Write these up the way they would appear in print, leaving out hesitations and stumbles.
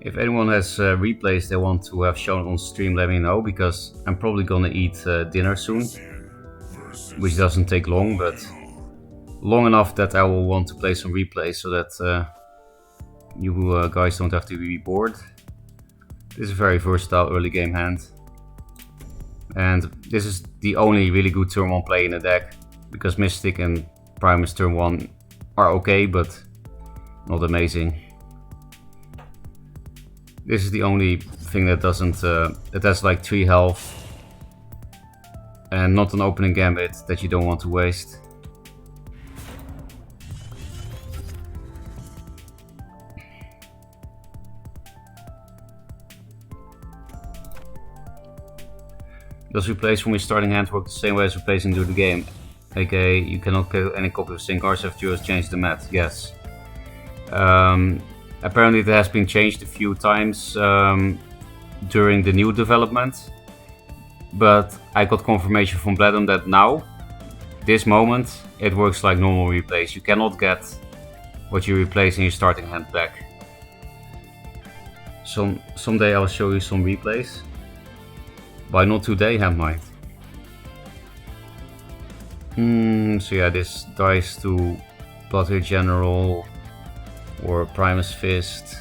If anyone has replays they want to have shown on stream, let me know, because I'm probably gonna eat dinner soon, which doesn't take long, but long enough that I will want to play some replays so that you guys don't have to be bored. This is a very versatile early game hand, and this is the only really good turn 1 play in the deck, because Mystic and Primus turn 1 are okay, but not amazing. This is the only thing that doesn't, that has like 3 health and not an opening gambit that you don't want to waste. Does replace from your starting hand work the same way as replacing during the game? aka you cannot kill any copy of same cards after you have changed the mat. Yes. Apparently it has been changed a few times during the new development, but I got confirmation from Bladum that now, this moment, it works like normal replays. You cannot get what you replace in your starting hand back. Someday I'll show you some replays. Why not today, Handmind? So yeah, this dies to Bloodhill General or Primus Fist.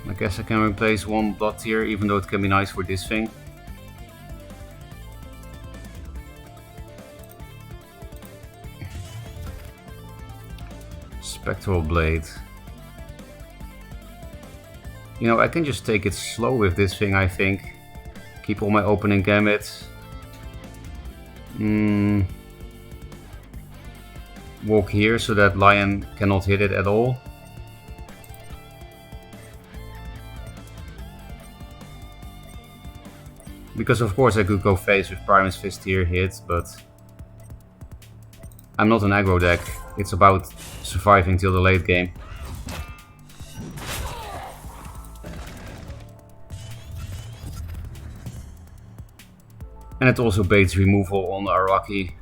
I guess I can replace one Blood Tier, even though it can be nice for this thing. Spectral Blade. You know, I can just take it slow with this thing, I think. Keep all my opening gambits. Walk here so that Lion cannot hit it at all. Because of course I could go face with Primus Fist here, hit, but I'm not an aggro deck. It's about surviving till the late game. And it also baits removal on Araki.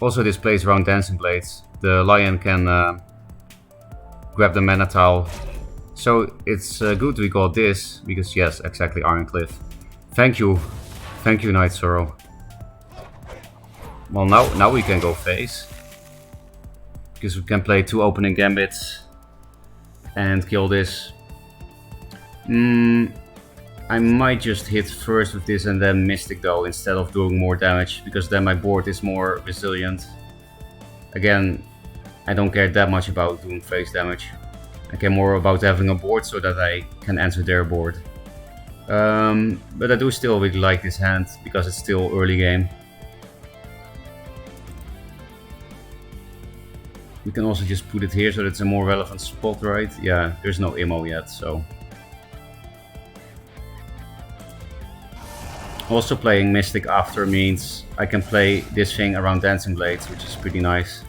Also this plays around Dancing Blades. The Lion can grab the Mana Tile. So it's good we got this, because yes, exactly, Iron Cliff. Thank you Night Sorrow. Well, now we can go face, because we can play 2 opening gambits and kill this. I might just hit first with this and then Mystic though, instead of doing more damage, because then my board is more resilient. Again, I don't care that much about doing face damage. I care more about having a board so that I can enter their board. But I do still really like this hand, because it's still early game. We can also just put it here so that it's a more relevant spot, right? Yeah, there's no IMO yet, so... Also playing Mystic after means I can play this thing around Dancing Blades, which is pretty nice.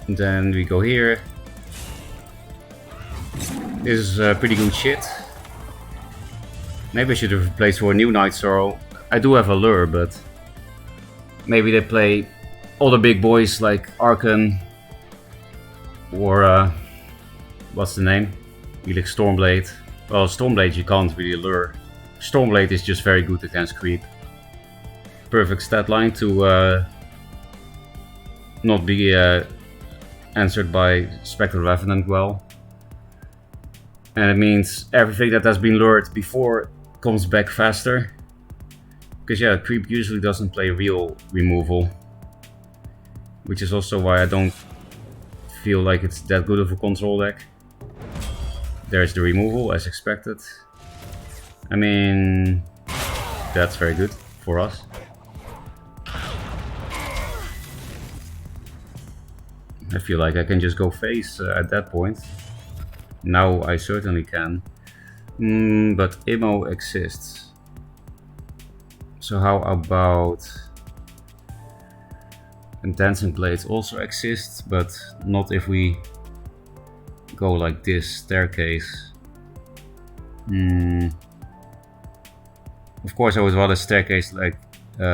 And then we go here. This is pretty good shit. Maybe I should have replaced for a new Night Sorrow. I do have a lure, but maybe they play all the big boys like Arkan or what's the name? Helix Stormblade. Well, Stormblade you can't really lure. Stormblade is just very good against creep. Perfect stat line to not be answered by Spectral Revenant well. And it means everything that has been lured before comes back faster. Because yeah, creep usually doesn't play real removal. Which is also why I don't feel like it's that good of a control deck. There's the removal as expected. I mean, that's very good for us. I feel like I can just go face at that point. Now I certainly can. But IMO exists. So how about... And Dancing Blades also exists, but not if we go like this staircase. Of course, I would rather staircase like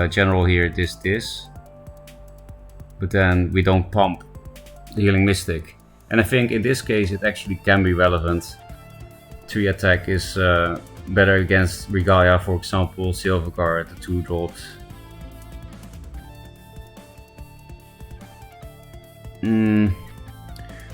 general here, this. But then we don't pump the Healing Mystic. And I think in this case it actually can be relevant. 3 attack is better against Regalia, for example, Silver Guard, the 2 drops.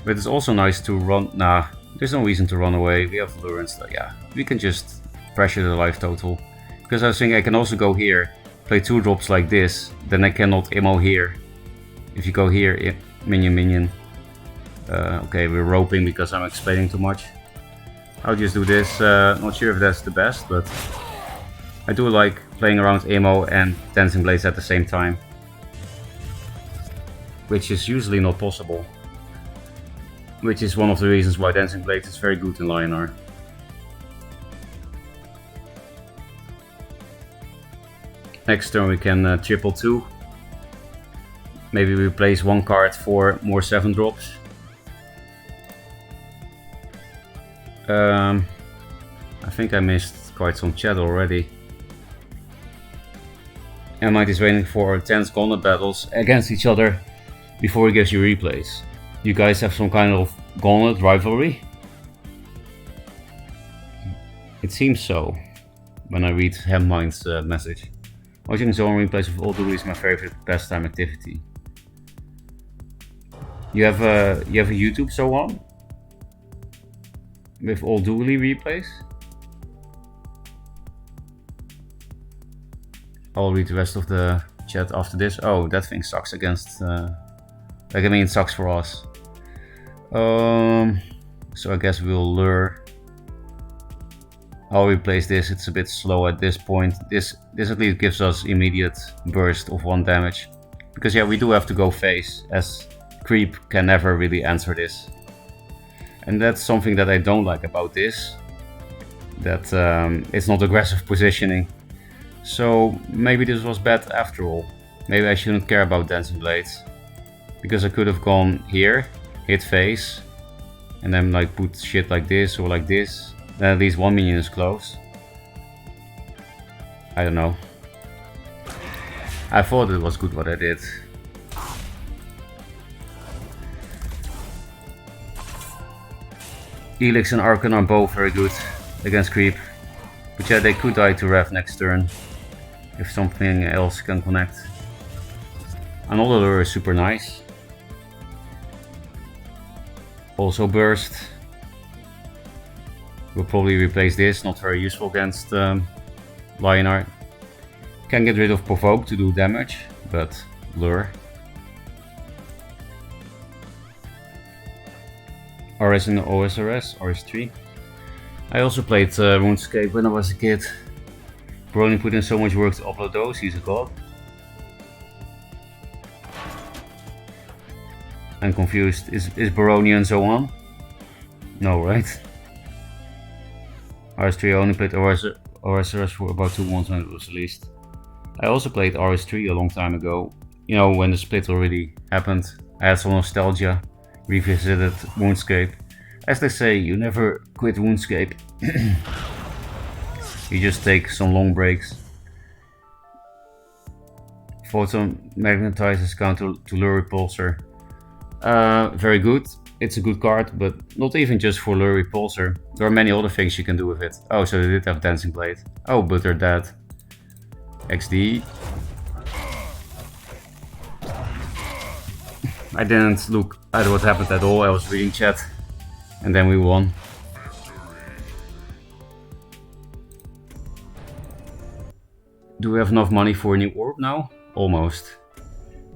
But it's also nice to run. Nah, there's no reason to run away. We have lure and stuff. Yeah, we can just pressure the life total. Because I was thinking I can also go here, play 2 drops like this, then I cannot immo here. If you go here, minion. Okay, we're roping because I'm explaining too much. I'll just do this. Not sure if that's the best, but I do like playing around ammo and Dancing Blades at the same time, which is usually not possible. Which is one of the reasons why Dancing Blades is very good in Lionar. Next turn we can triple 2. Maybe we place 1 card for more 7 drops. I think I missed quite some chat already. Might is waiting for intense gauntlet battles against each other before he gives you replays. You guys have some kind of gauntlet rivalry? It seems so, when I read Hemmind's message. Watching zone replays of all Duely is my favorite pastime activity. You have a YouTube so on? With all Duely replays? I'll read the rest of the chat after this. Oh, that thing sucks against... like, I mean, it sucks for us. So I guess we'll lure. I'll replace this. It's a bit slow at this point. This at least gives us immediate burst of 1 damage. Because yeah, we do have to go face, as creep can never really answer this. And that's something that I don't like about this. That it's not aggressive positioning. So maybe this was bad after all. Maybe I shouldn't care about Dancing Blades. Because I could have gone here, hit face, and then like put shit like this or like this. Then at least 1 minion is close. I don't know. I thought it was good what I did. Elix and Archon are both very good against creep. But yeah, they could die to Rev next turn if something else can connect. Another lure is super nice. Also burst. We'll probably replace this, not very useful against Lionar. Can get rid of Provoke to do damage, but lure. RS and OSRS, RS3. I also played RuneScape when I was a kid. Brony put in so much work to upload those, he's a god. I'm confused, is Baroni and so on? No, right? RS3 only played OSRS for about 2 months when it was released. I also played RS3 a long time ago. You know, when the split already happened. I had some nostalgia, revisited RuneScape. As they say, you never quit RuneScape. You just take some long breaks. Photon magnetizes counter to Lure Repulsor. Very good. It's a good card, but not even just for Lure Repulsor. There are many other things you can do with it. Oh, so they did have Dancing Blade. Oh, but they're dead. XD. I didn't look at what happened at all. I was reading chat. And then we won. Do we have enough money for a new orb now? Almost.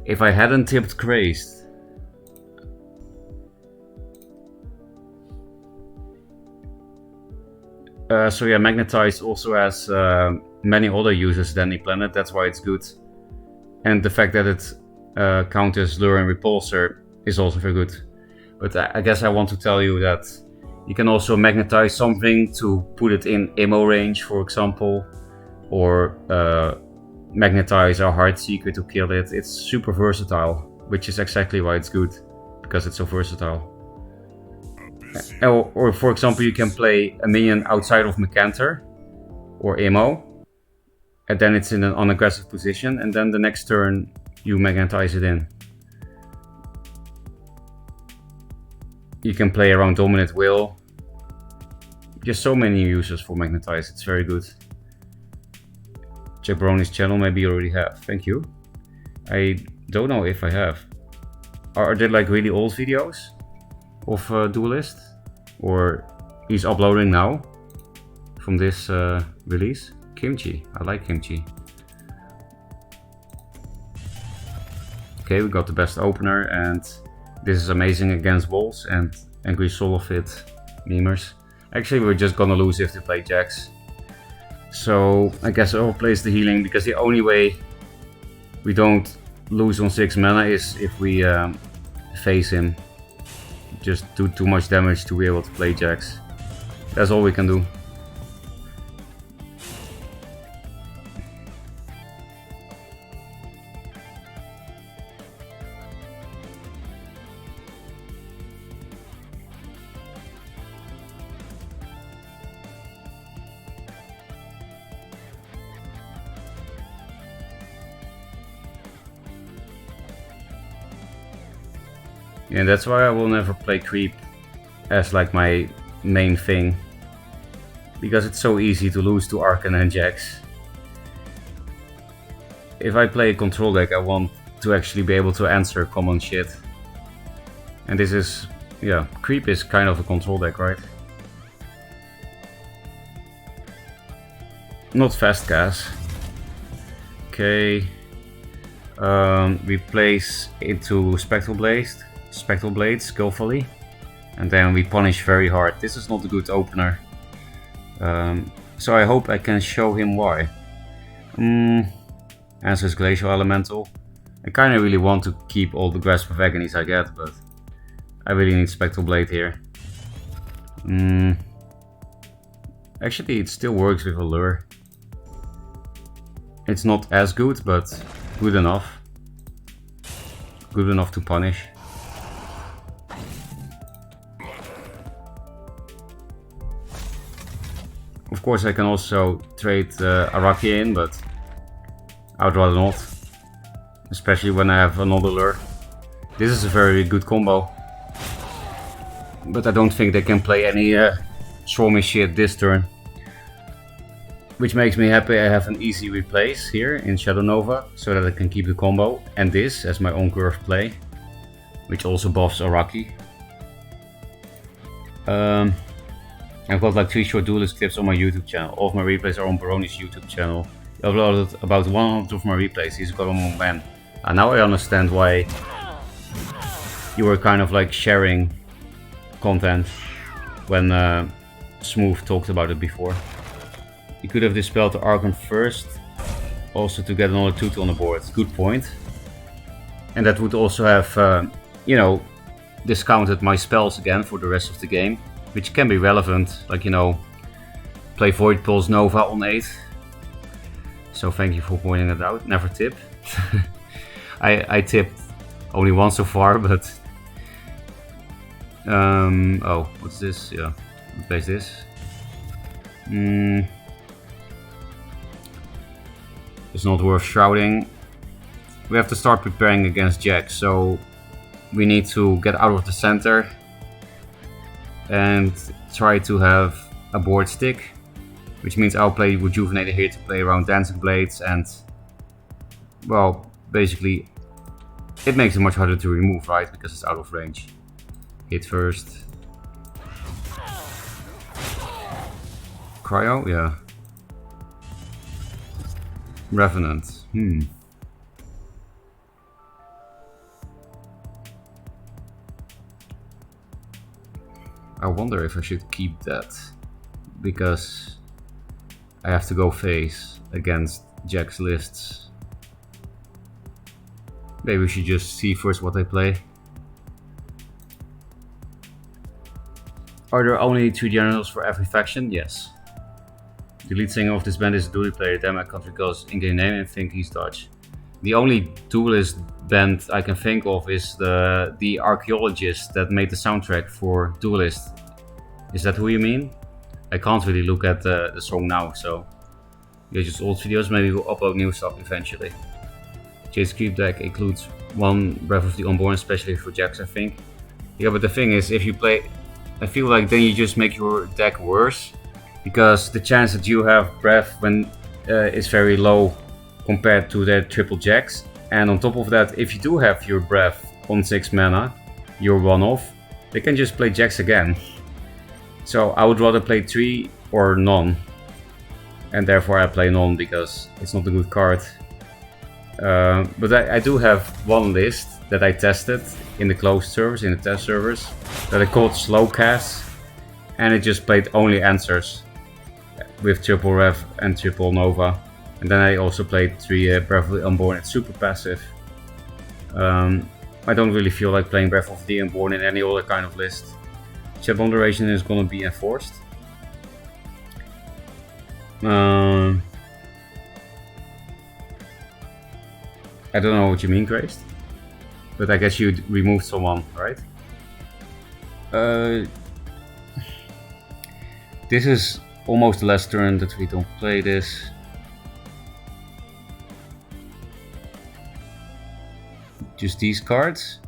If I hadn't tipped Crazed. So yeah, Magnetized also has many other uses than the planet, that's why it's good. And the fact that it counters Lure and Repulsor is also very good. But I guess I want to tell you that you can also magnetize something to put it in ammo range, for example. Or magnetize a Heart Seeker to kill it. It's super versatile, which is exactly why it's good. Because it's so versatile. Or for example, you can play a minion outside of Mecanter or Emo, and then it's in an unaggressive position, and then the next turn you magnetize it in. You can play around Dominant Will. Just so many uses for magnetize, it's very good. Check Brony's channel, maybe you already have. Thank you. I don't know if I have. Are they like really old videos of Duelyst? Or he's uploading now from this release? Kimchi, I like kimchi. Okay, we got the best opener, and this is amazing against Wolves and Angry Solofit memers. Actually, we're just gonna lose if they play Jax. So I guess I'll place the healing, because the only way we don't lose on 6 mana is if we face him. Just do too much damage to be able to play Jax. That's all we can do. And that's why I will never play creep as like my main thing, because it's so easy to lose to Arcan and Jax. If I play a control deck, I want to actually be able to answer common shit. And this is, yeah, creep is kind of a control deck, right? Not fast gas. Okay. We place into Spectral Blades skillfully, and then we punish very hard. This is not a good opener, so I hope I can show him why. Answers Glacial Elemental. I kind of really want to keep all the Grasp of Agonies I get, but I really need Spectral Blade here. Actually, it still works with Allure. It's not as good, but good enough. Good enough to punish. Of course, I can also trade Araki in, but I'd rather not. Especially when I have another lure. This is a very good combo. But I don't think they can play any Swarmy shit this turn. Which makes me happy I have an easy replace here in Shadow Nova, so that I can keep the combo. And this as my own curve play, which also buffs Araki. I've got like 3 short Duelyst clips on my YouTube channel. All of my replays are on Baroni's YouTube channel. He uploaded about 100 of my replays. He's got them on man. And now I understand why you were kind of like sharing content when Smooth talked about it before. You could have dispelled the Archon first, also to get another 2-2 on the board. Good point. And that would also have, you know, discounted my spells again for the rest of the game. Which can be relevant, like, you know, play Void Pulse Nova on 8. So thank you for pointing it out. Never tip. I tipped only once so far, but... oh, what's this? Yeah, replace this. It's not worth shrouding. We have to start preparing against Jax, so we need to get out of the center and try to have a board stick, which means I'll play Rejuvenator here to play around Dancing Blades, and well, basically it makes it much harder to remove, right, because it's out of range. Hit first. Cryo? Yeah. Revenant. I wonder if I should keep that, because I have to go face against Jack's lists. Maybe we should just see first what they play. Are there only 3 generals for every faction? Yes. The lead singer of this band is a Duely player, then my country goes in-game name and think he's Dutch. The only Duelist band I can think of is the archaeologist that made the soundtrack for Duelyst. Is that who you mean? I can't really look at the song now, so yeah, just old videos. Maybe we'll upload new stuff eventually. Jade's creep deck includes one Breath of the Unborn, especially for Jax, I think. Yeah, but the thing is, if you play, I feel like then you just make your deck worse, because the chance that you have Breath when is very low compared to their triple Jax, and on top of that, if you do have your Breath on 6 mana, your one-off, they can just play Jax again. So I would rather play 3 or none, and therefore I play none because it's not a good card. But I do have one list that I tested in the closed servers, in the test servers, that I called Slow Cast, and it just played only answers with triple Rev and triple Nova. And then I also played 3 Breath of the Unborn. It's super passive. I don't really feel like playing Breath of the Unborn in any other kind of list. Chat-bomb duration is gonna be enforced. I don't know what you mean, Grace. But I guess you removed someone, right? This is almost the last turn that we don't play this. Just these cards.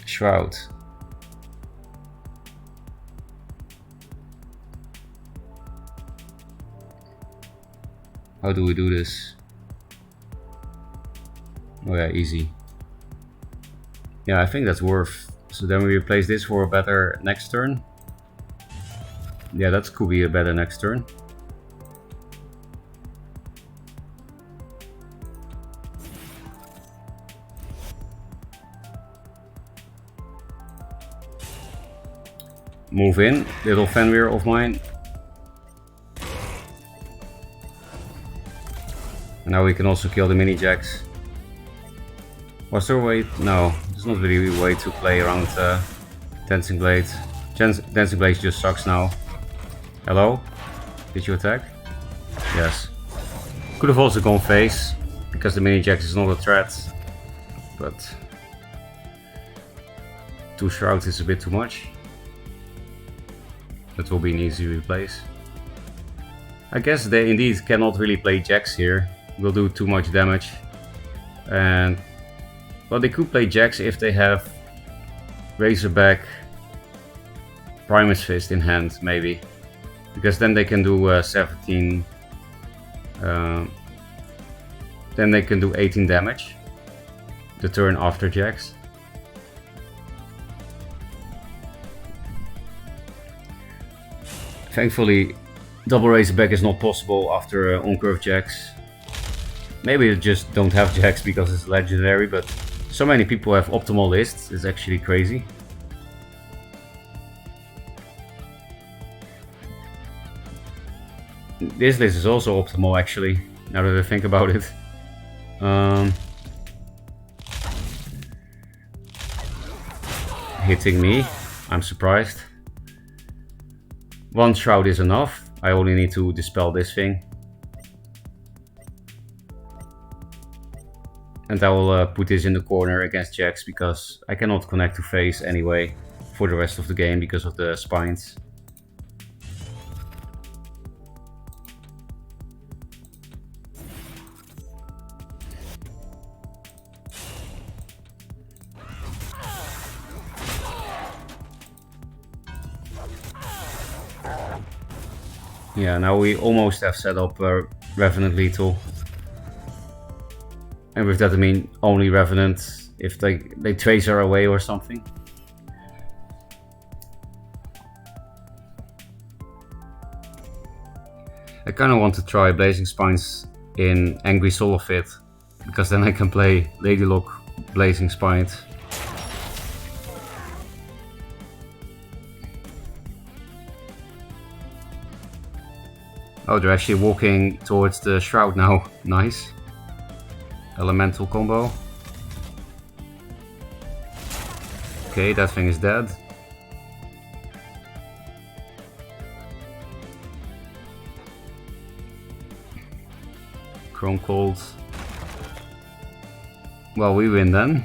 Shroud. How do we do this? Oh yeah, easy. Yeah, I think that's worth. So then we replace this for a better next turn. Yeah, that could be a better next turn. Move in, little Fenrir of mine. And now we can also kill the mini Jax. Was there a way? No, there's not really a way to play around Dancing Blade. Dancing Blade just sucks now. Hello? Did you attack? Yes. Could have also gone face, because the mini Jax is not a threat. But 2 Shrouds is a bit too much. That will be an easy replace. I guess they indeed cannot really play Jax here. Will do too much damage. And well, they could play Jax if they have Razorback Primus Fist in hand, maybe. Because then they can do 17. Then they can do 18 damage the turn after Jax. Thankfully, double Razorback is not possible after on-curve Jax. Maybe they just don't have Jax because it's legendary, but so many people have optimal lists, it's actually crazy. This list is also optimal actually, now that I think about it. Hitting me, I'm surprised. 1 Shroud is enough, I only need to dispel this thing. And I will put this in the corner against Jax because I cannot connect to face anyway for the rest of the game because of the spines. Yeah, now we almost have set up Revenant Lethal. And with that I mean only Revenant if they trace her away or something. I kinda want to try Blazing Spines in Angry Solofit, because then I can play Ladylock Blazing Spines. Oh, they're actually walking towards the Shroud now. Nice. Elemental combo. Okay, that thing is dead. Chrome Cold. Well, we win then.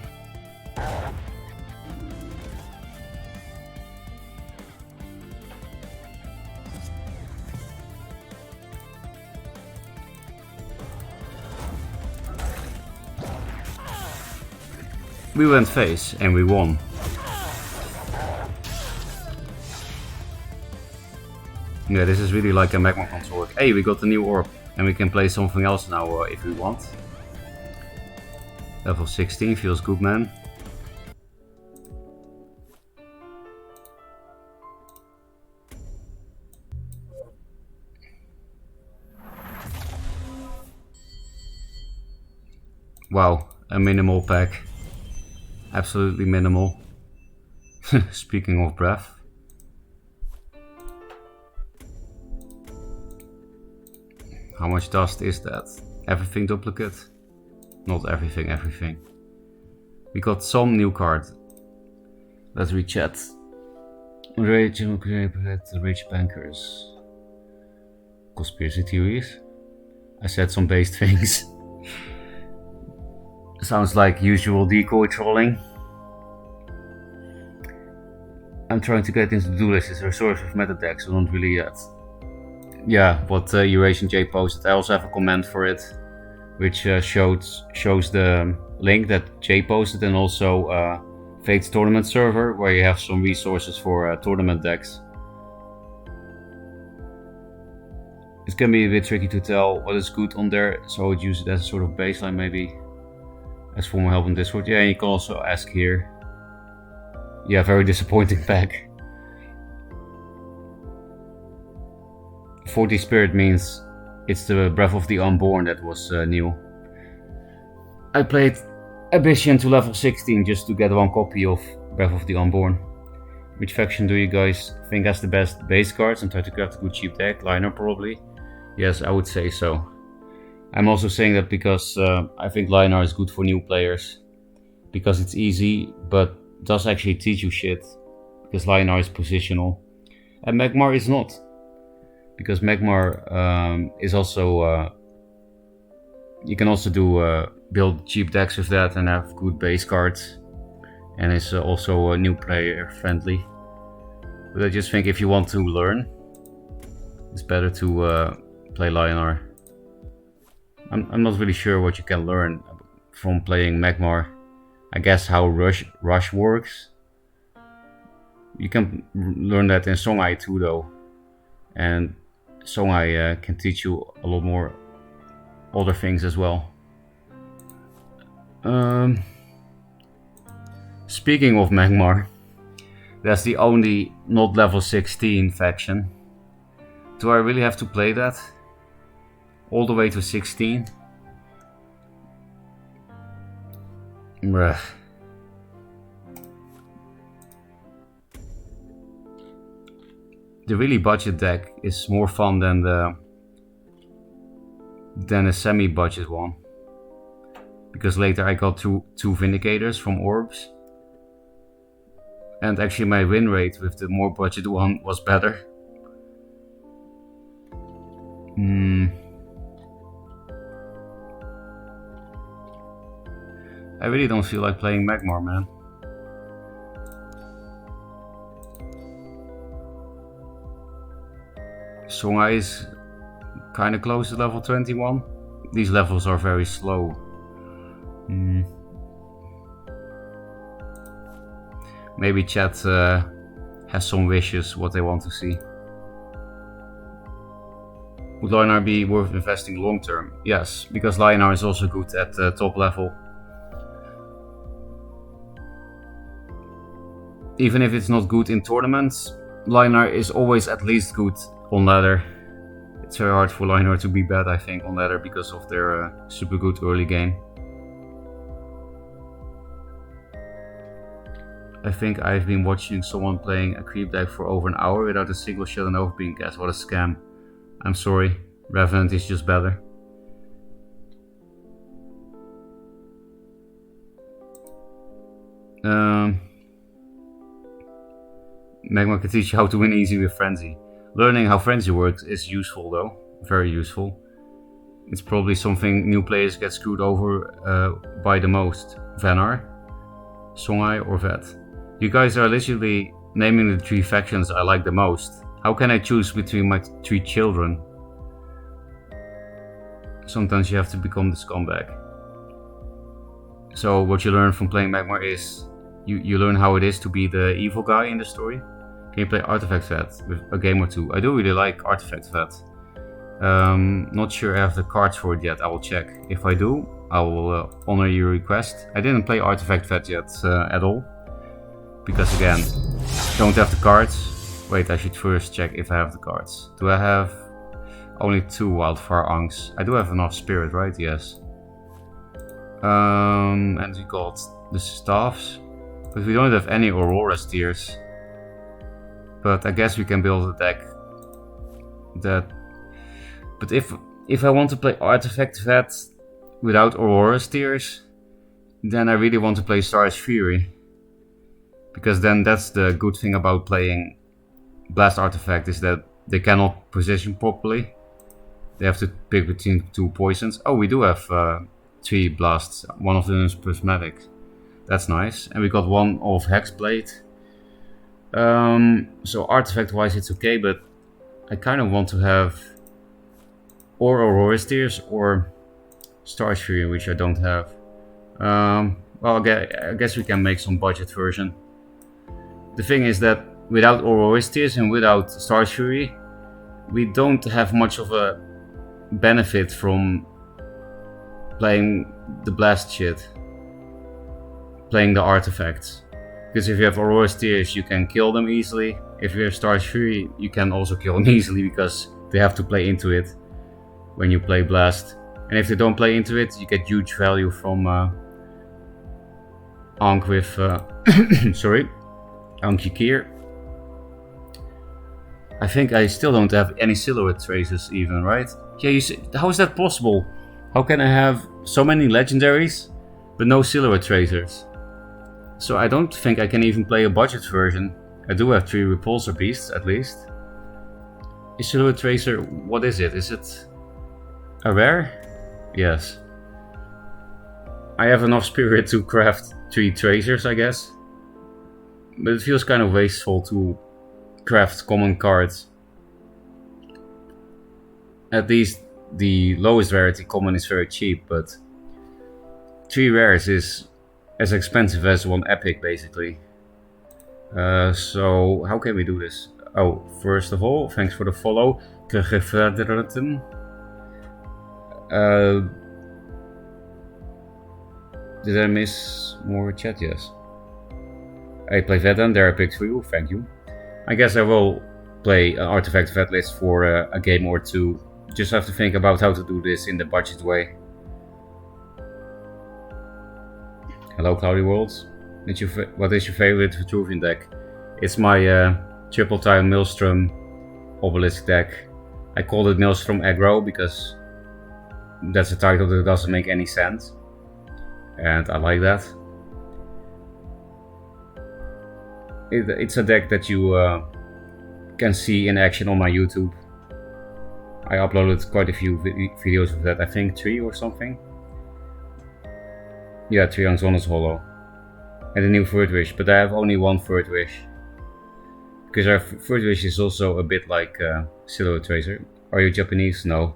We went face and we won. Yeah, this is really like a Magma consort. Hey, we got the new orb and we can play something else now if we want. Level 16 feels good, man. Wow, a minimal pack. Absolutely minimal. Speaking of breath. How much dust is that? Everything duplicate? Not everything. We got some new card. Let's read chat. Rich bankers. Conspiracy theories? I said some based things. Sounds like usual decoy trolling. I'm trying to get into Duelyst. It's a source of meta decks, so not really yet. Yeah, what Eurasian J posted. I also have a comment for it, which shows the link that J posted, and also Fate's tournament server, where you have some resources for tournament decks. It can be a bit tricky to tell what is good on there, so I would use it as a sort of baseline, maybe. As for more help on Discord. Yeah, you can also ask here. Yeah, very disappointing pack. 40 Spirit means it's the Breath of the Unborn that was new. I played Abyssian to level 16 just to get one copy of Breath of the Unborn. Which faction do you guys think has the best base cards and try to craft a good cheap deck? Liner probably? Yes, I would say so. I'm also saying that because I think Linar is good for new players. Because it's easy, but does actually teach you shit. Because Linar is positional. And Magmar is not. Because Magmar is also... you can also do build cheap decks with that and have good base cards. And it's also new player friendly. But I just think if you want to learn, it's better to play Linar. I'm not really sure what you can learn from playing Magmar. I guess how rush works. You can learn that in Songhai too though. And Songhai can teach you a lot more other things as well. Speaking of Magmar, that's the only not level 16 faction. Do I really have to play that? All the way to 16? Bruh. The really budget deck is more fun than a semi-budget one. Because later I got two Vindicators from Orbs. And actually my win rate with the more budget one was better. I really don't feel like playing Magmar, man. Songhai is kinda close to level 21. These levels are very slow. Maybe chat has some wishes what they want to see. Would Linar be worth investing long term? Yes, because Linar is also good at top level. Even if it's not good in tournaments, Linar is always at least good on ladder. It's very hard for Linar to be bad, I think, on ladder because of their super good early game. I think I've been watching someone playing a creep deck for over an hour without a single shot and over being cast. What a scam. I'm sorry, Revenant is just better. Magmar can teach you how to win easy with Frenzy. Learning how Frenzy works is useful though, very useful. It's probably something new players get screwed over by the most. Vanar, Songhai or Vet. You guys are literally naming the 3 factions I like the most. How can I choose between my 3 children? Sometimes you have to become the scumbag. So what you learn from playing Magmar is you learn how it is to be the evil guy in the story. Can you play Artifact Vet with a game or two? I do really like Artifact Vet. Not sure I have the cards for it yet. I will check. If I do, I will honor your request. I didn't play Artifact Vet yet at all. Because again, don't have the cards. Wait, I should first check if I have the cards. Do I have only 2 Wildfire Ankhs? I do have enough Spirit, right? Yes. And we got the Staffs. But we don't have any Aurora Steers. But I guess we can build a deck that... But if I want to play Artifact Vet without Aurora Steers, then I really want to play Star's Fury. Because then that's the good thing about playing Blast Artifact, is that they cannot position properly. They have to pick between 2 poisons. Oh, we do have 3 blasts. One of them is prismatic. That's nice. And we got 1 of Hexblade. So artifact wise it's okay, but I kind of want to have or Aurora Steers or Star's Fury, which I don't have. Well, I guess we can make some budget version. The thing is that without Aurora Steers and without Star's Fury, we don't have much of a benefit from playing the blast shit, playing the artifacts. Because if you have Aurora Steers, you can kill them easily. If you have Star's Fury, you can also kill them easily because they have to play into it when you play blast. And if they don't play into it, you get huge value from Ankh with sorry, Ankh-Yakir. I think I still don't have any Silhouette Traces even, right? Yeah, you see, how is that possible? How can I have so many legendaries but no Silhouette Tracers? So I don't think I can even play a budget version. I do have 3 Repulsor Beasts at least. Is Silhouette Tracer, what is it? Is it a rare? Yes. I have enough spirit to craft 3 Tracers, I guess. But it feels kind of wasteful to craft common cards. At least the lowest rarity common is very cheap, but 3 rares is as expensive as 1 epic basically. So how can we do this? Oh, first of all, thanks for the follow. Did I miss more chat? Yes. I play Veteran, there I picked for you, thank you. I guess I will play an Artifact Vet list for a game or 2. Just have to think about how to do this in the budget way. Hello Cloudy Worlds. What is your favorite Vitruvian deck? It's my triple time Maelstrom Obelisk deck. I called it Maelstrom Aggro because that's a title that doesn't make any sense. And I like that. It's a deck that you can see in action on my YouTube. I uploaded quite a few videos of that, I think 3 or something. Yeah, 3 on Zonus Hollow. And a new Third Wish, but I have only 1 Third Wish. Because our Third Wish is also a bit like Silhouette Tracer. Are you Japanese? No.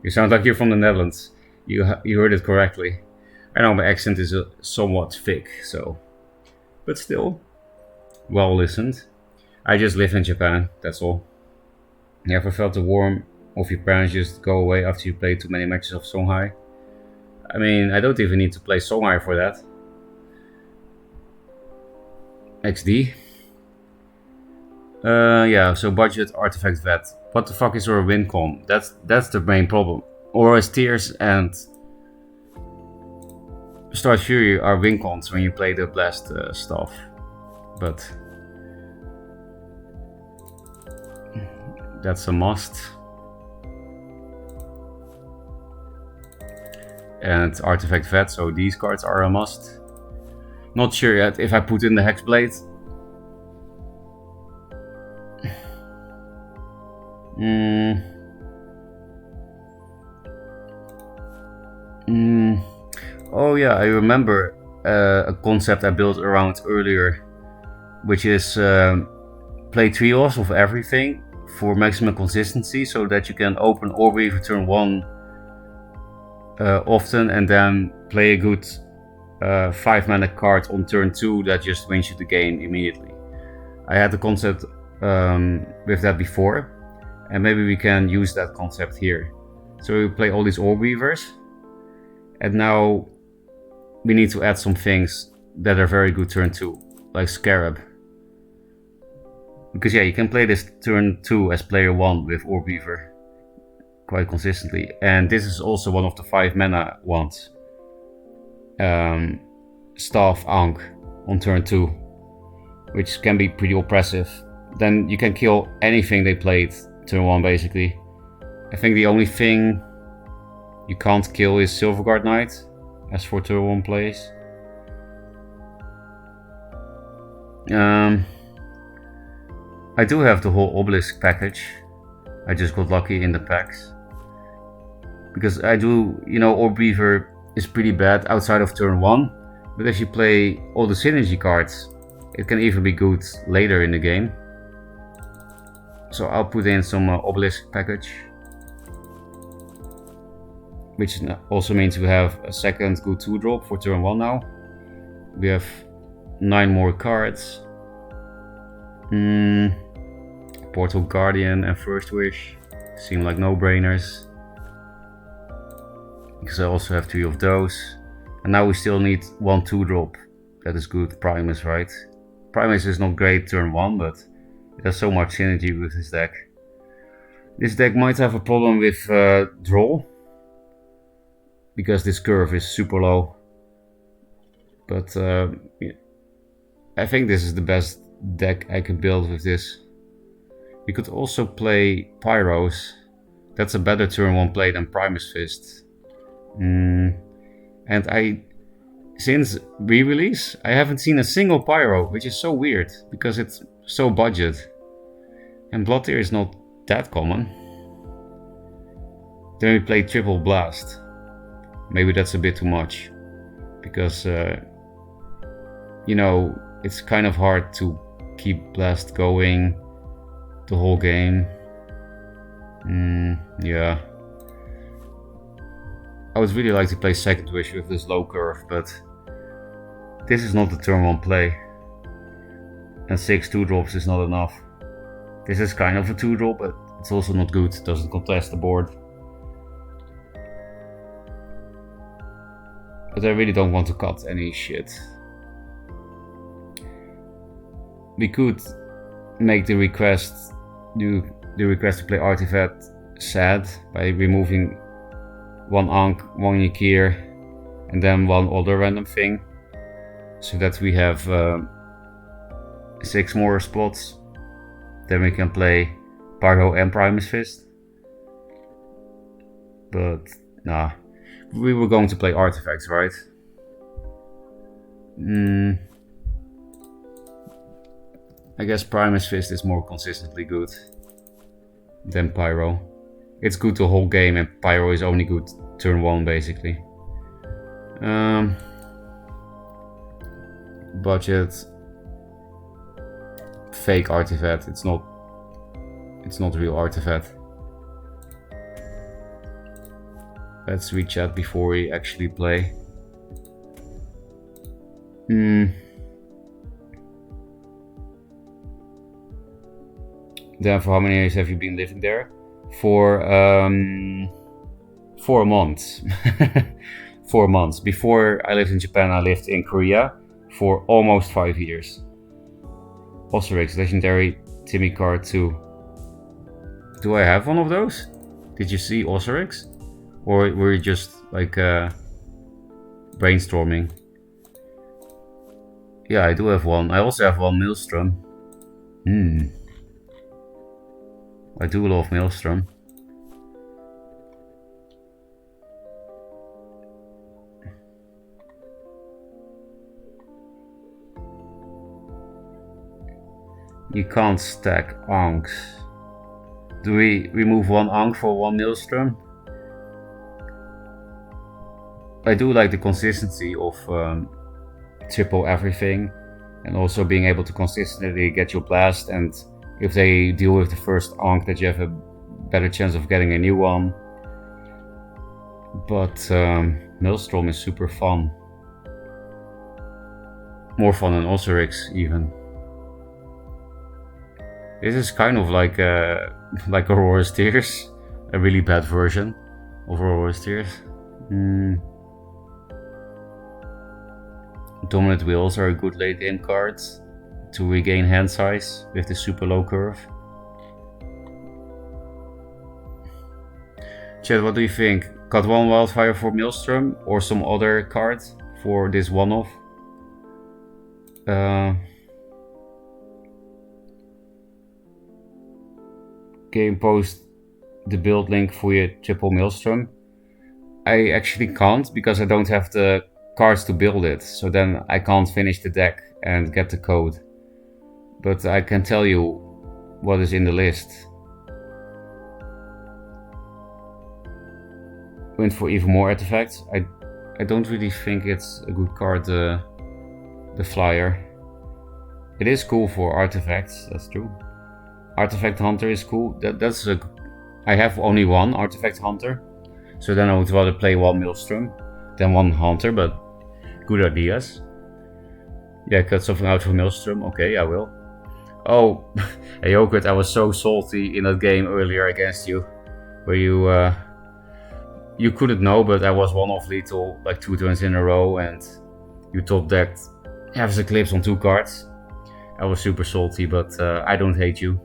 You sound like you're from the Netherlands. You heard it correctly. I know my accent is somewhat thick, so... But still, well listened. I just live in Japan, that's all. You ever felt the warmth of your parents just go away after you play too many matches of Songhai? I mean, I don't even need to play Songhai for that. XD. Yeah, so budget Artifact Vet. What the fuck is our win con? That's the main problem. Aurora Steers and Star's Fury are win cons when you play the blast stuff. But that's a must. And Artifact Vet, so these cards are a must. Not sure yet if I put in the Hexblade. Oh yeah, I remember a concept I built around earlier, which is play 3 offs of everything for maximum consistency, so that you can open or return 1 often and then play a good 5 mana card on turn 2 that just wins you the game immediately. I had the concept with that before, and maybe we can use that concept here. So we play all these Orb Weavers, and now we need to add some things that are very good turn 2, like Scarab. Because yeah, you can play this turn 2 as player 1 with Orb Weaver quite consistently, and this is also one of the 5 mana ones. Staff Ankh on turn 2, which can be pretty oppressive. Then you can kill anything they played turn 1 basically. I think the only thing you can't kill is Silverguard Knight as for turn 1 plays. I do have the whole Obelisk package. I just got lucky in the packs. Because I do, you know, Orb Weaver is pretty bad outside of turn 1, but if you play all the synergy cards, it can even be good later in the game. So I'll put in some Obelisk package, which also means we have a second good 2-drop for turn 1 now. We have 9 more cards. Portal Guardian and First Wish seem like no-brainers, because I also have 3 of those. And now we still need 1 2-drop. That is good. Primus, right? Primus is not great turn 1, but it has so much synergy with this deck. This deck might have a problem with draw, because this curve is super low. But I think this is the best deck I can build with this. We could also play Pyros. That's a better turn 1 play than Primus Fist. And since re-release, I haven't seen a single Pyro, which is so weird, because it's so budget. And Blood Tear is not that common. Then we play Triple Blast. Maybe that's a bit too much, because you know, it's kind of hard to keep Blast going the whole game. Yeah. I would really like to play Second Wish with this low curve, but this is not the turn 1 play. And 6 2-drops is not enough. This is kind of a 2-drop, but it's also not good. It doesn't contest the board. But I really don't want to cut any shit. We could make the request, do the request to play Artifact sad by removing 1 Ankh, 1 Ykir, and then 1 other random thing, so that we have 6 more spots. Then we can play Pyro and Primus Fist. But nah, we were going to play Artifacts, right? I guess Primus Fist is more consistently good than Pyro. It's good the whole game, and Pyro is only good turn 1 basically. Budget. Fake Artifact. It's not real Artifact. Let's read chat before we actually play. Then for how many years have you been living there? For 4 months. 4 months. Before I lived in Japan, I lived in Korea for almost 5 years. Osyrex, legendary Timmy card 2. Do I have one of those? Did you see Osyrex? Or were you just like brainstorming? Yeah, I do have one. I also have 1 Maelstrom. I do love Maelstrom. You can't stack Ankhs. Do we remove 1 Ankh for 1 Maelstrom? I do like the consistency of triple everything, and also being able to consistently get your blast, and if they deal with the first Ankh, that you have a better chance of getting a new one. But Maelstrom is super fun. More fun than Osirix even. This is kind of like Aurora's Tears, a really bad version of Aurora's Tears. Dominant Wheels are a good late game card to regain hand size with the super low curve. Chat, what do you think? Cut 1 Wildfire for Maelstrom or some other card for this one-off? Game post the build link for your triple Maelstrom. I actually can't because I don't have the cards to build it, so then I can't finish the deck and get the code. But I can tell you what is in the list. Went for even more artifacts. I don't really think it's a good card, the flyer. It is cool for artifacts, that's true. Artifact Hunter is cool. I have only one Artifact Hunter, so then I would rather play one Maelstrom than one Hunter, but good ideas. Yeah, cut something out for Maelstrom. Okay, I will. Oh, hey Yogurt, I was so salty in that game earlier against you, where you couldn't know, but I was one-off lethal like 2 turns in a row, and you top decked Heaven's Eclipse on 2 cards. I was super salty, but I don't hate you.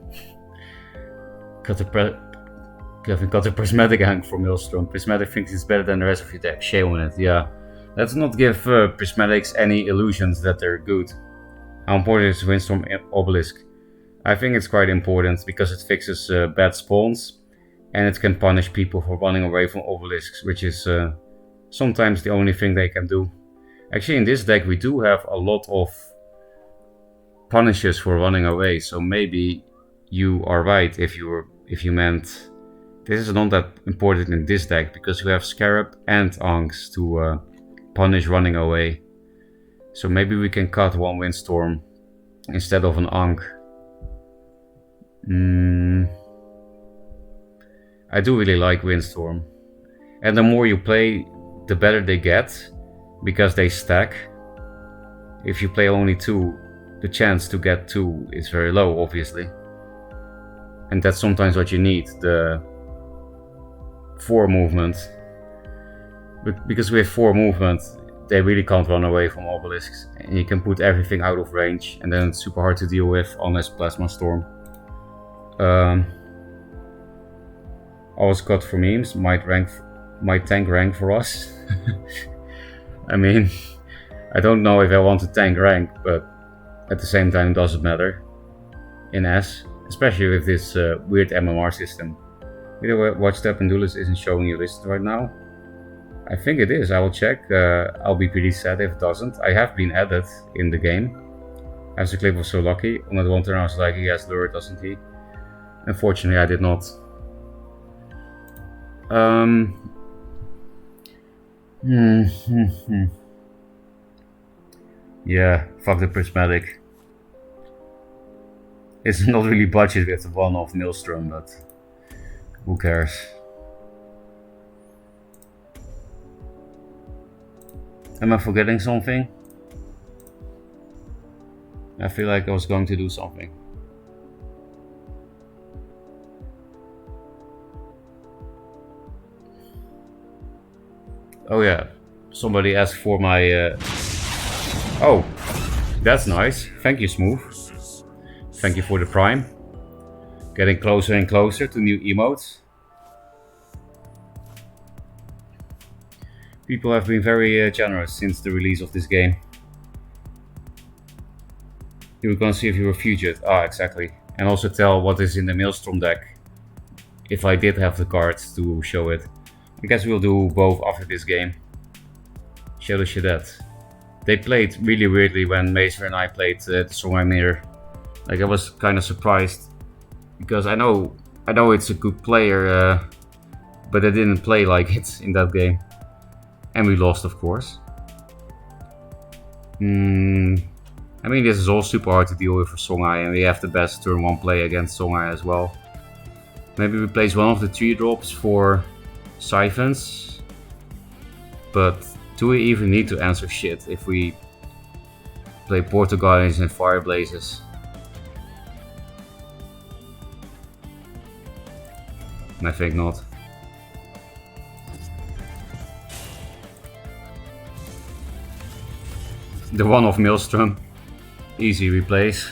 Got a Prismatic Hank for Maelstrom. Prismatic thinks it's better than the rest of your deck. Shame on it, yeah. Let's not give Prismatics any illusions that they're good. How important is Windstorm Obelisk? I think it's quite important because it fixes bad spawns, and it can punish people for running away from obelisks, which is sometimes the only thing they can do. Actually, in this deck we do have a lot of punishes for running away, so maybe you are right if you meant this is not that important in this deck because you have Scarab and Ankhs to punish running away. So maybe we can cut one Windstorm instead of an Ankh. I do really like Windstorm, and the more you play, the better they get because they stack. If you play only 2, the chance to get 2 is very low, obviously. And that's sometimes what you need, the 4 movement. But because we have 4 movement, they really can't run away from obelisks. And you can put everything out of range, and then it's super hard to deal with unless Plasma Storm. Always cut for memes, might tank rank for us. I mean, I don't know if I want to tank rank, but at the same time it doesn't matter in S, especially with this weird MMR system. Either watch tab and Duelyst isn't showing you listed right now. I think it is, I will check. I'll be pretty sad if it doesn't. I have been added in the game. As the clip was so lucky. On that one turn I was like, he has lure, doesn't he? Unfortunately I did not. Yeah, fuck the Prismatic. It's not really budget with the one-off Maelstrom, but who cares? Am I forgetting something? I feel like I was going to do something. Oh yeah, somebody asked for my... Oh, that's nice. Thank you, Smooth. Thank you for the Prime. Getting closer and closer to new emotes. People have been very generous since the release of this game. You were gonna see if you were featured. Ah, exactly. And also tell what is in the Maelstrom deck. If I did have the cards to show it. I guess we'll do both after this game. Shadow Shadette. They played really weirdly when Mazer and I played the Songhai Mirror. Like I was kind of surprised. Because I know it's a good player. But they didn't play like it in that game. And we lost, of course. I mean, this is all super hard to deal with for Songhai, and we have the best turn 1 play against Songhai as well. Maybe we place one of the 3 drops for Siphons. But do we even need to answer shit if we Play Portal Guardians and Fire Blazes. I think not. The one of Maelstrom. Easy replace.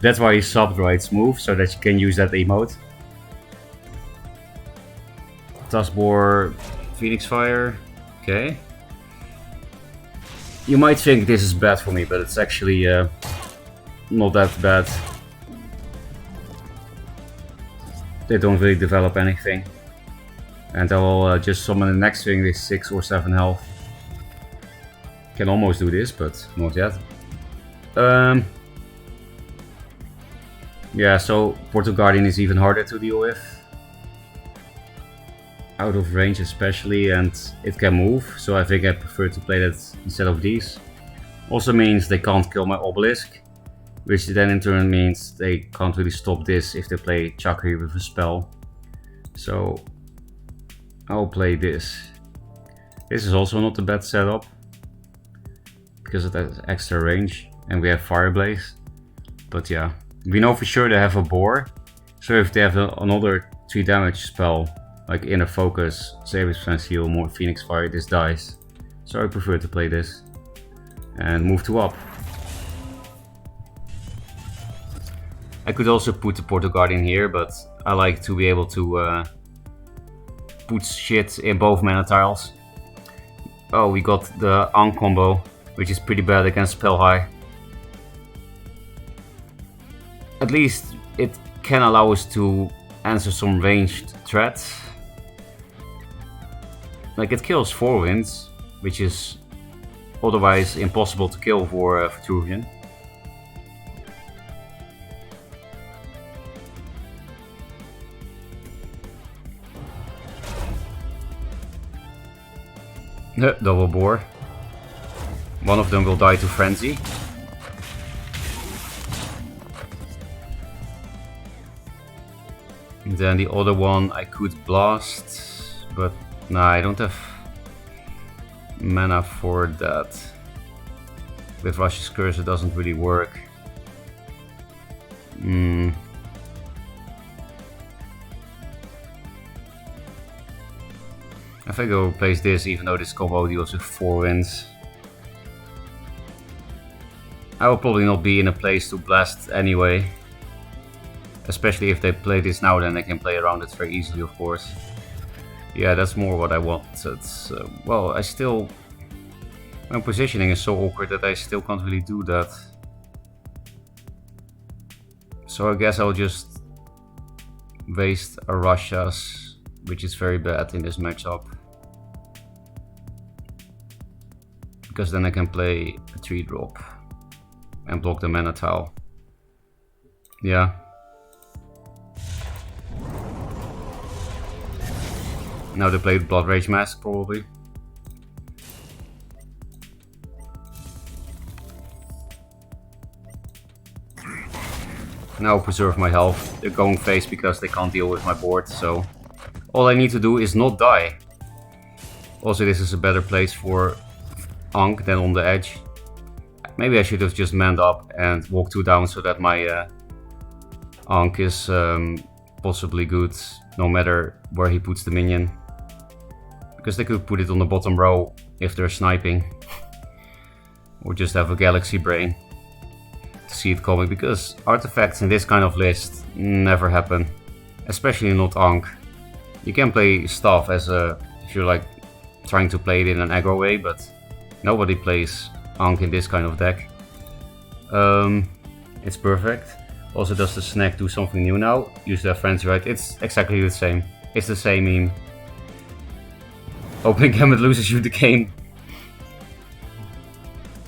That's why he subbed Right's move, so that you can use that emote. Taskbore, Phoenix Fire, okay. You might think this is bad for me, but it's actually not that bad. They don't really develop anything. And I will just summon the next thing with 6 or 7 health. Can almost do this, but not yet. Yeah, so Portal Guardian is even harder to deal with. Out of range especially, and it can move, so I think I prefer to play that instead of these. Also means they can't kill my Obelisk, which then in turn means they can't really stop this if they play Chakri with a spell. So I'll play this. This is also not a bad setup, because it has extra range, and we have Fire Blaze. But yeah, we know for sure they have a Boar, so if they have another 3 damage spell, like Inner Focus, Save Expense Heal, more Phoenix Fire, this dies. So I prefer to play this and move to up. I could also put the Portal Guardian here, but I like to be able to put shit in both mana tiles. Oh, we got the Ankh combo, which is pretty bad against Spell High. At least it can allow us to answer some ranged threats. Like it kills 4 winds, which is otherwise impossible to kill for Vitruvian. Double Boar. One of them will die to Frenzy. And then the other one I could blast, but nah, I don't have mana for that. With Rush's Curse it doesn't really work. I think I'll replace this, even though this combo deals with 4 wins. I will probably not be in a place to blast anyway. Especially if they play this now, then they can play around it very easily, of course. Yeah, that's more what I want. It's, well, I still... my positioning is so awkward that I still can't really do that. So I guess I'll just waste a Russia's, which is very bad in this matchup. Because then I can play a 3-drop and block the mana tile. Yeah. Now they played Blood Rage Mask, probably. Now preserve my health. They're going face because they can't deal with my board, so all I need to do is not die. Also, this is a better place for Ankh than on the edge. Maybe I should have just manned up and walked 2 down so that my Ankh is possibly good, no matter where he puts the minion. Because they could put it on the bottom row if they're sniping. Or just have a Galaxy Brain to see it coming, because artifacts in this kind of list never happen. Especially not Ankh. You can play stuff as a, if you're like trying to play it in an aggro way, but nobody plays Ankh in this kind of deck. It's perfect. Also, does the snack do something new now? Use their friends, right? It's exactly the same. It's the same meme. Opening Gambit loses you the game.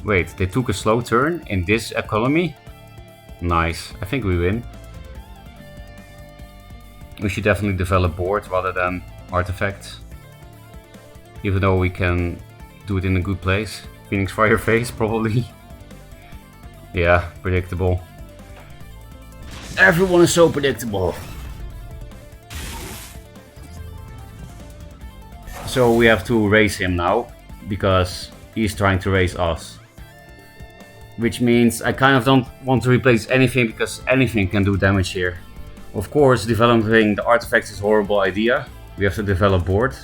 Wait, they took a slow turn in this economy? Nice, I think we win. We should definitely develop board rather than artifacts. Even though we can do it in a good place. Phoenix Fire face, probably. Yeah, predictable. Everyone is so predictable. So we have to raise him now, because he's trying to raise us. Which means I kind of don't want to replace anything, because anything can do damage here. Of course, developing the artifacts is a horrible idea. We have to develop board.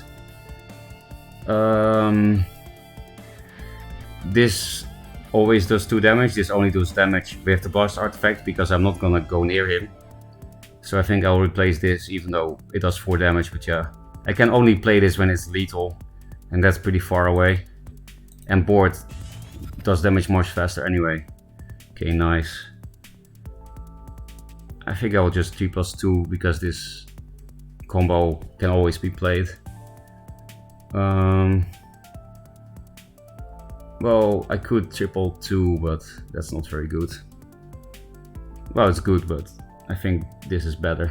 This always does 2 damage, this only does damage with the blast artifact, because I'm not gonna go near him. So I think I'll replace this, even though it does 4 damage, but yeah. I can only play this when it's lethal, and that's pretty far away. And board does damage much faster anyway. Okay, nice. I think I will just 3+2, because this combo can always be played. Well, I could 2+2, but that's not very good. Well, it's good, but I think this is better.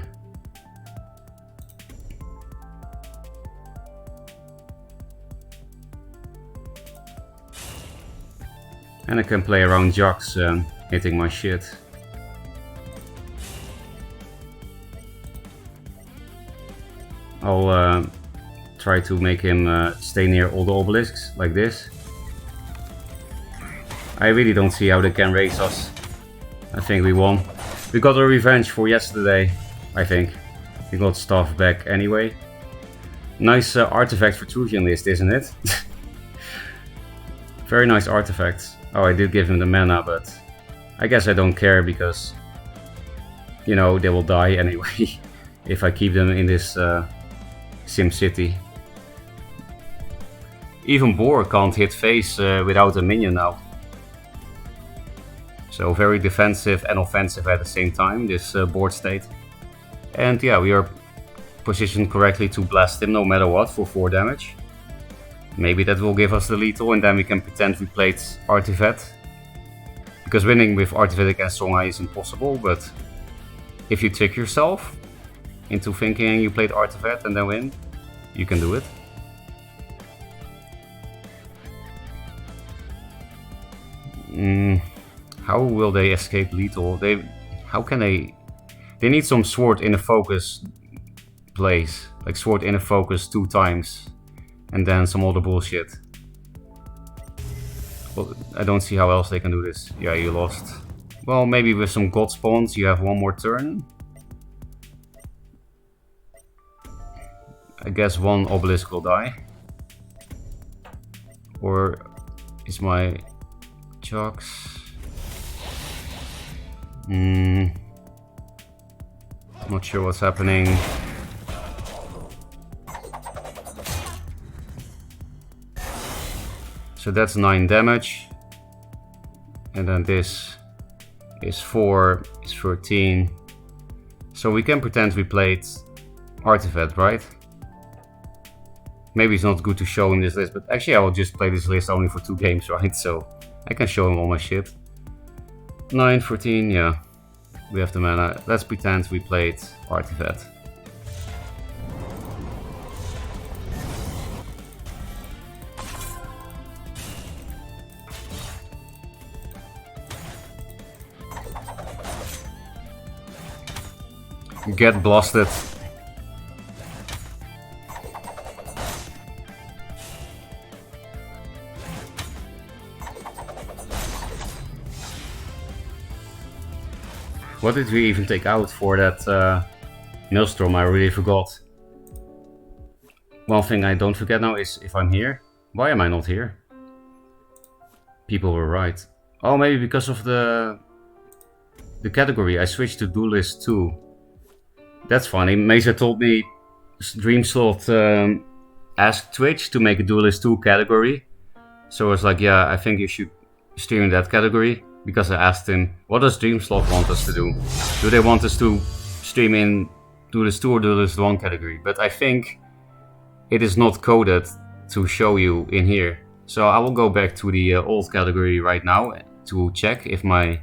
And I can play around Jax hitting my shit. I'll try to make him stay near all the obelisks, like this. I really don't see how they can raise us. I think we won. We got a revenge for yesterday, I think. We got stuff back anyway. Nice artifact for Duelyst, isn't it? Very nice artifacts. Oh, I did give him the mana, but I guess I don't care, because, you know, they will die anyway if I keep them in this Sim City. Even Boar can't hit face without a minion now. So very defensive and offensive at the same time, this board state. And yeah, we are positioned correctly to blast him no matter what for 4 damage. Maybe that will give us the lethal, and then we can pretend we played Artifact. Because winning with Artifact against Strong Eye is impossible, but if you trick yourself into thinking you played Artifact and then win, you can do it. How will they escape lethal? How can they need some sword in a focus place, like sword in a focus 2 times. And then some other bullshit. Well, I don't see how else they can do this. Yeah, you lost. Well, maybe with some god spawns you have 1 more turn. I guess 1 obelisk will die. Or is my Jax? Not sure what's happening. So that's 9 damage, and then this is 4, is 13. So we can pretend we played Artifact, right? Maybe it's not good to show in this list, but actually I will just play this list only for 2 games, right? So I can show him all my shit. 9, 14, yeah. We have the mana. Let's pretend we played Artifact. Get blasted. What did we even take out for that Maelstrom? I really forgot. One thing I don't forget now is if I'm here. Why am I not here? People were right. Oh, maybe because of the category. I switched to Duelyst 2. That's funny. Mesa told me Dreamslot asked Twitch to make a Duelyst 2 category. So I was like, yeah, I think you should stream in that category. Because I asked him, what does Dreamslot want us to do? Do they want us to stream in Duelyst 2 or Duelyst 1 category? But I think it is not coded to show you in here. So I will go back to the old category right now to check if my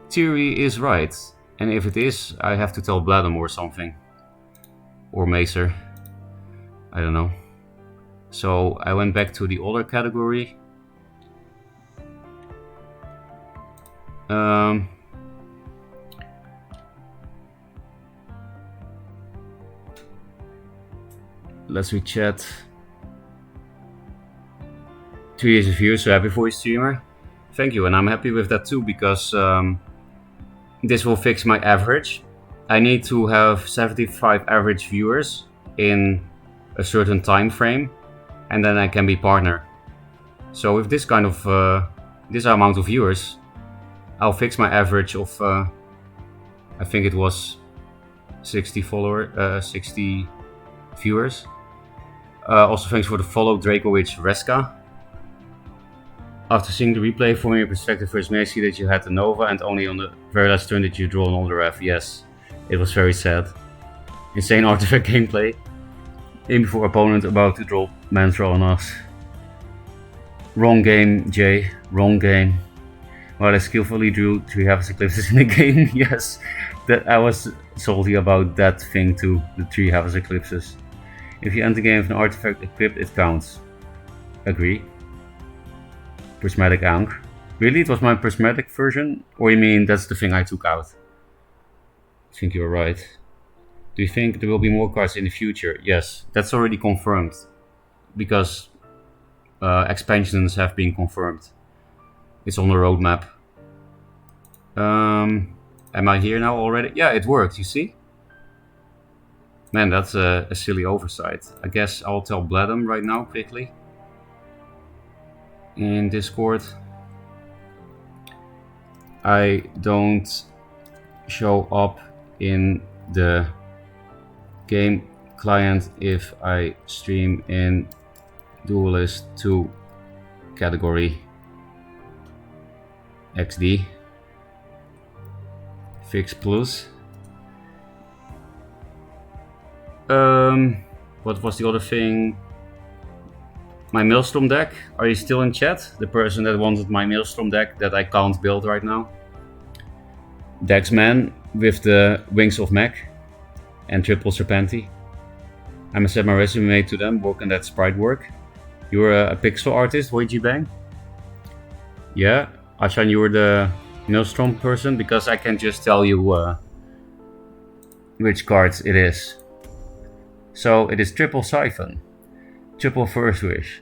theory is right. And if it is, I have to tell Bladem or something. Or Macer. I don't know. So I went back to the other category. Let's rechat. 2 years of views, so happy for you, streamer. Thank you, and I'm happy with that too, because this will fix my average. I need to have 75 average viewers in a certain time frame, and then I can be partner. So with this kind of this amount of viewers, I'll fix my average of I think it was 60 viewers. Also thanks for the follow, Drakowicz Reska. After seeing the replay, from your perspective, first may I see that you had the Nova and only on the very last turn did you draw an older ref. Yes, it was very sad. Insane artifact gameplay. Aim for opponent about to drop mantra on us. Wrong game, Jay. Wrong game. While I skillfully drew 3 half eclipses in the game, yes, that I was salty about that thing too, the 3 half eclipses. If you end the game with an artifact equipped, it counts. Agree. Prismatic Ankh. Really? It was my prismatic version? Or you mean that's the thing I took out? I think you're right. Do you think there will be more cards in the future? Yes, that's already confirmed. Because expansions have been confirmed. It's on the roadmap. Am I here now already? Yeah, it worked, you see? Man, that's a silly oversight. I guess I'll tell Bladum right now, quickly. In Discord. I don't show up in the game client if I stream in Duelyst 2 category XD Fix Plus. What was the other thing? My Maelstrom deck. Are you still in chat? The person that wanted my Maelstrom deck that I can't build right now. Dexman with the Wings of Mech and Triple Serpenti. I'm gonna send my resume to them, work on that sprite work. You're a pixel artist, Voiji Bang? Yeah, Achan, you were the Maelstrom person, because I can just tell you which cards it is. So it is Triple Siphon, Triple First Wish,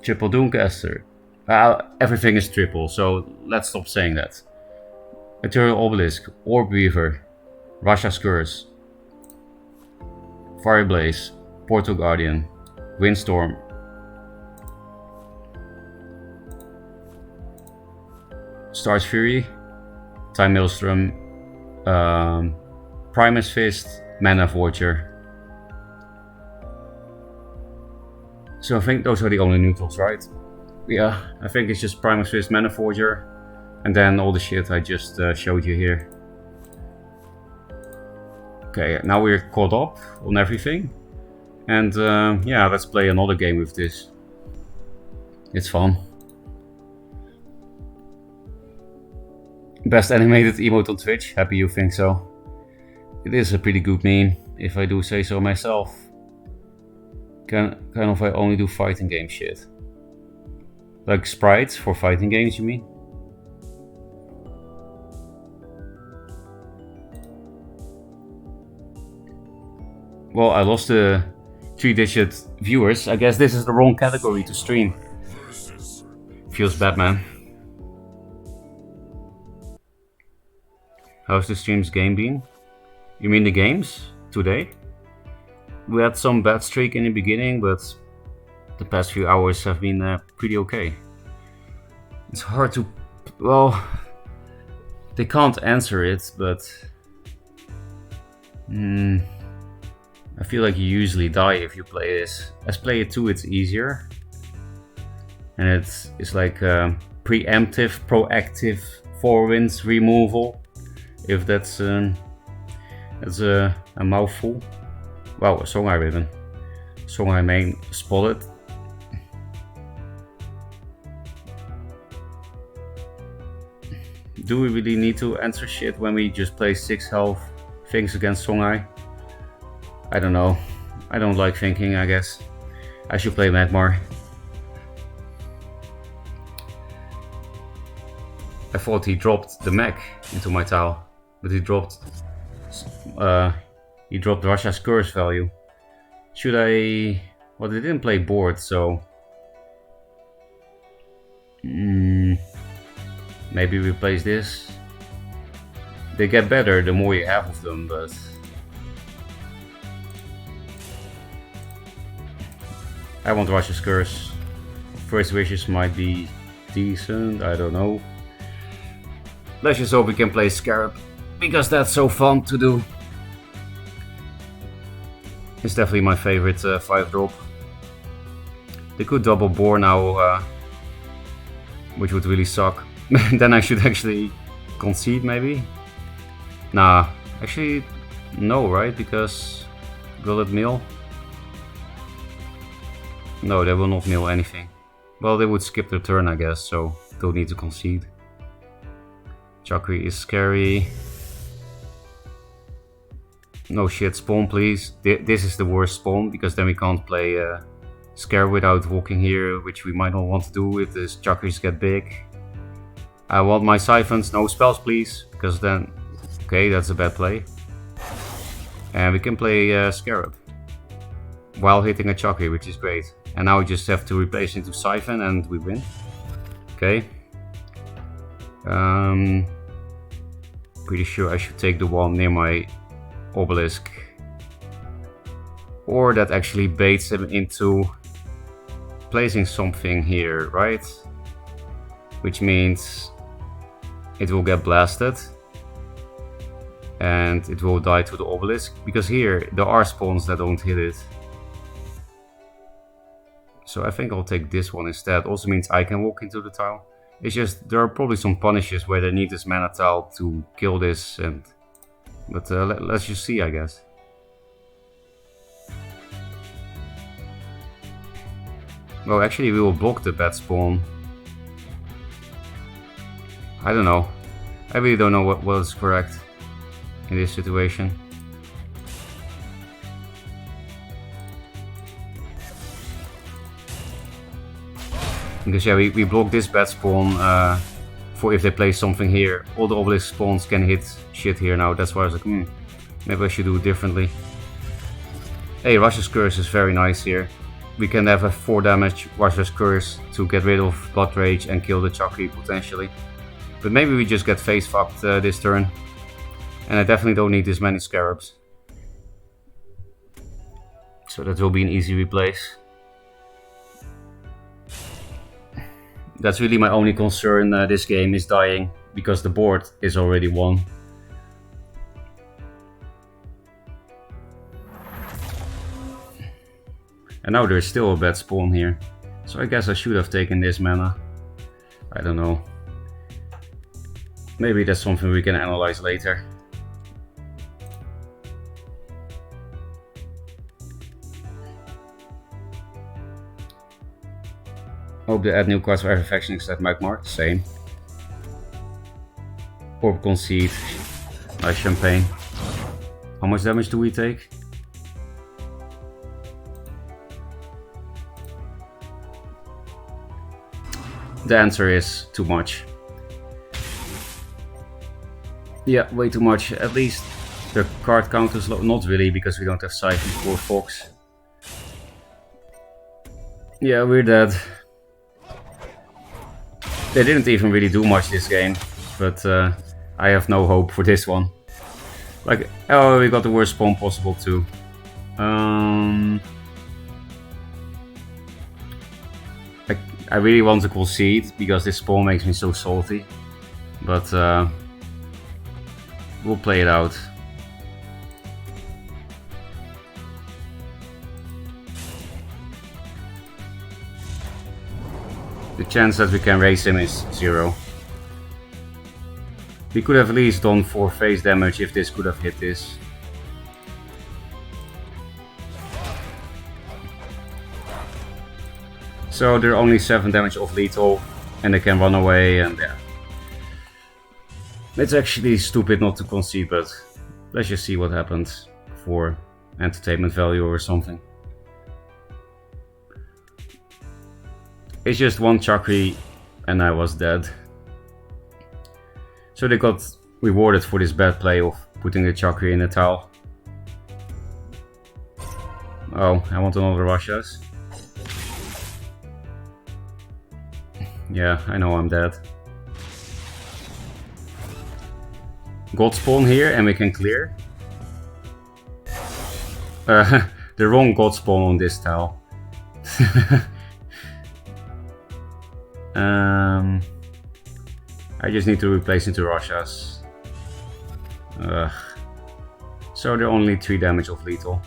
Triple Doomcaster. Everything is triple, so let's stop saying that. Eternal Obelisk, Orb Weaver, Rasha's Curse, Fireblaze, Portal Guardian, Windstorm, Star's Fury, Time Maelstrom, Primus Fist, Mana Vorture. So I think those are the only neutrals, right? Yeah, I think it's just Primus Fist, Mana Forger, and then all the shit I just showed you here. Okay, now we're caught up on everything. And yeah, let's play another game with this. It's fun. Best animated emote on Twitch, happy you think so. It is a pretty good meme, if I do say so myself. Kind of I only do fighting game shit. Like sprites for fighting games, you mean? Well, I lost the 3-digit viewers. I guess this is the wrong category to stream. Feels bad, man. How's the stream's game been? You mean the games? Today? We had some bad streak in the beginning, but the past few hours have been pretty okay. It's hard to... well... they can't answer it, but... I feel like you usually die if you play this. As play it 2, it's easier. And it's like preemptive, proactive 4 wins removal. If that's a mouthful. Wow, a song I written. Song I main spotted. Do we really need to answer shit when we just play 6 health things against Songhai? I don't know. I don't like thinking, I guess. I should play Magmar. I thought he dropped the mech into my tile, but he dropped Rasha's Curse value. Should I... well, they didn't play board, so Maybe replace this. They get better the more you have of them, but... I want Russia's Curse. First Wishes might be decent, I don't know. Let's just hope we can play Scarab, because that's so fun to do. It's definitely my favorite 5-drop. They could double bore now, which would really suck. Then I should actually concede maybe? Nah, actually no, right? Because will it mill? No, they will not mill anything. Well, they would skip their turn I guess, so don't need to concede. Chakri is scary. No shit, spawn please. This is the worst spawn, because then we can't play Scare without walking here, which we might not want to do if the Chakris get big. I want my siphons, no spells please, because then... Okay, that's a bad play. And we can play Scarab while hitting a Chakri, which is great. And now we just have to replace into Siphon and we win. Okay. Pretty sure I should take the one near my obelisk. Or that actually baits him into placing something here, right? Which means it will get blasted. And it will die to the obelisk. Because here there are spawns that don't hit it. So I think I'll take this one instead. Also means I can walk into the tile. It's just there are probably some punishes where they need this mana tile to kill this, and but let's just see, I guess. Well, actually we will block the bad spawn. I don't know. I really don't know what is correct in this situation. Because yeah, we block this bad spawn for if they play something here. All the obelisk spawns can hit shit here now. That's why I was like, maybe I should do it differently. Hey, Russia's Curse is very nice here. We can have a 4 damage Russia's Curse to get rid of Blood Rage and kill the Chakri potentially. But maybe we just get face fucked this turn. And I definitely don't need this many Scarabs. So that will be an easy replace. That's really my only concern this game is dying, because the board is already won. And now there's still a bad spawn here. So I guess I should have taken this mana. I don't know. Maybe that's something we can analyze later. Hope they add new cards for every faction except Magmar. Same. Orb Concede. Nice champagne. How much damage do we take? The answer is too much. Yeah, way too much. At least the card count is low. Not really, because we don't have Siphon for Fox. Yeah, we're dead. They didn't even really do much this game, but I have no hope for this one. Like, oh, we got the worst spawn possible too. I really want to concede, because this spawn makes me so salty. But we'll play it out. The chance that we can raise him is 0. We could have at least done 4 face damage if this could have hit this. So they're only 7 damage off lethal, and they can run away, and yeah. It's actually stupid not to concede, but let's just see what happens for entertainment value or something. It's just one Chakri and I was dead. So they got rewarded for this bad play of putting the Chakri in the tile. Oh, I want another Russia's. Yeah, I know I'm dead. God Spawn here and we can clear. The wrong God Spawn on this tile. I just need to replace into Russia's. So they're only 3 damage of lethal.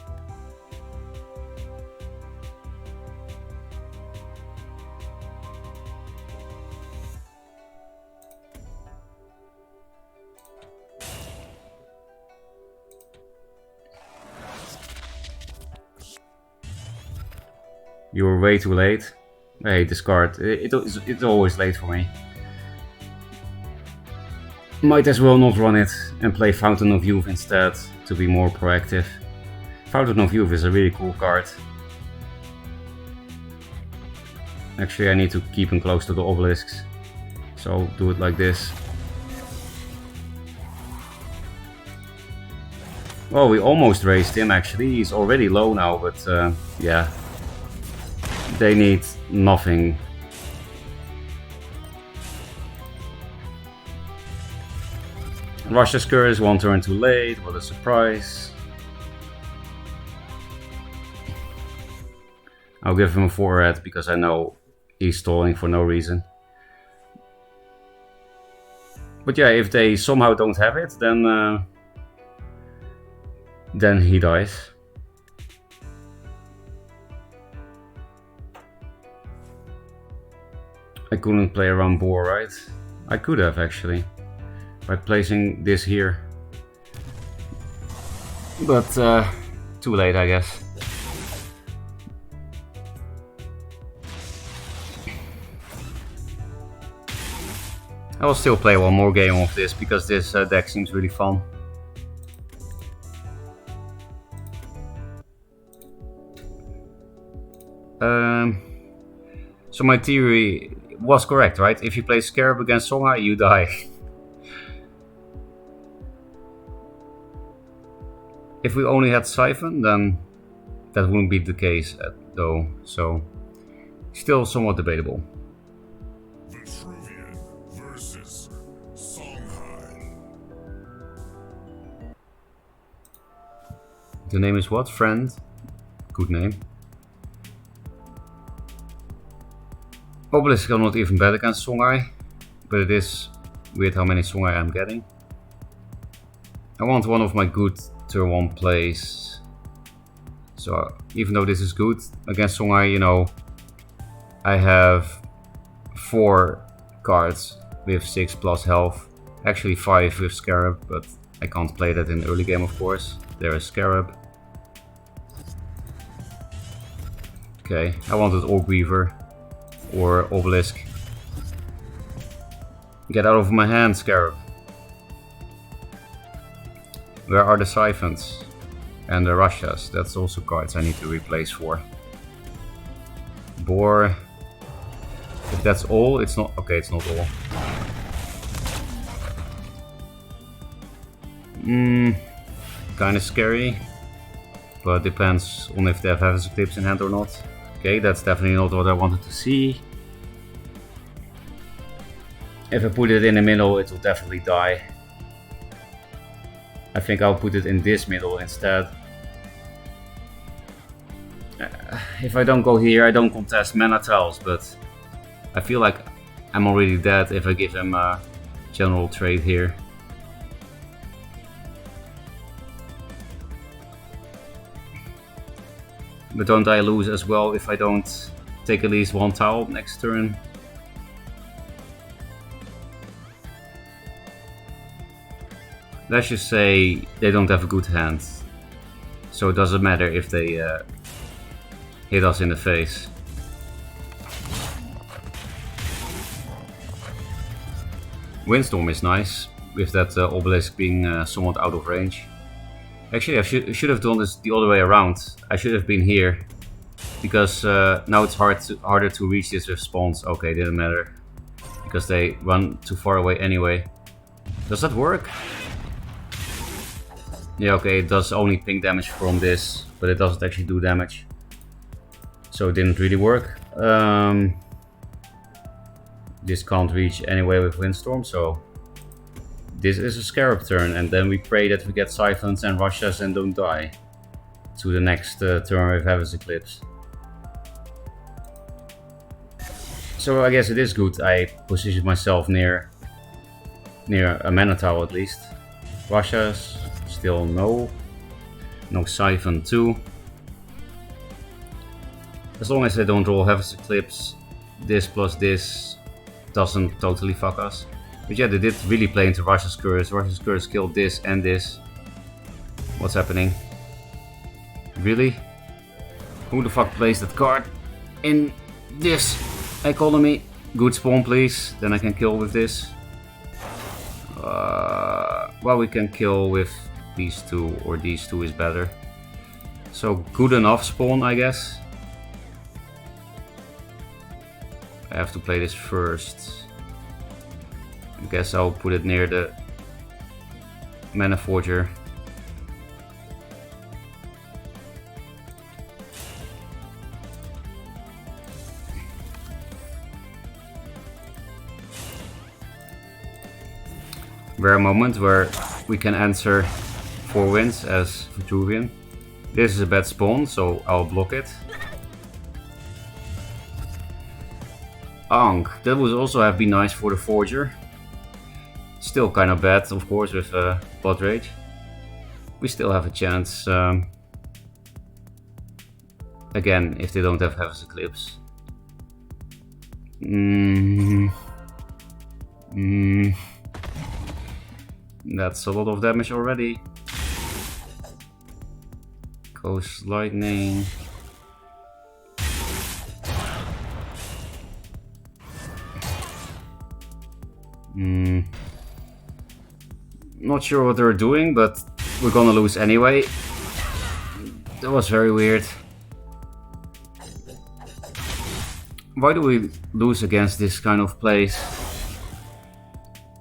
You were way too late. Hey, discard. It's always late for me. Might as well not run it and play Fountain of Youth instead to be more proactive. Fountain of Youth is a really cool card. Actually, I need to keep him close to the obelisks. So I'll do it like this. Oh, we almost raised him actually. He's already low now, but yeah. They need nothing. Russia's Curse, 1 turn too late, what a surprise. I'll give him a 4-red because I know he's stalling for no reason. But yeah, if they somehow don't have it, then he dies. I couldn't play around boar, right? I could have actually, by placing this here. But too late, I guess. I will still play one more game of this because this deck seems really fun. So my theory was correct, right? If you play Scarab against Songhai, you die. If we only had Siphon, then that wouldn't be the case though, so still somewhat debatable. Versus Songhai. The name is what? Friend? Good name. Obelisk are not even bad against Songhai, but it is weird how many Songhai I'm getting. I want one of my good turn 1 plays. So even though this is good against Songhai, you know, I have 4 cards with 6 plus health. Actually 5 with Scarab, but I can't play that in the early game of course. There is Scarab. Okay, I wanted Orc Weaver or Obelisk. Get out of my hand, Scarab. Where are the Siphons? And the Russias? That's also cards I need to replace for. Boar. If that's all, it's not. Okay, it's not all. Kinda scary. But depends on if they have Heaven's Eclipse in hand or not. Okay, that's definitely not what I wanted to see. If I put it in the middle, it will definitely die. I think I'll put it in this middle instead. If I don't go here, I don't contest mana tiles, but I feel like I'm already dead if I give him a general trade here. But don't I lose as well if I don't take at least 1 tile next turn? Let's just say they don't have a good hand. So it doesn't matter if they hit us in the face. Windstorm is nice, with that obelisk being somewhat out of range. Actually, I should have done this the other way around. I should have been here, because now it's harder to reach this with spawns. Okay, didn't matter, because they run too far away anyway. Does that work? Yeah, okay, it does only ping damage from this, but it doesn't actually do damage. So it didn't really work. This can't reach anyway with Windstorm, so This is a Scarab turn, and then we pray that we get Siphons and Russias and don't die. To the next turn with Heaven's Eclipse. So I guess it is good I position myself near a Mana Tower at least. Russias, still no. No Siphon too. As long as I don't roll Heaven's Eclipse, this plus this doesn't totally fuck us. But yeah, they did really play into Russia's Curse. Russia's Curse killed this and this. What's happening? Really? Who the fuck plays that card in this economy? Good spawn please, then I can kill with this. Well, we can kill with these two, or these two is better. So good enough spawn, I guess. I have to play this first. I guess I'll put it near the Mana Forger. Rare moment where we can answer 4 wins as Vitruvian. This is a bad spawn, so I'll block it. Ankh, that would also have been nice for the Forger. Still kind of bad, of course, with Blood Rage. We still have a chance. Again, if they don't have Heaven's Eclipse. That's a lot of damage already. Ghost Lightning. Not sure what they're doing, but we're gonna lose anyway. That was very weird. Why do we lose against this kind of place?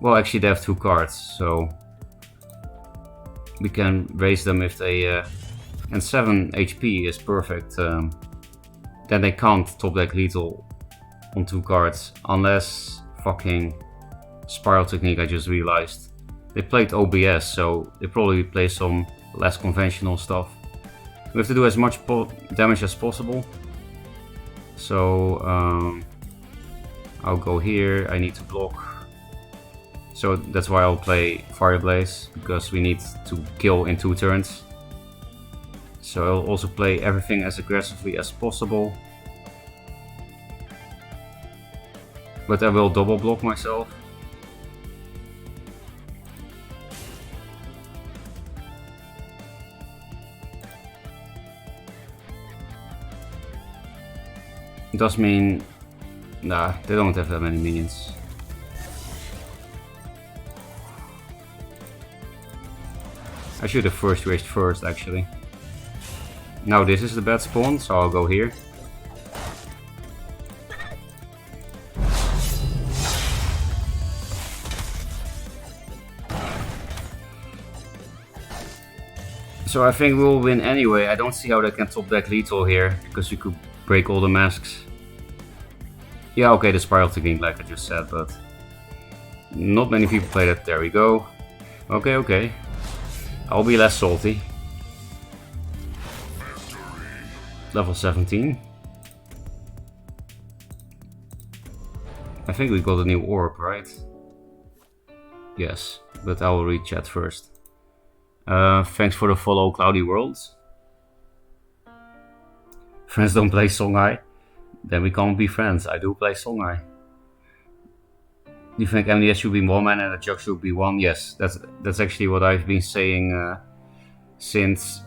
Well, actually they have 2 cards, so we can raise them if they... and 7 HP is perfect. Then they can't top deck lethal on 2 cards, unless fucking Spiral Technique, I just realized. They played OBS, so they probably play some less conventional stuff. We have to do as much damage as possible. So I'll go here, I need to block. So that's why I'll play Fire Blaze, because we need to kill in 2 turns. So I'll also play everything as aggressively as possible. But I will double block myself. Does mean... nah, they don't have that many minions. I should have first raised first, actually. Now this is the bad spawn, so I'll go here. So I think we'll win anyway. I don't see how they can top deck lethal here, because you could break all the masks. Yeah, okay, the Spiral Technique, like I just said, but not many people play that. There we go. Okay, okay. I'll be less salty. Level 17. I think we got a new orb, right? Yes, but I will read chat first. Thanks for the follow, Cloudy World. Friends don't play Songhai? Then we can't be friends. I do play Songhai. You think MDS should be 1 mana and the Jug should be 1? Yes, that's actually what I've been saying since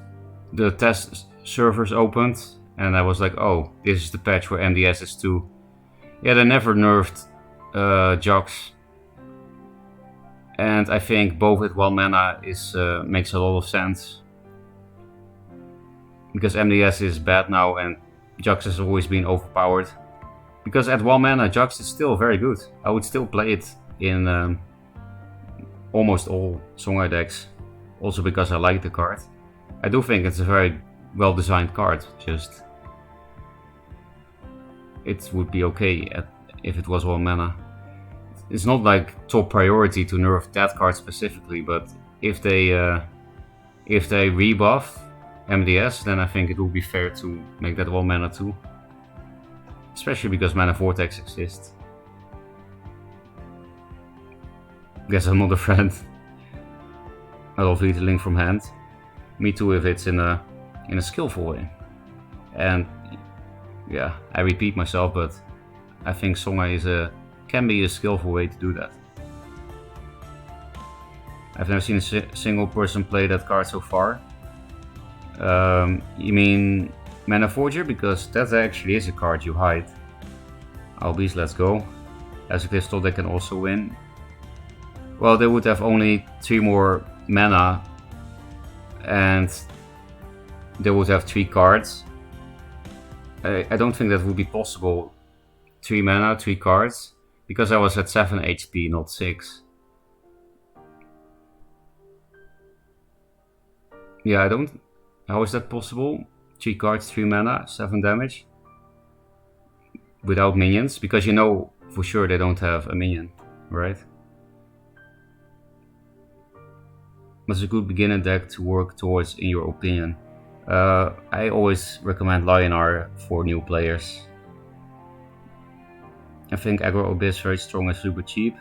the test servers opened, and I was like, oh, this is the patch where MDS is 2. Yeah, they never nerfed Jugs. And I think both at 1 mana is makes a lot of sense. Because MDS is bad now and Jugs has always been overpowered. Because at 1 mana Jugs is still very good. I would still play it in almost all Songhai decks. Also because I like the card. I do think it's a very well designed card, just it would be okay if it was 1 mana. it's not like top priority to nerf that card specifically, but if they rebuff MDS, then I think it would be fair to make that 1 mana too. Especially because Mana Vortex exists. Guess I'm not a friend. I love Link from hand. Me too if it's in a skillful way. And yeah, I repeat myself, but I think Songhai can be a skillful way to do that. I've never seen a single person play that card so far. You mean Mana Forger? Because that actually is a card you hide. Albies, let's go. As a Crystal, they can also win. Well, they would have only 3 more mana and they would have 3 cards. I don't think that would be possible. 3 mana, 3 cards, because I was at 7 HP, not 6. Yeah, I don't... How is that possible? 3 cards, 3 mana, 7 damage? Without minions? Because you know for sure they don't have a minion, right? What's a good beginner deck to work towards in your opinion? I always recommend Lionar for new players. I think Aggro Abyss very strong and super cheap.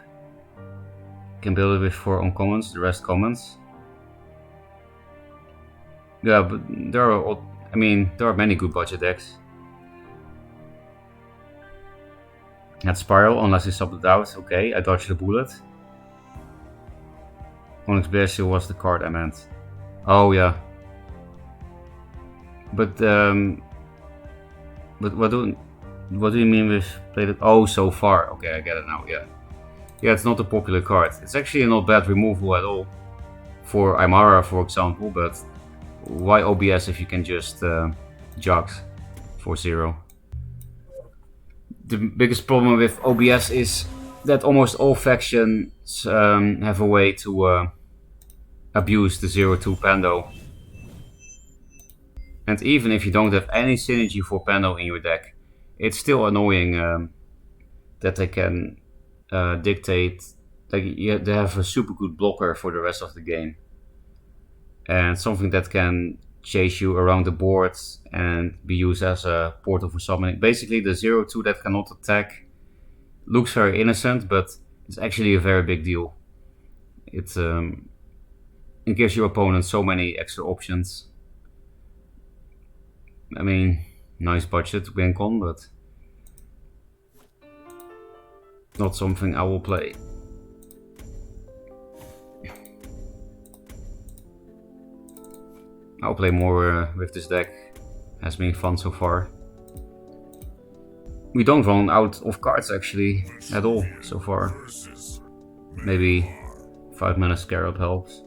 Can build it with 4 uncommons, the rest commons. Yeah, but there are many good budget decks. Had Spiral, unless you sub it out. Okay, I dodged the bullet. Onyx Bearsteel was the card I meant. Oh yeah. But what do you mean with played it? Oh, so far. Okay, I get it now. Yeah. Yeah, it's not a popular card. It's actually not bad removal at all. For Aymara, for example, but why OBS if you can just Jox for 0? The biggest problem with OBS is that almost all factions have a way to abuse the 0-2 Pando. And even if you don't have any synergy for Pando in your deck, it's still annoying that they can dictate, like they have a super good blocker for the rest of the game. And something that can chase you around the board and be used as a portal for summoning. Basically the 0-2 that cannot attack looks very innocent, but it's actually a very big deal. It gives your opponent so many extra options. I mean, nice budget to win con, but not something I will play. I'll play more with this deck. Has been fun so far. We don't run out of cards actually at all so far. Maybe 5 mana Scarab helps.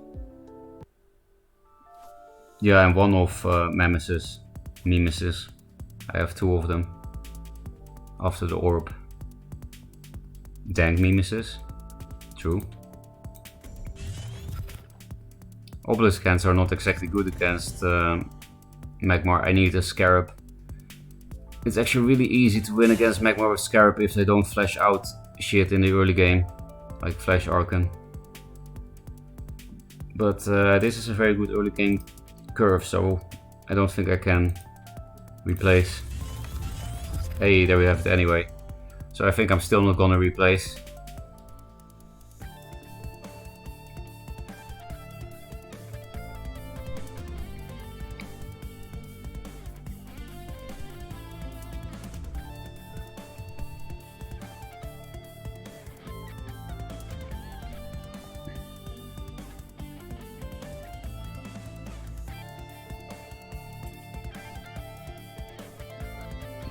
Yeah, and one of Mimesis. I have 2 of them. After the orb. Dank Mimesis. True. Obelisk hands are not exactly good against Magmar. I need a Scarab. It's actually really easy to win against Magmar with Scarab if they don't flash out shit in the early game. Like Flash Archon. But this is a very good early game curve, so I don't think I can replace. Hey, there we have it anyway. So I think I'm still not gonna replace.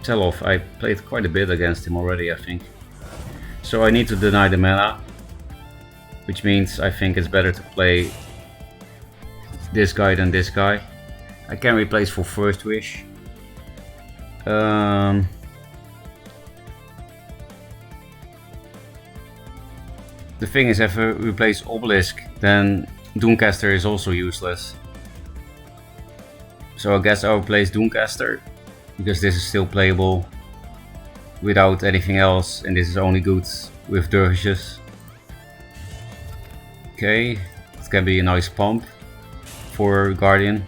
Tell off, I played quite a bit against him already, I think. So I need to deny the mana, which means I think it's better to play this guy than this guy. I can replace for First Wish. The thing is, if I replace Obelisk, then Doomcaster is also useless. So I guess I'll replace Doomcaster, because this is still playable without anything else, and this is only good with Dervishes. Okay, it can be a nice pump for Guardian.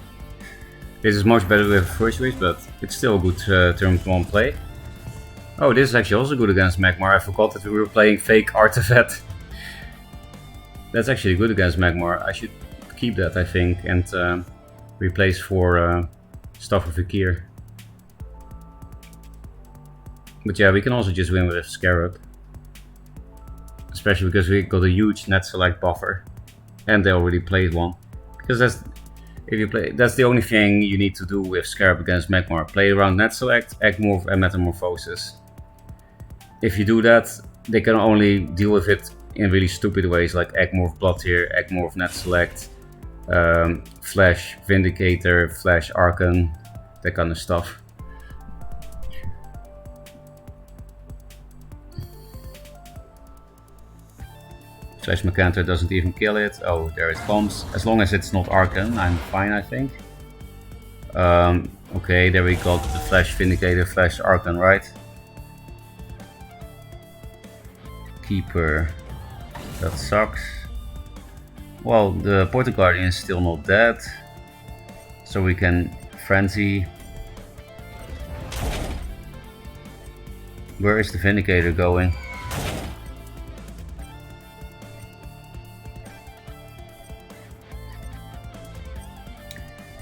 This is much better with First Wish, but it's still a good turn 1 play. Oh, this is actually also good against Magmar. I forgot that we were playing fake Artifact. That's actually good against Magmar. I should keep that, I think, and replace for Staff of Vakir. But yeah, we can also just win with Scarab. Especially because we got a huge net select buffer. And they already played one. Because that's the only thing you need to do with Scarab against Magmar. Play around net select, Egmorph and Metamorphosis. If you do that, they can only deal with it in really stupid ways like Egmorph Blood here, Egmorph net select, Flash Vindicator, Flash Archon, that kind of stuff. Flash Mercantor doesn't even kill it. Oh, there it comes. As long as it's not Archon, I'm fine, I think. Okay, there we got the Flash Vindicator, Flash Archon, right? Keeper. That sucks. Well, the Portal Guardian is still not dead. So we can Frenzy. Where is the Vindicator going?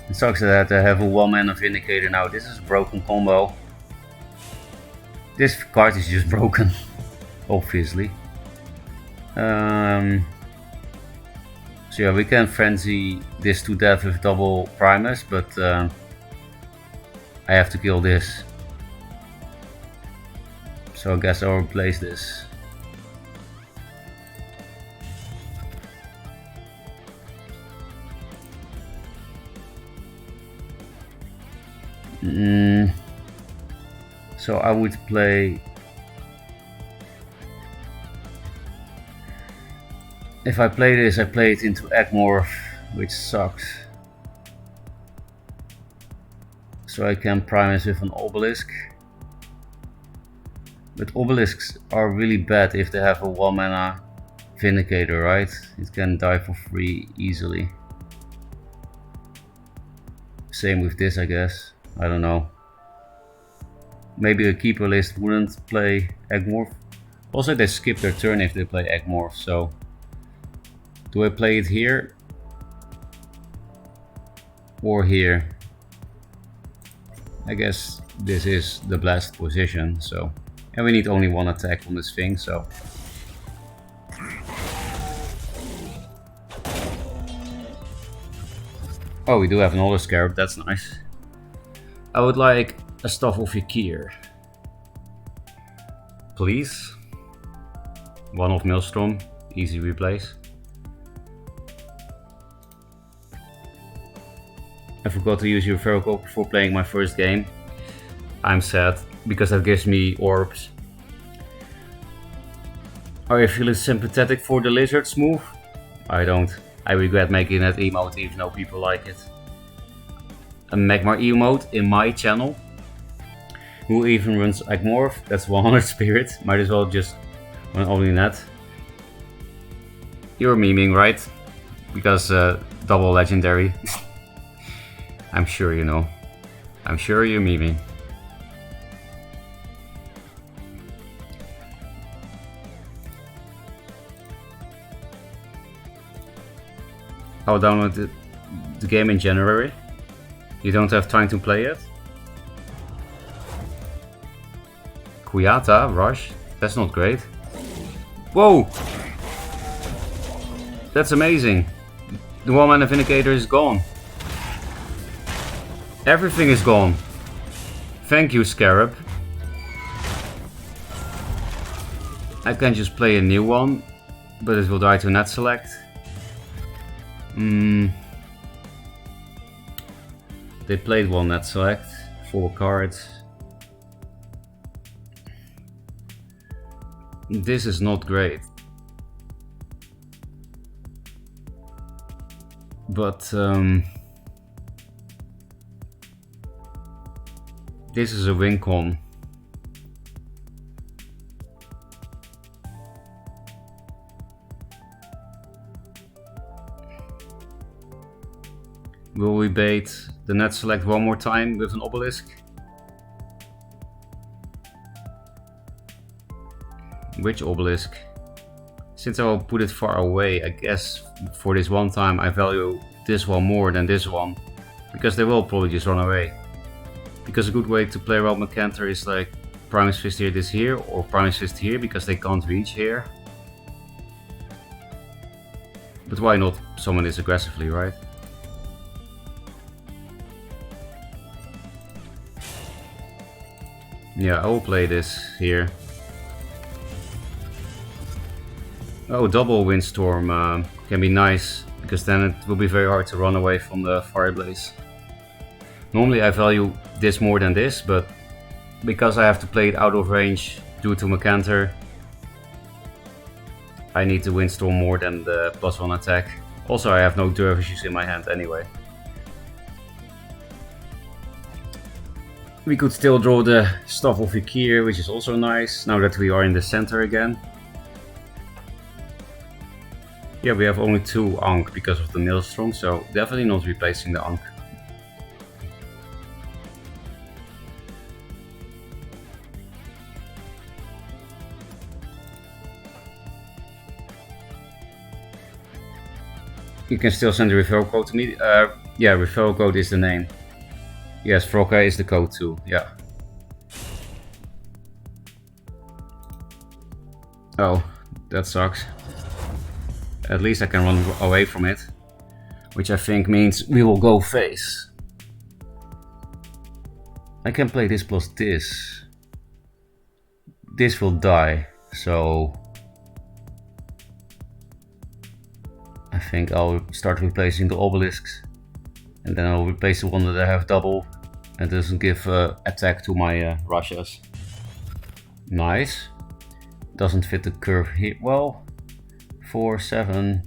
It sucks that I have a 1-mana Vindicator now. This is a broken combo. This card is just broken, obviously. So yeah, we can Frenzy this to death with double Primus, but I have to kill this. So I guess I'll replace this. So I would play... If I play this, I play it into Egmorph, which sucks. So I can Primus with an Obelisk. But Obelisks are really bad if they have a 1-mana Vindicator, right? It can die for free easily. Same with this, I guess. I don't know. Maybe a keeper list wouldn't play Egmorph. Also, they skip their turn if they play Egmorph, so... Do I play it here? Or here? I guess this is the blast position, so... And we need only one attack on this thing, so... Oh, we do have another Scarab, that's nice. I would like a Staff of Vakir. Please. One of Maelstrom, easy replace. I forgot to use your Ferocca before playing my first game. I'm sad, because that gives me orbs. Are you feeling sympathetic for the Lizard's move? I don't. I regret making that emote even though people like it. A Magmar emote in my channel? Who even runs Egmorph? That's 100 spirit. Might as well just run only that. You're memeing, right? Because double legendary. I'm sure you know. I'm sure you're memeing. I'll download the game in January. You don't have time to play it? Kuyata, Rush? That's not great. Whoa! That's amazing. The 1-mana Vindicator is gone. Everything is gone. Thank you, Scarab. I can just play a new one, but it will die to net select. They played one net select, 4 cards. This is not great. But this is a win con. Will we bait the net select one more time with an obelisk? Which obelisk? Since I will put it far away, I guess for this one time I value this one more than this one, because they will probably just run away. Because a good way to play around Mercantor is like Primus Fist here, this here, or Primus Fist here, because they can't reach here. But why not summon this aggressively, right? Yeah, I will play this here. Oh, double Windstorm can be nice, because then it will be very hard to run away from the Fire Blaze. Normally I value this more than this, but because I have to play it out of range due to Mercantor, I need the Windstorm more than the +1 attack. Also, I have no dervishes in my hand anyway. We could still draw the Staff of Vikir, which is also nice, now that we are in the center again. Yeah, we have only 2 Ankh because of the Maelstrom, so definitely not replacing the Ankh. You can still send the referral code to me. Yeah, referral code is the name. Yes, Ferocca is the code too, yeah. Oh, that sucks. At least I can run away from it, which I think means we will go face. I can play this plus this. This will die, so I think I'll start replacing the obelisks, and then I'll replace the one that I have double and doesn't give attack to my Russias. Nice. Doesn't fit the curve here. Well, 4, 7.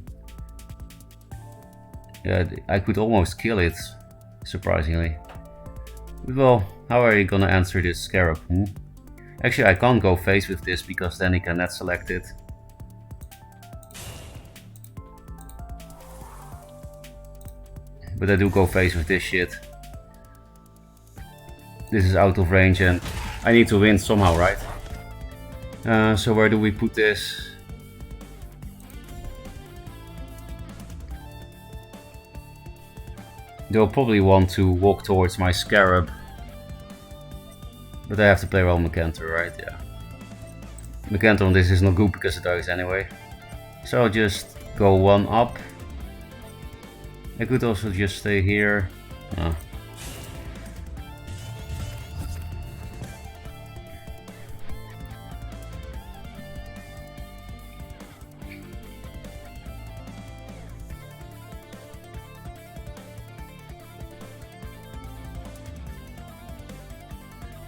Yeah, I could almost kill it, surprisingly. Well, how are you gonna answer this Scarab? Actually, I can't go face with this because then he can net select it. But I do go face with this shit. This is out of range and I need to win somehow, right? So where do we put this? They'll probably want to walk towards my Scarab. But I have to play around Mercantor, right? Yeah. Mercantor on this is not good because it dies anyway. So I'll just go 1 up. I could also just stay here.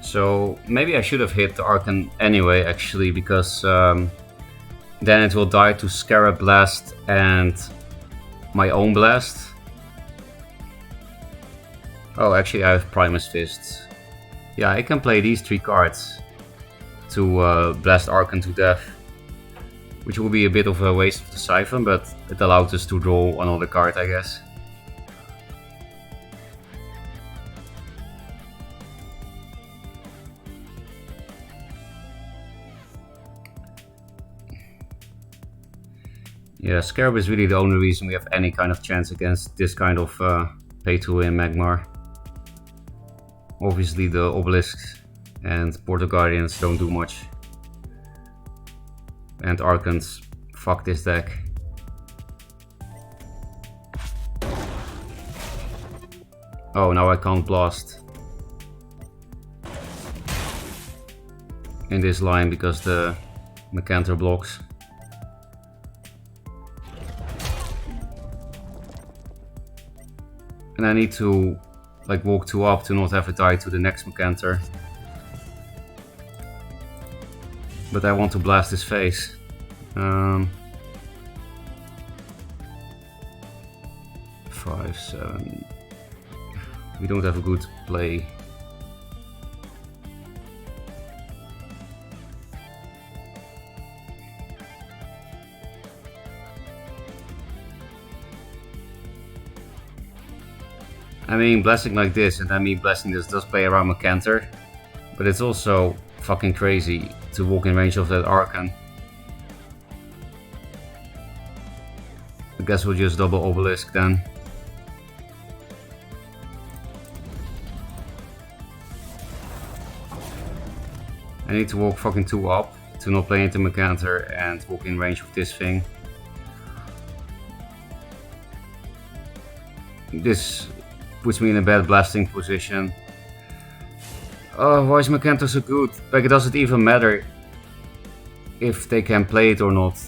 So maybe I should have hit the Archon anyway, actually, because then it will die to Scarab Blast and my own Blast. Oh, actually I have Primus Fist. Yeah, I can play these 3 cards to blast Archon to death, which will be a bit of a waste of the Siphon, but it allowed us to draw another card, I guess. Yeah, Scarab is really the only reason we have any kind of chance against this kind of pay-to-win Magmar. Obviously the Obelisks and Portal Guardians don't do much. And Archons, fuck this deck. Oh, now I can't blast in this line because the Mercantor blocks. And I need to like walk 2 up to not have it die to the next Mercantor. But I want to blast his face. 5, 7. We don't have a good play. I mean, blasting like this and then me blasting this does play around Macanter, but it's also fucking crazy to walk in range of that Archon. I guess we'll just double Obelisk then. I need to walk fucking 2 up to not play into Macanter and walk in range of this thing. This puts me in a bad blasting position. Oh, why is Macanter so good? Like, does it even matter if they can play it or not?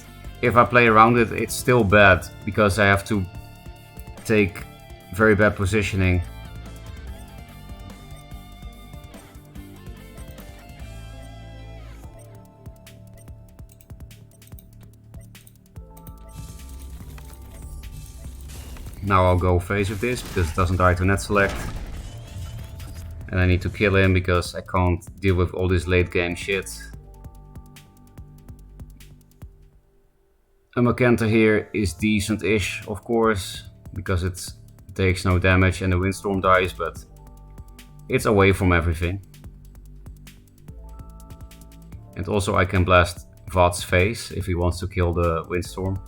If I play around it, it's still bad, because I have to take very bad positioning. Now I'll go face with this, because it doesn't die to net select. And I need to kill him, because I can't deal with all this late game shit. A Macanter here is decent-ish, of course, because it takes no damage and the Windstorm dies, but it's away from everything. And also I can blast Vat's face if he wants to kill the Windstorm.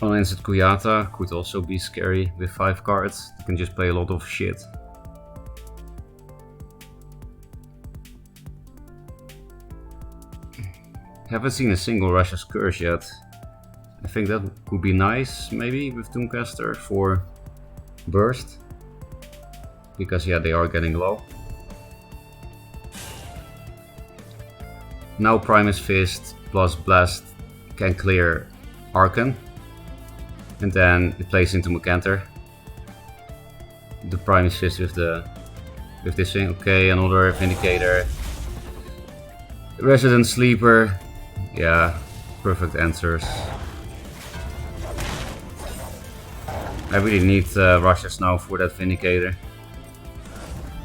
Unanswered Kuyata could also be scary with 5 cards. You can just play a lot of shit. Haven't seen a single Russia's Curse yet. I think that could be nice, maybe, with Doomcaster for burst. Because yeah, they are getting low. Now Primus Fist plus Blast can clear Archon. And then it plays into Macanter. The Primus Fist with this thing. Okay, another Vindicator. Resident Sleeper. Yeah, perfect answers. I really need rushes now for that Vindicator.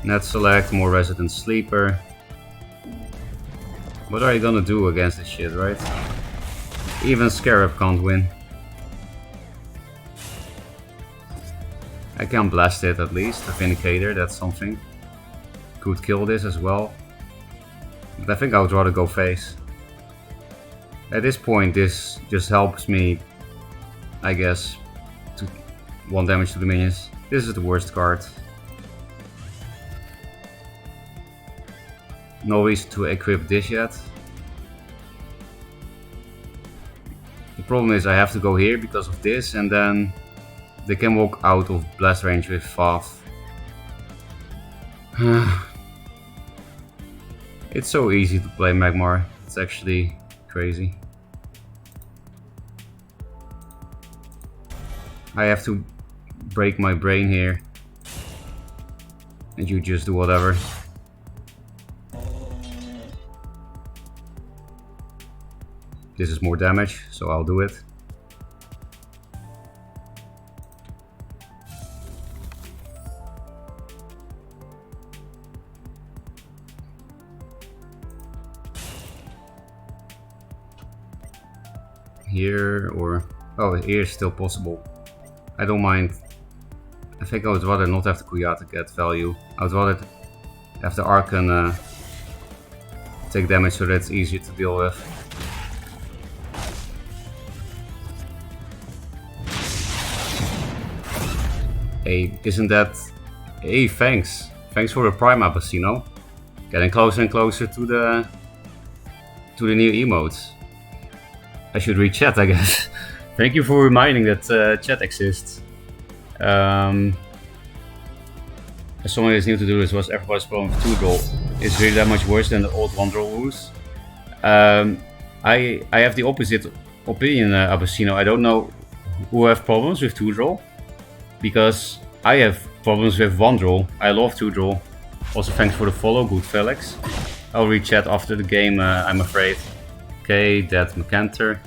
Net select, more Resident Sleeper. What are you gonna do against this shit, right? Even Scarab can't win. I can blast it at least, the Vindicator, that's something. Could kill this as well. But I think I would rather go face. At this point, this just helps me, I guess, to 1 damage to the minions. This is the worst card. No reason to equip this yet. The problem is I have to go here because of this, and then they can walk out of blast range with Fath. It's so easy to play Magmar, it's actually crazy. I have to break my brain here. And you just do whatever. This is more damage, so I'll do it. Here, or oh, here is still possible. I don't mind. I think I would rather not have the Kuyata get value. I would rather have the Archon take damage so that it's easier to deal with. Hey, isn't that... Hey, thanks. Thanks for the Prime Abasino. Getting closer and closer to the new emotes. I should read chat, I guess. Thank you for reminding that chat exists. As someone who's new to do this, was everybody's problem with 2-draw. Is really that much worse than the old 1-draw rules? I have the opposite opinion, Abasino. I don't know who have problems with 2-draw. Because I have problems with 1-draw. I love 2-draw. Also thanks for the follow, good Felix. I'll read chat after the game, I'm afraid. Okay, dead Macanter.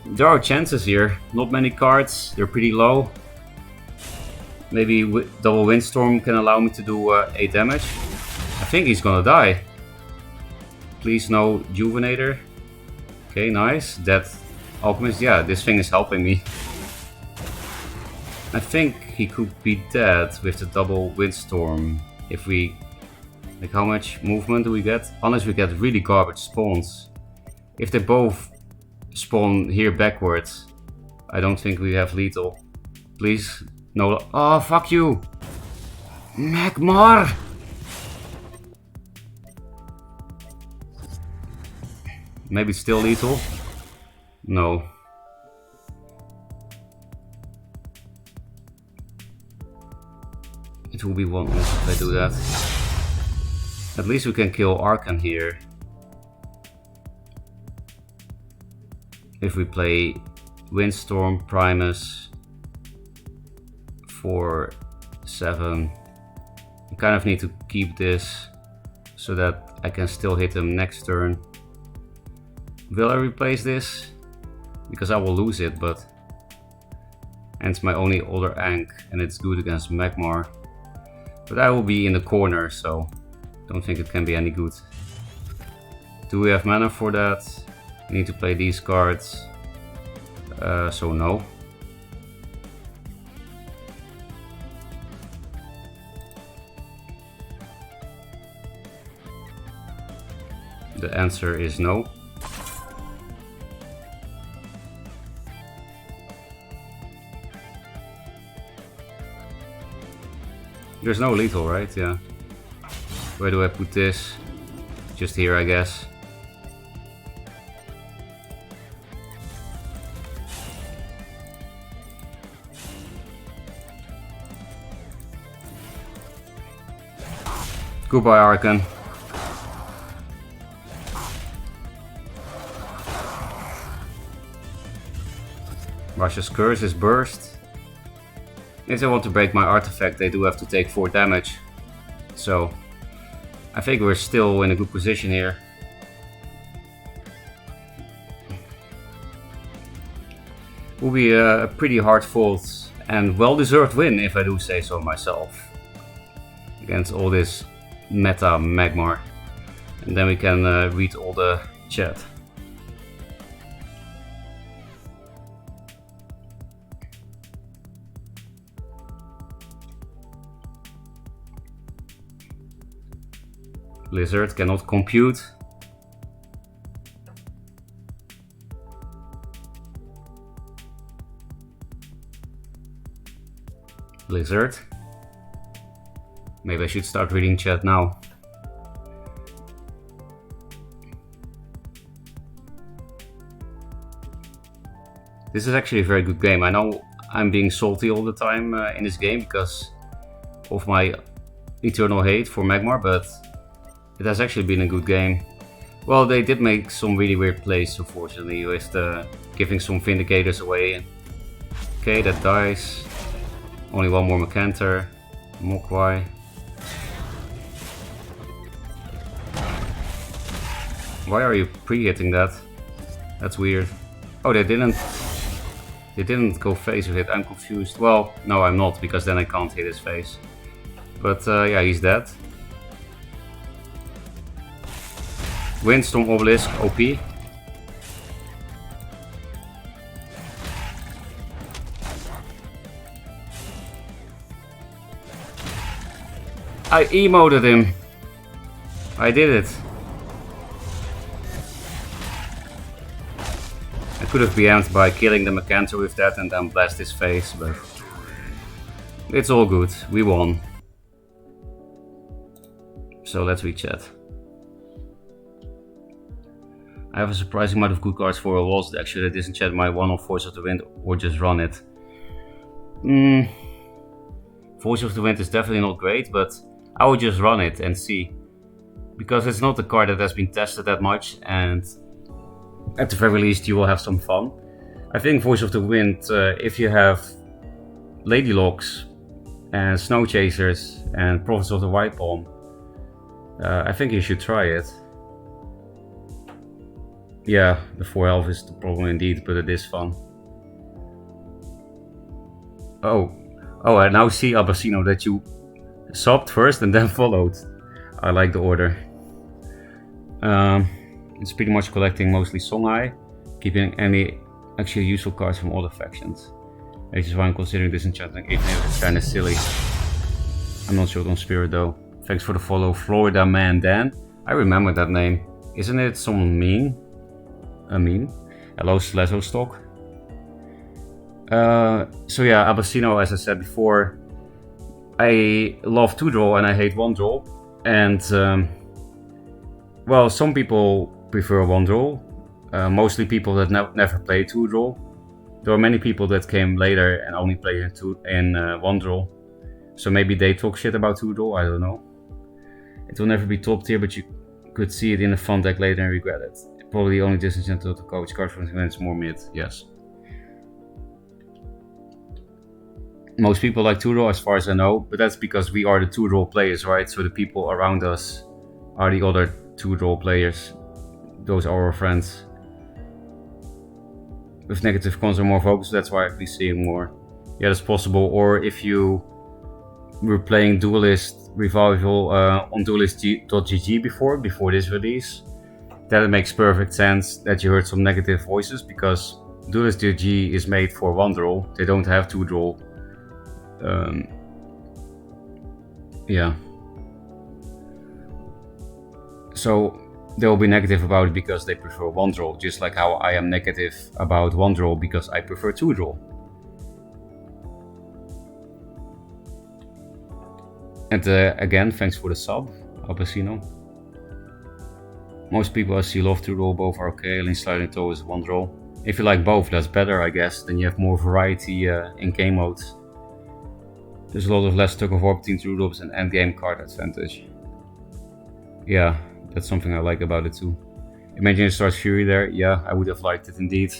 There are chances here. Not many cards, they're pretty low. Maybe double Windstorm can allow me to do 8 damage. I think he's gonna die. Please no Juvenator. Okay, nice. Dead Alchemist. Yeah, this thing is helping me. I think he could be dead with the double windstorm. If we... Like, how much movement do we get? Unless we get really garbage spawns. If they both spawn here backwards, I don't think we have lethal. Please, no. Oh, fuck you! Magmar! Maybe it's still lethal? No. It will be 1 off if I do that. At least we can kill Arkan here. If we play Windstorm, Primus, 4, 7. I kind of need to keep this so that I can still hit him next turn. Will I replace this? Because I will lose it, but... And it's my only other Ankh, and it's good against Magmar. But I will be in the corner, so... Don't think it can be any good. Do we have mana for that? I need to play these cards. So no. The answer is no. There's no lethal, right? Yeah. Where do I put this? Just here, I guess. Goodbye, Arkan. Russia's curse is burst. If they want to break my artifact, they do have to take 4 damage. So, I think we're still in a good position here. Will be a pretty hard fought and well-deserved win, if I do say so myself. Against all this meta Magmar. And then we can read all the chat. Blizzard cannot compute. Blizzard. Maybe I should start reading chat now. This is actually a very good game. I know I'm being salty all the time in this game because of my eternal hate for Magmar, but it has actually been a good game. Well, they did make some really weird plays, unfortunately, with giving some Vindicators away. Okay, that dies. Only one more Macanter. Mokwai. Why are you pre-hitting that? That's weird. Oh, they didn't go face with it. I'm confused. Well, no, I'm not, because then I can't hit his face. But yeah, he's dead. Windstorm Obelisk, OP. I emoted him. I did it. I could have preempted by killing the Macantor with that and then blast his face, but it's all good. We won. So let's read chat. I have a surprising amount of good cards for a loss. Actually, I disenchant my 1-off Voice of the Wind or just run it. Voice of the Wind is definitely not great, but I would just run it and see. Because it's not a card that has been tested that much, and at the very least you will have some fun. I think Voice of the Wind, if you have Ladylocks and Snow Chasers and Prophets of the White Palm, I think you should try it. Yeah, the 4 health is the problem indeed, but it is fun. Oh, I now see, Abasino, that you subbed first and then followed. I like the order. It's pretty much collecting mostly Songhai, keeping any actually useful cards from all the factions. Which is why I'm considering disenchanting 8 nails. It's kinda silly. I'm not short on spirit though. Thanks for the follow, Florida Man Dan. I remember that name. Isn't it someone mean? A meme? Hello, Slezo Stock. So yeah, Abasino, as I said before, I love 2-draw and I hate 1-draw. And well, some people prefer 1-draw. Mostly people that never play 2-draw. There are many people that came later and only play in 1-draw. So maybe they talk shit about 2-draw, I don't know. It will never be top tier, but you could see it in a fun deck later and regret it. Probably only disenchanted to coach cards from when it's more mid, yes. Most people like 2-draw as far as I know, but that's because we are the 2-draw players, right? So the people around us are the other 2-draw players. Those are our friends. With negative cons are more focused, that's why I've been seeing more. Yeah, that's possible. Or if you were playing Duelyst Revival on Duelyst.gg before this release, then it makes perfect sense that you heard some negative voices, because Duelyst.gg is made for 1-draw. They don't have 2-draw. Yeah. So they'll be negative about it because they prefer 1-draw, just like how I am negative about 1-draw because I prefer 2-draw. And again, thanks for the sub, Abasino. Most people I see love 2-draw, both are okay, lean sliding toe is 1-draw. If you like both, that's better, I guess, then you have more variety in game modes. There's a lot of less tug of war between 2-drops and endgame card advantage. Yeah, that's something I like about it too. Imagine it starts Fury there. Yeah, I would have liked it indeed.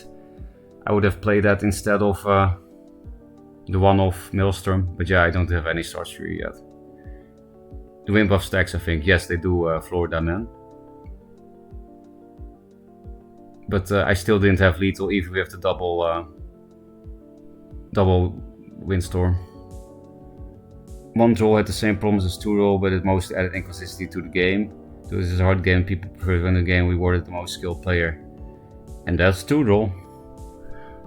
I would have played that instead of the one of Maelstrom. But yeah, I don't have any Starch Fury yet. The wind buff stacks, I think. Yes, they do, Florida Man. But I still didn't have lethal, even with the double windstorm. 1-draw had the same problems as 2-draw, but it mostly added inconsistency to the game. So this is a hard game, people prefer to win the game rewarded the most skilled player. And that's 2-draw.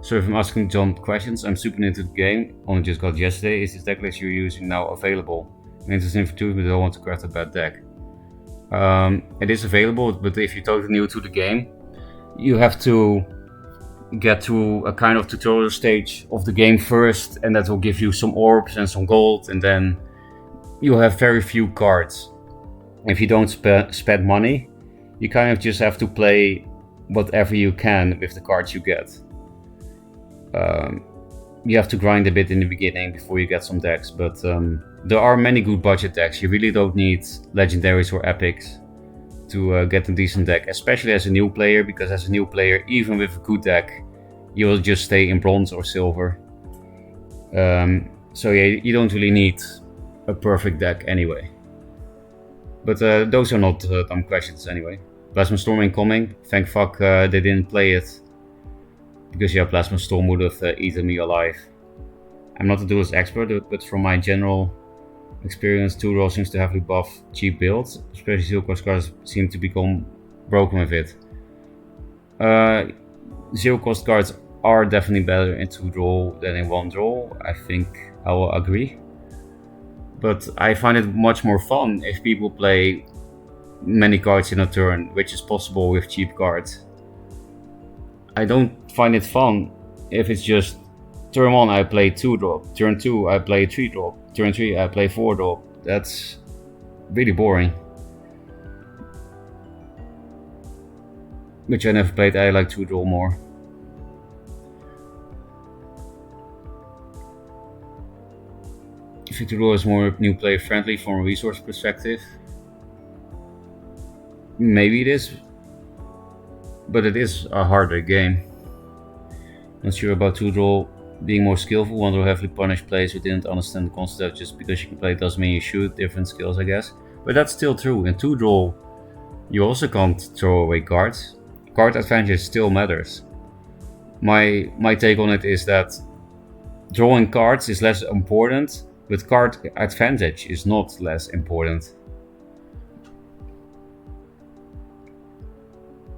So if I'm asking John questions, I'm super new to the game, only just got yesterday. Is this deck list you're using now available? I'm interested in 2, but I don't want to craft a bad deck. It is available, but if you're totally new to the game, you have to get to a kind of tutorial stage of the game first, and that will give you some orbs and some gold, and then you'll have very few cards. If you don't spend money, you kind of just have to play whatever you can with the cards you get. You have to grind a bit in the beginning before you get some decks, but there are many good budget decks. You really don't need legendaries or epics to get a decent deck, especially as a new player, because as a new player, even with a good deck, you will just stay in bronze or silver. So yeah, you don't really need a perfect deck anyway. But those are not dumb questions anyway. Plasma Storm incoming. Thank fuck they didn't play it. Because yeah, Plasma Storm would have eaten me alive. I'm not a Duelist expert, but from my general experience, 2-draw seems to heavily buff cheap builds. Especially Zero Cost cards seem to become broken with it. Zero Cost cards are definitely better in 2-draw than in 1-draw. I think I will agree. But I find it much more fun if people play many cards in a turn, which is possible with cheap cards. I don't find it fun if it's just turn 1 I play 2-drop, turn 2 I play 3-drop, turn 3 I play 4-drop. That's really boring. Which I never played, I like 2-draw more. I think 2-draw is more new player friendly from a resource perspective. Maybe it is, but it is a harder game. Not sure about 2-draw being more skillful. 1-draw heavily punished players who didn't understand the concept. Just because you can play doesn't mean you should. Different skills, I guess. But that's still true. In 2-draw, you also can't throw away cards. Card advantage still matters. My take on it is that drawing cards is less important, but card advantage is not less important.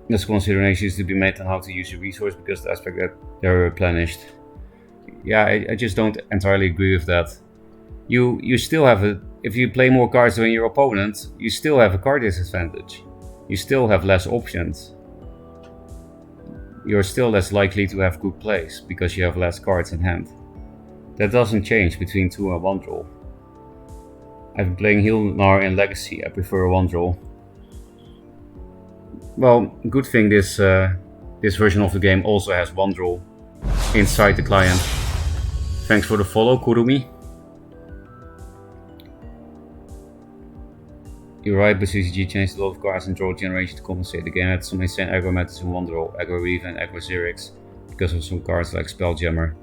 There's considerations to be made on how to use a resource because the aspect that they're replenished. Yeah, I just don't entirely agree with that. You still have a... If you play more cards than your opponent, you still have a card disadvantage. You still have less options. You're still less likely to have good plays, because you have less cards in hand. That doesn't change between 2 and 1 draw. I've been playing Hilnar in Legacy, I prefer a 1 draw. Well, good thing this version of the game also has 1 draw inside the client. Thanks for the follow, Kurumi. You're right, but CCG changed a lot of cards and draw generation to compensate. The game had some insane aggro methods in 1 draw, aggro Reeve and aggro Xerix, because of some cards like Spelljammer.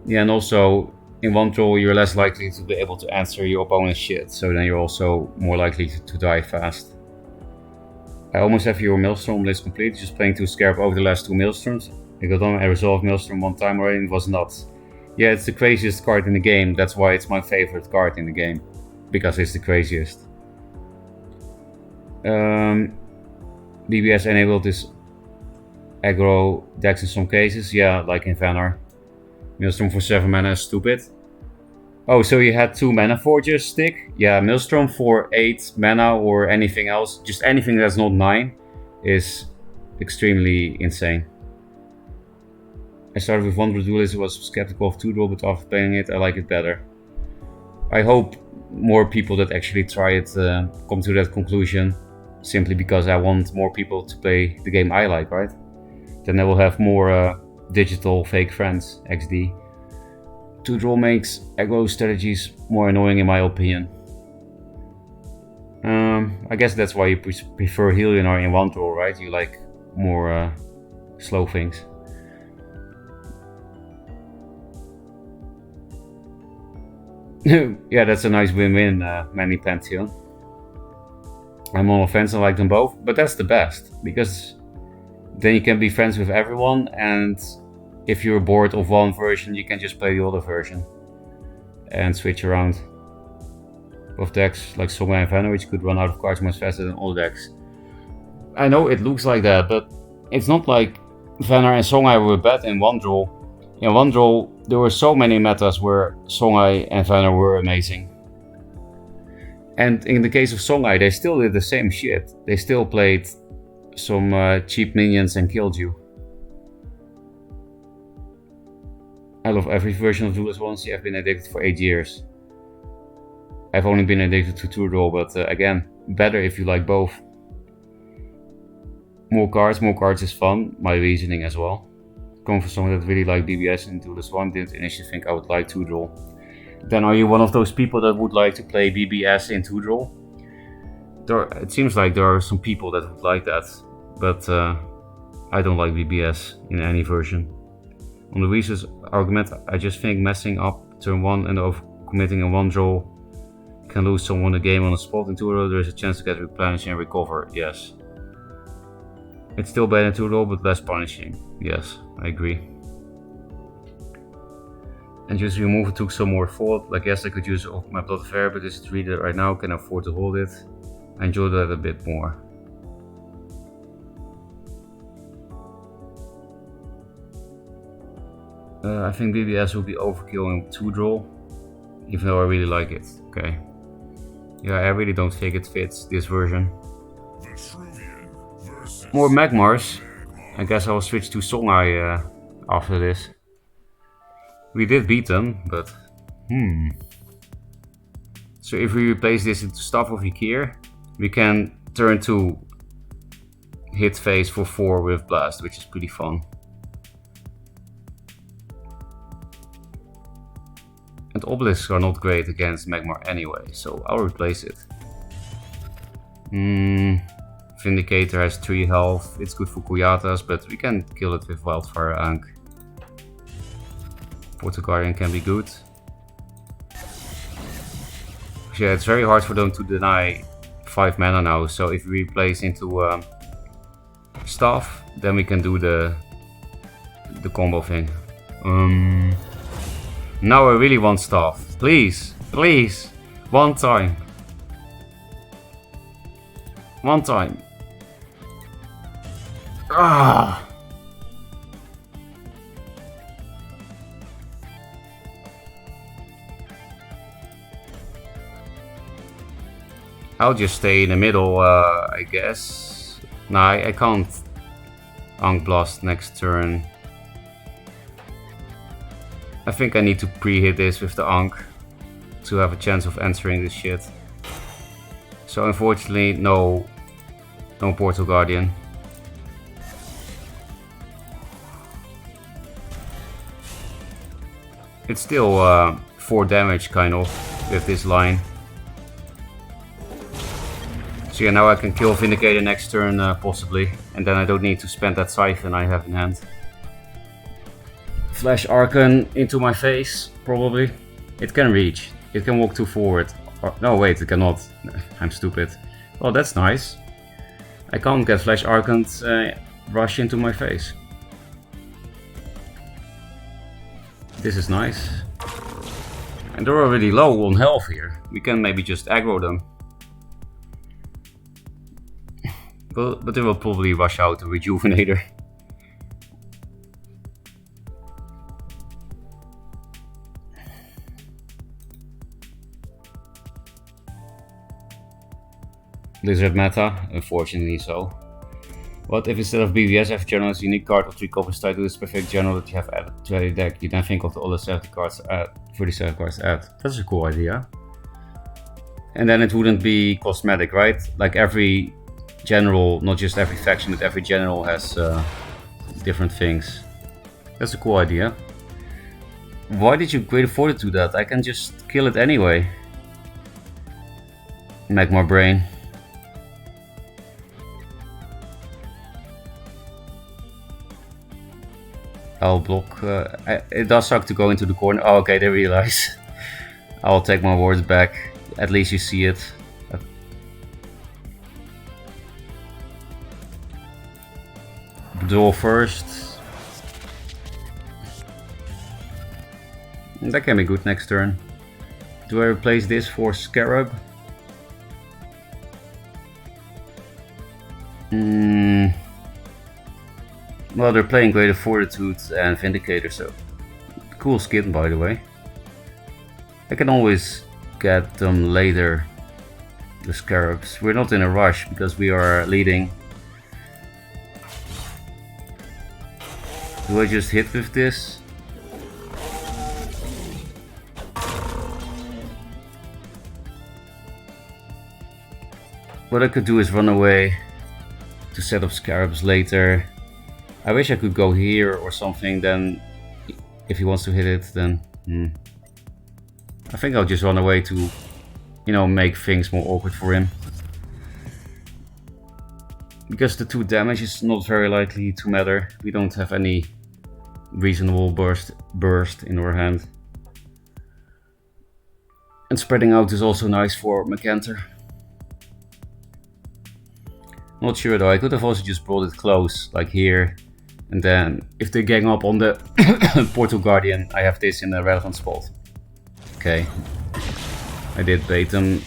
Yeah, and also in 1 draw you're less likely to be able to answer your opponent's shit, so then you're also more likely to die fast. I almost have your Maelstrom list complete, just playing 2 Scarab over the last 2 Maelstroms. I got on and resolved Maelstrom 1 time already and it was nuts. Yeah, it's the craziest card in the game, that's why it's my favorite card in the game. Because it's the craziest. BBS enabled this aggro decks in some cases, yeah, like in Vannar. Maelstrom for 7 mana is stupid. Oh, so you had 2 mana forges stick? Yeah, Maelstrom for 8 mana or anything else, just anything that's not 9, is extremely insane. I started with 1 draw Duelyst, was skeptical of 2 draw, but after playing it, I like it better. I hope more people that actually try it come to that conclusion, simply because I want more people to play the game I like, right? Then I will have more digital fake friends, XD. 2 draw makes aggro strategies more annoying in my opinion. I guess that's why you prefer Hilionar in 1 draw, right? You like more slow things. Yeah, that's a nice win-win, Manny Pantheon. I'm on offense and like them both, but that's the best, because then you can be friends with everyone, and if you're bored of one version, you can just play the other version and switch around. Both decks, like Songhai and Vannar, which could run out of cards much faster than all decks. I know it looks like that, but it's not like Vannar and Songhai were bad in 1 draw. In 1 draw, there were so many metas where Songhai and Vannar were amazing. And in the case of Songhai, they still did the same shit. They still played some cheap minions and killed you. I love every version of Duelyst once. I've been addicted for 8 years. I've only been addicted to 2 draw, but again, better if you like both. More cards is fun, my reasoning as well. Coming from someone that really liked BBS and Duelyst 1, didn't initially think I would like 2 draw. Then are you one of those people that would like to play BBS in 2 draw? It seems like there are some people that would like that, but I don't like BBS in any version. On the Reese's argument, I just think messing up turn 1 and overcommitting in 1 draw can lose someone a game on the spot. In 2 draw there is a chance to get replenished and recover, yes. It's still bad in 2 draw, but less punishing, yes, I agree. And just remove it took some more thought, like yes I could use my Blood Fair, but is it really right now, can I afford to hold it? I enjoy that a bit more. I think BBS will be overkill in 2 draw, even though I really like it, okay. Yeah, I really don't think it fits this version. More Magmars. I guess I'll switch to Songhai after this. We did beat them, but So if we replace this into Staff of Ykir, we can turn to hit phase for 4 with Blast, which is pretty fun. And Obelisks are not great against Magmar anyway, so I'll replace it. Vindicator has 3 health, it's good for Kuyatas, but we can kill it with Wildfire Ankh. Portagarian can be good. Yeah, it's very hard for them to deny 5 mana now, so if we replace into Staff, then we can do the combo thing. Now I really want Staff. Please, please, one time. One time. Ah. I'll just stay in the middle, I guess. Nah, I can't Ankh Blast next turn. I think I need to pre-hit this with the Ankh to have a chance of answering this shit. So unfortunately, no Portal Guardian. It's still 4 damage kind of with this line. So yeah, now I can kill Vindicator next turn possibly, and then I don't need to spend that Siphon I have in hand. Flash Archon into my face, probably. It can reach. It can walk 2 forward. No, wait, it cannot. I'm stupid. Oh, that's nice. I can't get Flash Archon rush into my face. This is nice. And they're already low on health here. We can maybe just aggro them. But they will probably rush out the Rejuvenator. Lizard meta, unfortunately so. What if instead of BVS, every general has a unique card of 3 copies tied to a specific general that you have added to your deck? You then think of the other 70 cards add, 37 cards add. That's a cool idea. And then it wouldn't be cosmetic, right? Like every general, not just every faction, but every general has different things. That's a cool idea. Why did you Great Fortitude to that? I can just kill it anyway. Magma Brain. I'll block. It does suck to go into the corner. Oh, okay, they realize. I'll take my words back. At least you see it. Draw first. That can be good next turn. Do I replace this for Scarab? Well, they're playing Greater Fortitude and Vindicator, so cool skin, by the way. I can always get them later, the Scarabs. We're not in a rush because we are leading. Do I just hit with this? What I could do is run away to set up Scarabs later. I wish I could go here or something, then if he wants to hit it, then I think I'll just run away to, you know, make things more awkward for him. Because the 2 damage is not very likely to matter. We don't have any reasonable burst in our hand. And spreading out is also nice for Macantor. Not sure though, I could have also just brought it close, like here. And then, if they gang up on the Portal Guardian, I have this in a relevant spot. Okay. I did bait them,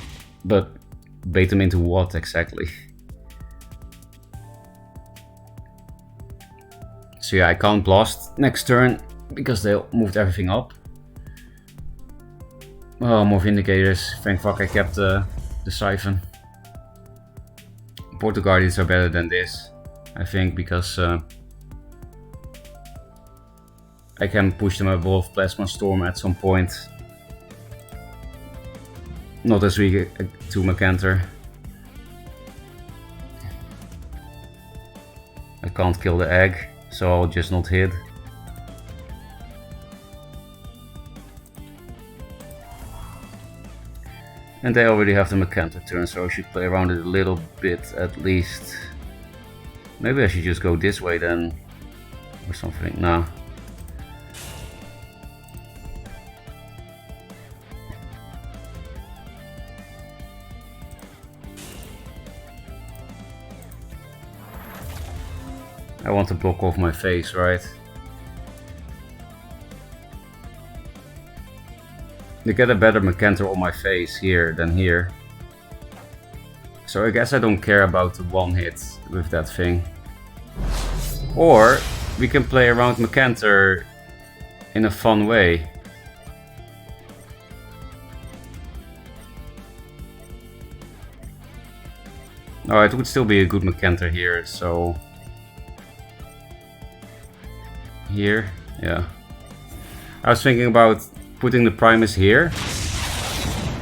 but bait them into what exactly? So yeah, I can't blast next turn, because they moved everything up. Oh, more Vindicators. Thank fuck I kept the Siphon. Portal Guardians are better than this, I think, because I can push them above Plasma Storm at some point. Not as weak to Macantor. I can't kill the egg, so I'll just not hit. And they already have the Macantor turn, so I should play around it a little bit at least. Maybe I should just go this way then, or something. Nah. I want to block off my face, right? They get a better Macantor on my face here than here. So I guess I don't care about the one hit with that thing. Or we can play around Macantor in a fun way. Oh, it would still be a good Mercantor here, so... Here, yeah. I was thinking about putting the Primus here.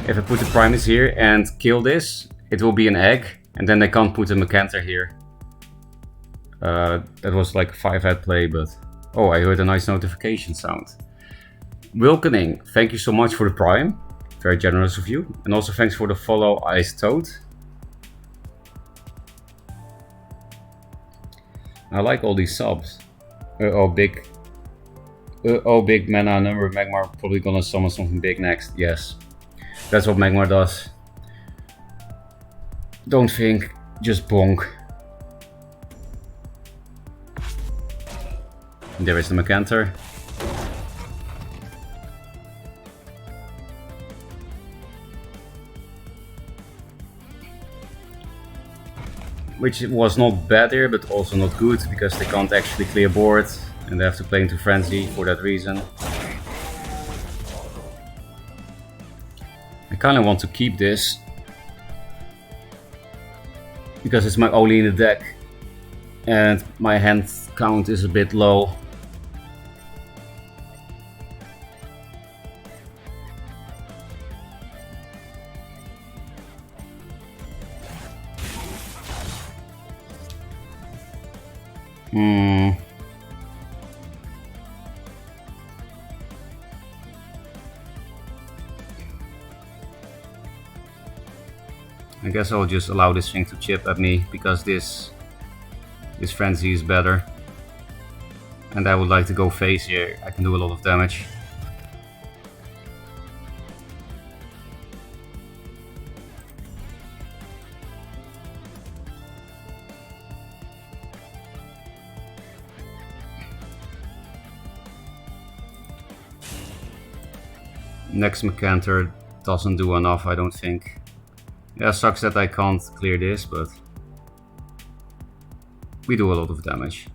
If I put the Primus here and kill this, it will be an egg, and then they can't put a Mercantor here. That was like 5-head play, but... Oh, I heard a nice notification sound. Wilkening, thank you so much for the Prime. Very generous of you. And also thanks for the follow, Ice Toad. I like all these subs. Big mana number. Magmar probably gonna summon something big next. Yes, that's what Magmar does. Don't think, just bonk. There is the Mercantor. Which was not bad here, but also not good, because they can't actually clear board, and they have to play into Frenzy for that reason. I kinda want to keep this, because it's my only in the deck, and my hand count is a bit low. I guess I'll just allow this thing to chip at me, because this Frenzy is better. And I would like to go face here, I can do a lot of damage. Next Mercantor doesn't do enough, I don't think. Yeah, sucks that I can't clear this, but we do a lot of damage.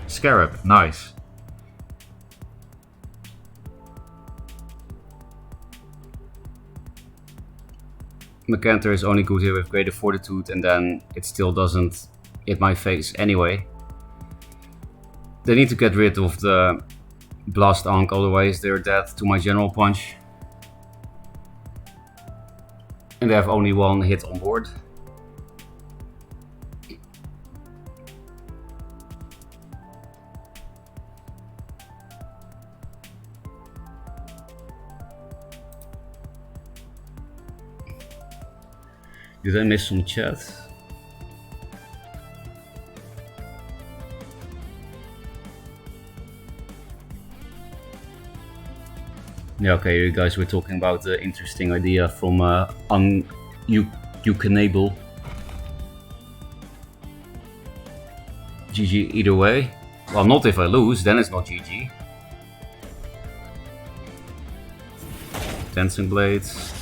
Scarab, nice. Mercantor is only good here with Greater Fortitude, and then it still doesn't hit my face anyway. They need to get rid of the Blast Ankh, otherwise they're dead to my General Punch. And they have only one hit on board. Did I miss some chat? Yeah, okay, you guys were talking about the interesting idea from Ucanable. GG either way. Well, not if I lose, then it's not GG. Dancing Blades.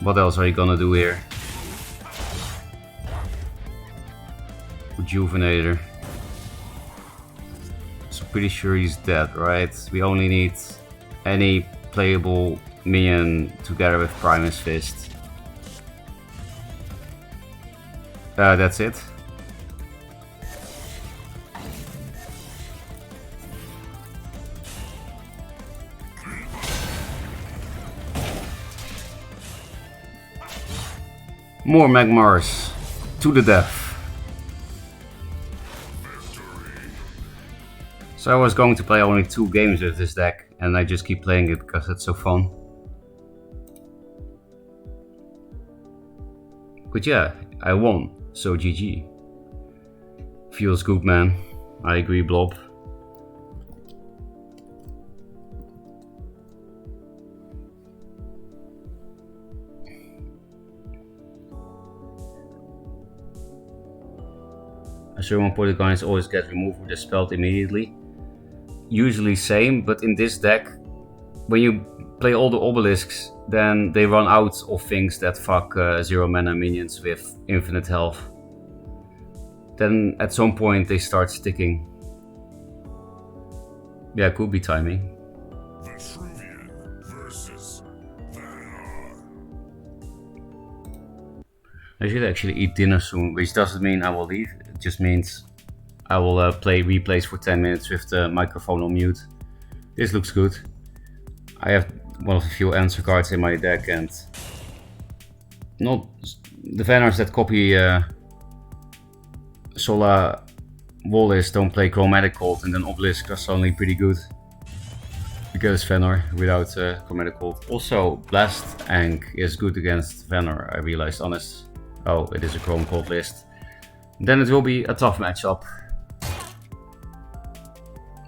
What else are you gonna do here? Rejuvenator. So pretty sure he's dead, right? We only need any playable minion together with Primus Fist. That's it. More Magmars to the death. So I was going to play only 2 games with this deck, and I just keep playing it because it's so fun. But yeah, I won, so GG. Feels good, man. I agree, Blob. Assume polygons always get removed with the spell immediately. Usually same, but in this deck, when you play all the obelisks, then they run out of things that fuck 0 mana minions with infinite health. then at some point they start sticking. Yeah, could be timing. Vitruvian versus Vanar. I should actually eat dinner soon, which doesn't mean I will leave. It just means I will play replays for 10 minutes with the microphone on mute. This looks good. I have one of the few answer cards in my deck, and not the Vanars that copy Sola Wallace don't play Chromatic Cold, and then Obelisk are suddenly pretty good against Vanar without Chromatic Cold. Also, Blast Ankh is good against Vanar, I realized, honest. Oh, it is a Chrome Cold list. Then it will be a tough matchup.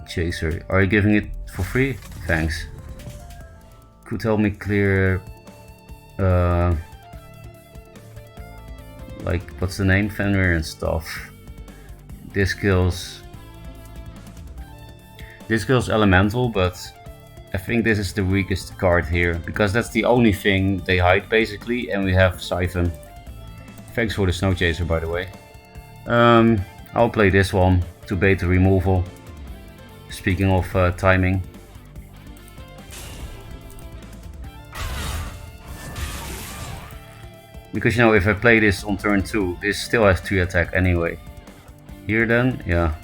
Chaser, are you giving it for free? Thanks. Could help me clear like, what's the name? Fenrir and stuff. This kills Elemental, but I think this is the weakest card here, because that's the only thing they hide basically, and we have Siphon. Thanks for the Snow Chaser, by the way. I'll play this one to bait the removal. Speaking of timing. Because, you know, if I play this on turn 2, this still has 3 attack anyway. Here then, yeah.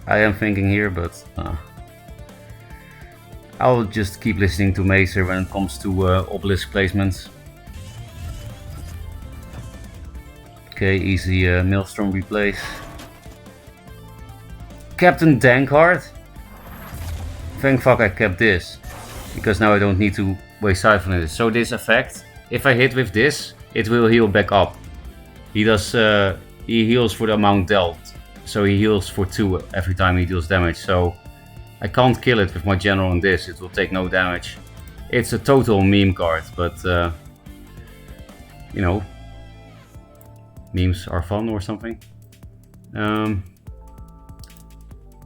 I am thinking here, but I'll just keep listening to Macer when it comes to Obelisk placements. Okay, easy Maelstrom replace. Captain Dankard? Thank fuck I kept this, because now I don't need to waste Siphon on this. So this effect, if I hit with this, it will heal back up. He does, he heals for the amount dealt, so he heals for 2 every time he deals damage. So I can't kill it with my general on this, it will take no damage. It's a total meme card, but you know, memes are fun or something.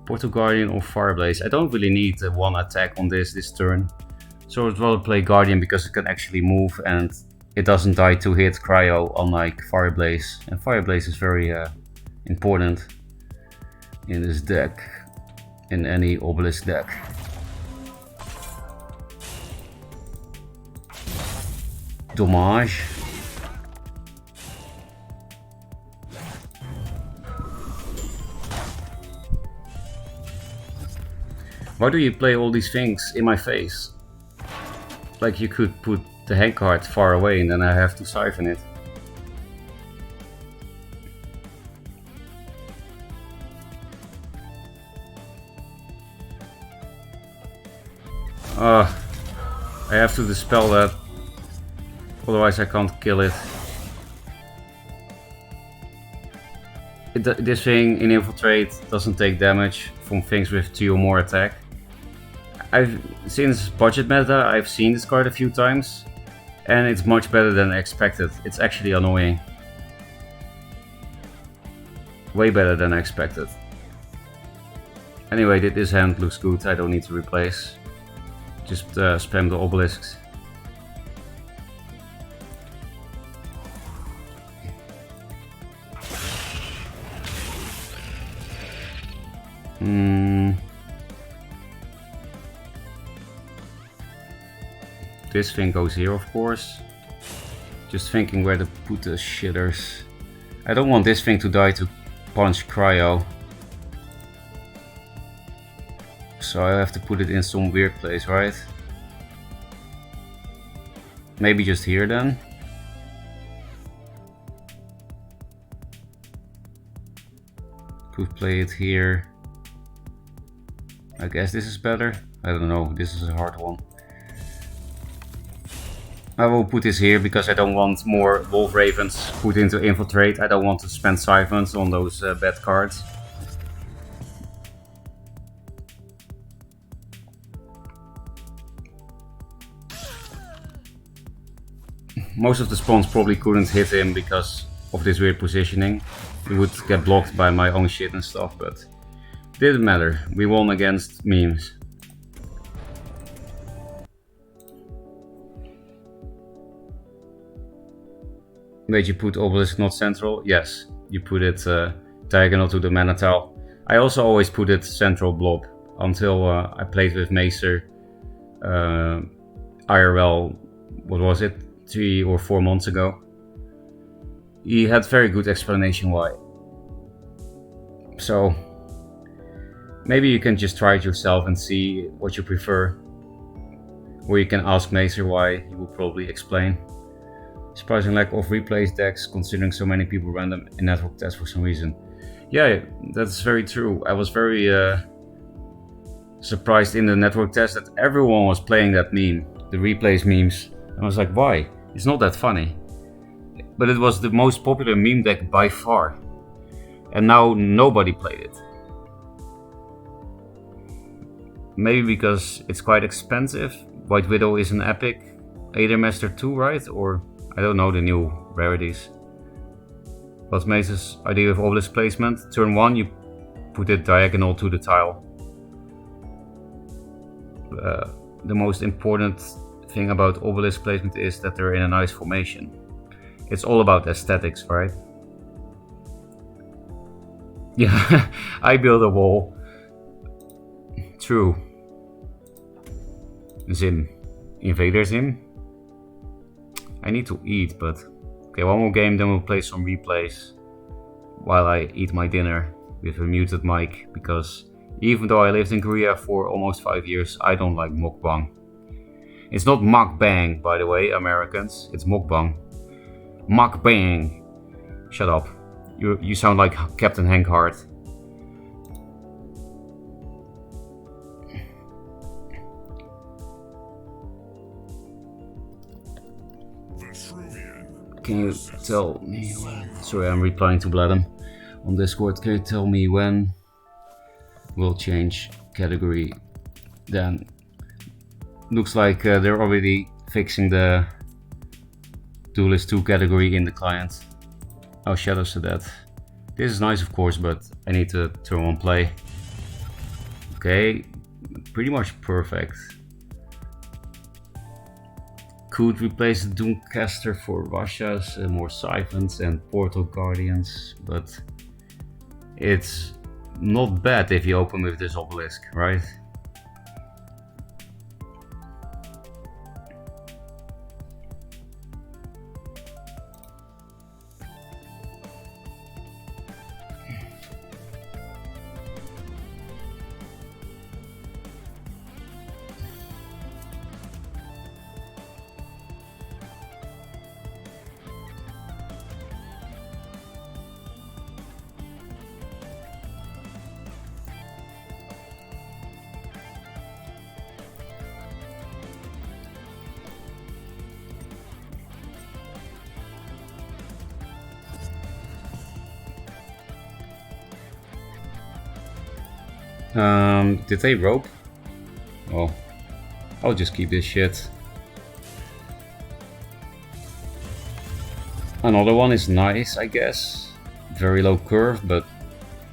Portal Guardian or Fireblaze. I don't really need 1 attack on this turn, so I'd rather play Guardian because it can actually move and it doesn't die to hit Cryo, unlike Fireblaze. And Fireblaze is very important in this deck, in any Obelisk deck. Dommage. Why do you play all these things in my face? Like, you could put the hand card far away and then I have to siphon it. I have to dispel that, otherwise I can't kill it. This thing in Infiltrate doesn't take damage from things with 2 or more attack. Since budget meta, I've seen this card a few times, and it's much better than expected. It's actually annoying. Way better than I expected. Anyway, this hand looks good, I don't need to replace. Just spam the obelisks. This thing goes here, of course. Just thinking where to put the shitters. I don't want this thing to die to punch Cryo. So I have to put it in some weird place, right? Maybe just here then. Could play it here. I guess this is better. I don't know, this is a hard one. I will put this here because I don't want more Wolf Ravens put into Infiltrate. I don't want to spend siphons on those bad cards. Most of the spawns probably couldn't hit him because of this weird positioning. He would get blocked by my own shit and stuff, but didn't matter. We won against memes. Wait, you put Obelisk not central? Yes, you put it diagonal to the mana tile. I also always put it central blob until I played with Macer IRL, what was it, 3 or 4 months ago. He had very good explanation why. So maybe you can just try it yourself and see what you prefer. Or you can ask Macer why, he will probably explain. Surprising lack of replays decks considering so many people ran them in network tests for some reason. Yeah, that's very true. I was very surprised in the network test that everyone was playing that meme, the replays memes. I was like, why? It's not that funny. But it was the most popular meme deck by far. And now nobody played it. Maybe because it's quite expensive. White Widow is an epic. Aethermaster 2, right? Or I don't know the new rarities. What's Mace's idea of obelisk placement? Turn 1, you put it diagonal to the tile. The most important thing about obelisk placement is that they're in a nice formation. It's all about aesthetics, right? Yeah, I built a wall. True. Zim. Invader Zim. I need to eat, but... Okay, one more game, then we'll play some replays. While I eat my dinner with a muted mic. Because even though I lived in Korea for almost 5 years, I don't like mukbang. It's not mukbang, by the way, Americans. It's mukbang. Mukbang. Shut up. You sound like Captain Hank Hart. Can you tell me when... Sorry, I'm replying to Bladem on Discord. Can you tell me when we'll change category? Then looks like they're already fixing the Duelyst 2 category in the client. Oh, Shadows to that. This is nice, of course, but I need to turn on play. Okay, pretty much perfect. Could replace the Doomcaster for Russia's more Siphons and Portal Guardians, but it's not bad if you open with this obelisk, right? Did they rope? Oh, I'll just keep this shit. Another one is nice, I guess. Very low curve, but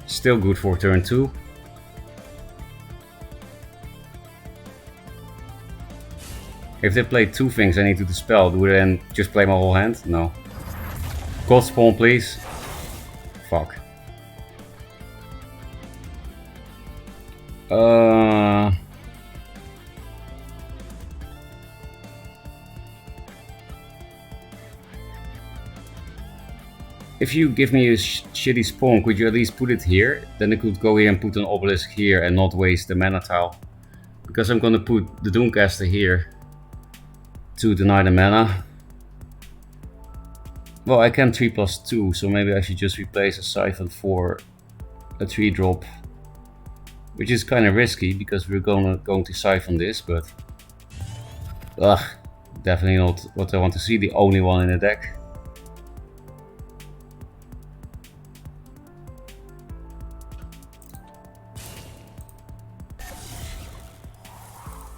still good for turn 2. If they play 2 things I need to dispel, do they then just play my whole hand? No. God spawn, please. Fuck. If you give me a shitty spawn, could you at least put it here? Then I could go here and put an obelisk here and not waste the mana tile. Because I'm gonna put the Doomcaster here to deny the mana. Well, I can 3+2, so maybe I should just replace a Siphon for a 3-drop. Which is kind of risky, because we're going to Siphon this, but... Ugh, definitely not what I want to see, the only one in the deck.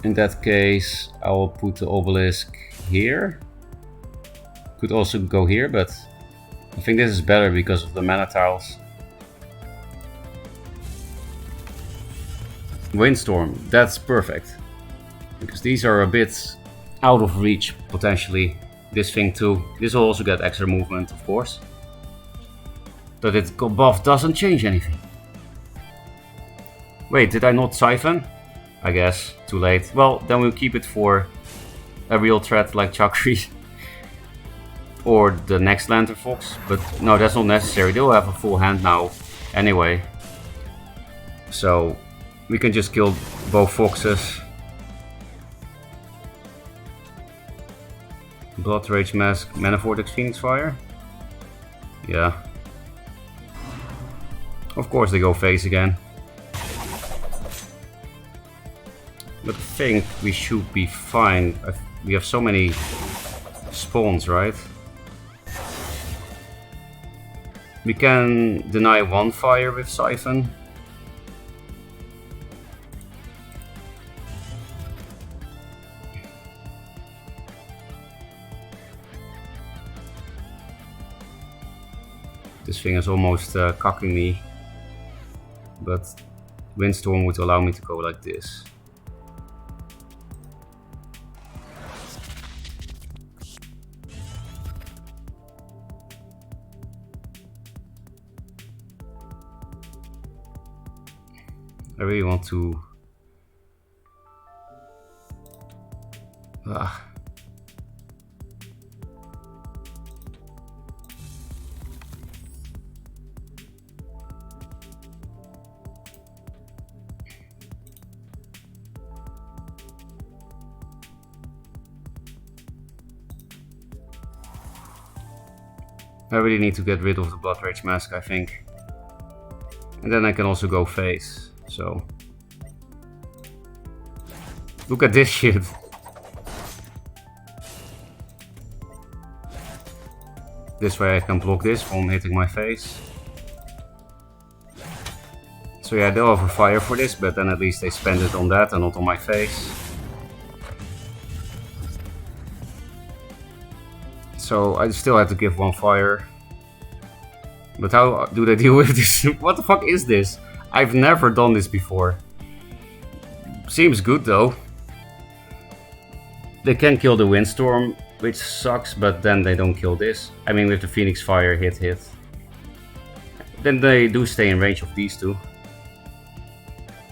In that case, I will put the obelisk here. Could also go here, but I think this is better because of the mana tiles. Windstorm, that's perfect. Because these are a bit out of reach, potentially. This thing too. This will also get extra movement, of course. But its buff doesn't change anything. Wait, did I not siphon? I guess, too late. Well, then we'll keep it for a real threat like Chakri. Or the next Lantern Fox. But no, that's not necessary. They'll have a full hand now anyway. So we can just kill both foxes. Blood Rage Mask, Mana Vortex, Phoenix Fire? Yeah. Of course they go face again. But I think we should be fine. We have so many spawns, right? We can deny one fire with Siphon. This thing is almost cocking me, but Windstorm would allow me to go like this. I really want to... I really need to get rid of the Blood Rage Mask, I think. And then I can also go face, so... Look at this shit! This way I can block this from hitting my face. So yeah, they'll have a fire for this, but then at least they spend it on that and not on my face. So I still have to give one fire. But how do they deal with this? What the fuck is this? I've never done this before. Seems good though. They can kill the Windstorm, which sucks, but then they don't kill this. I mean, with the Phoenix Fire hit. Then they do stay in range of these two.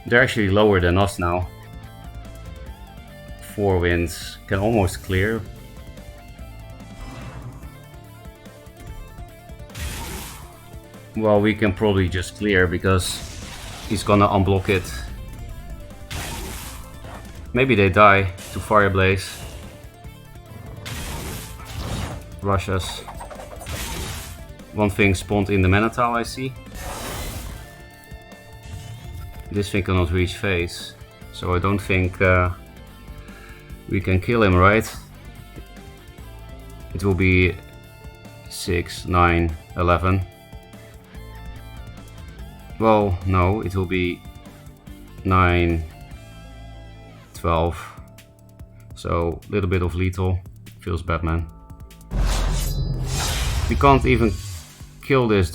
They're actually lower than us now. 4 winds can almost clear. Well, we can probably just clear because he's gonna unblock it. Maybe they die to Fire Blaze. Rush us. One thing spawned in the Minotaur, I see. This thing cannot reach face, so I don't think we can kill him, right? It will be 6, 9, 11. Well, no, it will be 9, 12. So, a little bit of lethal. Feels bad, man. We can't even kill this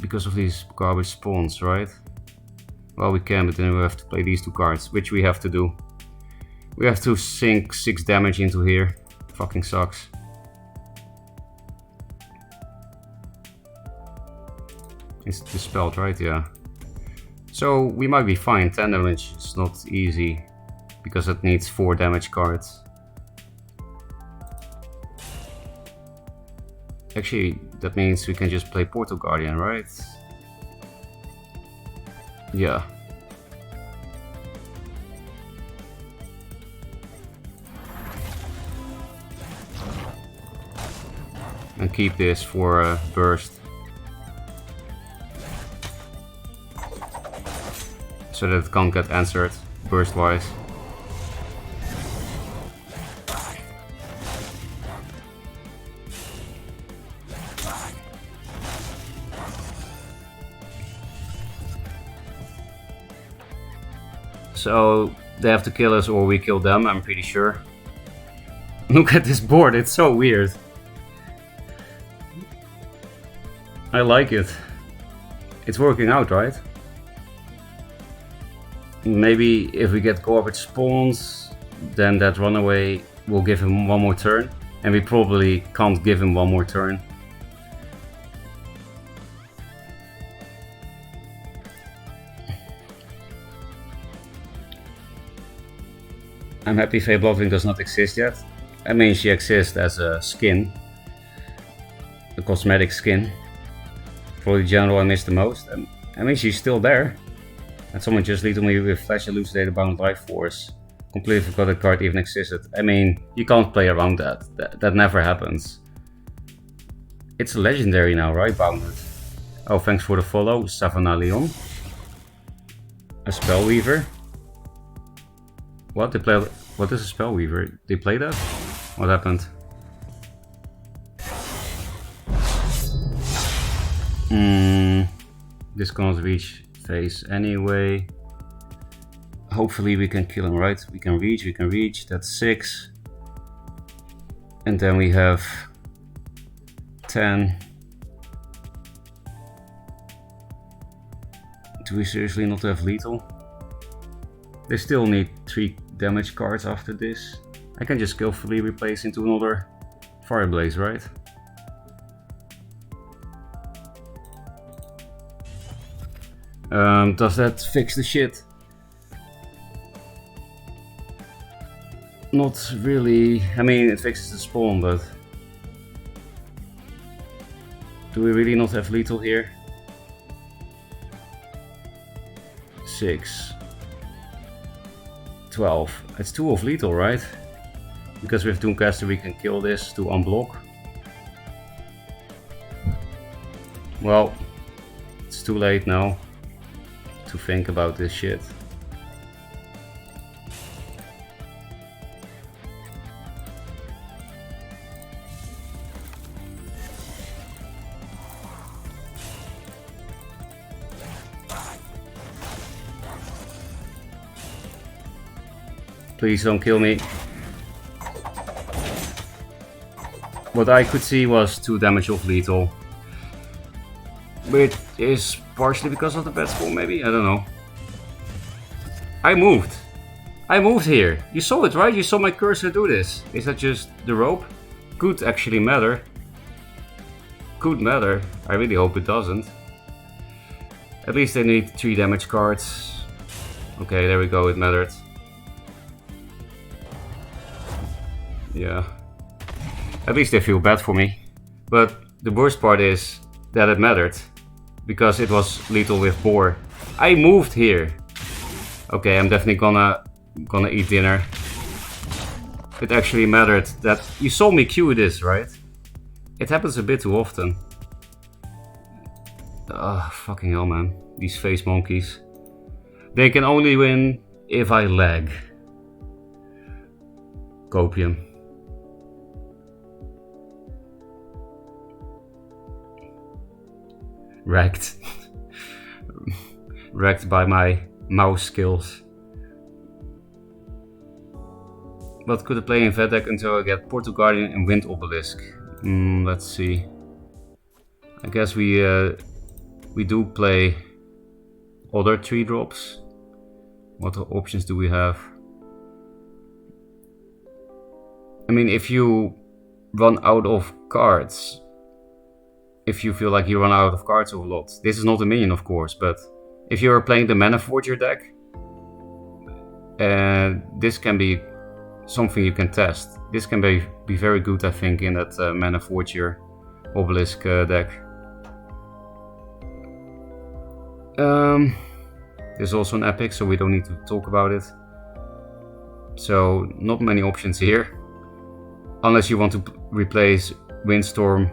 because of these garbage spawns, right? Well, we can, but then we have to play these 2 cards, which we have to do. We have to sink 6 damage into here. Fucking sucks. It's dispelled, right? Yeah. So we might be fine. 10 damage is not easy because it needs 4 damage cards. Actually, that means we can just play Portal Guardian, right? Yeah. And keep this for a burst. So that it can't get answered burst-wise. So they have to kill us or we kill them, I'm pretty sure. Look at this board, it's so weird. I like it. It's working out, right? Maybe if we get garbage spawns, then that runaway will give him one more turn. And we probably can't give him one more turn. I'm happy Fae Bloodwing does not exist yet. I mean, she exists as a skin. A cosmetic skin. For the general I miss the most. I mean, she's still there. And someone just lethal me with Flash Elucidated Bound Life Force. Completely forgot that card even existed. I mean, you can't play around that. That never happens. It's a legendary now, right? Bounded. Oh, thanks for the follow, Savannah Leon. A Spellweaver. What? They play. What is a Spellweaver? They play that? What happened? This can't reach phase anyway. Hopefully we can kill him, right? We can reach. That's 6. And then we have 10. Do we seriously not have lethal? They still need 3 damage cards after this. I can just skillfully replace into another Fireblaze, right? Does that fix the shit? Not really. I mean, it fixes the spawn, but do we really not have lethal here? 6, 12. It's 2 of lethal, right? Because with Doomcaster we can kill this to unblock. Well, it's too late now to think about this shit. Please don't kill me. What I could see was 2 damage of lethal. Which is partially because of the bad spawn, maybe? I don't know. I moved here. You saw it, right? You saw my cursor do this. Is that just the rope? Could actually matter. Could matter. I really hope it doesn't. At least they need 3 damage cards. Okay, there we go, it mattered. Yeah. At least they feel bad for me. But the worst part is that it mattered. Because it was lethal with Boar. I moved here. Okay, I'm definitely gonna eat dinner. It actually mattered that you saw me queue this, right? It happens a bit too often. Fucking hell, man. These face monkeys. They can only win if I lag. Copium. Wrecked. Wrecked by my mouse skills. But could I play in vet deck until I get Portal Guardian and Wind Obelisk? Let's see. I guess we do play other 3 drops. What options do we have? I mean, if you run out of cards, if you feel like you run out of cards a lot, this is not a minion, of course, but if you're playing the Mana Forger deck, this can be something you can test. This can be very good, I think, in that Mana Forger Obelisk deck. There's also an epic, so we don't need to talk about it. So, not many options here. Unless you want to replace Windstorm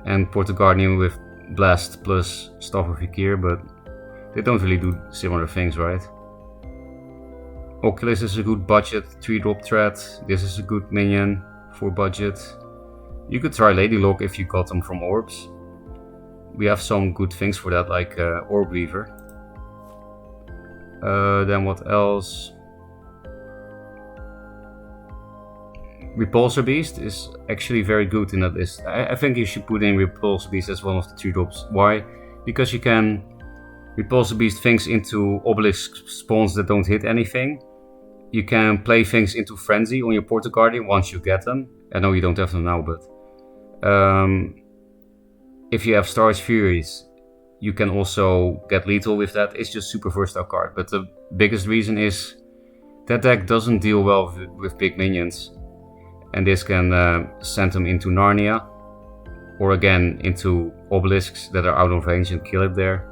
and Portal Guardian with Blast plus Staff of Ykir, but they don't really do similar things, right? Oculus is a good budget 3-drop threat. This is a good minion for budget. You could try Ladylock if you got them from orbs. We have some good things for that, like Orb Weaver. Then what else? Repulsor Beast is actually very good in that list. I think you should put in Repulsor Beast as one of the 3 drops. Why? Because you can Repulsor Beast things into Obelisk spawns that don't hit anything. You can play things into Frenzy on your Portal Guardian once you get them. I know you don't have them now, but if you have Star's Furies, you can also get lethal with that. It's just super versatile card. But the biggest reason is That deck doesn't deal well with big minions. And this can send them into Narnia. Or again into obelisks that are out of range and kill it there.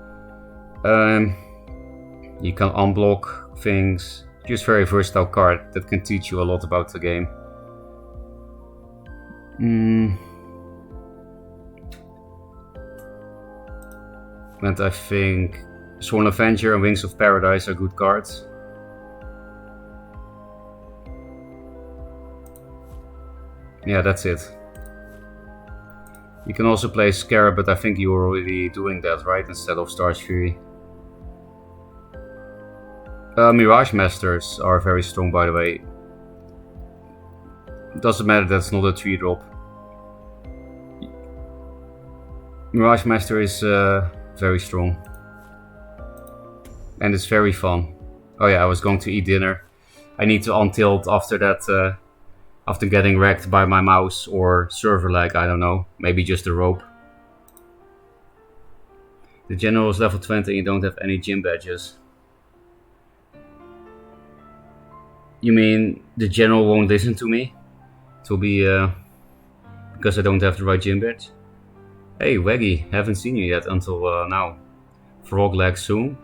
You can unblock things. Just very versatile card that can teach you a lot about the game. And I think Sworn Avenger and Wings of Paradise are good cards. Yeah, that's it. You can also play Scarab, but I think you were already doing that, right? Instead of Star's Fury. Mirage Masters are very strong, by the way. Doesn't matter, that's not a 3-drop. Mirage Master is very strong. And it's very fun. Oh yeah, I was going to eat dinner. I need to untilt after that, after getting wrecked by my mouse or server lag, I don't know. Maybe just a rope. The general is level 20 and you don't have any gym badges. You mean the general won't listen to me? To be, because I don't have the right gym badge? Hey, Waggy, haven't seen you yet until now. Frog leg soon?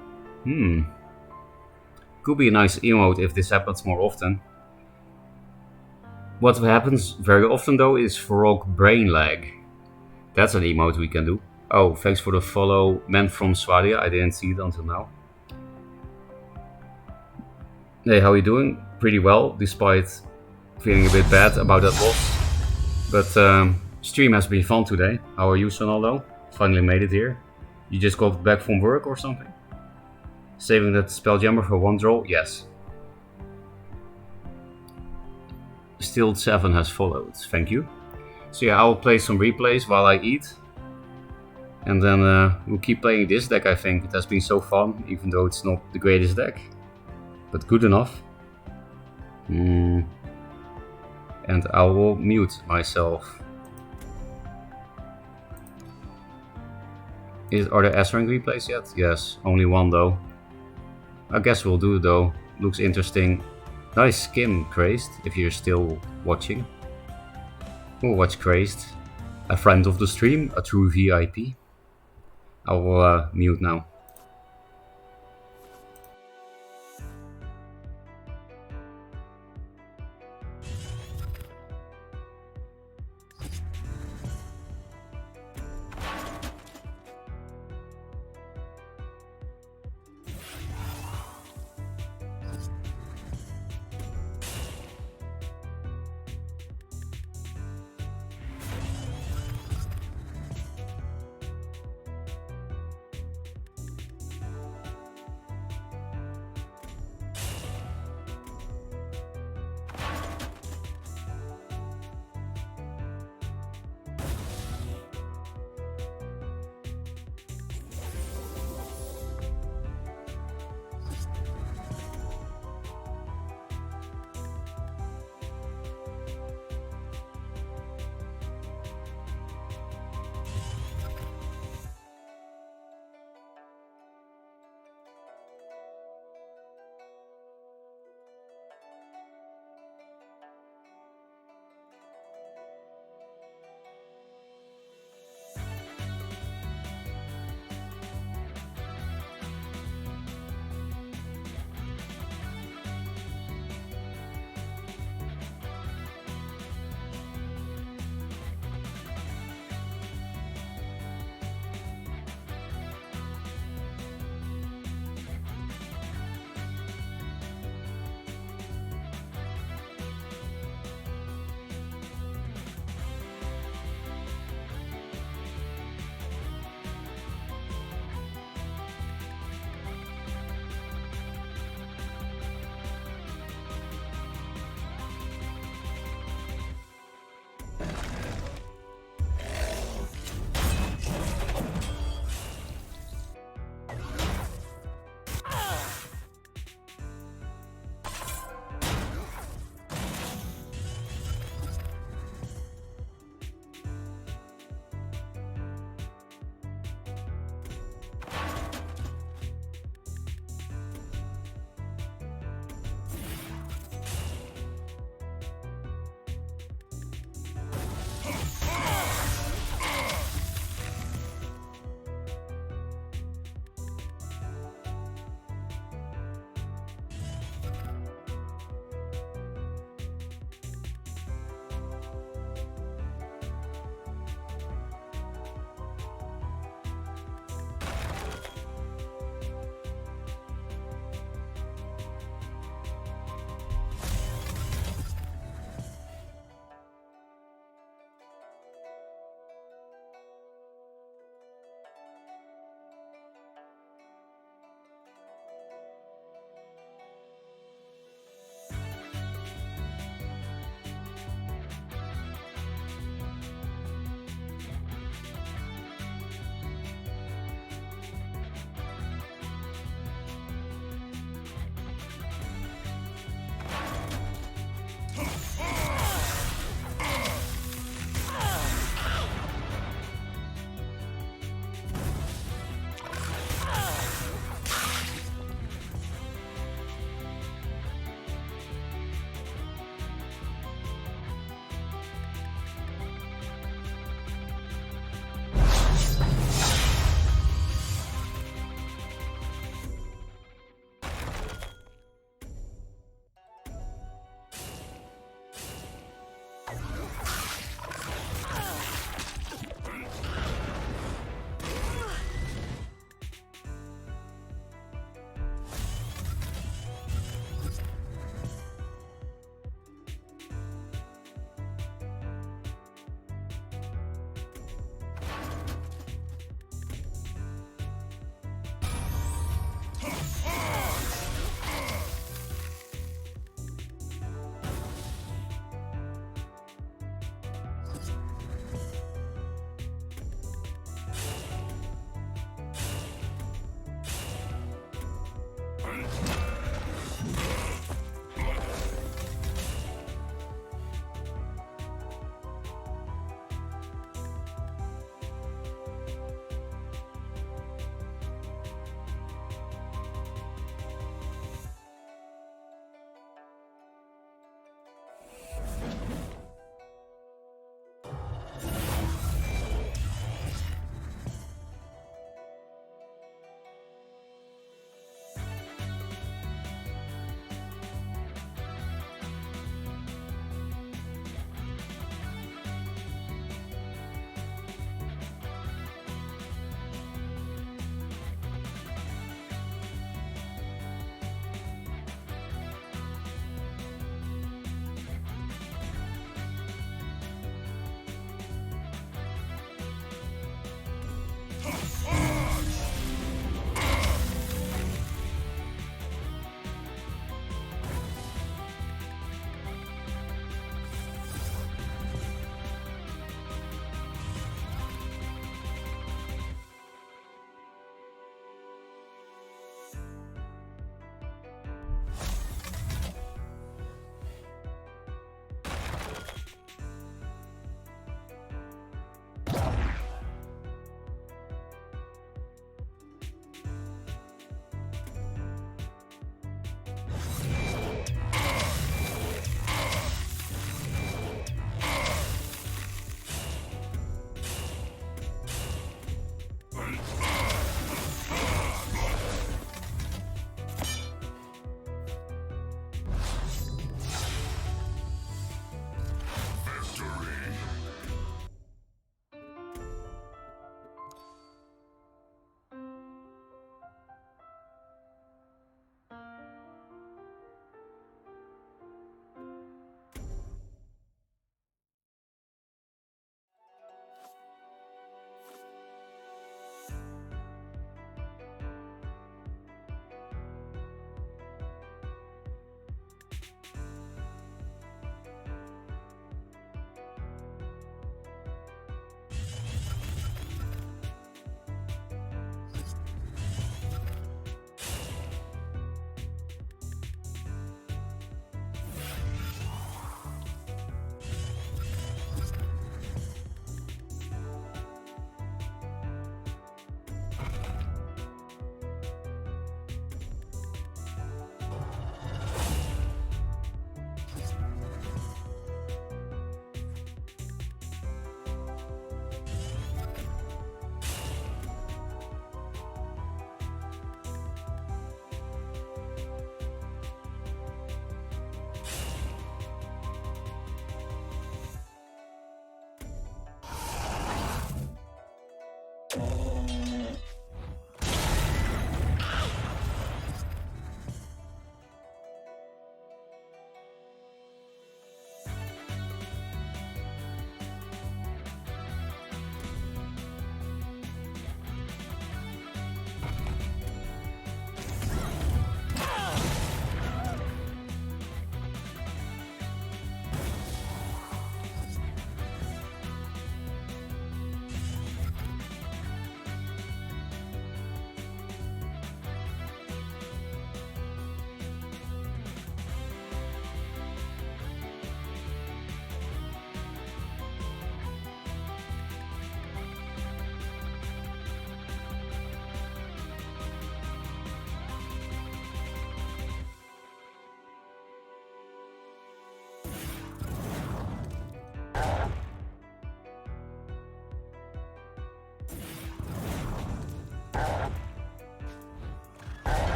Could be a nice emote if this happens more often. What happens very often though is frog brain lag. That's an emote we can do. Oh, thanks for the follow, man from Swadia. I didn't see it until now. Hey, how are you doing? Pretty well, despite feeling a bit bad about that loss. But stream has been fun today. How are you, Sonaldo? Finally made it here. You just got back from work or something? Saving that Spelljammer for one draw? Yes. Still 7 has followed, thank you. So yeah, I'll play some replays while I eat. And then we'll keep playing this deck, I think. It has been so fun, even though it's not the greatest deck. But good enough. And I will mute myself. Are there S-rank replays yet? Yes, only one though. I guess we'll do though. Looks interesting. Nice skin, Crazed, if you're still watching. We'll watch Crazed. A friend of the stream, a true VIP. I will mute now.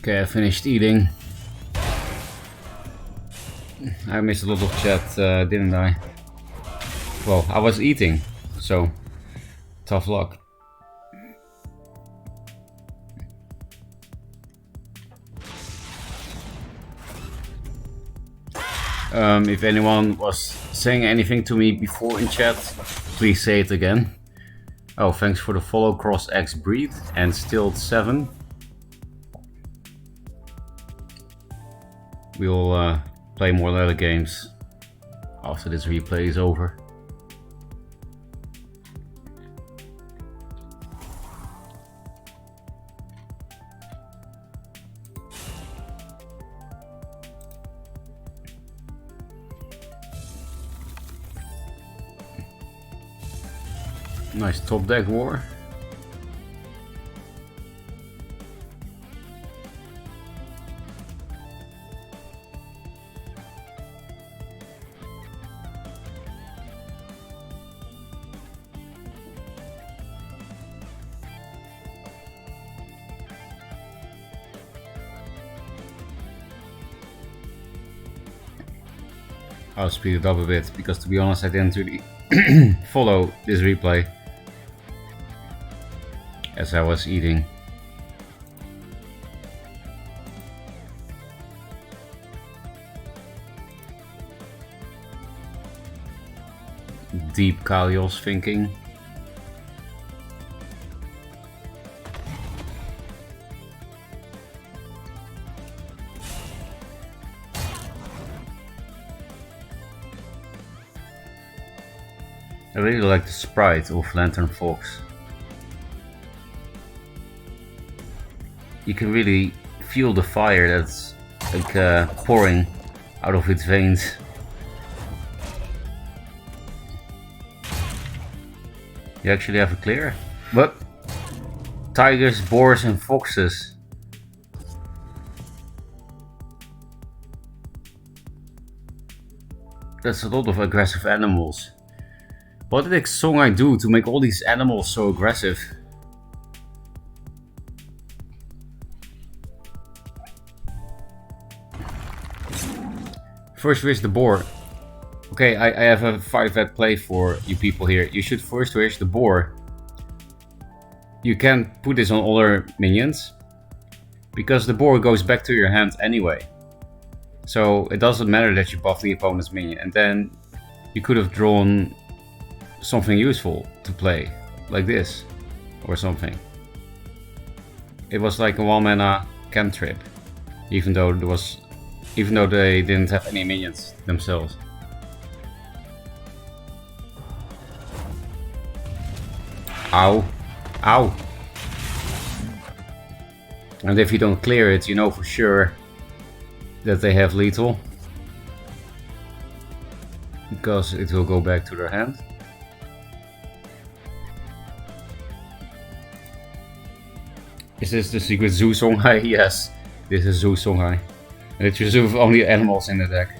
Okay, I finished eating. I missed a lot of chat, didn't I? Well, I was eating, so tough luck. If anyone was saying anything to me before in chat, please say it again. Oh, thanks for the follow, Cross X Breed and Stilled7. We'll play more leather games after this replay is over. Nice top deck war. I'll speed it up a bit because, to be honest, I didn't really follow this replay as I was eating. Deep Kalios thinking. I really like the sprite of Lantern Fox. You can really feel the fire that's like pouring out of its veins. You actually have a clear? What? Tigers, boars and foxes. That's a lot of aggressive animals. What did Songhai do to make all these animals so aggressive? First wish the boar. Okay, I have a 5-vet play for you people here. You should first wish the boar. You can't put this on other minions, because the boar goes back to your hand anyway. So it doesn't matter that you buff the opponent's minion, and then you could have drawn something useful to play, like this, or something. It was like a 1-mana cantrip, even though they didn't have any minions themselves. Ow. Ow. And if you don't clear it, you know for sure that they have lethal, because it will go back to their hand. Is this the secret Zoo Songhai? Yes, this is Zoo Songhai. And it's just only animals in the deck.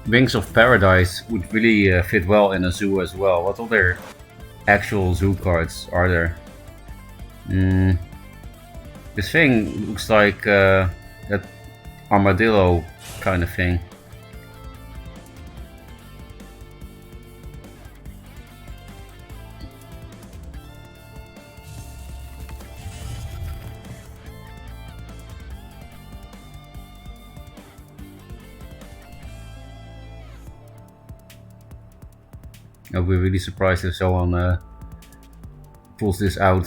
Wings of Paradise would really fit well in a zoo as well. What other actual zoo cards are there? This thing looks like that armadillo kind of thing. I'll be really surprised if someone pulls this out.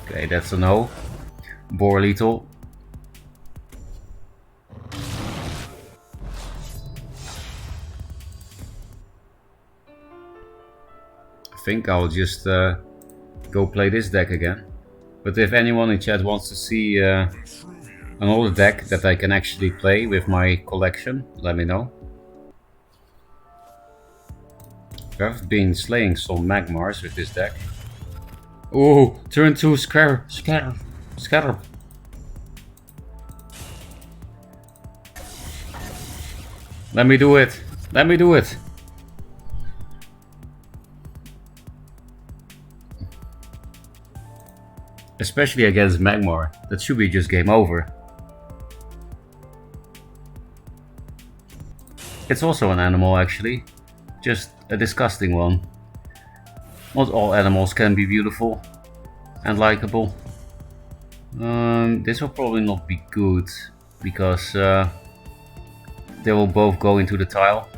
Okay, that's a no. Boar lethal. I think I'll just go play this deck again. But if anyone in chat wants to see another deck that I can actually play with my collection, let me know. I've been slaying some Magmars with this deck. Oh, turn 2 scatter. Let me do it. Let me do it. Especially against Magmar. That should be just game over. It's also an animal actually. Just a disgusting one. Not all animals can be beautiful and likable. This will probably not be good because they will both go into the tile.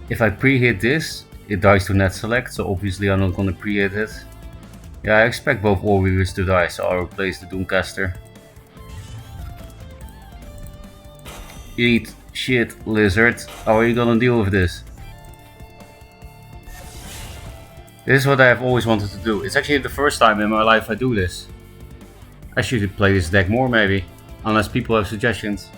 If I pre-hit this, it dies to net select, so obviously I'm not gonna pre-hit it. Yeah, I expect both Warriors to die, so I'll replace the Doomcaster. Eat shit, lizard. How are you gonna deal with this? This is what I have always wanted to do. It's actually the first time in my life I do this. I should play this deck more maybe, unless people have suggestions.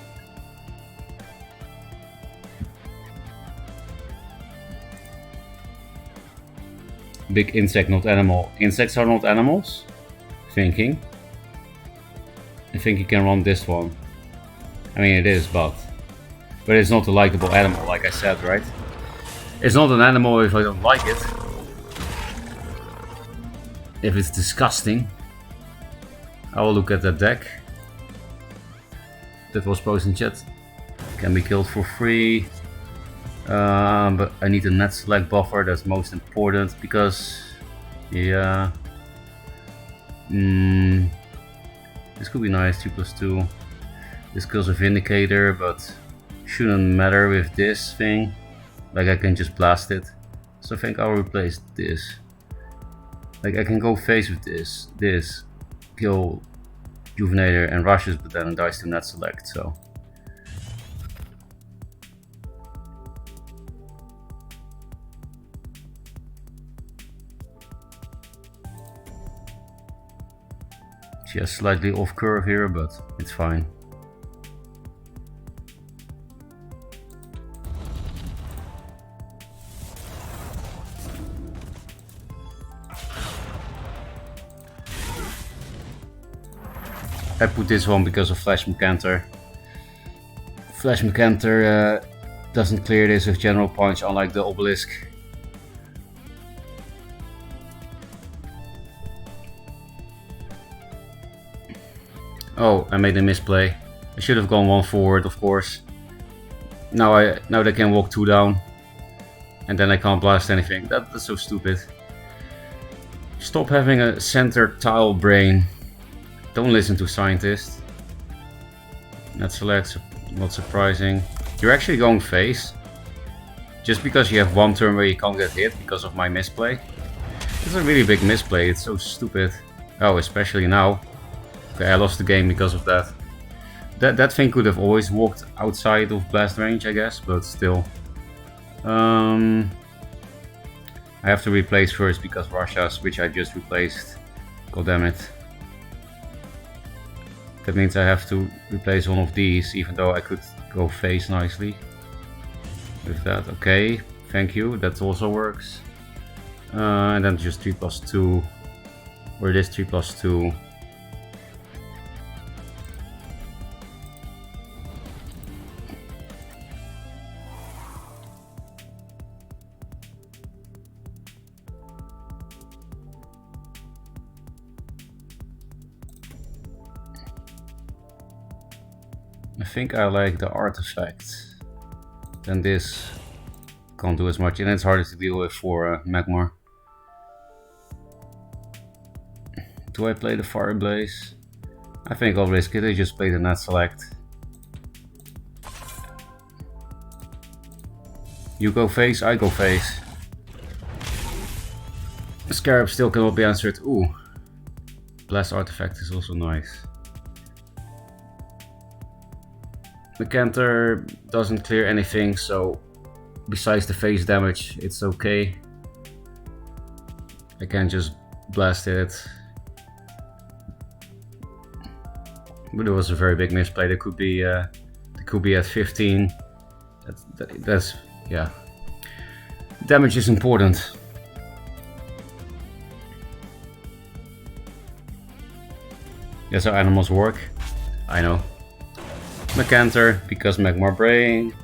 Big insect, not animal. Insects are not animals? Thinking. I think you can run this one. I mean it is, but it's not a likable animal, like I said, right? It's not an animal if I don't like it. If it's disgusting, I will look at that deck. That was posted in chat. Can be killed for free. But I need a net select buffer, that's most important because, yeah. This could be nice, 2/2. This kills a Vindicator, but shouldn't matter with this thing. Like I can just blast it. So I think I'll replace this. Like I can go face with this, kill Juvenator and rushes, but then it dies to net select, so. She has slightly off curve here, but it's fine. I put this one because of Flash Mecanter. Flash Mecanter doesn't clear this with General Punch, unlike the Obelisk. Oh, I made a misplay. I should have gone one forward, of course. Now they can walk 2 down. And then I can't blast anything. That's so stupid. Stop having a center tile brain. Don't listen to scientists. Net select, not surprising. You're actually going face. Just because you have one turn where you can't get hit because of my misplay. It's a really big misplay, it's so stupid. Oh, especially now. Okay, I lost the game because of that. That thing could have always walked outside of blast range, I guess, but still. I have to replace first because Russia's, which I just replaced. God damn it. That means I have to replace one of these, even though I could go face nicely with that. Okay, thank you, that also works. And then just 3/2, or this 3/2. I think I like the artifact. Then this can't do as much, and it's harder to deal with for Magmar. Do I play the Fire Blaze? I think I'll risk it. I just play the net select. You go face, I go face. Scarab still cannot be answered. Ooh. Blast artifact is also nice. Mecanter doesn't clear anything, so besides the face damage, it's okay. I can just blast it. But it was a very big misplay. They could be at 15. That's yeah. Damage is important. That's how animals work. I know. Mecanter, because Magmar Brain.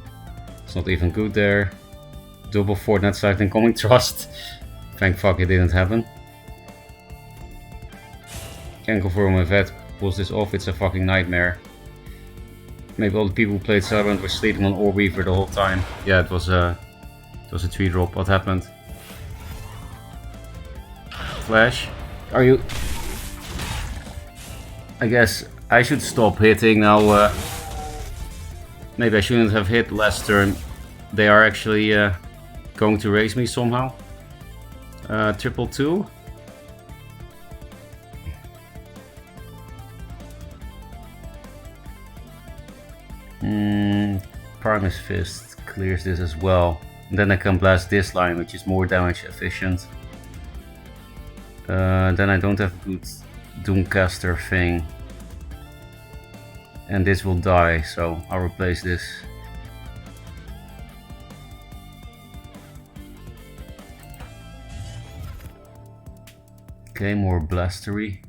It's not even good there. Double Fortnite site incoming trust. Thank fuck it didn't happen. Can't confirm if Ed pulls this off, it's a fucking nightmare. Maybe all the people who played Celebrant were sleeping on Orb Weaver the whole time. Yeah, it was a 3-drop. What happened? Flash? Are you... I guess I should stop hitting now. Maybe I shouldn't have hit last turn. They are actually going to raise me somehow. 222. Primus Fist clears this as well. And then I can blast this line, which is more damage efficient. Then I don't have a good Doomcaster thing. And this will die, so I'll replace this. Okay, more Blastery.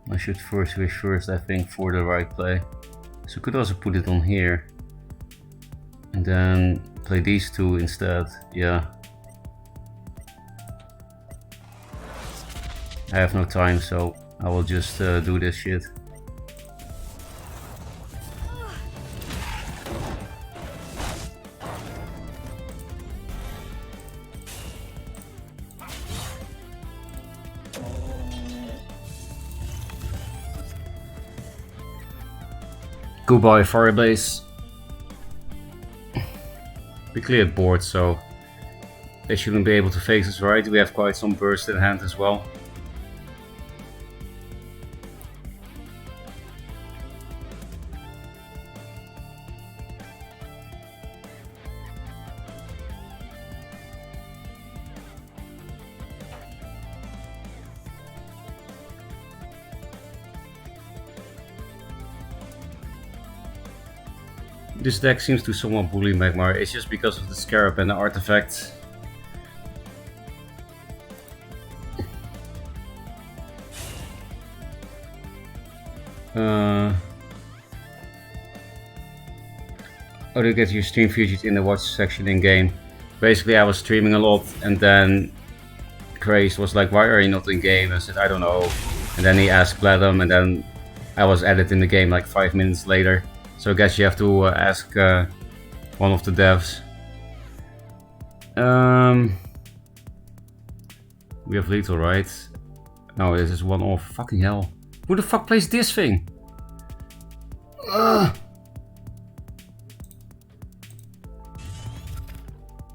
I should first wish first, I think, for the right play. So I could also put it on here. And then play these two instead, yeah. I have no time, so I will just do this shit. Goodbye, Firebase. We cleared board, so they shouldn't be able to face us, right? We have quite some burst in hand as well. This deck seems to somewhat bully Magmar. It's just because of the Scarab and the artifact. Oh, you get your stream featured in the watch section in game. Basically, I was streaming a lot, and then Crazed was like, "Why are you not in game?" I said, "I don't know." And then he asked Platinum, and then I was added in the game like 5 minutes later. So I guess you have to ask one of the devs. We have lethal, right? No, this is one off. Fucking hell. Who the fuck plays this thing?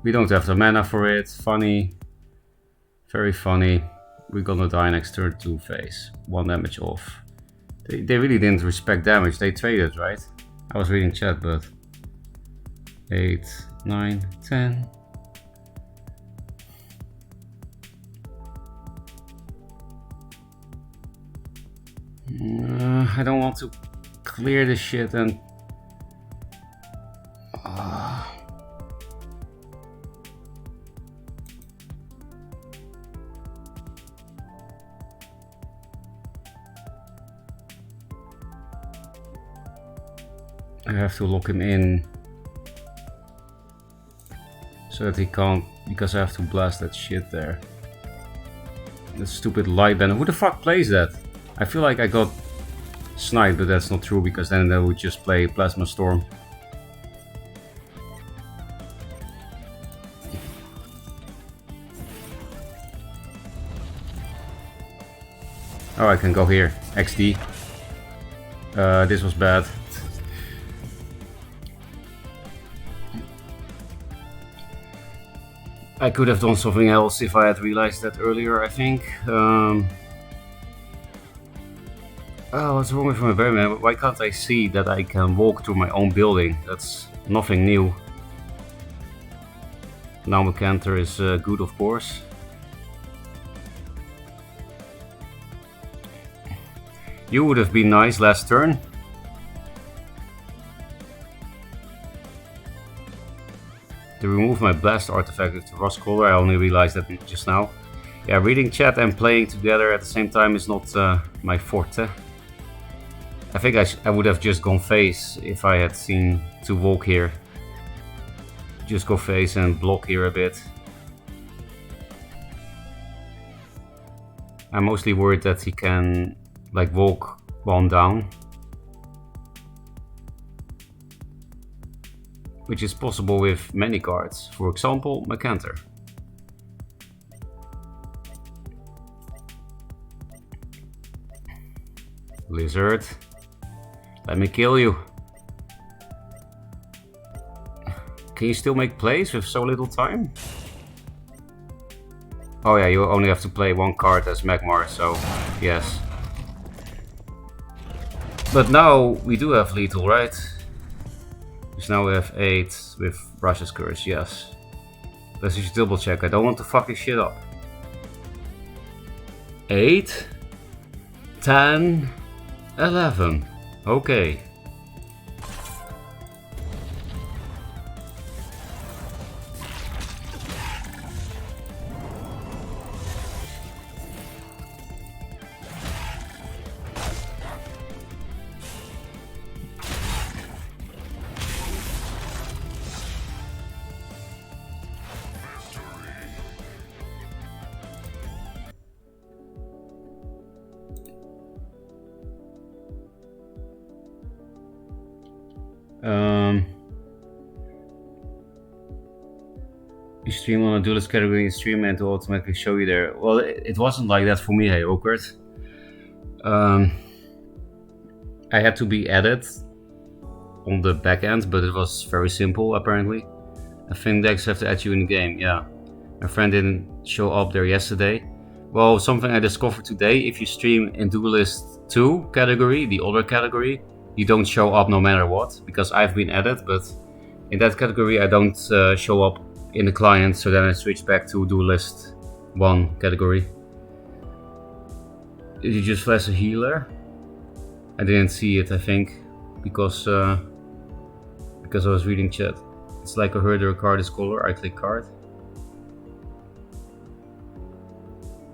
We don't have the mana for it. Funny. Very funny. We're gonna die next turn to face. 1 damage off. They really didn't respect damage. They traded, right? I was reading chat, but 8, 9, 10. I don't want to clear this shit and I have to lock him in so that he can't, because I have to blast that shit there. That stupid light banner. Who the fuck plays that? I feel like I got sniped, but that's not true, because then they would just play Plasma Storm. Oh, I can go here. XD. This was bad. I could have done something else if I had realized that earlier, I think. Oh, what's wrong with my Batman? Why can't I see that I can walk through my own building? That's nothing new. Now Mccanter is good, of course. You would have been nice last turn. To remove my blast artifact with the rust color, I only realized that just now. Yeah, reading chat and playing together at the same time is not my forte. I think I would have just gone face if I had seen to walk here. Just go face and block here a bit. I'm mostly worried that he can like walk one down. Which is possible with many cards, for example, Macanter. Lizard, let me kill you. Can you still make plays with so little time? Oh yeah, you only have to play one card as Magmar, so yes. But now we do have lethal, right? So now we have 8 with Russia's Curse, yes. Let's just double check, I don't want to fuck this shit up. 8, 10, 11, okay. You stream on a Duelyst category in stream and to automatically show you there. Well, it wasn't like that for me, hey, awkward. I had to be added on the back end, but it was very simple apparently. I think decks have to add you in the game, yeah. My friend didn't show up there yesterday. Well, something I discovered today, if you stream in Duelyst 2 category, the other category, you don't show up no matter what, because I've been added, but in that category I don't show up in the client, so then I switch back to Duelyst 1 category. Did you just flash a healer? I didn't see it, I think, because I was reading chat. It's like I heard a card is color, I click card.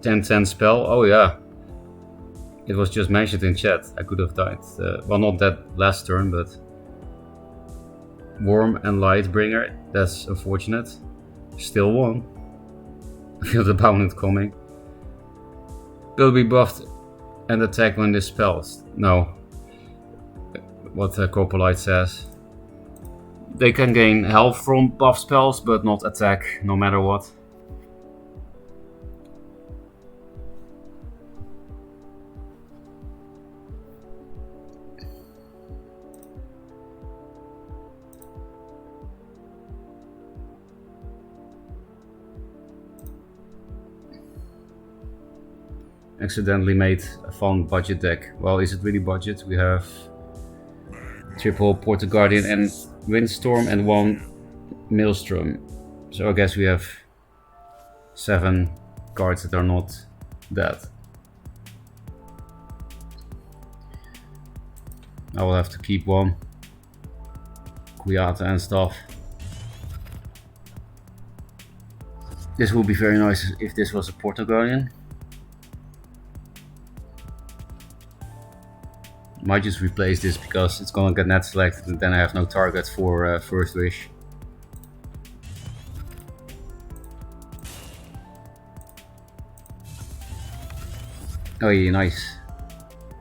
10-10 spell, oh yeah. It was just mentioned in chat, I could have died. Well, not that last turn, but... Worm and Lightbringer, that's unfortunate. Still won. I feel the bounded coming. Will be buffed and attack when dispels. No. What Corpolite says. They can gain health from buff spells, but not attack, no matter what. Accidentally made a fun budget deck. Well, is it really budget? We have triple Portal Guardian and Windstorm and 1 Maelstrom. So I guess we have 7 cards that are not that. I will have to keep one. Kyoto and stuff. This would be very nice if this was a Portal Guardian. Might just replace this because it's gonna get net selected and then I have no target for First Wish. Oh yeah, nice.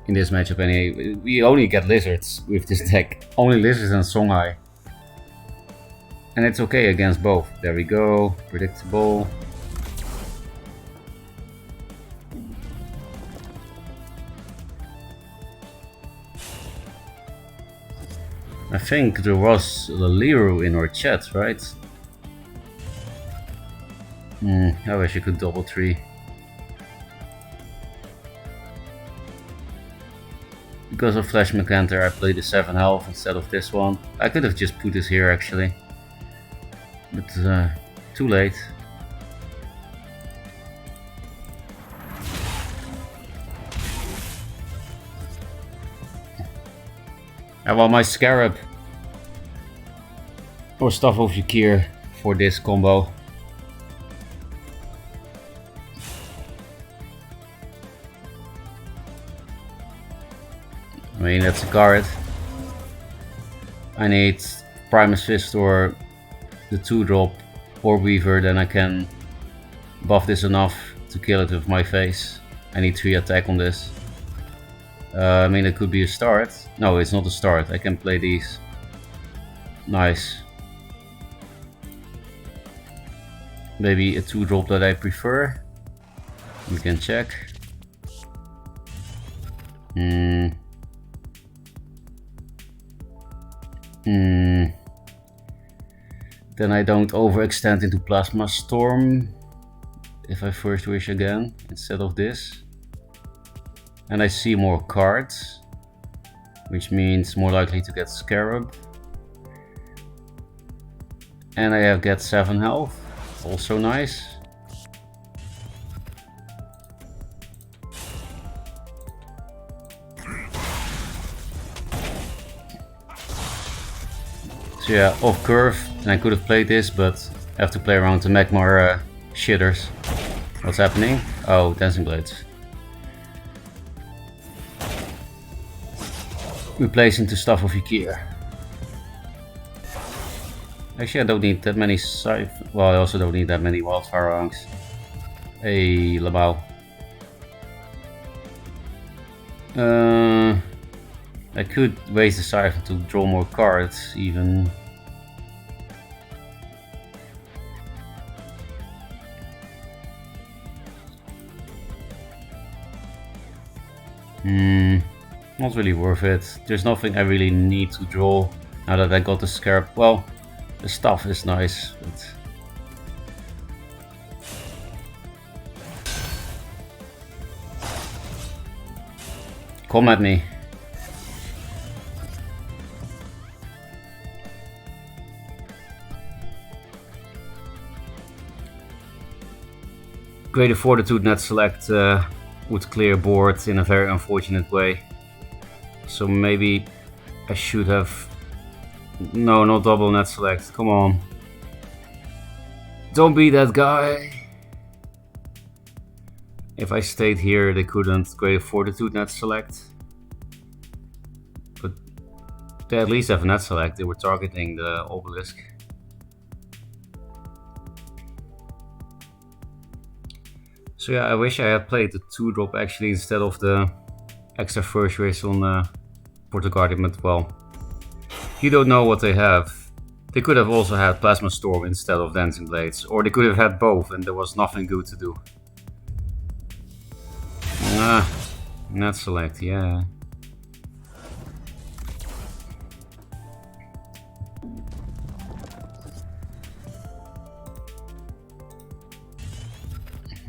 In this matchup anyway. We only get lizards with this deck. Only lizards and Songhai. And it's okay against both. There we go. Predictable. I think there was Laliru in our chat, right? I wish I could double 3. Because of Flash Macanter, I played the 7 health instead of this one. I could have just put this here actually. But too late. And while my Scarab or Stuff of Yakir for this combo. I mean, that's a card. I need Primus Fist or the 2-drop Orb Weaver, then I can buff this enough to kill it with my face. I need 3 attack on this. I mean, it could be a start. No, it's not a start. I can play these. Nice. Maybe a 2-drop that I prefer. We can check. Then I don't overextend into Plasma Storm if I first wish again instead of this. And I see more cards, which means more likely to get Scarab. And I get 7 health, also nice. So yeah, off curve, and I could have played this, but I have to play around the Magmar shitters. What's happening? Oh, Dancing Blades. Replacing the Staff of Ykir. Actually, I don't need that many well, I also don't need that many Wildfire Ranks. Hey, Labao. I could waste the Siphon to draw more cards, even. Not really worth it. There's nothing I really need to draw now that I got the Scarab. Well, the stuff is nice, but come at me. Greater Fortitude net select would clear board in a very unfortunate way. So maybe I should have... No, not double net select, come on. Don't be that guy. If I stayed here, they couldn't Greater Fortitude net select. But they at least have a net select, they were targeting the obelisk. So yeah, I wish I had played the 2-drop actually instead of the extra first race on Portal Guardian, but well, you don't know what they have. They could have also had Plasma Storm instead of Dancing Blades, or they could have had both and there was nothing good to do. Net select, yeah.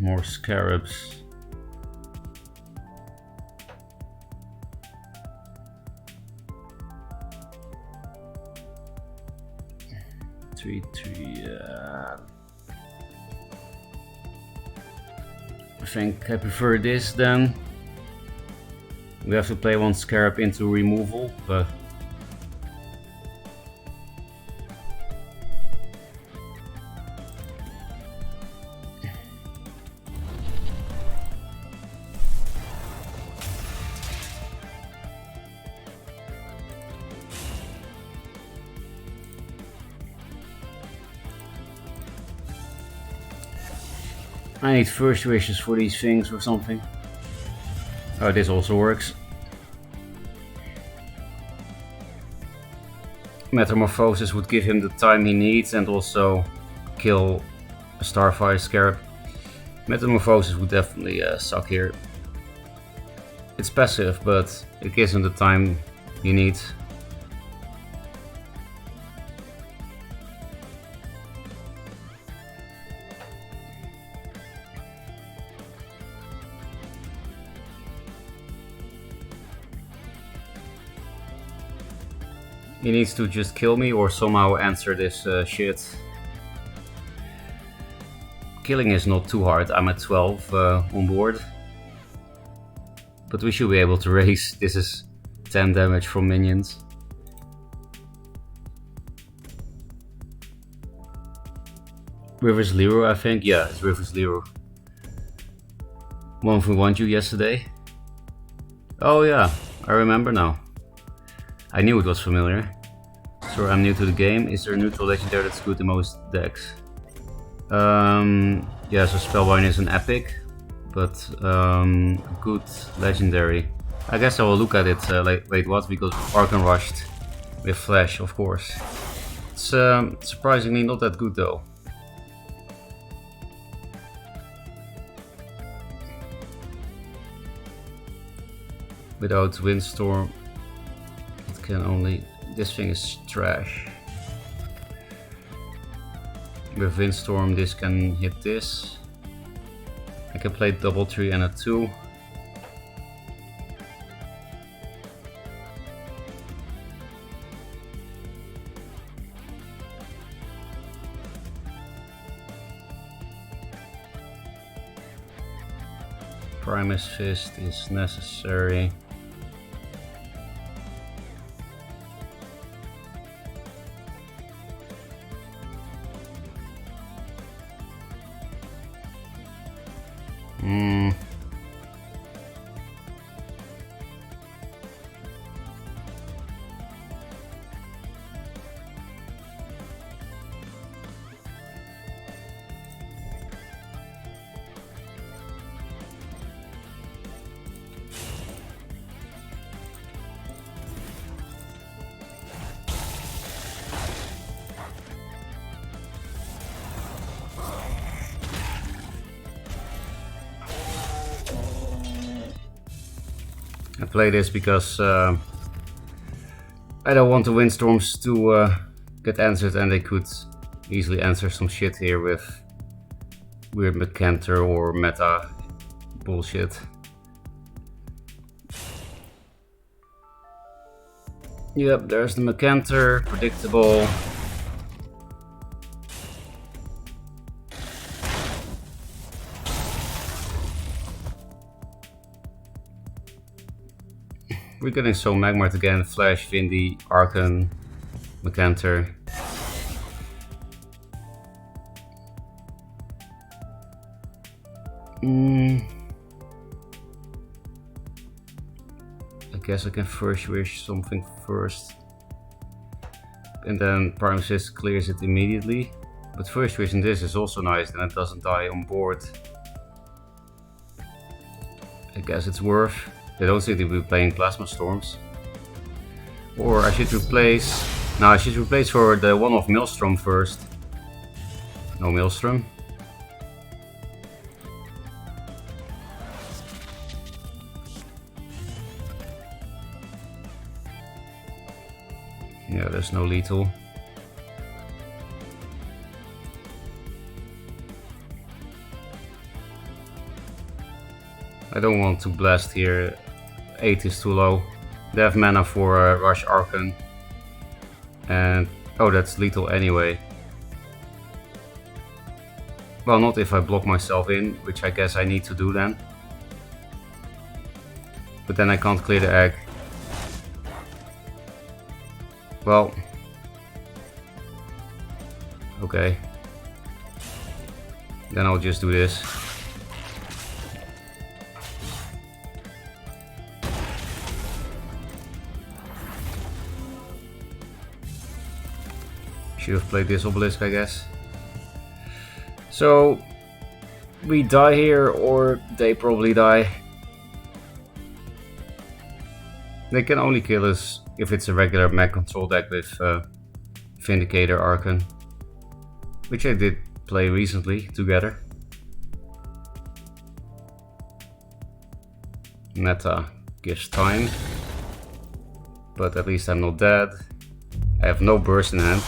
More Scarabs. Three. I think I prefer this then. We have to play 1 Scarab into removal, but I need first wishes for these things or something. Oh, this also works. Metamorphosis would give him the time he needs and also kill a Starfire Scarab. Metamorphosis would definitely suck here. It's passive, but it gives him the time he needs. He needs to just kill me or somehow answer this shit. Killing is not too hard, I'm at 12 on board. But we should be able to raise. This is 10 damage from minions. Rivers Lero, I think. Yeah, it's Rivers Lero. One who won you yesterday. Oh yeah, I remember now. I knew it was familiar. So I'm new to the game. Is there a neutral legendary that's good in most decks? Yeah, so Spellbind is an epic, but good legendary. I guess I will look at it. Wait, what? Because Arcan rushed with Flash, of course. It's surprisingly not that good though. Without Windstorm, it can only... This thing is trash. With Windstorm, this can hit this. I can play double 3 and a 2. Primus Fist is necessary. I play this because I don't want the Windstorms to get answered, and they could easily answer some shit here with weird Mercantor or meta bullshit. Yep, there's the Mercantor, predictable. We're getting so Magmart again, Flash, Vindy, Arcan, Mercantor. I guess I can first wish something first. And then Primus Fist clears it immediately. But first wish in this is also nice, then it doesn't die on board. I guess it's worth. They don't seem to be playing Plasma Storms. Or I should replace... No, I should replace for the one-off Maelstrom first. No Maelstrom. Yeah, there's no lethal. I don't want to blast here. 8 is too low. They have mana for Rush Arcan. And oh, that's lethal anyway. Well, not if I block myself in, which I guess I need to do then. But then I can't clear the egg. Well, okay. Then I'll just do this. Should have played this Obelisk, I guess. So we die here, or they probably die. They can only kill us if it's a regular mag control deck with Vindicator Arcan, which I did play recently together. Meta gives time, but at least I'm not dead. I have no burst in hand.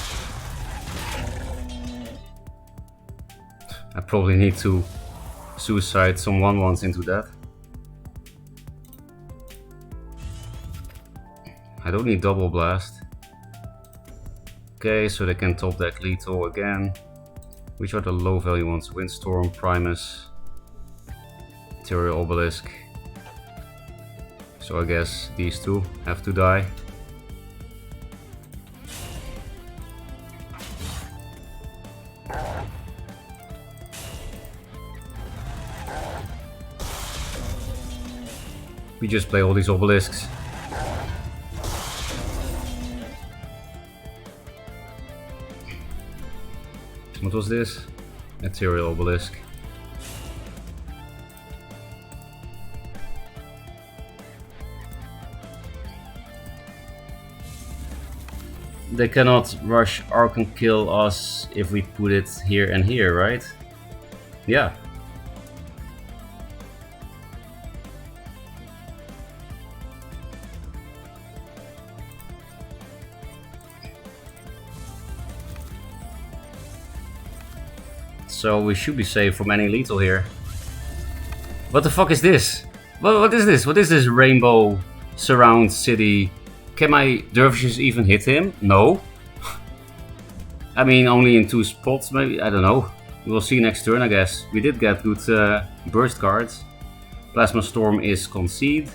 I probably need to suicide some 1/1s into that. I don't need double blast. Okay, so they can top deck lethal again. Which are the low value ones? Windstorm, Primus, Ethereal Obelisk. So I guess these two have to die. We just play all these obelisks. What was this? Material obelisk. They cannot rush Arc and kill us if we put it here and here, right? Yeah. So we should be safe from any lethal here. What the fuck is this? What is this? What is this rainbow surround city? Can my dervishes even hit him? No. I mean, only in 2 spots, maybe? I don't know. We'll see next turn, I guess. We did get good burst cards. Plasma Storm is concede.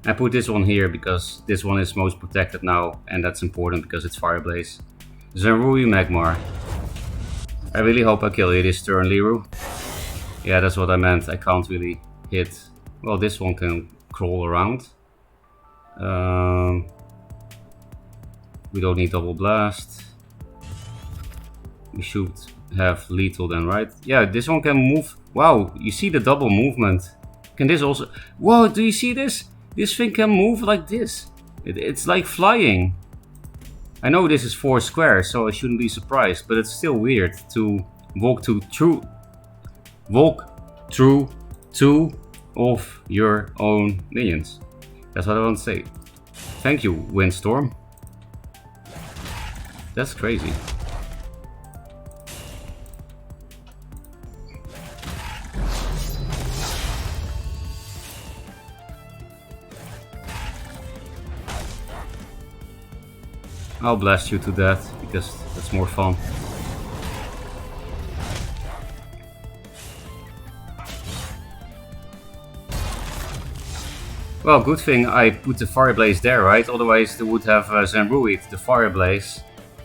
I put this one here because this one is most protected now, and that's important because it's Fireblaze. Zenrui Magmar. I really hope I kill you this turn, Liru. Yeah, that's what I meant. I can't really hit. Well, this one can crawl around. We don't need double blast. We should have lethal then, right? Yeah, this one can move. Wow, you see the double movement. Can this also... Whoa, do you see this? This thing can move like this. It's like flying. I know this is 4 squares, so I shouldn't be surprised, but it's still weird to walk through 2 of your own minions. That's what I want to say. Thank you, Windstorm. That's crazy. I'll blast you to death because that's more fun. Well, good thing I put the Fireblaze there, right? Otherwise they would have Zenruit, the Fireblaze,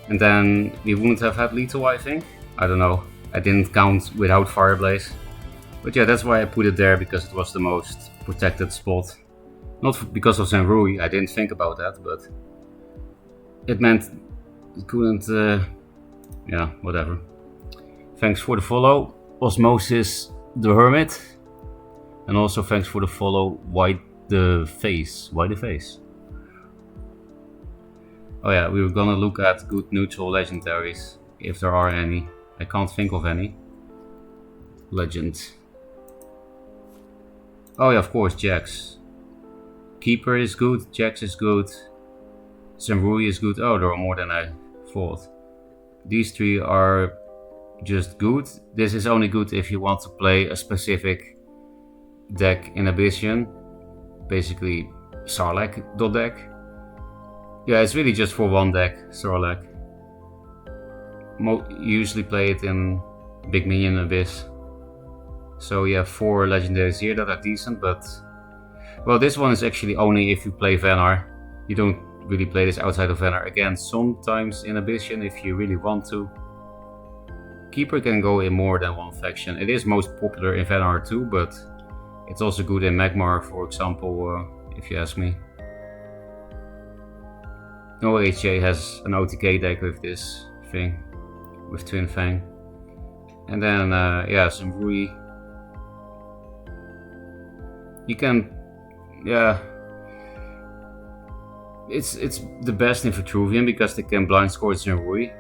and then we wouldn't have had lethal, I think. I don't know. I didn't count without Fireblaze. But yeah, that's why I put it there, because it was the most protected spot. Not because of Zenrui, I didn't think about that, but it meant it couldn't, yeah, whatever. Thanks for the follow, Osmosis the Hermit. And also thanks for the follow, Why the Face. Oh yeah, we were gonna look at good neutral legendaries, if there are any. I can't think of any. Legend. Oh yeah, of course, Jax. Keeper is good, Jax is good. Zenrui is good. Oh, there are more than I thought. These 3 are just good. This is only good if you want to play a specific deck in Abyssian. Basically, Sarlacc deck. Yeah, it's really just for one deck, Sarlacc. Usually play it in Big Minion Abyss. So you have 4 legendaries here that are decent, but... Well, this one is actually only if you play Venar. You don't really play this outside of Venar. Again, sometimes in Abyssian if you really want to. Keeper can go in more than one faction. It is most popular in Venar too, but it's also good in Magmar, for example, if you ask me. OHJ has an OTK deck with this thing, with Twin Fang. And then, yeah, some Rui. You can, yeah. It's the best in Vitruvian because they can blind score Zenrui.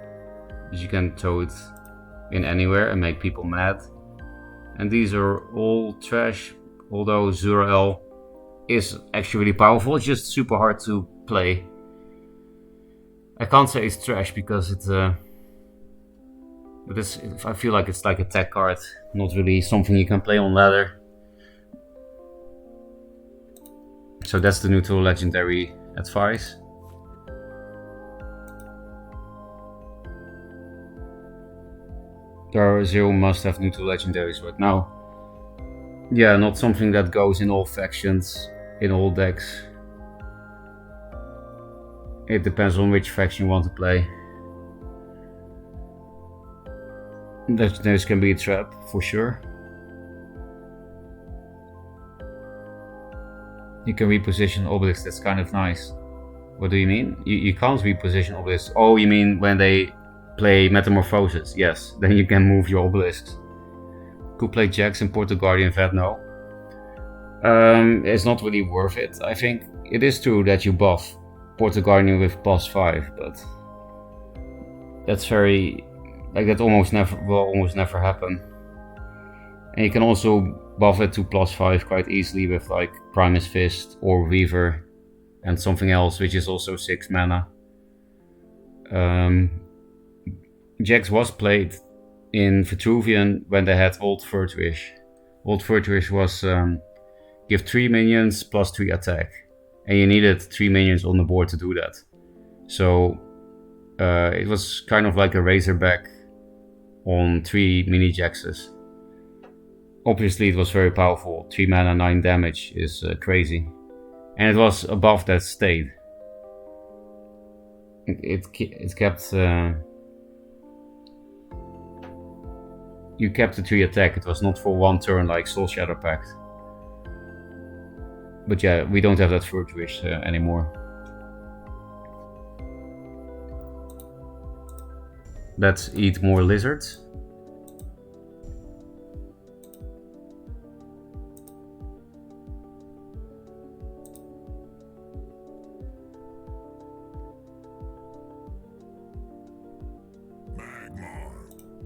But you can throw it in anywhere and make people mad. And these are all trash, although Zurael is actually really powerful. It's just super hard to play. I can't say it's trash because it's but I feel like it's like a tech card, not really something you can play on ladder. So that's the neutral legendary advice. There are 0 must-have neutral legendaries right now. Yeah, not something that goes in all factions, in all decks. It depends on which faction you want to play. Legendaries can be a trap, for sure. You can reposition obelisks, that's kind of nice. What do you mean? You can't reposition obelisks. Oh, you mean when they play Metamorphosis? Yes, then you can move your obelisks. Could play Jax and Portal Guardian Vet, no. It's not really worth it, I think. It is true that you buff Portal Guardian with +5, but that's very... like that will almost never happen. And you can also buff it to +5 quite easily with like Primus Fist or Weaver and something else, which is also 6 mana. Jax was played in Vitruvian when they had Old Vertwish. Old Vertwish was give 3 minions +3 attack, and you needed 3 minions on the board to do that. So it was kind of like a Razorback on 3 mini Jaxes. Obviously it was very powerful. 3 mana, 9 damage is crazy. And it was above that state. It kept... you kept the 3 attack. It was not for 1 turn like Soul Shadow Pact. But yeah, we don't have that First Wish anymore. Let's eat more lizards.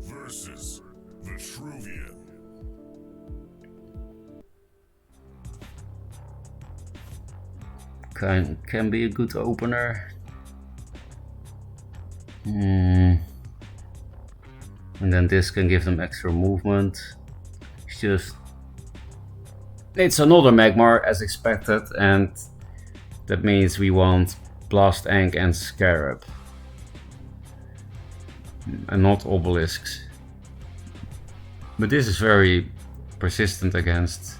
Versus Vitruvian. Can be a good opener. And then this can give them extra movement. It's another Magmar as expected, and that means we want Blast Ank and Scarab. And not obelisks. But this is very persistent against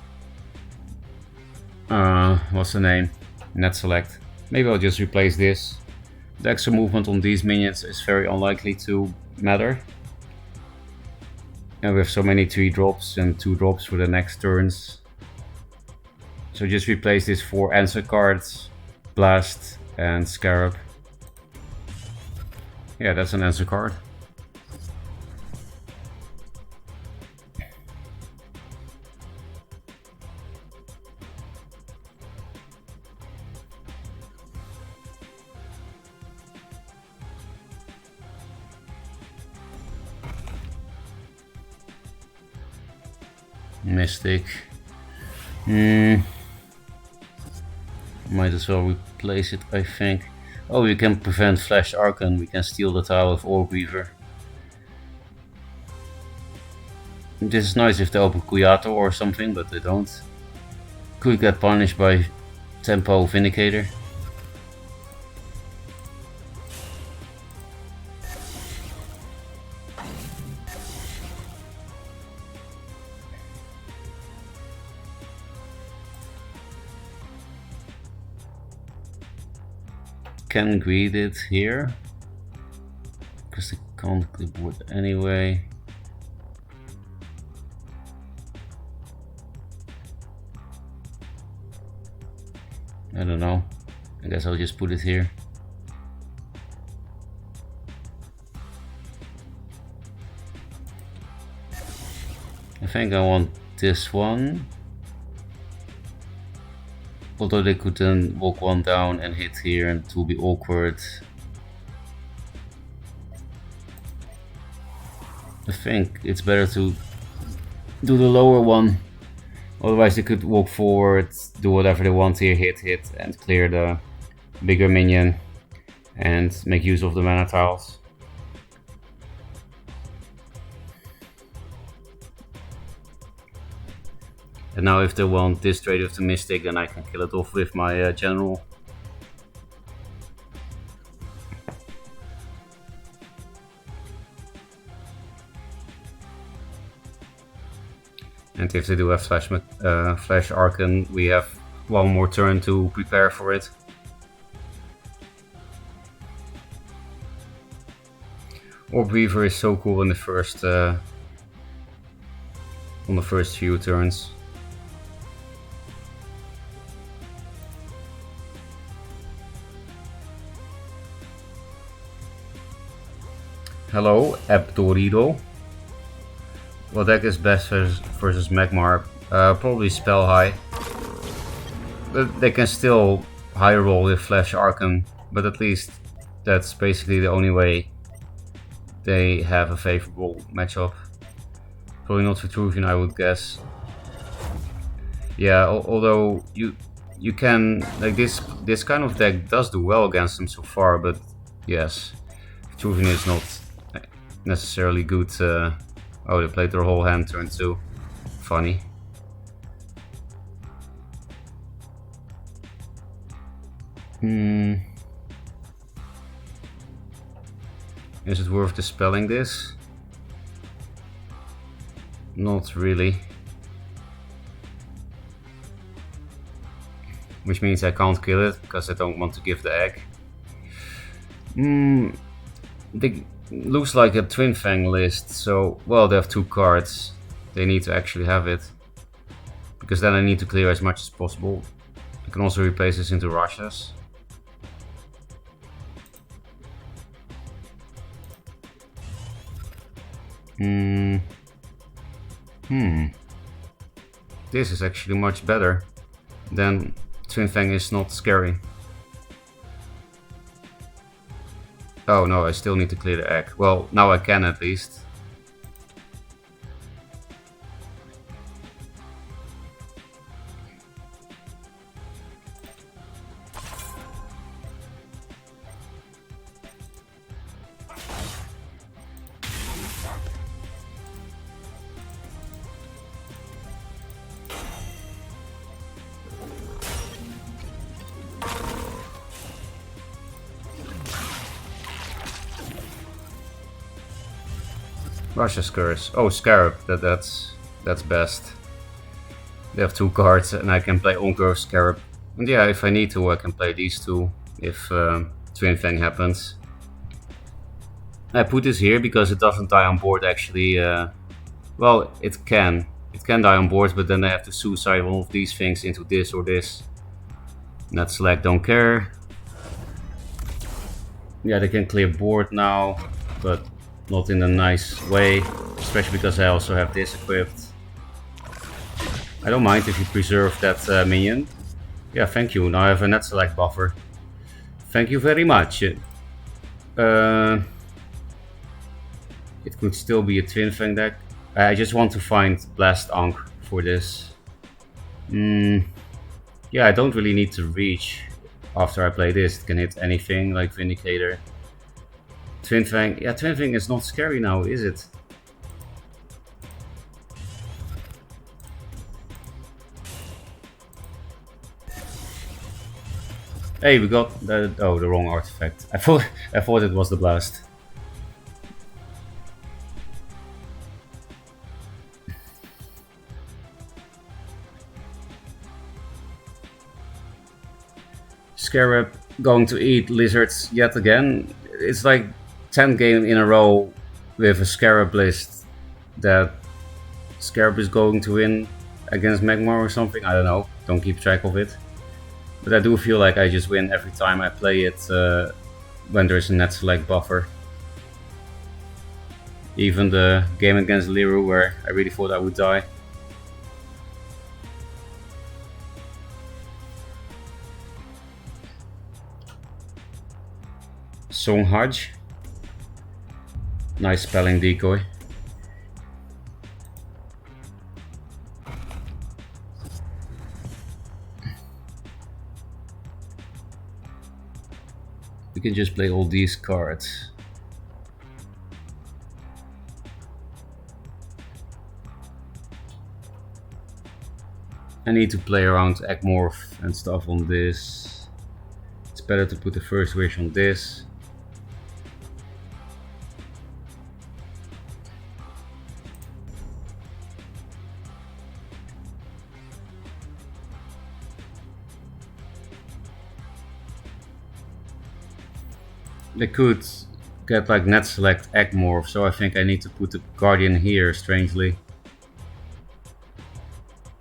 what's the name? Net Select. Maybe I'll just replace this. The extra movement on these minions is very unlikely to matter. And we have so many 3-drops and 2-drops for the next turns. So just replace this for answer cards, Blast and Scarab. Yeah, that's an answer card. Mystic. Might as well replace it, I think. Oh, we can prevent Flash Archon. We can steal the tile of Orb Weaver. This is nice if they open Kyoto or something, but they don't. Could get punished by Tempo Vindicator. Can greet it here because they can't clipboard anyway. I don't know. I guess I'll just put it here. I think I want this one. Although they could then walk one down and hit here, and it will be awkward. I think it's better to do the lower one. Otherwise they could walk forward, do whatever they want here, hit, and clear the bigger minion and make use of the mana tiles. And now if they want this trade with the Mystic, then I can kill it off with my General. And if they do have Flash Archon, we have one more turn to prepare for it. Orb Weaver is so cool in the first on the first few turns. Hello, Abdorido. What deck is best versus Magmar? Probably Spell High. But they can still high roll with Flash Archon, but at least that's basically the only way they have a favorable matchup. Probably not Vitruvian, I would guess. Yeah, although you can, like, this kind of deck does do well against them so far, but yes, Vitruvian is not necessarily good. Oh, they played their whole hand turn 2. Funny. Is it worth dispelling this? Not really. Which means I can't kill it because I don't want to give the egg. They looks like a Twin Fang list, so well, they have 2 cards. They need to actually have it, because then I need to clear as much as possible. I can also replace this into Russias. This is actually much better. Then Twin Fang is not scary. Oh no, I still need to clear the egg. Well, now I can at least. Russia's Curse. Oh, Scarab. That's best. They have 2 cards and I can play on-curve Scarab. And yeah, if I need to, I can play these 2 if Twin Fang happens. I put this here because it doesn't die on board actually. Well, it can. It can die on board, but then I have to suicide one of these things into this or this. Net select, don't care. Yeah, they can clear board now, but not in a nice way, especially because I also have this equipped. I don't mind if you preserve that minion. Yeah, thank you. Now I have a net select buffer. Thank you very much. It could still be a Twin Fang deck. I just want to find Blast Ankh for this. Yeah, I don't really need to reach after I play this. It can hit anything like Vindicator. Twin Fang, yeah, Twin Fang is not scary now, is it? Hey, we got the wrong artifact. I thought it was the blast. Scarab going to eat lizards yet again. It's like 10 games in a row with a Scarab list that Scarab is going to win against Magmar or something. I don't know. Don't keep track of it. But I do feel like I just win every time I play it when there's a net select buffer. Even the game against Liru where I really thought I would die. Song Hajj. Nice spelling decoy. We can just play all these cards. I need to play around Ekmorph and stuff on this. It's better to put the first wish on this. They could get like net select Ekmorph, so I think I need to put the Guardian here, strangely.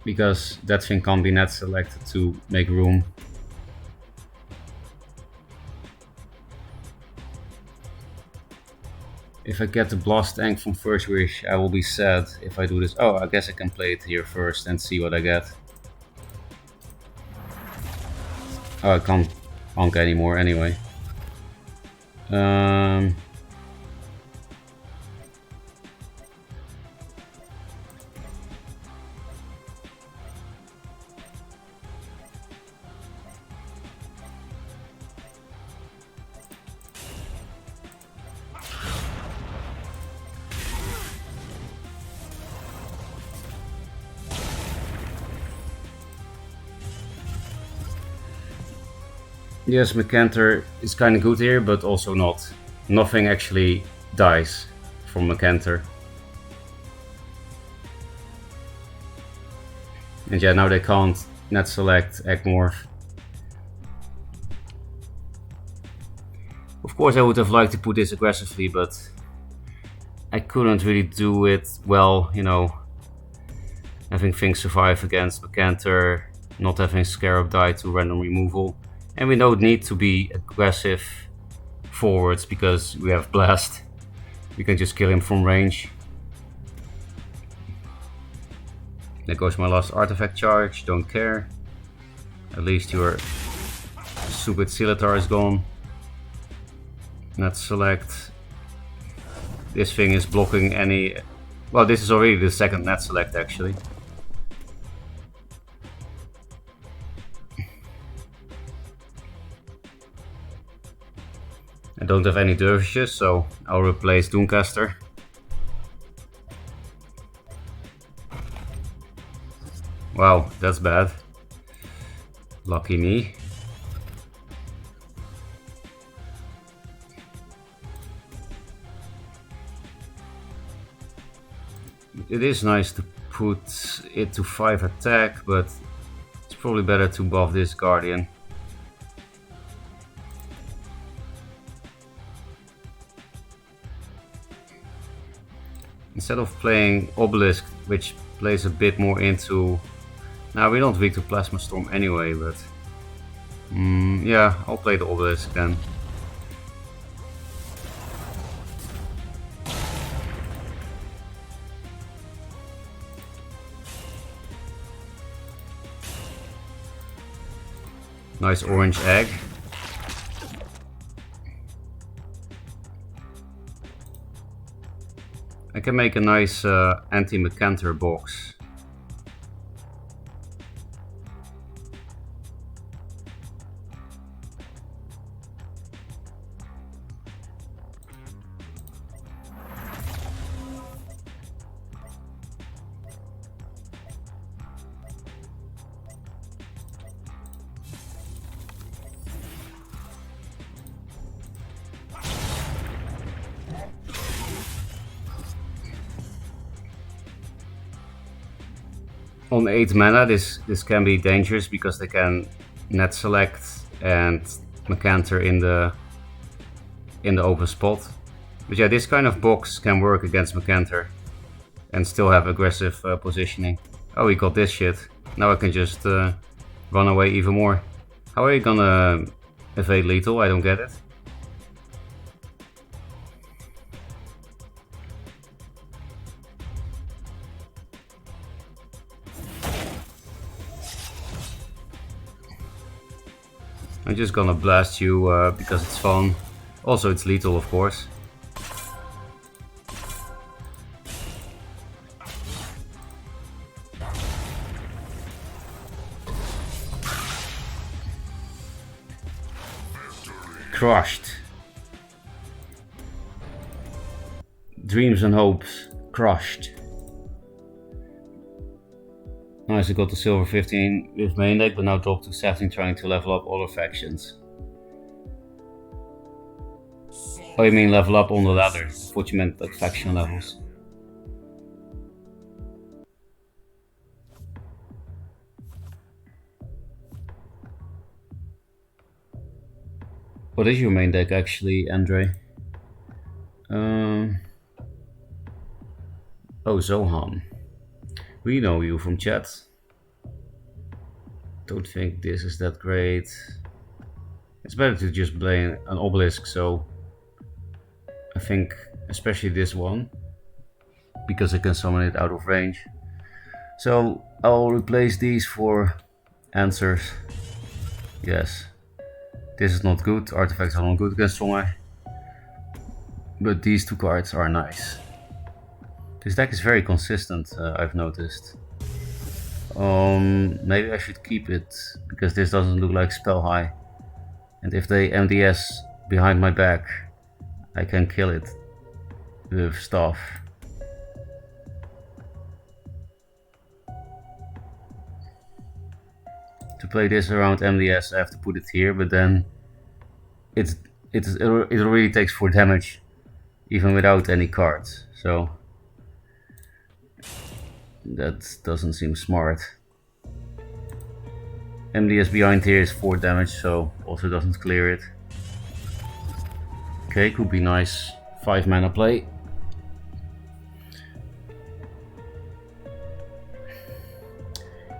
Because that thing can't be net selected to make room. If I get the Blast Tank from first wish, I will be sad if I do this. Oh, I guess I can play it here first and see what I get. Oh, I can't honk anymore anyway. Yes, Mecanter is kind of good here, but also not. Nothing actually dies from Mecanter. And yeah, now they can't net select Egmorph. Of course I would have liked to put this aggressively, but I couldn't really do it well, you know. Having things survive against Mecanter, not having Scarab die to random removal. And we don't need to be aggressive forwards because we have Blast. We can just kill him from range. There goes my last artifact charge, don't care. At least your stupid Scimitar is gone. Let's select. This thing is blocking any... Well, this is already the second net select actually. I don't have any dervishes, so I'll replace Doomcaster. Wow, that's bad. Lucky me. It is nice to put it to 5 attack, but it's probably better to buff this Guardian. Instead of playing Obelisk, which plays a bit more into... Now, we're not weak to Plasma Storm anyway, but... yeah, I'll play the Obelisk then. Nice orange egg. I can make a nice anti-Mecanter box. On 8 mana this can be dangerous because they can net select and Mecanter in the open spot. But yeah, this kind of box can work against Mecanter and still have aggressive positioning. Oh, we got this shit. Now I can just run away even more. How are you gonna evade lethal? I don't get it. I'm just gonna blast you because it's fun. Also, it's lethal, of course. Crushed. Dreams and hopes crushed. Nice, I got to silver 15 with main deck, but now dropped to 17 trying to level up all our factions. Oh, you mean level up on the ladder? I thought you meant like faction levels. What is your main deck actually, Andre? Oh, Zohan. We know you from chat. Don't think this is that great. It's better to just play an Obelisk, so I think especially this one, because I can summon it out of range. So I'll replace these for answers. Yes, this is not good. Artifacts are not good against Strong Eye, but these two cards are nice. This deck is very consistent, I've noticed. Maybe I should keep it, because this doesn't look like Spell High. And if they MDS behind my back, I can kill it with stuff. To play this around MDS, I have to put it here, but then it already takes 4 damage, even without any cards. So that doesn't seem smart. MDS behind here is 4 damage, so also doesn't clear it. Okay, could be nice 5 mana play.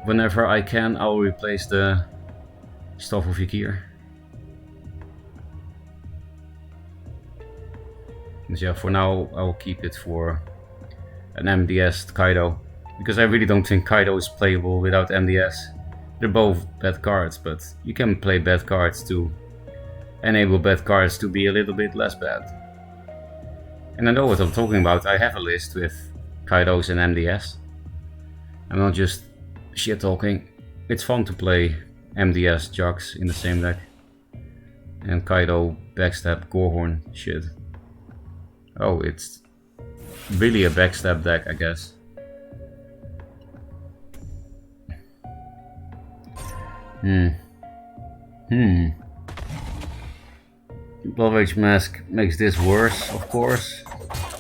Whenever I can, I'll replace the Staff of Ykir. But yeah, for now I'll keep it for an MDS Kaido, because I really don't think Kaido is playable without MDS. They're both bad cards, but you can play bad cards to enable bad cards to be a little bit less bad. And I know what I'm talking about. I have a list with Kaidos and MDS. I'm not just shit talking. It's fun to play MDS Jux in the same deck. And Kaido backstab Gorehorn shit. Oh, it's really a backstab deck, I guess. Blood Rage Mask makes this worse, of course.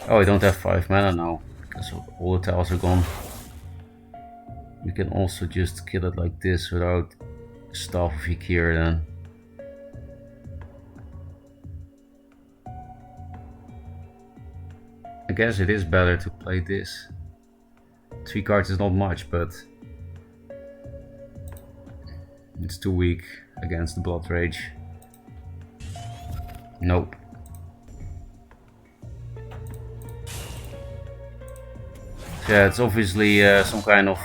Oh, I don't have 5 mana now, because all the tiles are gone. We can also just kill it like this without Staff of Ykir then. I guess it is better to play this. 3 cards is not much, but it's too weak against the Blood Rage. Nope. Yeah, it's obviously some kind of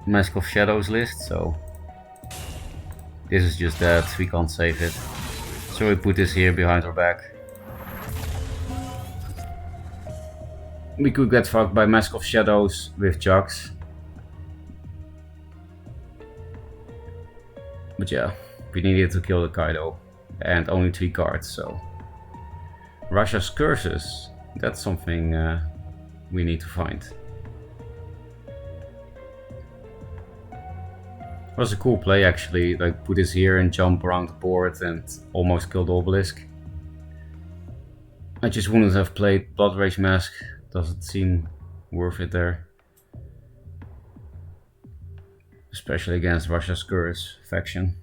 Mask of Shadows list, so this is just that, we can't save it. So we put this here behind our back. We could get fucked by Mask of Shadows with Jux. But yeah, we needed to kill the Kaido. And only 3 cards, so... Russia's Curses, that's something we need to find. It was a cool play actually, like put this here and jump around the board and almost kill the Obelisk. I just wouldn't have played Blood Rage Mask, doesn't seem worth it there. Especially against Russia's Curse faction.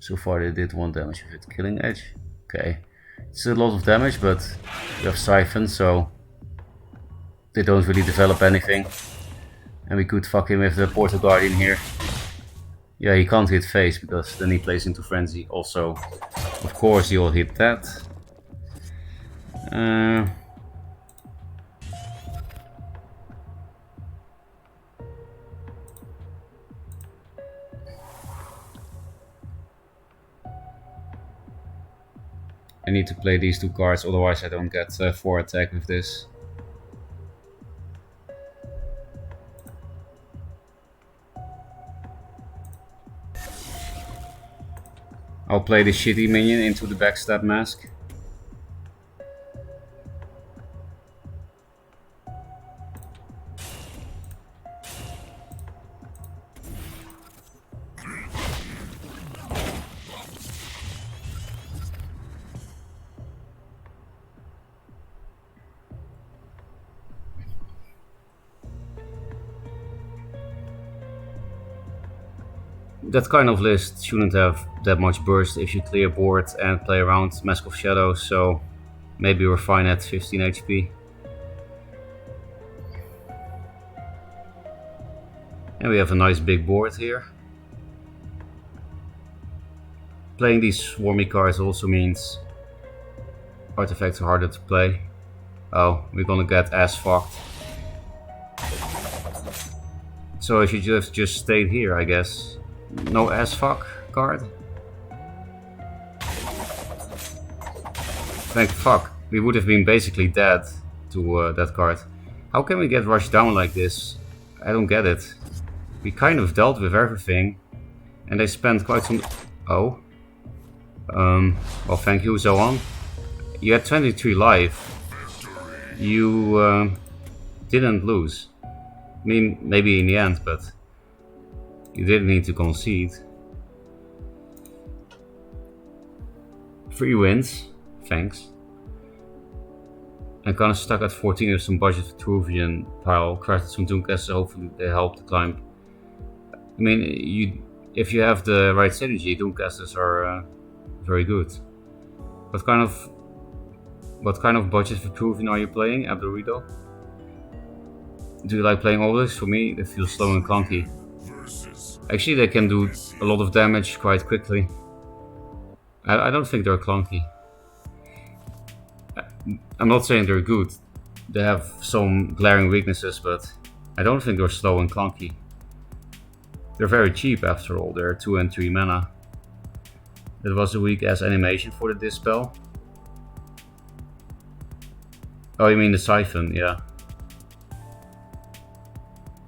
So far they did 1 damage with it. Killing Edge. Okay. It's a lot of damage, but we have Siphon, so they don't really develop anything. And we could fuck him with the Portal Guardian here. Yeah, he can't hit face, because then he plays into Frenzy. Also, of course, he'll hit that. I need to play these 2 cards, otherwise I don't get 4 attack with this. I'll play the shitty minion into the backstab mask. That kind of list shouldn't have that much burst if you clear board and play around Mask of Shadows, so maybe we're fine at 15 HP. And we have a nice big board here. playing these swarmy cards also means artifacts are harder to play. Oh, we're gonna get ass fucked. So I should just stayed here, I guess. No ass fuck card. Thank fuck. We would have been basically dead to that card. How can we get rushed down like this? I don't get it. We kind of dealt with everything. And they spent quite some... Oh. Well, thank you, Zoan. You had 23 life. You didn't lose. I mean, maybe in the end, but you didn't need to concede. 3 wins. Thanks. I'm kinda stuck at 14 with some budget for Vitruvian pile. Crafted some Dooncasters, hopefully they help to climb. I mean, if you have the right synergy, Dooncasters are very good. What kind of budget for Vitruvian are you playing, Abdurrido? Do you like playing Obelisk? For me, it feels slow and clunky. Actually, they can do a lot of damage quite quickly. I don't think they're clunky. I'm not saying they're good. They have some glaring weaknesses, but I don't think they're slow and clunky. They're very cheap after all. They're 2 and 3 mana. It was a weak ass animation for the Dispel. Oh, you mean the Siphon? Yeah.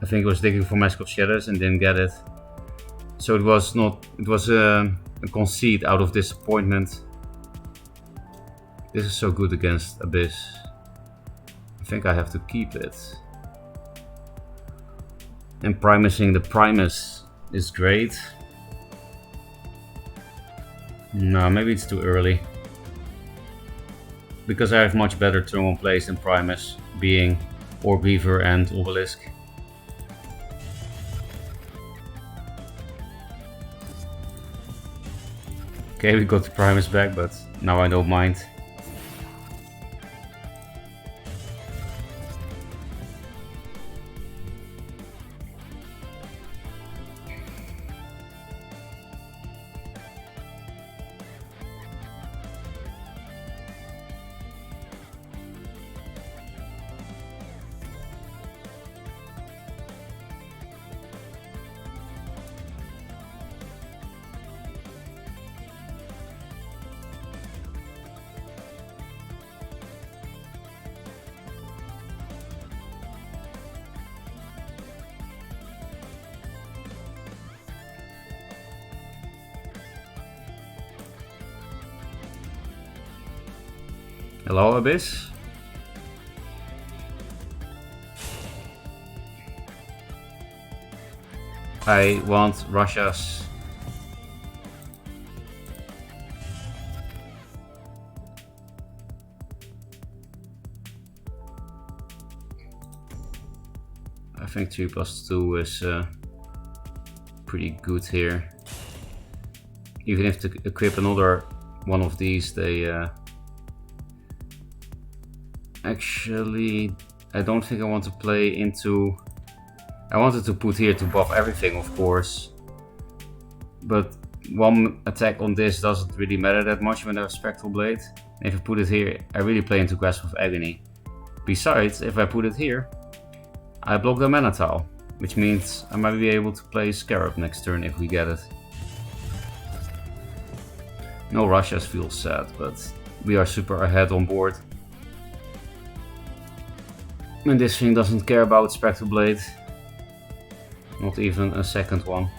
I think it was digging for Mask of Shadows and didn't get it. So it was not. It was a conceit out of disappointment. This is so good against Abyss. I think I have to keep it. And Primusing the Primus is great. No, maybe it's too early. Because I have much better turn 1 plays than Primus, being Orbeaver and Obelisk. Okay, we got the Primus back, but now I don't mind. Hello, Abyss. I want Russia's. I think 3+2 is pretty good here. Even if to equip another one of these, they actually, I don't think I want to play into... I wanted to put here to buff everything, of course. But one attack on this doesn't really matter that much when I have Spectral Blade. If I put it here, I really play into Grasp of Agony. Besides, if I put it here, I block the Mana Tile, which means I might be able to play Scarab next turn if we get it. No Russias feels sad, but we are super ahead on board. And this thing doesn't care about Spectral Blade. Not even a second one.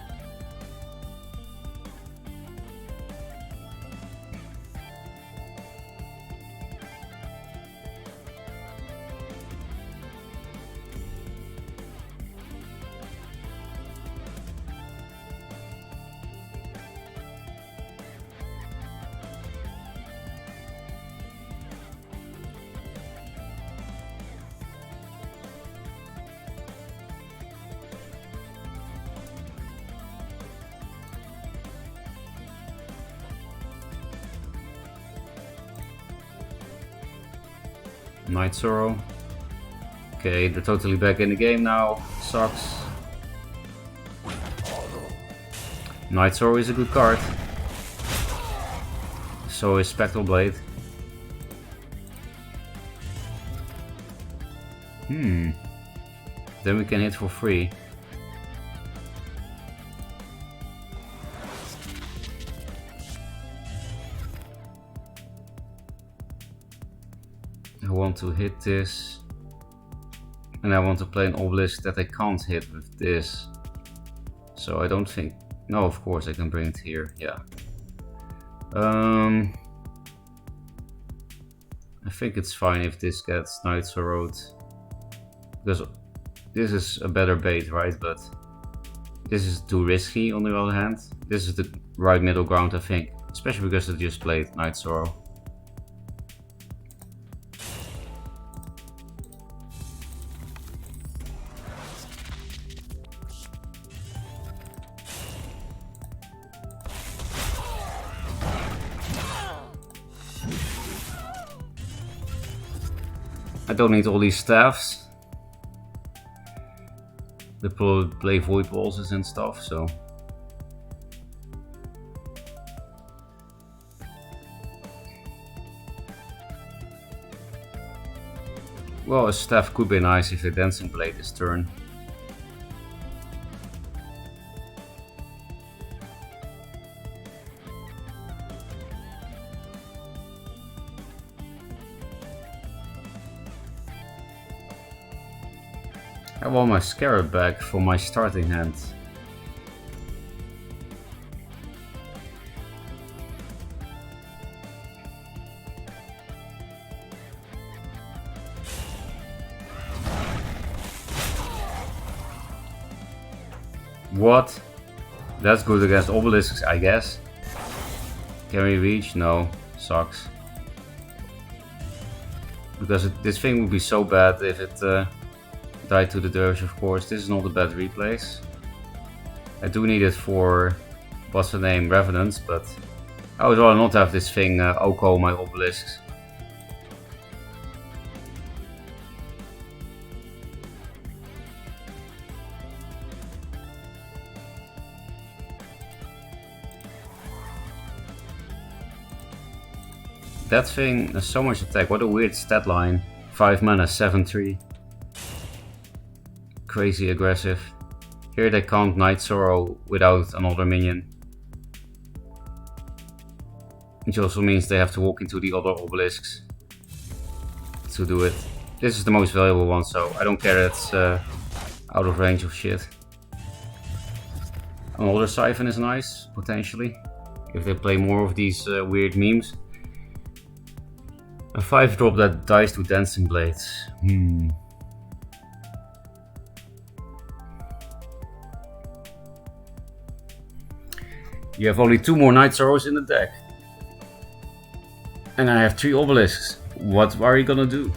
Night Sorrow. Okay, they're totally back in the game now. Sucks. Night Sorrow is a good card. So is Spectral Blade. Then we can hit for free. I want to hit this. And I want to play an obelisk that I can't hit with this. So I don't think... No, of course I can bring it here, yeah. I think it's fine if this gets Night Sorrowed. Because this is a better bait, right? But this is too risky on the other hand. This is the right middle ground, I think. Especially because I just played Night Sorrow. I don't need all these staffs. They play void balls and stuff, so. Well, a staff could be nice if the Dancing Blade is turn. I want my Scarab back for my starting hand. What? That's good against obelisks, I guess. Can we reach? No. Sucks. Because this thing would be so bad if it died to the Dervish, of course. This is not a bad replace. I do need it for, what's the name, Revenants, but I would rather not have this thing Oko my obelisks. That thing has so much attack. What a weird stat line. 5 mana, 7-3. Crazy aggressive. Here they can't Night Sorrow without another minion. Which also means they have to walk into the other obelisks to do it. This is the most valuable one, so I don't care that it's out of range of shit. Another Siphon is nice, potentially. If they play more of these weird memes. A 5-drop that dies to Dancing Blades. You have only 2 more Night Sorrows in the deck. And I have 3 obelisks. What are you gonna do?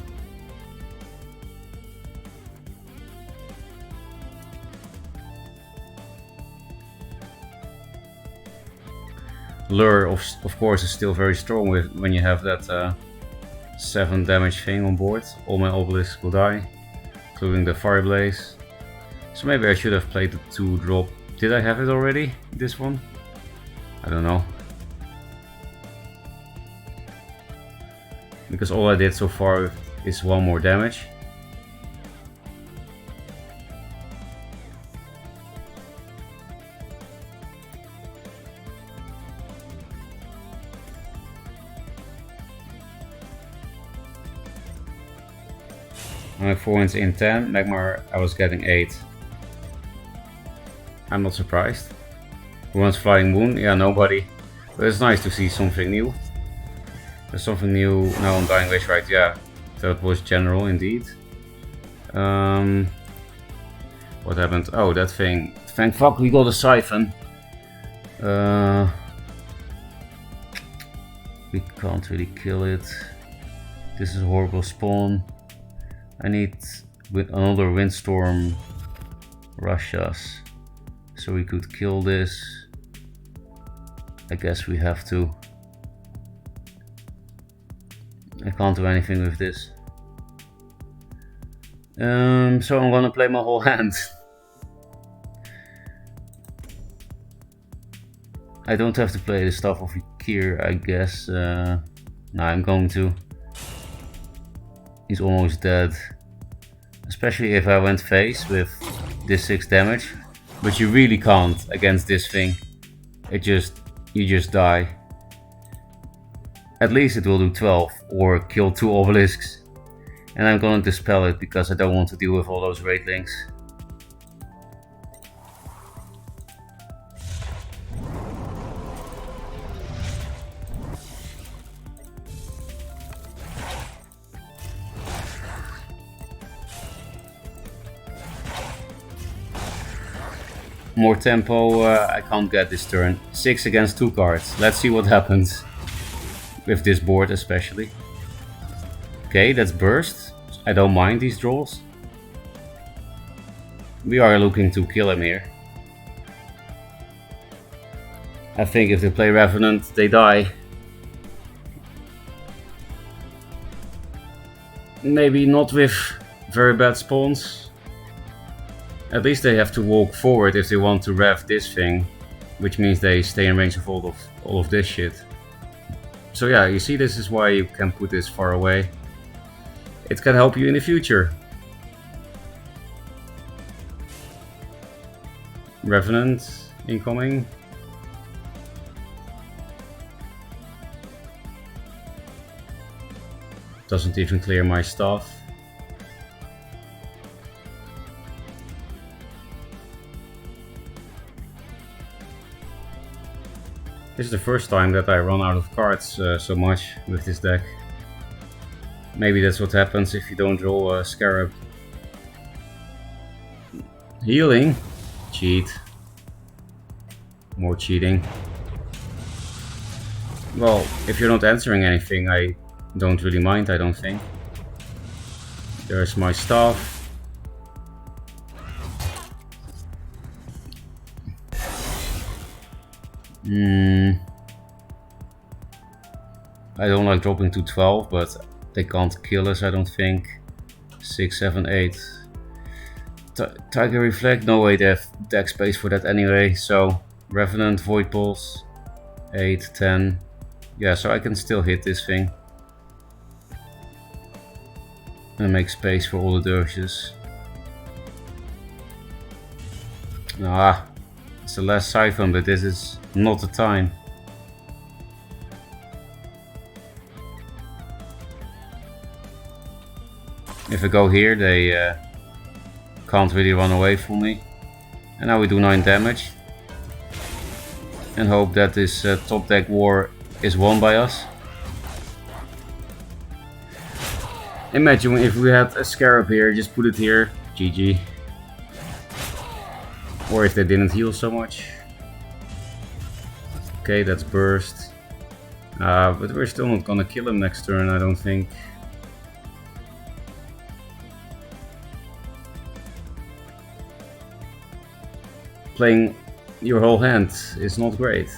Lure, of course, is still very strong when you have that 7 damage thing on board. All my obelisks will die, including the Fireblaze. So maybe I should have played the 2-drop. Did I have it already? This one? I don't know. Because all I did so far is 1 more damage. My 4 wins in 10, Magmar I was getting 8. I'm not surprised. Who wants Flying Moon? Yeah, nobody. But it's nice to see something new. There's something new now on Dying Wish, right? Yeah, that was general indeed. What happened? Oh, that thing. Thank fuck we got a Siphon. We can't really kill it. This is a horrible spawn. I need another Windstorm Russias so we could kill this. I guess we have to. I can't do anything with this. So I'm gonna play my whole hand. I don't have to play the stuff of here, I guess. No, I'm going to. He's almost dead. Especially if I went face with this 6 damage. But you really can't against this thing. You just die. At least it will do 12 or kill 2 obelisks. And I'm going to dispel it because I don't want to deal with all those raid links. More tempo, I can't get this turn. 6 against 2 cards. Let's see what happens. With this board especially. Okay, that's burst. I don't mind these draws. We are looking to kill him here. I think if they play Revenant, they die. Maybe not with very bad spawns. At least they have to walk forward if they want to rev this thing, which means they stay in range of all of this shit. So yeah, you see, this is why you can put this far away. It can help you in the future. Revenant incoming. Doesn't even clear my stuff. This is the first time that I run out of cards so much with this deck. Maybe that's what happens if you don't draw a Scarab. Healing? Cheat. More cheating. Well, if you're not answering anything, I don't really mind, I don't think. There's my stuff. I don't like dropping to 12, but they can't kill us, I don't think. 6, 7, 8. Tiger Reflect? No way, they have deck space for that anyway. So, Revenant, Void Pulse, 8, 10. Yeah, so I can still hit this thing. And make space for all the dirges. Ah, it's the last Siphon, but this is not the time. If I go here, they can't really run away from me. And now we do 9 damage. And hope that this top deck war is won by us. Imagine if we had a Scarab here, just put it here, GG. Or if they didn't heal so much. Okay, that's burst. But we're still not gonna kill him next turn, I don't think. Playing your whole hand is not great.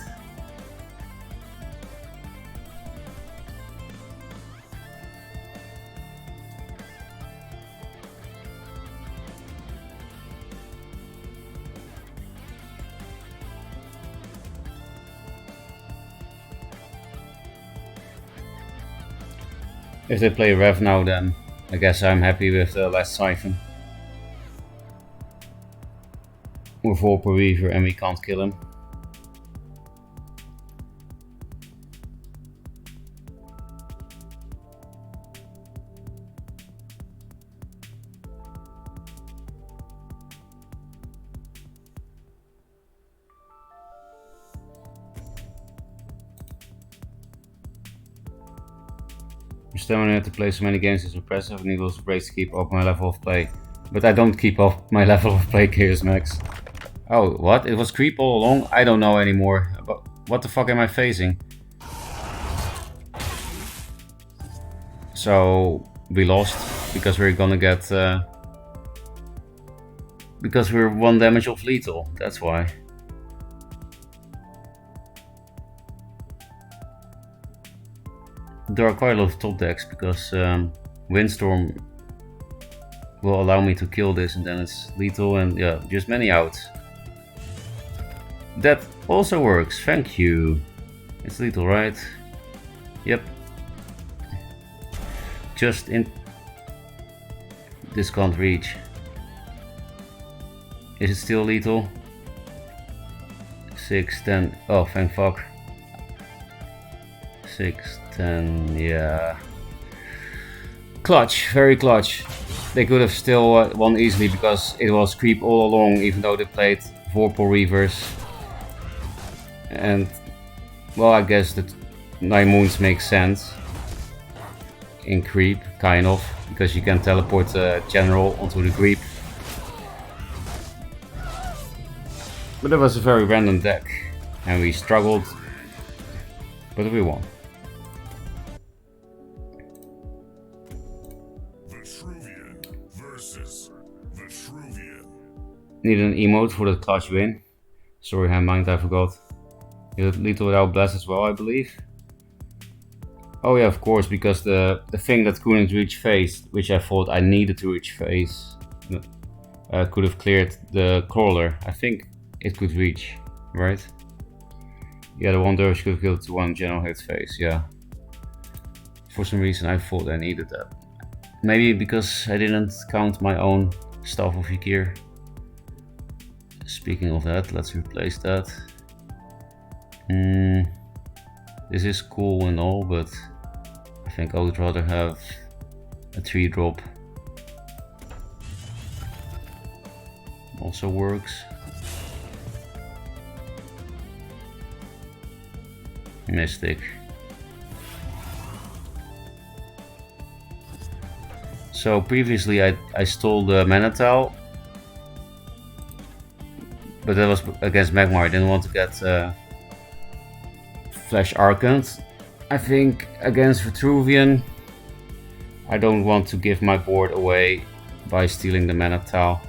If they play Rev now, then I guess I'm happy with the last Siphon. We're 4 per Weaver and we can't kill him. Your stamina to play so many games is impressive and need also breaks to keep up my level of play. But I don't keep up my level of play, Chaos Max. Oh, what? It was creep all along? I don't know anymore. But what the fuck am I facing? So we lost because we're gonna get because we're 1 damage off lethal, that's why. There are quite a lot of top decks because Windstorm will allow me to kill this and then it's lethal and yeah, just many outs. That also works, thank you. It's lethal, right? Yep. Just in... This can't reach. Is it still lethal? 6, 10... Oh, thank fuck. 6, 10... Yeah. Clutch, very clutch. They could have still won easily because it was creep all along, even though they played Vorpal Reavers. And, well, I guess that 9 Moons makes sense in creep, kind of, because you can teleport General onto the creep. But it was a very random deck, and we struggled, but we won. Need an emote for the clutch win. Sorry, mind, I forgot. You lethal without blast as well, I believe. Oh yeah, of course, because the thing that couldn't reach face, which I thought I needed to reach face, could have cleared the crawler. I think it could reach, right? Yeah, the one Dervish could have killed to one general hit face, yeah. For some reason I thought I needed that. Maybe because I didn't count my own Staff of Ykir. Speaking of that, let's replace that. This is cool and all, but I think I would rather have a 3-drop. Also works. Mystic. So previously I stole the Manatau, but that was against Magmar. I didn't want to get Flash Arcant. I think against Vitruvian I don't want to give my board away by stealing the Manatau.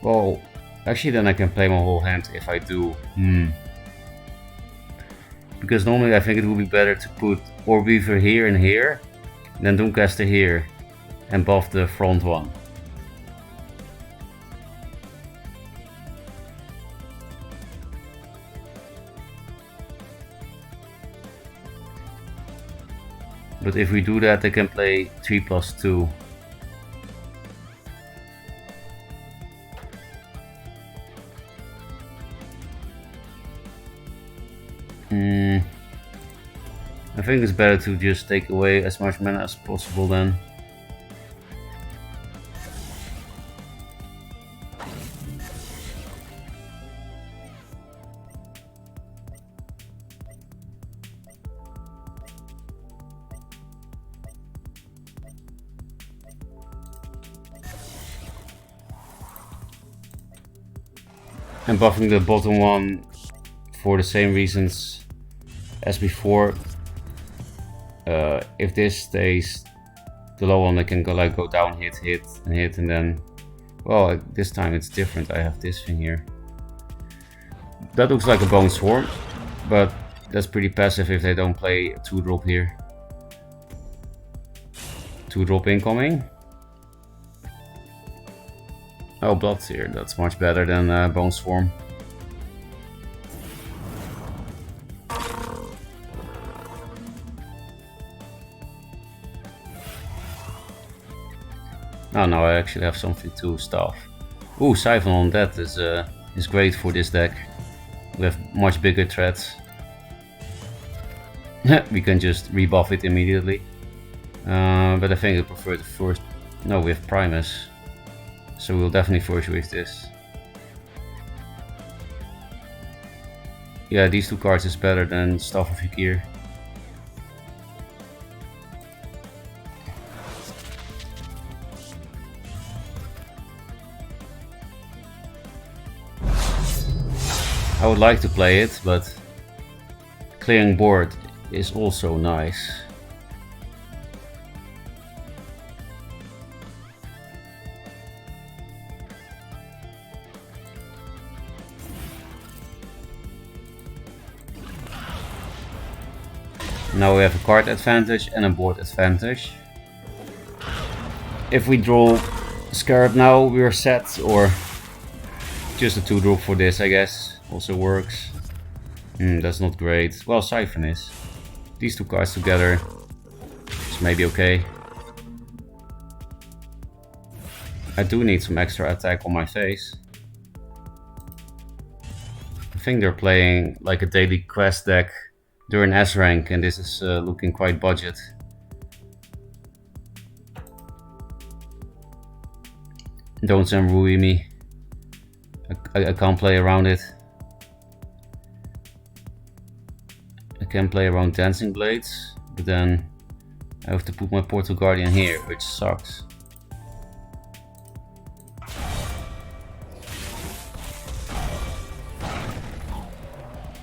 Well, actually then I can play my whole hand if I do. Because normally I think it would be better to put Orbeaver here and here, then Doomcaster here and buff the front one. But if we do that, they can play 3+2. I think it's better to just take away as much mana as possible then. And buffing the bottom one for the same reasons as before. If this stays the low one, I can go down, hit, and then, well, this time it's different. I have this thing here. That looks like a Bone Swarm, but that's pretty passive if they don't play a 2-drop here. 2-drop incoming. Oh, Bloodseer, that's much better than Bone Swarm. Oh, now I actually have something to staff. Ooh, Siphon on that is great for this deck. We have much bigger threats. We can just rebuff it immediately. But I think I prefer the first... No, we have Primus. So we'll definitely first wave this. Yeah, these 2 cards is better than Staff of Ykir. I would like to play it, but clearing board is also nice. Now we have a card advantage and a board advantage. If we draw Scarab now, we are set, or just a 2-drop for this, I guess, also works. That's not great. Well, Siphon is. These two cards together is maybe okay. I do need some extra attack on my face. I think they're playing like a daily quest deck during S rank, and this is looking quite budget. Don't Zenrui me. I can't play around it. I can play around Dancing Blades, but then I have to put my Portal Guardian here, which sucks.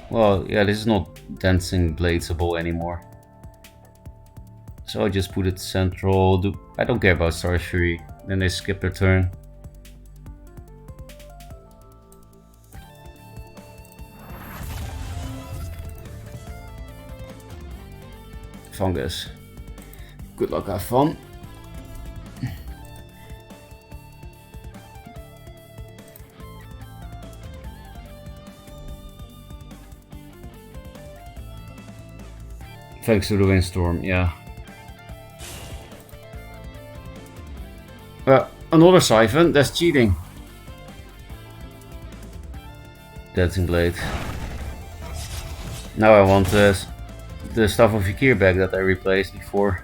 Well, yeah, this is not Dancing Bladesable anymore. So I just put it central. I don't care about Star's Fury. Then they skip their turn. Fungus. Good luck, have fun. Thanks to the windstorm, yeah. Another Siphon, that's cheating. Dancing Blade. Now I want the Staff of Ykir back that I replaced before.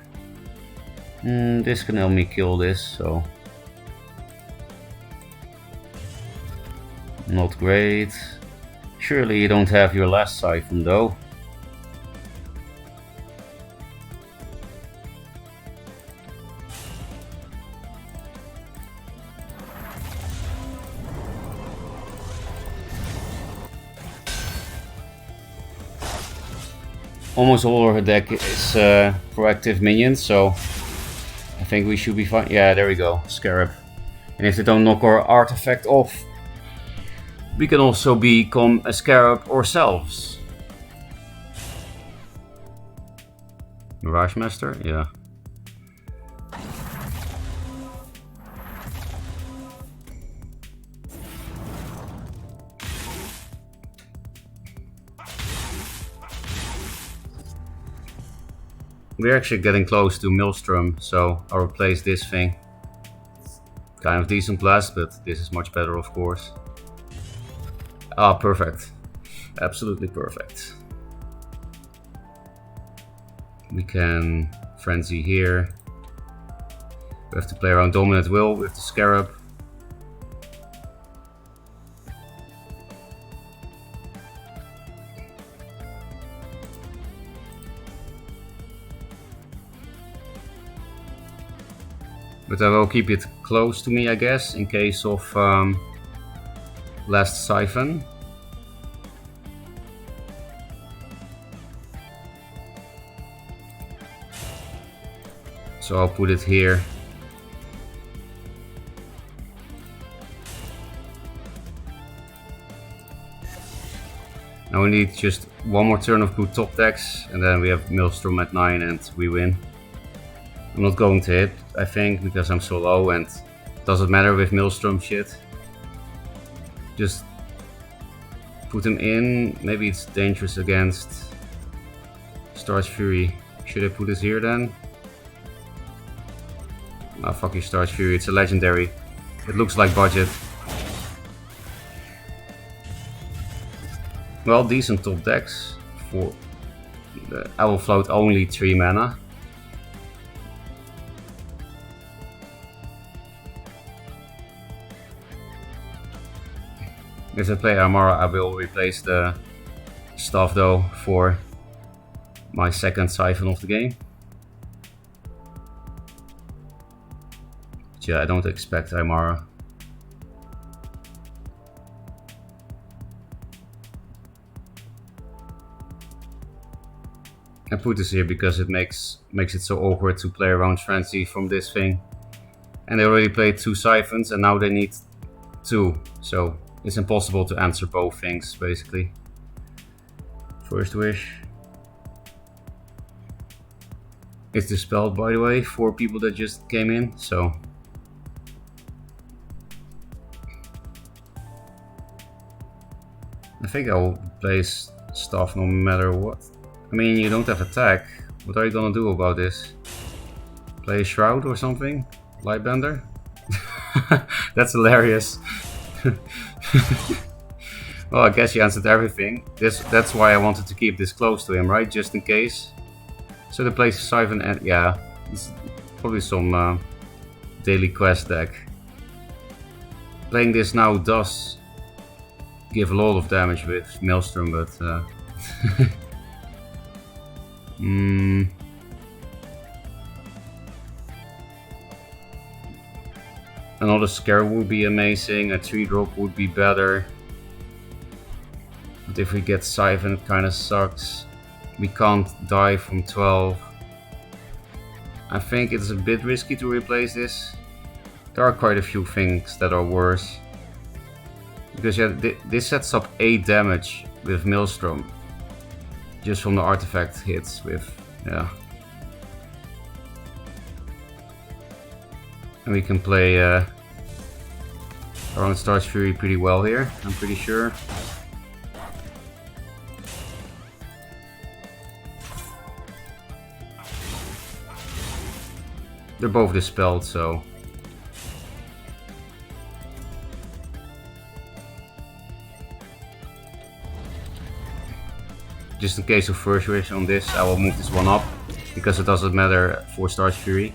This can help me kill this, so... Not great. Surely you don't have your last Siphon though. Almost all of her deck is proactive minions, so I think we should be fine. Yeah, there we go, Scarab. And if they don't knock our artifact off, we can also become a Scarab ourselves. Mirage Master? Yeah. We're actually getting close to Maelstrom, so I'll replace this thing. Kind of decent blast, but this is much better, of course. Ah, perfect. Absolutely perfect. We can Frenzy here. We have to play around Dominant Will with the Scarab. But I will keep it close to me, I guess, in case of last Siphon. So I'll put it here. Now we need just one more turn of good top decks, and then we have Maelstrom at 9 and we win. I'm not going to hit, I think, because I'm so low and it doesn't matter with Maelstrom shit. Just put him in. Maybe it's dangerous against Star's Fury. Should I put this here then? Ah, fuck you, Star's Fury, it's a legendary. It looks like budget. Well, decent top decks. I will float only 3 mana. If I play Armara, I will replace the stuff though for my second Siphon of the game. But yeah, I don't expect Armara. I put this here because it makes it so awkward to play around Frenzy from this thing. And they already played 2 Siphons and now they need 2, so it's impossible to answer both things, basically. First Wish. It's dispelled, by the way, for people that just came in, so... I think I will place stuff no matter what. I mean, you don't have attack. What are you gonna do about this? Play a Shroud or something? Lightbender? That's hilarious. Well, I guess you answered everything. That's why I wanted to keep this close to him, right? Just in case. So the place Siphon and yeah, it's probably some daily quest deck. Playing this now does give a lot of damage with Maelstrom, but another Scare would be amazing, a 3-drop would be better. But if we get Siphon, it kinda sucks. We can't die from 12. I think it's a bit risky to replace this. There are quite a few things that are worse. Because yeah, this sets up 8 damage with Maelstrom. Just from the artifact hits with, yeah. And we can play around Star's Fury pretty well here, I'm pretty sure. They're both dispelled, so... Just in case of first wish on this, I will move this one up, because it doesn't matter for Star's Fury.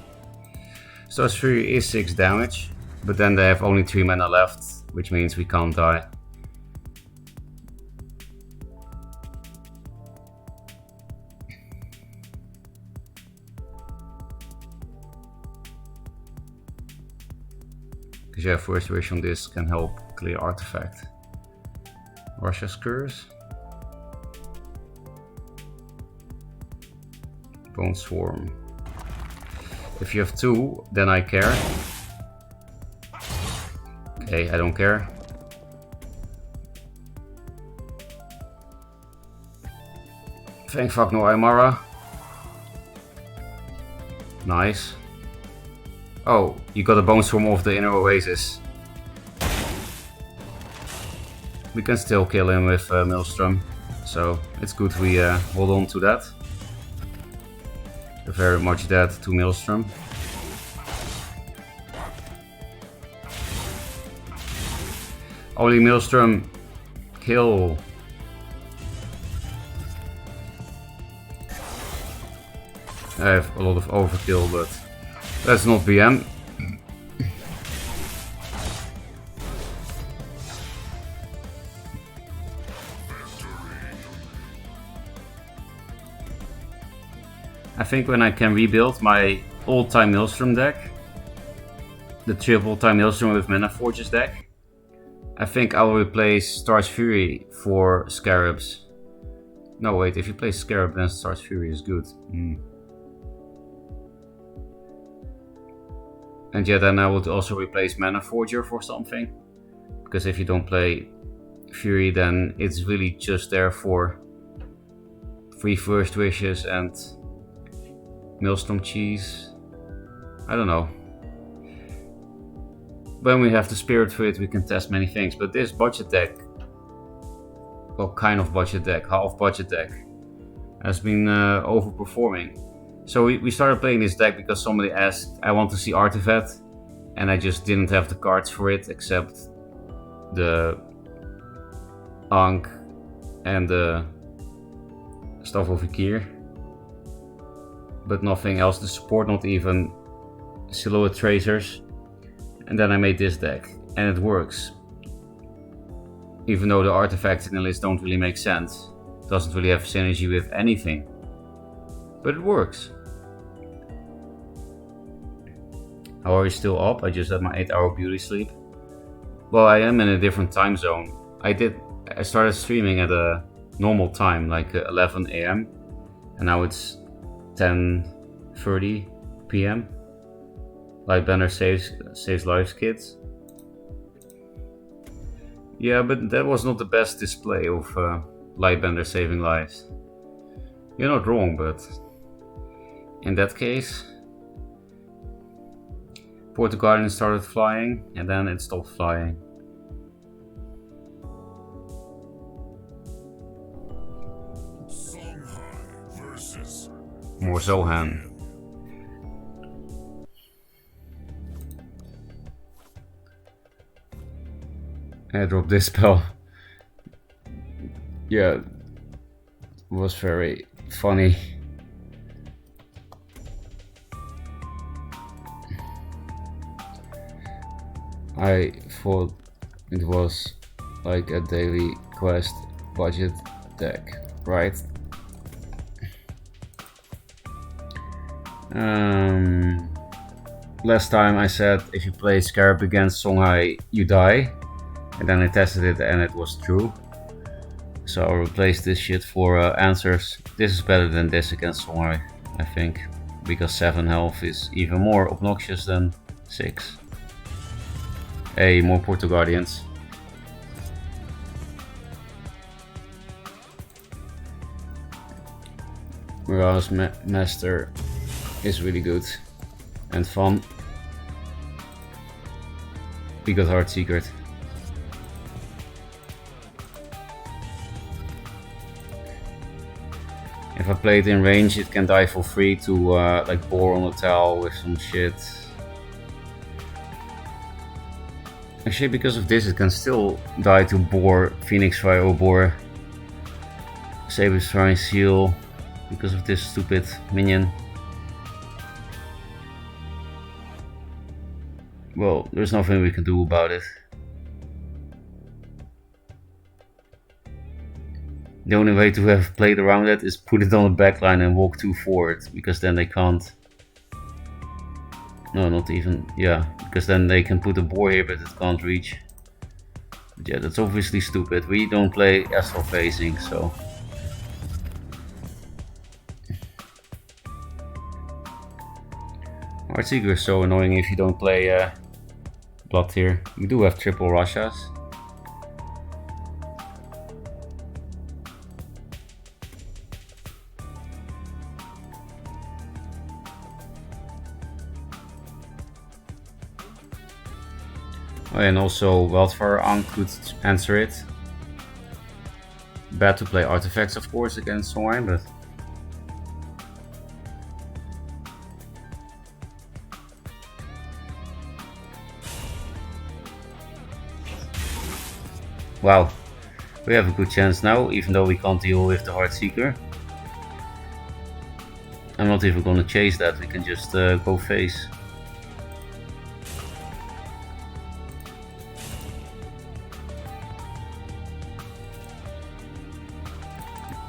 Star's Fury is 6 damage, but then they have only 3 mana left, which means we can't die. Because yeah, first wish on this can help clear artifact. Russia's Curse. Bone Swarm. If you have 2, then I care. Okay, I don't care. Thank fuck no Aymara. Nice. Oh, you got a Bone Swarm off the Inner Oasis. We can still kill him with Maelstrom, so it's good we hold on to that. We're very much dead to Maelstrom. Only Maelstrom, kill. I have a lot of overkill, but let's not BM. I think when I can rebuild my all-time Maelstrom deck, the triple-time Maelstrom with Mana Forges deck, I think I will replace Star's Fury for Scarabs. No wait, if you play Scarab then Star's Fury is good. And yeah, then I would also replace Mana Forger for something. Because if you don't play Fury, then it's really just there for 3 first wishes and Maelstrom cheese. I don't know. When we have the spirit for it, we can test many things. But this budget deck, well, kind of budget deck, half budget deck, has been overperforming. So we started playing this deck because somebody asked, I want to see Artifact, and I just didn't have the cards for it except the Ankh and the stuff over here. But nothing else to support, not even Silhouette Tracers. And then I made this deck, and it works. Even though the artifacts in the list don't really make sense. It doesn't really have synergy with anything. But it works. How are you still up? I just had my 8-hour beauty sleep. Well, I am in a different time zone. I started streaming at a normal time, like 11 AM. And now it's 10:30 PM. Lightbender saves lives, kids. Yeah, but that was not the best display of Lightbender saving lives. You're not wrong, but in that case, Portal Guardian started flying and then it stopped flying. More Zohan. I dropped this spell. Yeah, it was very funny. I thought it was like a daily quest budget deck, right? Last time I said if you play Scarab against Songhai, you die. And then I tested it and it was true. So I'll replace this shit for answers. This is better than this against Songhai, I think. Because 7 health is even more obnoxious than 6. Hey, more Portal Guardians. Mirage Master is really good and fun. We got Heart Secret. If I play it in range, it can die for free to like Boar on the Towel with some shit. Actually, because of this, it can still die to Boar, Phoenix Fire Boar, Saber's Shrine Seal, because of this stupid minion. Well, there's nothing we can do about it. The only way to have played around it is put it on the backline and walk 2 forward, because then they can't. No, not even. Yeah, because then they can put a Boar here, but it can't reach. But yeah, that's obviously stupid. We don't play astral facing, so. Heartseeker is so annoying if you don't play Blood here. We do have triple Russias. Oh, and also Wildfire Ankh could answer it. Bad to play artifacts, of course, against Songhai, but. Wow, we have a good chance now, even though we can't deal with the Heartseeker. I'm not even gonna chase that, we can just go face.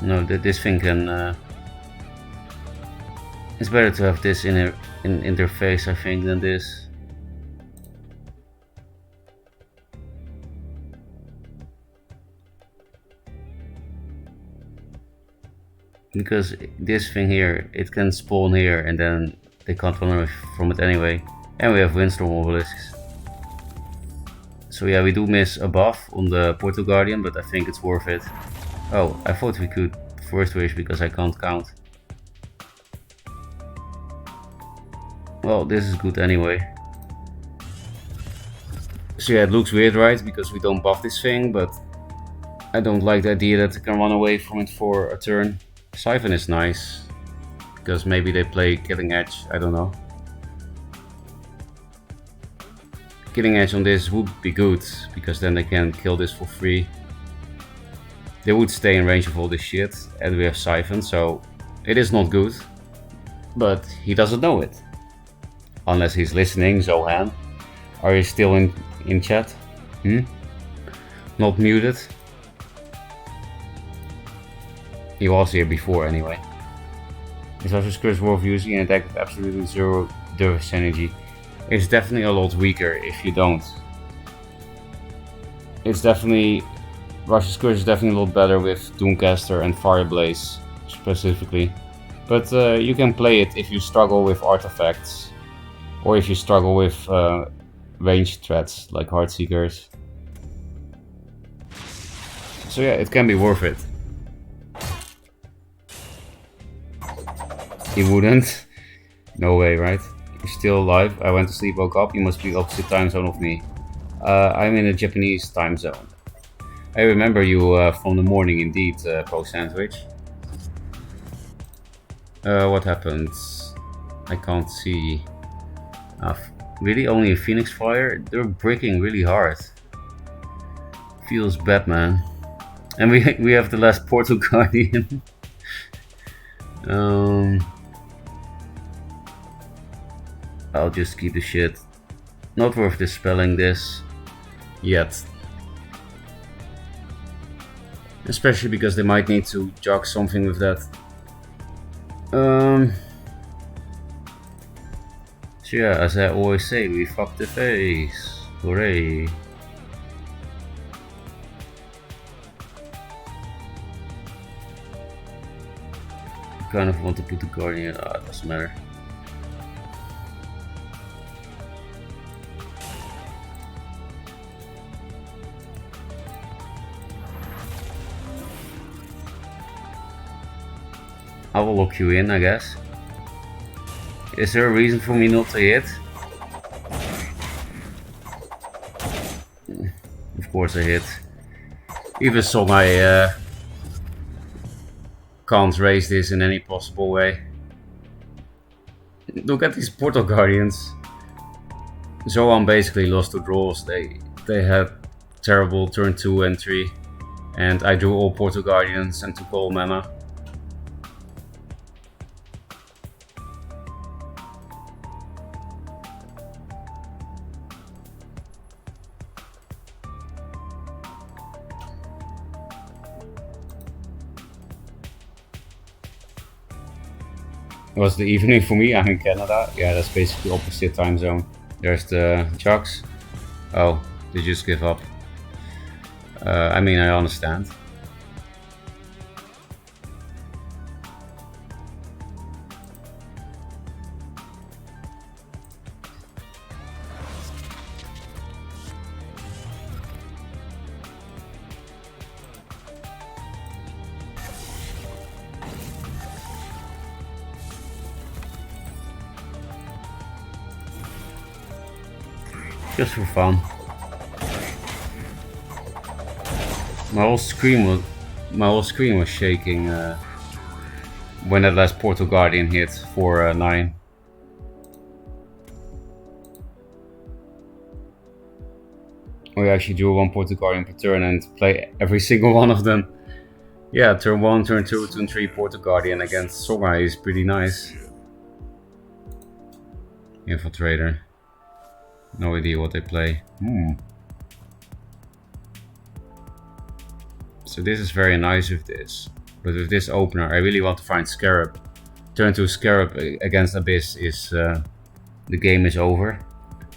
No, this thing can. It's better to have this in their face, I think, than this. Because this thing here, it can spawn here and then they can't run away from it anyway. And we have Windstorm Obelisks. So yeah, we do miss a buff on the Portal Guardian, but I think it's worth it. Oh, I thought we could First Wish because I can't count. Well, this is good anyway. So yeah, it looks weird, right? Because we don't buff this thing, but I don't like the idea that they can run away from it for a turn. Siphon is nice, because maybe they play Killing Edge, I don't know. Killing Edge on this would be good, because then they can kill this for free. They would stay in range of all this shit, and we have Siphon, so it is not good. But he doesn't know it. Unless he's listening, Zohan. Are you still in chat? Not muted? He was here before anyway. Is Russia's Curse worth using an attack with absolutely 0 Dervish energy? It's definitely a lot weaker if you don't. It's definitely... Russia's Curse is definitely a lot better with Doomcaster and Fireblaze specifically. But you can play it if you struggle with artifacts. Or if you struggle with ranged threats like Heartseekers. So yeah, it can be worth it. He wouldn't. No way, right? You're still alive. I went to sleep, woke up. You must be opposite time zone of me. I'm in a Japanese time zone. I remember you from the morning indeed, Pro Sandwich. What happened? I can't see. Really only a Phoenix Fire? They're breaking really hard. Feels bad, man. And we have the last Portal Guardian. I'll just keep the shit. Not worth dispelling this yet. Especially because they might need to jog something with that. So yeah, as I always say, we fucked the face. Hooray. I kind of want to put the Guardian. Ah, it doesn't matter. I will lock you in, I guess. Is there a reason for me not to hit? Of course I hit. Even so, I can't raise this in any possible way. Look at these Portal Guardians. Zoan basically lost to draws. They had terrible turn 2 and 3. And I drew all Portal Guardians and took all mana. It was the evening for me. I'm in Canada. Yeah, that's basically opposite time zone. There's the Jocks. Oh, they just give up. I mean, I understand. Just for fun. My whole screen was shaking when that last Portal Guardian hit for 9. We actually drew 1 Portal Guardian per turn and play every single one of them. Yeah, turn 1, turn 2, turn 3 Portal Guardian against Sora is pretty nice. Infiltrator. No idea what they play. So this is very nice with this. But with this opener, I really want to find Scarab. Turn 2 Scarab against Abyss is... the game is over.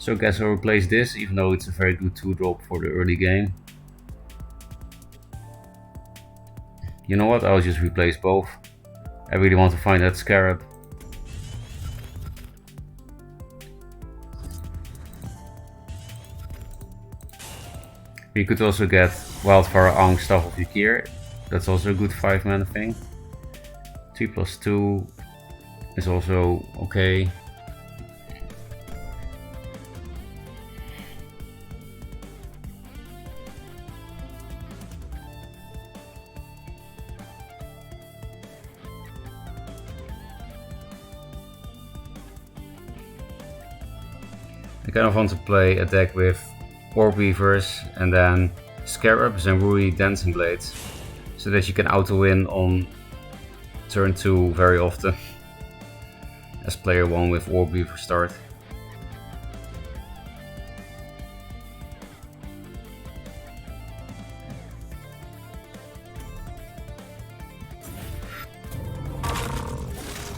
So I guess I'll replace this, even though it's a very good 2-drop for the early game. You know what? I'll just replace both. I really want to find that Scarab. You could also get Wildfire Ankh Staff of Ykir. That's also a good 5 mana thing. 3+2 is also okay. I kind of want to play a deck with Orb Weavers and then Scarabs and Rui Dancing Blades, so that you can auto-win on turn 2 very often as player 1 with Orb Weaver start.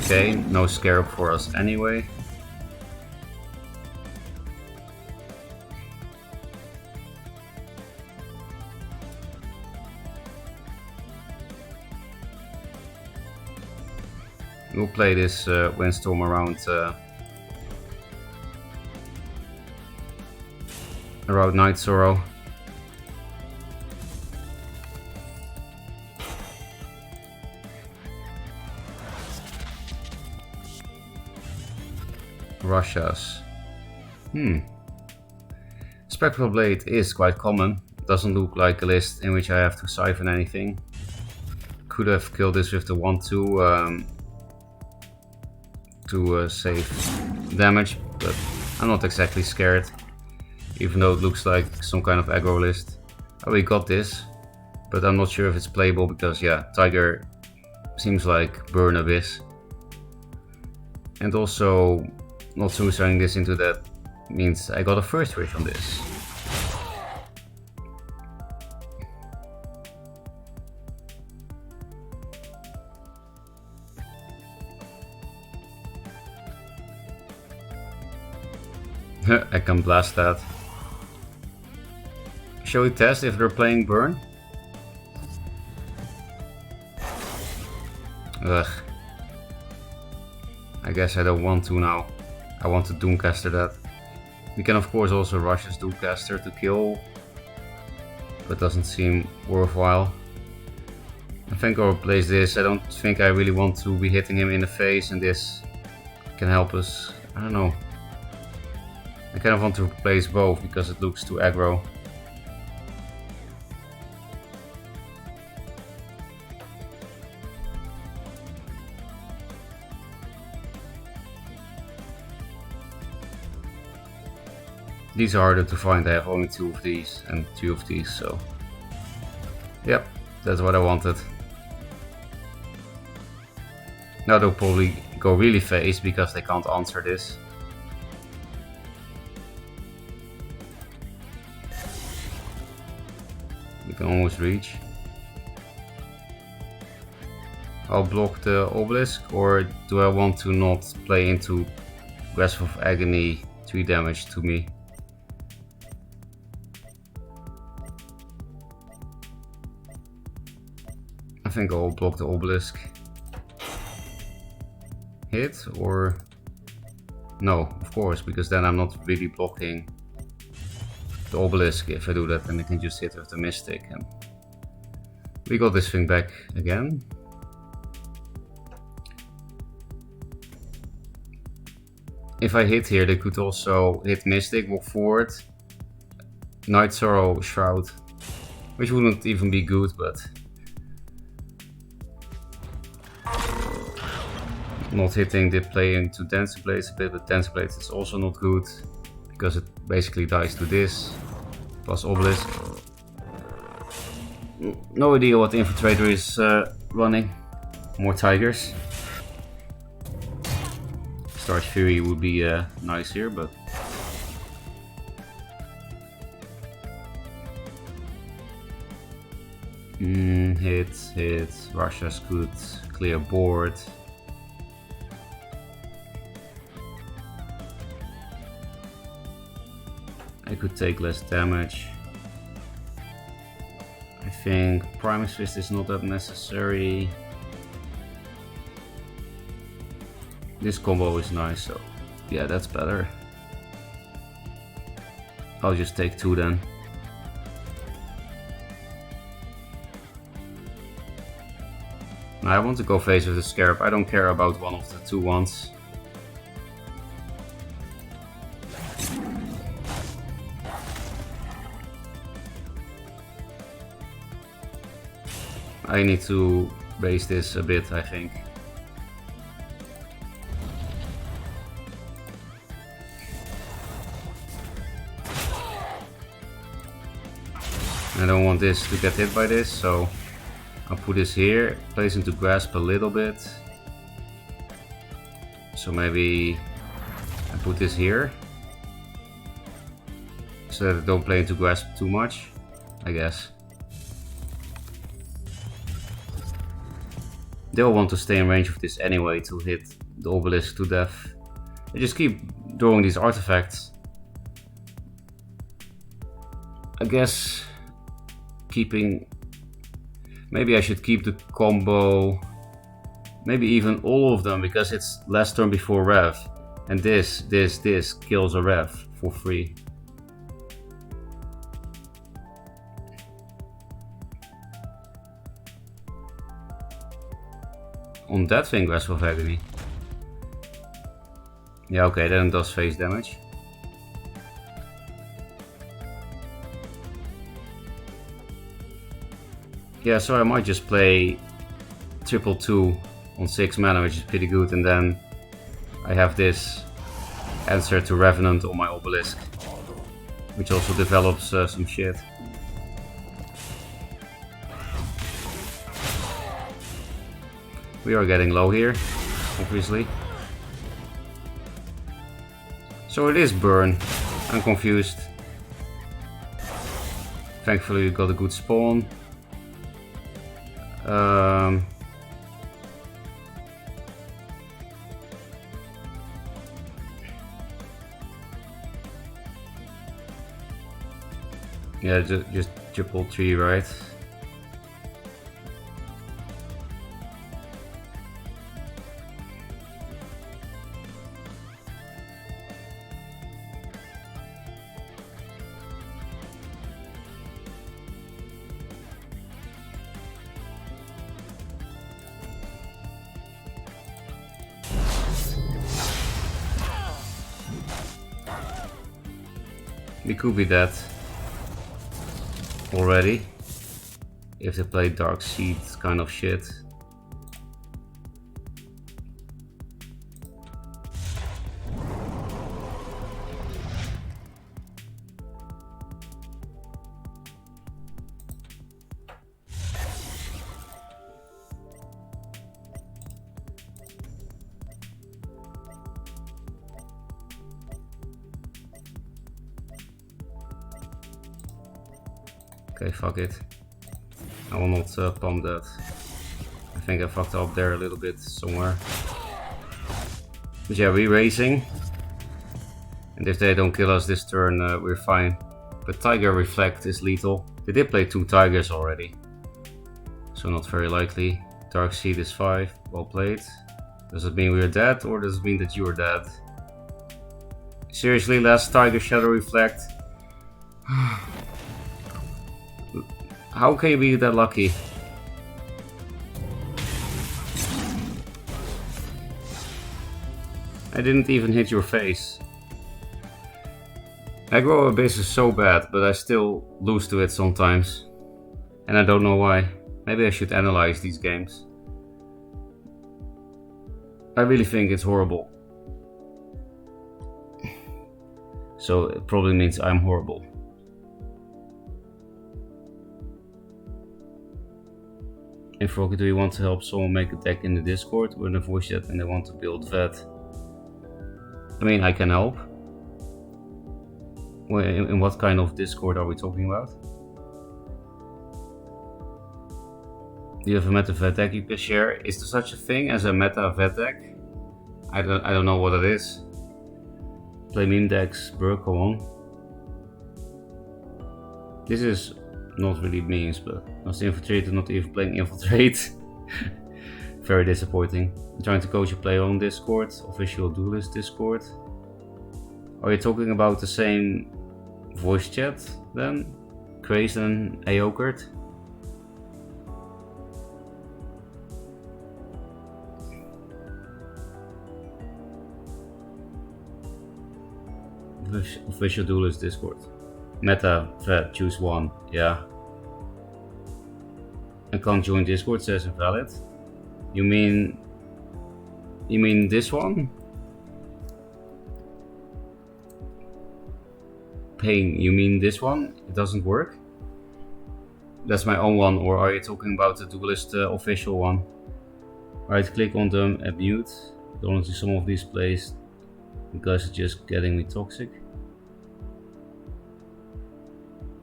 Okay, no Scarab for us anyway. We'll play this Windstorm around Night Sorrow. Russia's. Spectral Blade is quite common. Doesn't look like a list in which I have to siphon anything. Could have killed this with the 1-2 to save damage, but I'm not exactly scared, even though it looks like some kind of aggro list. Oh, we got this, but I'm not sure if it's playable because, yeah, Tiger seems like Burn Abyss. And also, not suiciting this into that means I got a first wish on this. I can blast that. Shall we test if they're playing Burn? Ugh. I guess I don't want to now. I want to Doomcaster that. We can of course also rush this Doomcaster to kill, but doesn't seem worthwhile. I think I'll replace this. I don't think I really want to be hitting him in the face, and this can help us. I don't know. I kind of want to replace both because it looks too aggro. These are harder to find. I have only 2 of these and 2 of these, so yep, that's what I wanted. Now they'll probably go really face because they can't answer this. We can almost reach. I'll block the obelisk, or do I want to not play into Grasp of Agony 3 damage to me? I think I'll block the obelisk. Hit or no, of course, because then I'm not really blocking the obelisk. If I do that, then I can just hit with the mystic, and we got this thing back again. If I hit here, they could also hit mystic, walk forward, Night Sorrow, Shroud, which wouldn't even be good, but not hitting did play into Dancing Blades a bit, but Dancing Blades is also not good because it basically dies to this plus obelisk. No idea what the Infiltrator is running. More Tigers. Starch Fury would be nice here, but hit. Russia's good. Clear board. I could take less damage. I think Primus Fist is not that necessary. This combo is nice, so yeah, that's better. I'll just take 2 then. Now I want to go face with the Scarab. I don't care about one of the 2 ones. I need to base this a bit, I think. I don't want this to get hit by this, so I'll put this here, place into Grasp a little bit. So maybe I put this here, so that I don't play into Grasp too much, I guess. They'll want to stay in range of this anyway to hit the obelisk to death. I just keep drawing these artifacts. I guess keeping... Maybe I should keep the combo, maybe even all of them, because it's last turn before Rev. And this kills a Rev for free. On that thing, Grasp of Agony. Yeah, okay, then it does face damage. Yeah, so I might just play 2/2 on 6 mana, which is pretty good, and then I have this answer to Revenant on my Obelisk, which also develops some shit. We are getting low here, obviously. So it is burn. I'm confused. Thankfully we got a good spawn. Yeah, just triple 3, right? We could be dead already if they play Dark Seed kind of shit. Okay, fuck it. I will not pump that. I think I fucked up there a little bit somewhere. But yeah, we're racing. And if they don't kill us this turn, we're fine. But Tiger Reflect is lethal. They did play 2 Tigers already. So not very likely. Dark Seed is 5. Well played. Does it mean we're dead, or does it mean that you're dead? Seriously, last Tiger Shadow Reflect? How can you be that lucky? I didn't even hit your face. Aggro Abyss is so bad, but I still lose to it sometimes. And I don't know why. Maybe I should analyze these games. I really think it's horrible. So it probably means I'm horrible. In Ferocca, do you want to help someone make a deck in the Discord with a voice chat and they want to build vet? I mean, I can help. In what kind of Discord are we talking about? Do you have a meta vet deck you can share? Is there such a thing as a meta vet deck? I don't know what it is. Play meme decks, bro, come on. This is not really memes, but as infiltrated, not even playing infiltrate. Very disappointing. I'm trying to coach a player on Discord, official Duelyst Discord. Are you talking about the same voice chat then? Crazed and Aokert? Official Duelyst Discord. Meta, vet, choose one. Yeah. I can't join Discord, says invalid. You mean this one? Pain, you mean this one? It doesn't work? That's my own one, or are you talking about the Duelyst official one? Right click on them and mute. Don't do some of these plays because it's just getting me toxic.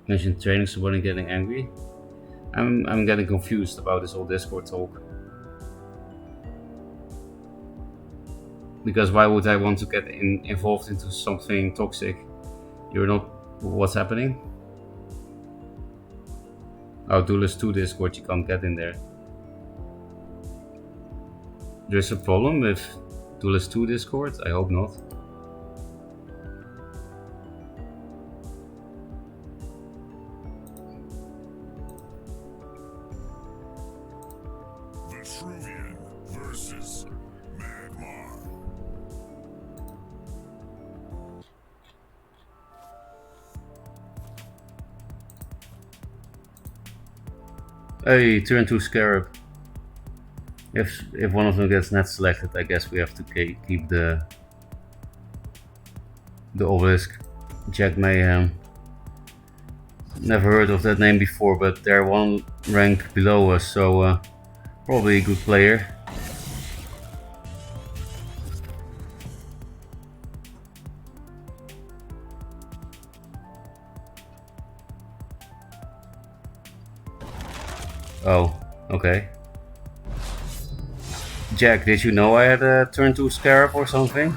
Mention training someone and getting angry. I'm getting confused about this whole Discord talk. Because why would I want to get involved into something toxic? You're not. What's happening? Oh, Duelyst 2 Discord, you can't get in there. There's a problem with Duelyst 2 Discord? I hope not. Versus Magmar. Hey, turn 2 Scarab. If one of them gets net selected, I guess we have to keep the The obelisk. Jack Mayhem. Never heard of that name before, but they're one rank below us, so probably a good player. Oh, okay. Jack, did you know I had a turn 2 Scarab or something?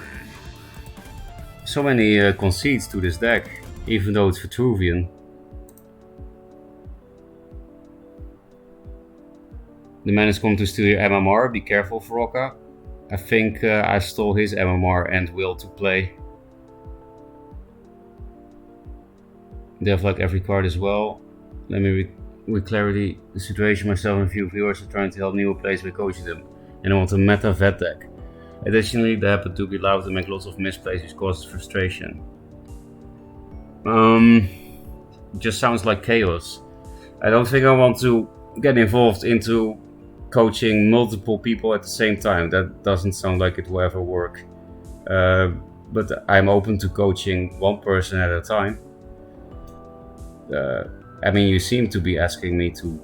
So many conceits to this deck, even though it's Vitruvian. The man is coming to steal your MMR, be careful Ferocca. I think I stole his MMR and will to play. They have like every card as well. Let me with clarity the situation. Myself and a few viewers are trying to help newer players by coaching them, and I want a meta vet deck. Additionally, they happen to be loud and make lots of misplays which causes frustration. Just sounds like chaos. I don't think I want to get involved into coaching multiple people at the same time. That doesn't sound like it will ever work. But I'm open to coaching one person at a time. I mean, you seem to be asking me to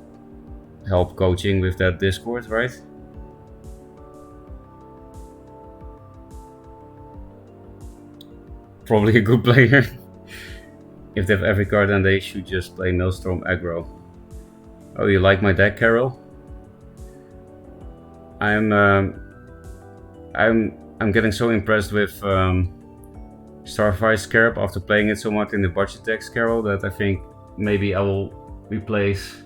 help coaching with that Discord, right? Probably a good player. If they have every card, then they should just play Maelstrom aggro. Oh, you like my deck, Carol? I'm getting so impressed with Starfire Scarab after playing it so much in the budget decks, Carol, that I think maybe I will replace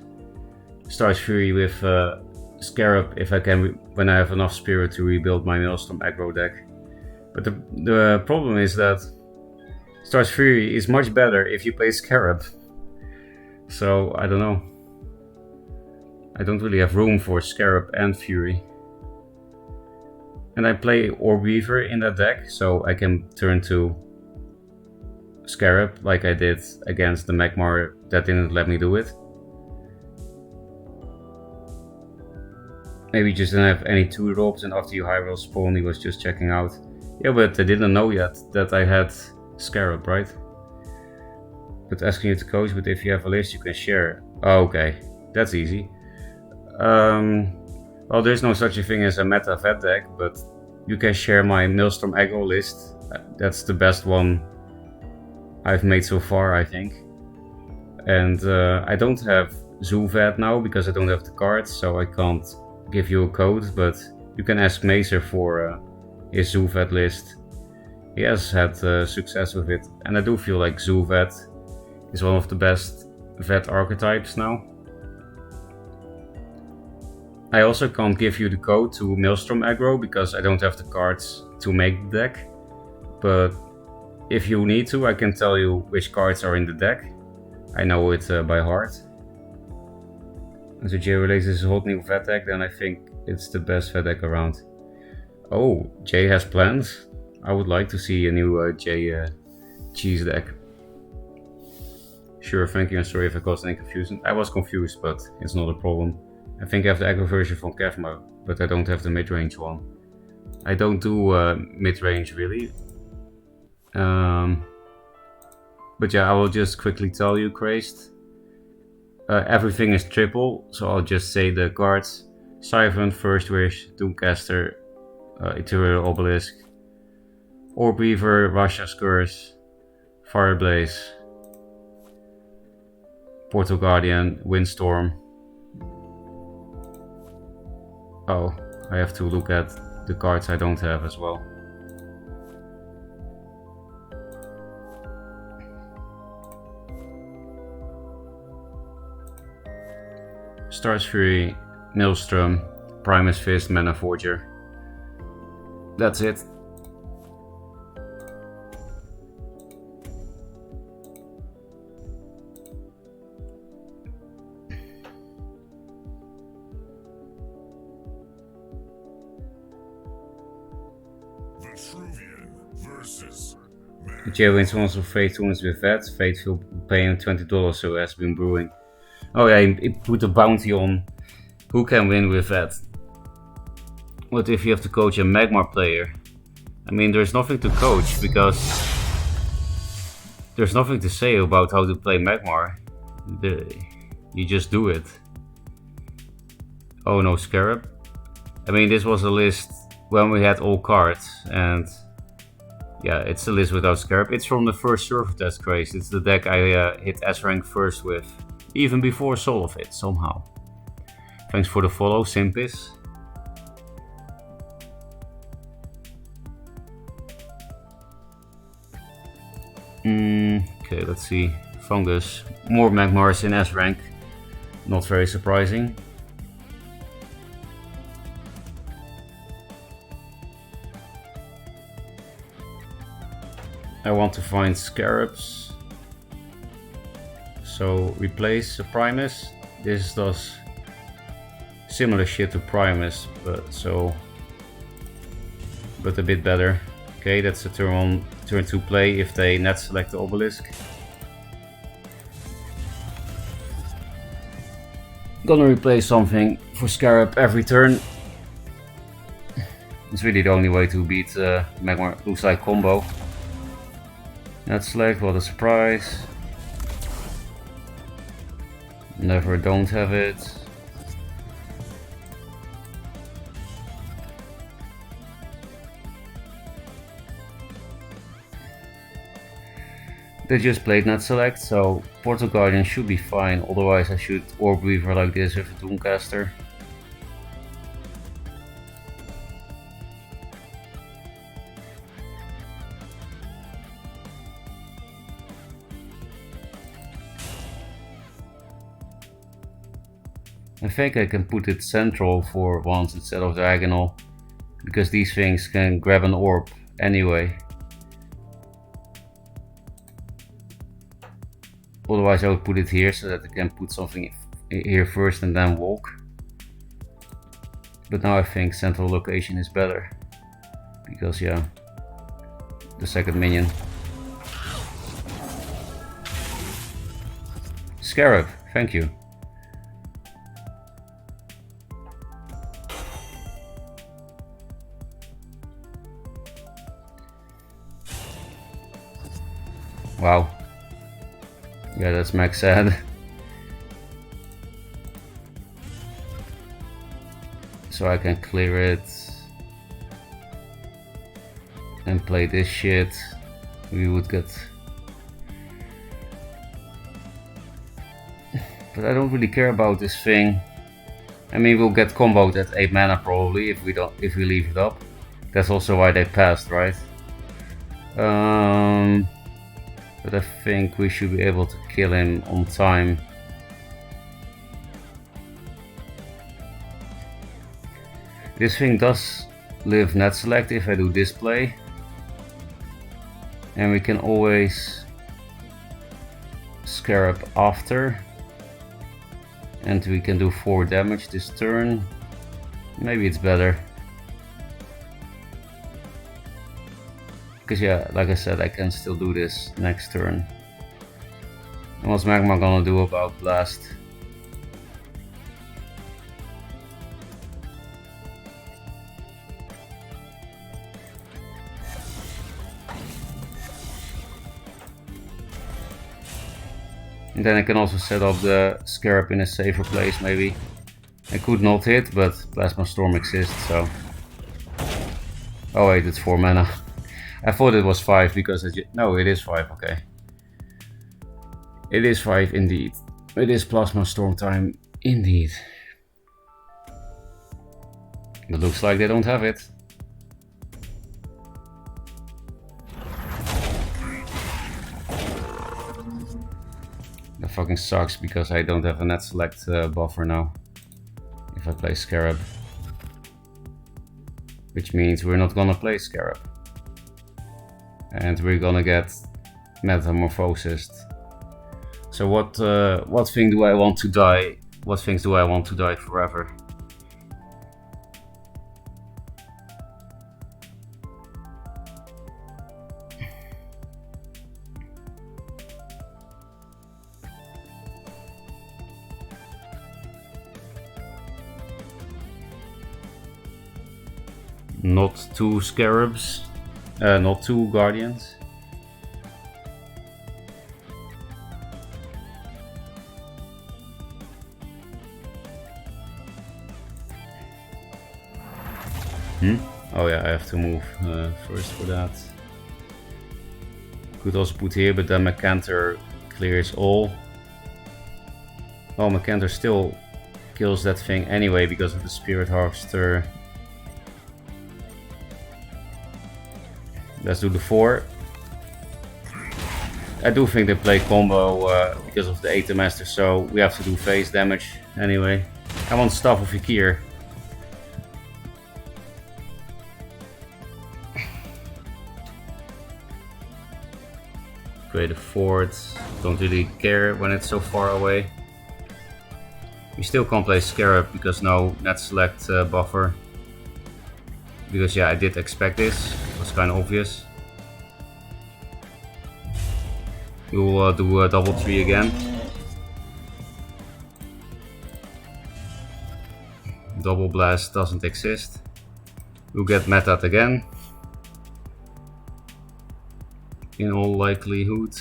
Star's Fury with Scarab if I can, when I have enough spirit to rebuild my Maelstrom aggro deck. But the problem is that Star's Fury is much better if you play Scarab. So I don't know. I don't really have room for Scarab and Fury. And I play Orb Weaver in that deck, so I can turn to Scarab like I did against the Magmar that didn't let me do it. Maybe just didn't have any 2-drops, and after you high roll spawn he was just checking out. Yeah, but I didn't know yet that I had Scarab, right? But asking you to coach, but if you have a list you can share. Oh, okay, that's easy. Well, there's no such a thing as a meta vet deck, but you can share my Maelstrom aggro list. That's the best one I've made so far, I think. And I don't have Zoo Vet now because I don't have the cards, so I can't give you a code, but you can ask Mazer for his Zoo Vet list. He has had success with it, and I do feel like Zoo Vet is one of the best vet archetypes now. I also can't give you the code to Maelstrom aggro because I don't have the cards to make the deck. But if you need to, I can tell you which cards are in the deck. I know it by heart. As a J releases a hot new vet deck, then I think it's the best vet deck around. Oh, Jay has plans? I would like to see a new Jay cheese deck. Sure, thank you, and sorry if I caused any confusion. I was confused, but it's not a problem. I think I have the aggro version from Kevmar, but I don't have the mid-range one. I don't do mid-range really. But yeah, I will just quickly tell you, Crazed. Everything is triple, so I'll just say the cards. Siphon, First Wish, Doomcaster, Ethereal Obelisk, Orb Weaver, Rasha's Curse, Fireblaze, Portal Guardian, Windstorm. Oh, I have to look at the cards I don't have as well. Star's Fury, Maelstrom, Primus Fist, Mana Forger. That's it. Jay wins also Fate tournaments with that. Fate will pay him $20, so it has been brewing. Oh yeah, he put a bounty on who can win with that. What if you have to coach a Magmar player? I mean, there's nothing to coach because There's nothing to say about how to play Magmar. You just do it. Oh no, Scarab. I mean, this was a list when we had all cards, and yeah, it's a list without Scarab. It's from the first server test craze. It's the deck I hit S rank first with, even before Soul of it, somehow. Thanks for the follow, Simpis. Okay, let's see. Fungus. More Magmars in S rank. Not very surprising. I want to find Scarabs. So replace a Primus. This does similar shit to Primus, but a bit better. Okay, that's a turn 2 play if they net select the Obelisk. Gonna replace something for Scarab every turn. It's really the only way to beat Magmar Blue-Side combo. Net select, what a surprise. Never don't have it. They just played net select, so Portal Guardian should be fine, otherwise I should Orb Weaver like this with a Doomcaster. I think I can put it central for once instead of diagonal, because these things can grab an orb anyway. Otherwise I would put it here so that I can put something here first and then walk. But now I think central location is better, because yeah, the second minion. Scarab, thank you. Wow. Yeah, that's max sad. So I can clear it and play this shit. We would get... But I don't really care about this thing. I mean, we'll get comboed at 8 mana probably if we leave it up. That's also why they passed, right? But I think we should be able to kill him on time. This thing does live net select if I do display. And we can always Scarab after. And we can do 4 damage this turn. Maybe it's better. Because yeah, like I said, I can still do this next turn. And what's Magma gonna do about Blast? And then I can also set up the Scarab in a safer place maybe. I could not hit, but Plasma Storm exists, so... Oh wait, it's 4 mana. I thought it was 5 because no, it is 5, okay. It is 5 indeed. It is Plasma Storm time indeed. It looks like they don't have it. That fucking sucks because I don't have a net select buffer now. If I play Scarab. Which means we're not gonna play Scarab. And we're gonna get Metamorphosis. So what thing do I want to die? What things do I want to die forever? Not 2 Scarabs. Not 2 Guardians. Oh yeah, I have to move first for that. Could also put here, but then Macantor clears all. Oh, Macantor still kills that thing anyway because of the Spirit Harvester. Let's do the 4. I do think they play combo because of the 8 master, so we have to do phase damage anyway. I want Staff of Ykir. Create a fort. Don't really care when it's so far away. We still can't play Scarab because no net select buffer. Because yeah, I did expect this. It was kind of obvious. We'll do a double 3 again. Double blast doesn't exist. We'll get meted again. In all likelihood.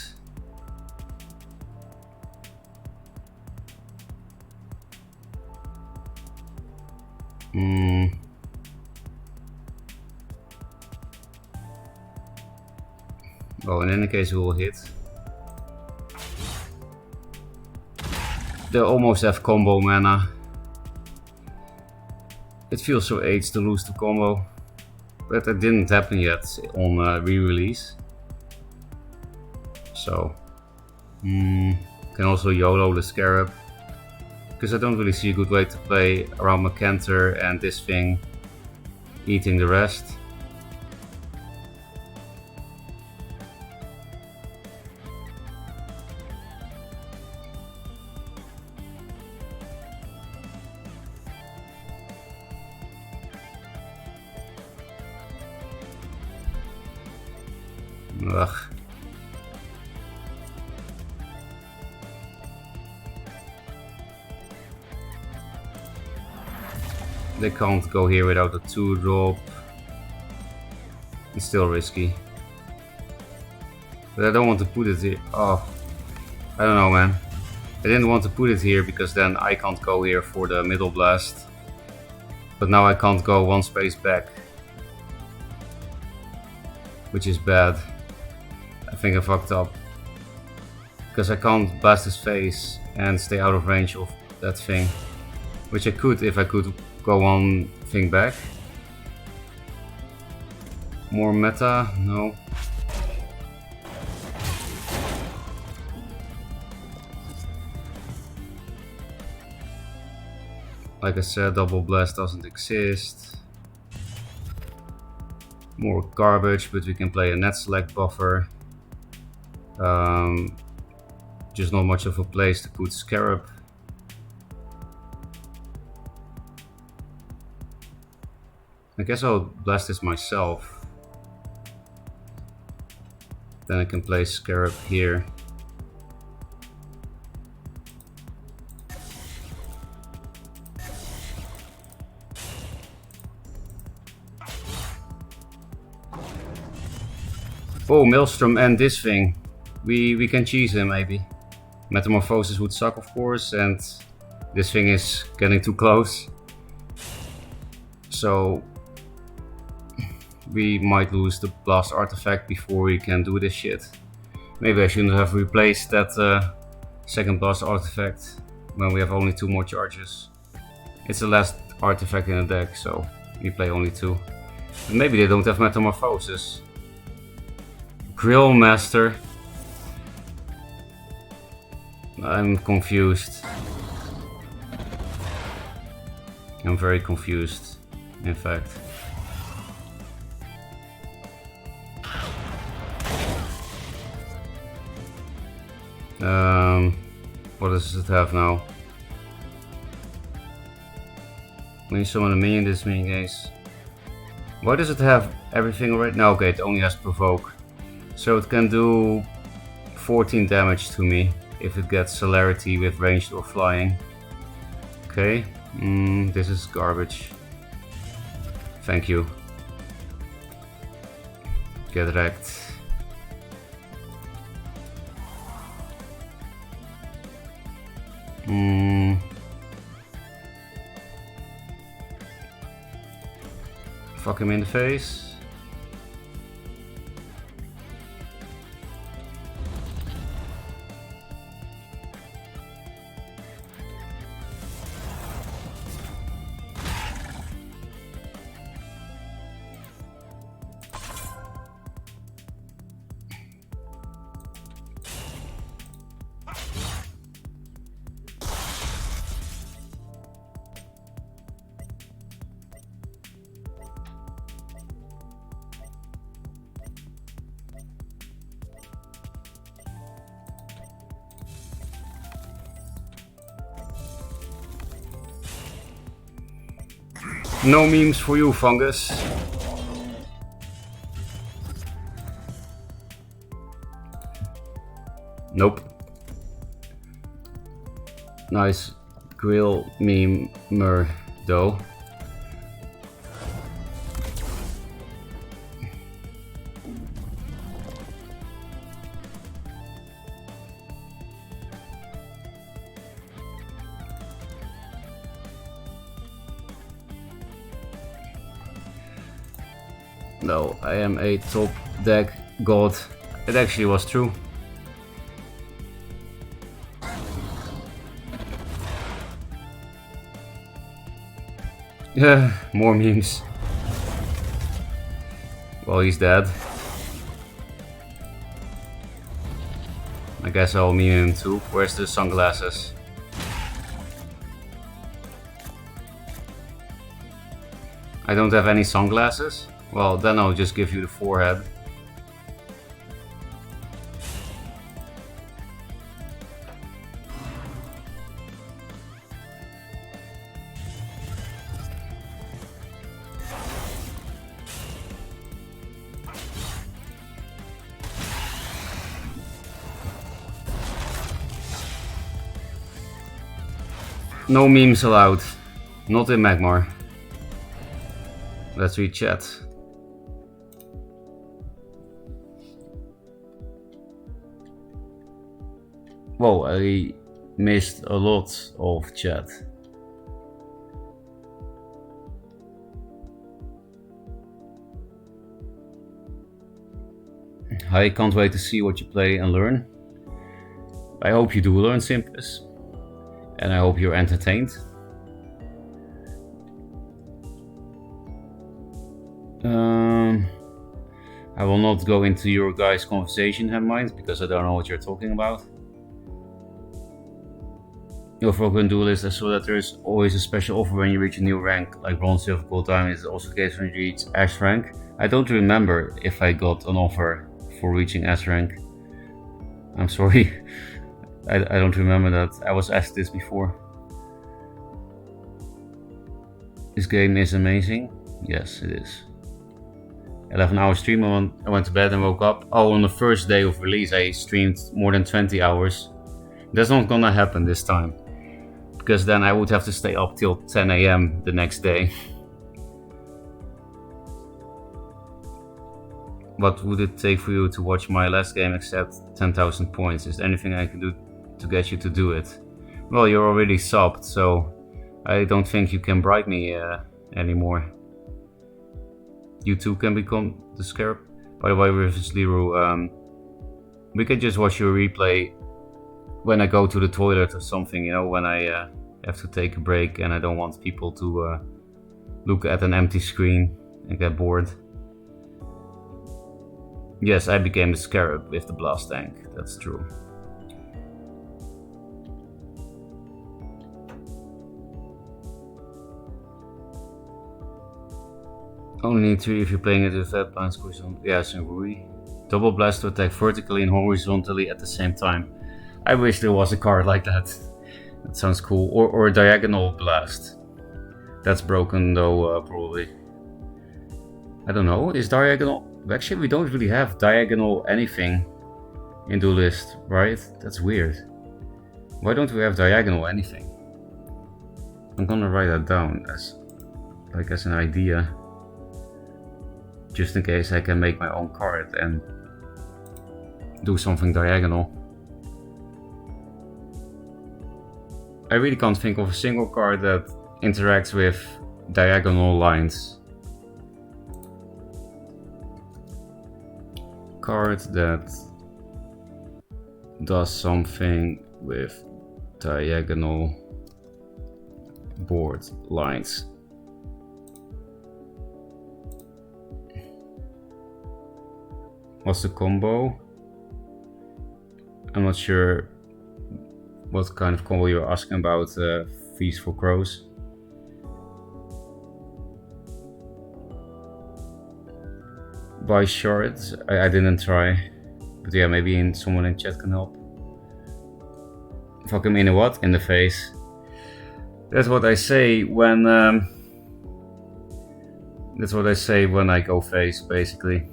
Well, in any case, we will hit. They almost have combo mana. It feels so AIDS to lose the combo, but that didn't happen yet on re-release. So, can also YOLO the Scarab, because I don't really see a good way to play around Macantor and this thing eating the rest. Ugh. They can't go here without a 2-drop. It's still risky. But I don't want to put it here. Oh, I don't know, man. I didn't want to put it here because then I can't go here for the middle blast. But now I can't go 1 space back. Which is bad. I think I fucked up. Because I can't blast his face and stay out of range of that thing. Which I could if I could go 1 thing back. More meta? No. Like I said, double blast doesn't exist. More garbage, but we can play a net select buffer. Just not much of a place to put Scarab. I guess I'll blast this myself. Then I can play Scarab here. Oh, Maelstrom and this thing. We can cheese him maybe. Metamorphosis would suck, of course, and this thing is getting too close. So we might lose the blast artifact before we can do this shit. Maybe I shouldn't have replaced that second blast artifact when we have only 2 more charges. It's the last artifact in the deck, so we play only 2. But maybe they don't have Metamorphosis. Grill Master. I'm confused. I'm very confused, in fact. What does it have now? When you summon a minion, this minion gains. Why does it have everything right now? Okay, it only has Provoke. So it can do 14 damage to me if it gets celerity with ranged or flying. Okay, this is garbage. Thank you. Get wrecked. Fuck him in the face. No memes for you, Fungus. Nope. Nice grill memer though. No, I am a top deck god. It actually was true. Yeah, more memes. Well, he's dead. I guess I'll meme him too. Where's the sunglasses? I don't have any sunglasses? Well, then I'll just give you the forehead. No memes allowed. Not in Magmar. Let's read chat. Whoa, I missed a lot of chat. I can't wait to see what you play and learn. I hope you do learn Simpus. And I hope you're entertained. I will not go into your guys' conversation, have mind, because I don't know what you're talking about. Your Ferocca Duelyst, I saw that there's always a special offer when you reach a new rank, like Bronze, Silver, Gold, Diamond. Is also the case when you reach S rank? I don't remember if I got an offer for reaching S rank. I'm sorry. I don't remember that. I was asked this before. This game is amazing. Yes, it is. 11-hour stream. I went to bed and woke up. Oh, on the first day of release I streamed more than 20 hours. That's not gonna happen this time. Because then I would have to stay up till 10 AM the next day. What would it take for you to watch my last game except 10,000 points? Is there anything I can do to get you to do it? Well, you're already subbed, so I don't think you can bribe me anymore. You too can become the Scarab. By the way, with Liru, we can just watch your replay when I go to the toilet or something, you know, when I have to take a break and I don't want people to look at an empty screen and get bored. Yes, I became the Scarab with the blast tank, that's true. Only need 3 if you're playing it with that blind squeeze on. Yes, and Rui. Double blast to attack vertically and horizontally at the same time. I wish there was a card like that. That sounds cool. Or diagonal blast. That's broken though, probably. I don't know, is diagonal... Actually, we don't really have diagonal anything in Duelyst, right? That's weird. Why don't we have diagonal anything? I'm gonna write that down as an idea. Just in case I can make my own card and do something diagonal. I really can't think of a single card that interacts with diagonal lines. card that does something with diagonal board lines. What's the combo? I'm not sure what kind of combo you're asking about. Feast for Crows. Buy shards? I didn't try, but yeah, maybe someone in chat can help. Fuck him in the what? In the face. That's what I say when that's what I say when I go face, basically.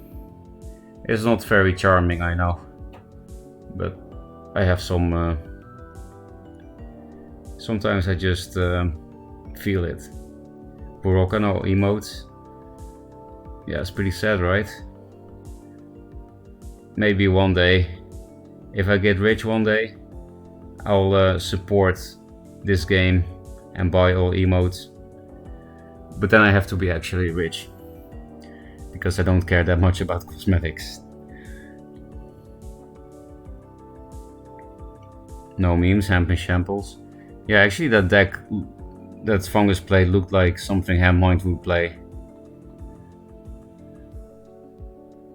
It's not very charming, I know, but I have some. Sometimes I just feel it. Ferocca, no emotes. Yeah, it's pretty sad, right? Maybe one day, if I get rich one day, I'll support this game and buy all emotes. But then I have to be actually rich, because I don't care that much about cosmetics. No memes, Hemp and Shambles. Yeah, actually that deck that Fungus played looked like something Hemmind would play.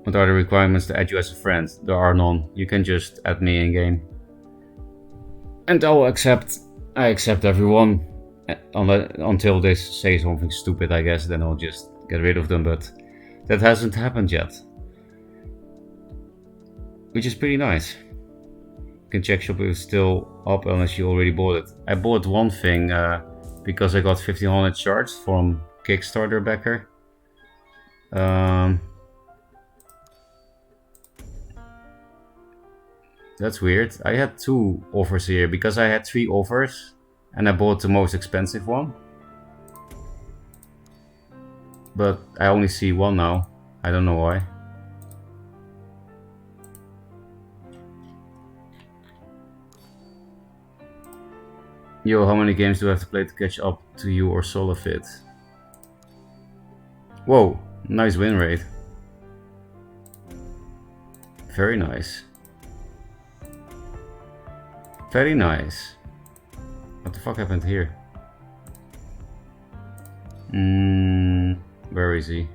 What are the requirements to add you as a friend? There are none. You can just add me in game. And I accept everyone until they say something stupid, I guess, then I'll just get rid of them, but that hasn't happened yet. Which is pretty nice. You can check shop if it's still up unless you already bought it. I bought one thing because I got 1500 shards from Kickstarter backer. That's weird. I had 2 offers here because I had 3 offers and I bought the most expensive one. But I only see 1 now. I don't know why. Yo, how many games do I have to play to catch up to you or Solofit? Whoa, nice win rate. Very nice. Very nice. What the fuck happened here? Where is he?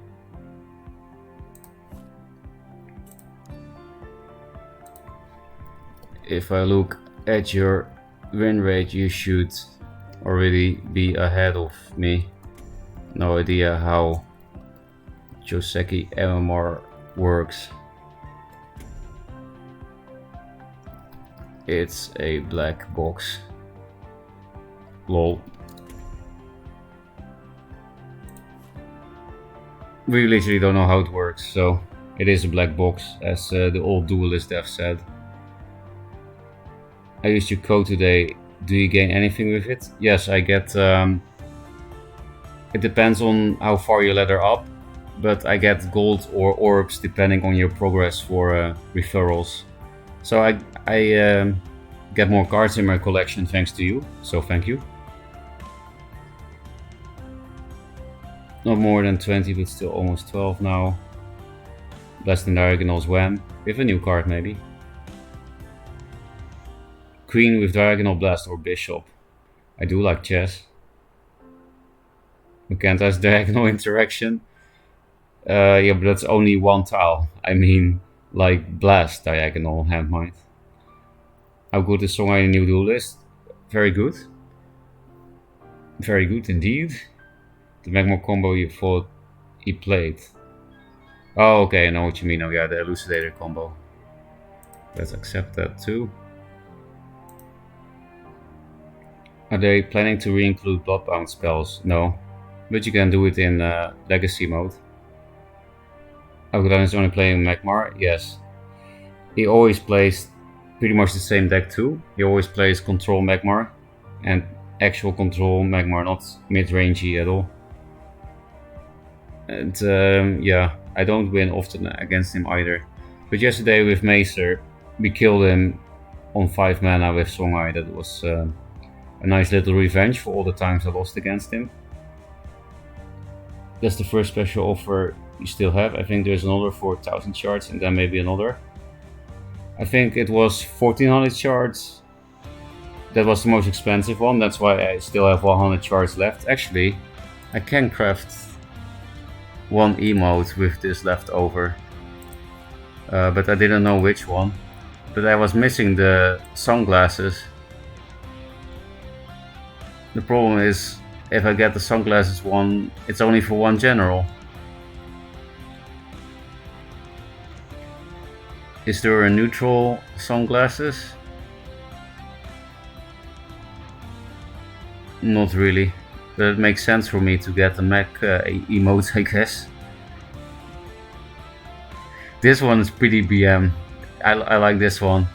If I look at your win rate, you should already be ahead of me. No idea how Joseki MMR works. It's a black box. Lol. We literally don't know how it works, so it is a black box, as the old Duelyst dev said. I used your code today. Do you gain anything with it? Yes, I get... it depends on how far you ladder up, but I get gold or orbs depending on your progress for referrals. So I get more cards in my collection thanks to you, so thank you. Not more than 20, but still almost 12 now. Blessed in Diagonals when? With a new card maybe. Queen with Diagonal Blast or Bishop. I do like chess. Makanta's Diagonal Interaction. Yeah, but that's only 1 tile. I mean, like Blast Diagonal Handmind. How good is Songhai in the new Duelyst? Very good. Very good indeed. The Magma combo you thought he played. Oh, okay, I know what you mean now. Yeah, the Elucidator combo. Let's accept that too. Are they planning to re-include Bloodbound spells? No. But you can do it in Legacy mode. Algodan is only playing Magmar? Yes. He always plays pretty much the same deck too. He always plays Control Magmar and actual Control Magmar, not mid-rangey at all. And yeah, I don't win often against him either. But yesterday with Macer, we killed him on 5 mana with Songhai. That was a nice little revenge for all the times I lost against him. That's the first special offer you still have. I think there's another for 1000 shards and then maybe another. I think it was 1400 shards. That was the most expensive one. That's why I still have 100 shards left. Actually, I can craft one emote with this left over. But I didn't know which one. But I was missing the sunglasses. The problem is, if I get the sunglasses one, it's only for one general. Is there a neutral sunglasses? Not really, but it makes sense for me to get the mech emotes, I guess. This one is pretty BM. I like this one.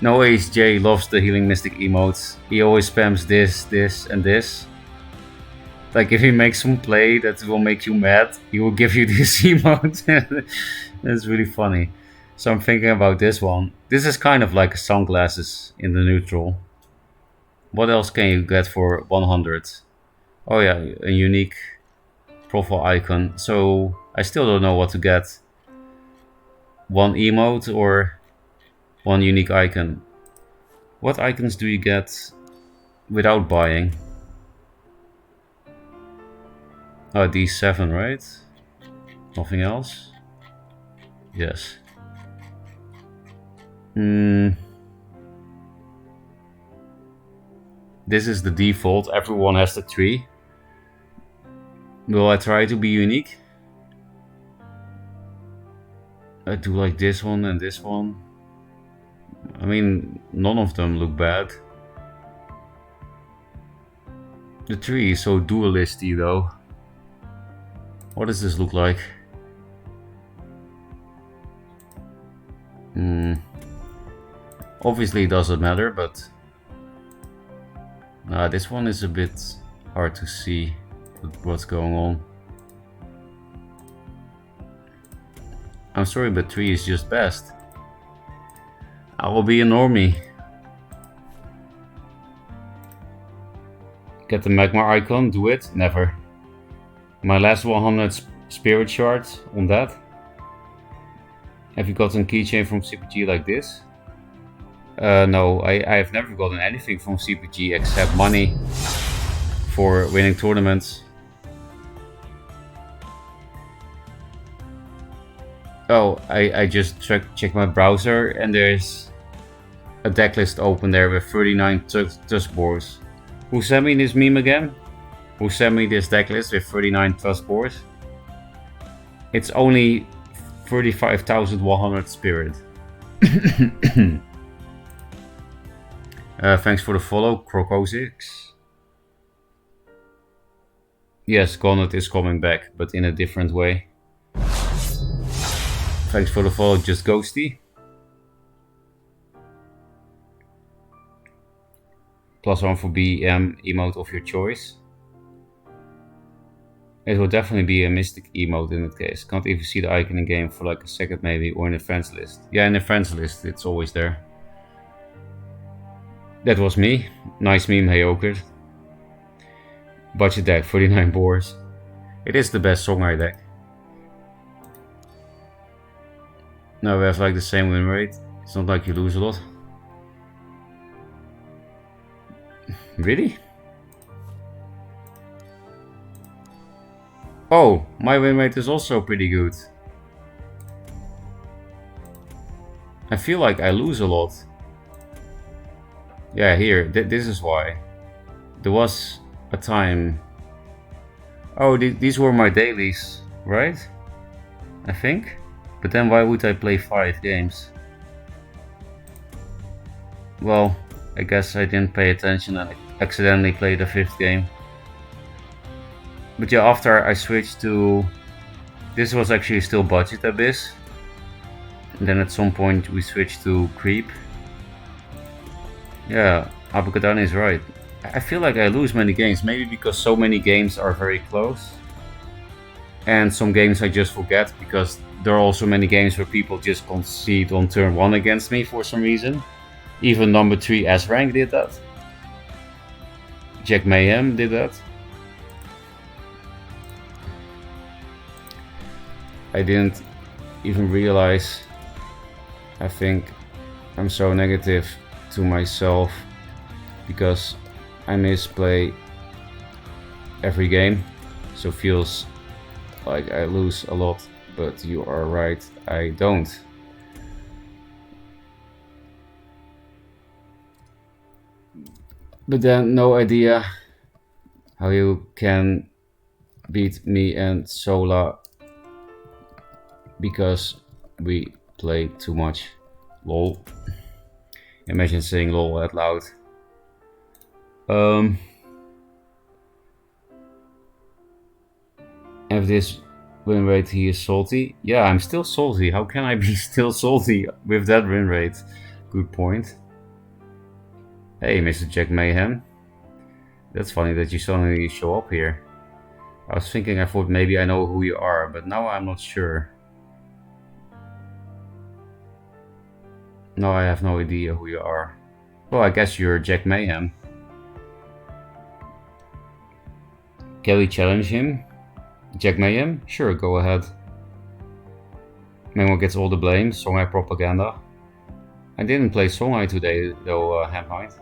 No Ace J loves the Healing Mystic emotes. He always spams this, this, and this. Like if he makes some play that will make you mad, he will give you this emote. That's really funny. So I'm thinking about this one. This is kind of like sunglasses in the neutral. What else can you get for 100? Oh yeah, a unique profile icon. So I still don't know what to get. One emote or one unique icon. What icons do you get without buying? Oh, these 7, right? Nothing else? Yes. This is the default. Everyone has the 3. Will I try to be unique? I do like this one and this one. I mean, none of them look bad. The 3 is so dualisty though. What does this look like? Obviously it doesn't matter, but this one is a bit hard to see what's going on. I'm sorry, but 3 is just best. I will be a normie. Get the magma icon, do it? Never. My last 100 spirit shards on that. Have you gotten keychain from CPG like this? No, I have never gotten anything from CPG except money for winning tournaments. Oh, I just checked my browser and there's a deck list open there with 39 tusk boards. Who sent me this meme again? Who sent me this deck list with 39 tusk boards? It's only 35,100 spirit. Thanks for the follow, Croco6. Yes, Gonnet is coming back, but in a different way. Thanks for the follow, Just Ghosty. +1 for BM emote of your choice. It will definitely be a Mystic emote in that case. Can't even see the icon in game for like a second maybe, or in the friends list. Yeah, in the friends list, it's always there. That was me. Nice meme, hey Oker. Budget deck, 49 boards. It is the best Songhai deck. Now we have like the same win rate. It's not like you lose a lot. Really? Oh, my win rate is also pretty good. I feel like I lose a lot. Yeah, here, this is why. There was a time... Oh, these were my dailies, right? I think? But then why would I play 5 games? Well, I guess I didn't pay attention and I accidentally played the 5th game. But yeah, after I switched to... This was actually still Budget Abyss. And then at some point we switched to Creep. Yeah, Abukadani is right. I feel like I lose many games, maybe because so many games are very close. And some games I just forget because there are also many games where people just concede on turn 1 against me for some reason. Even number 3 S-Rank did that. Jack Mayhem did that. I didn't even realize. I think I'm so negative to myself because I misplay every game, so feels like I lose a lot, but you are right, I don't. But then no idea how you can beat me and Sola because we play too much. Lol. Imagine saying lol out loud. If this win rate he is salty. Yeah, I'm still salty. How can I be still salty with that win rate? Good point. Hey, Mr. Jack Mayhem. That's funny that you suddenly show up here. I was thinking, I thought maybe I know who you are, but now I'm not sure. No, I have no idea who you are. Well, I guess you're Jack Mayhem. Can we challenge him? Jack Mayhem? Sure, go ahead. Memo gets all the blame, Songhai propaganda. I didn't play Songhai today though, Hamhide.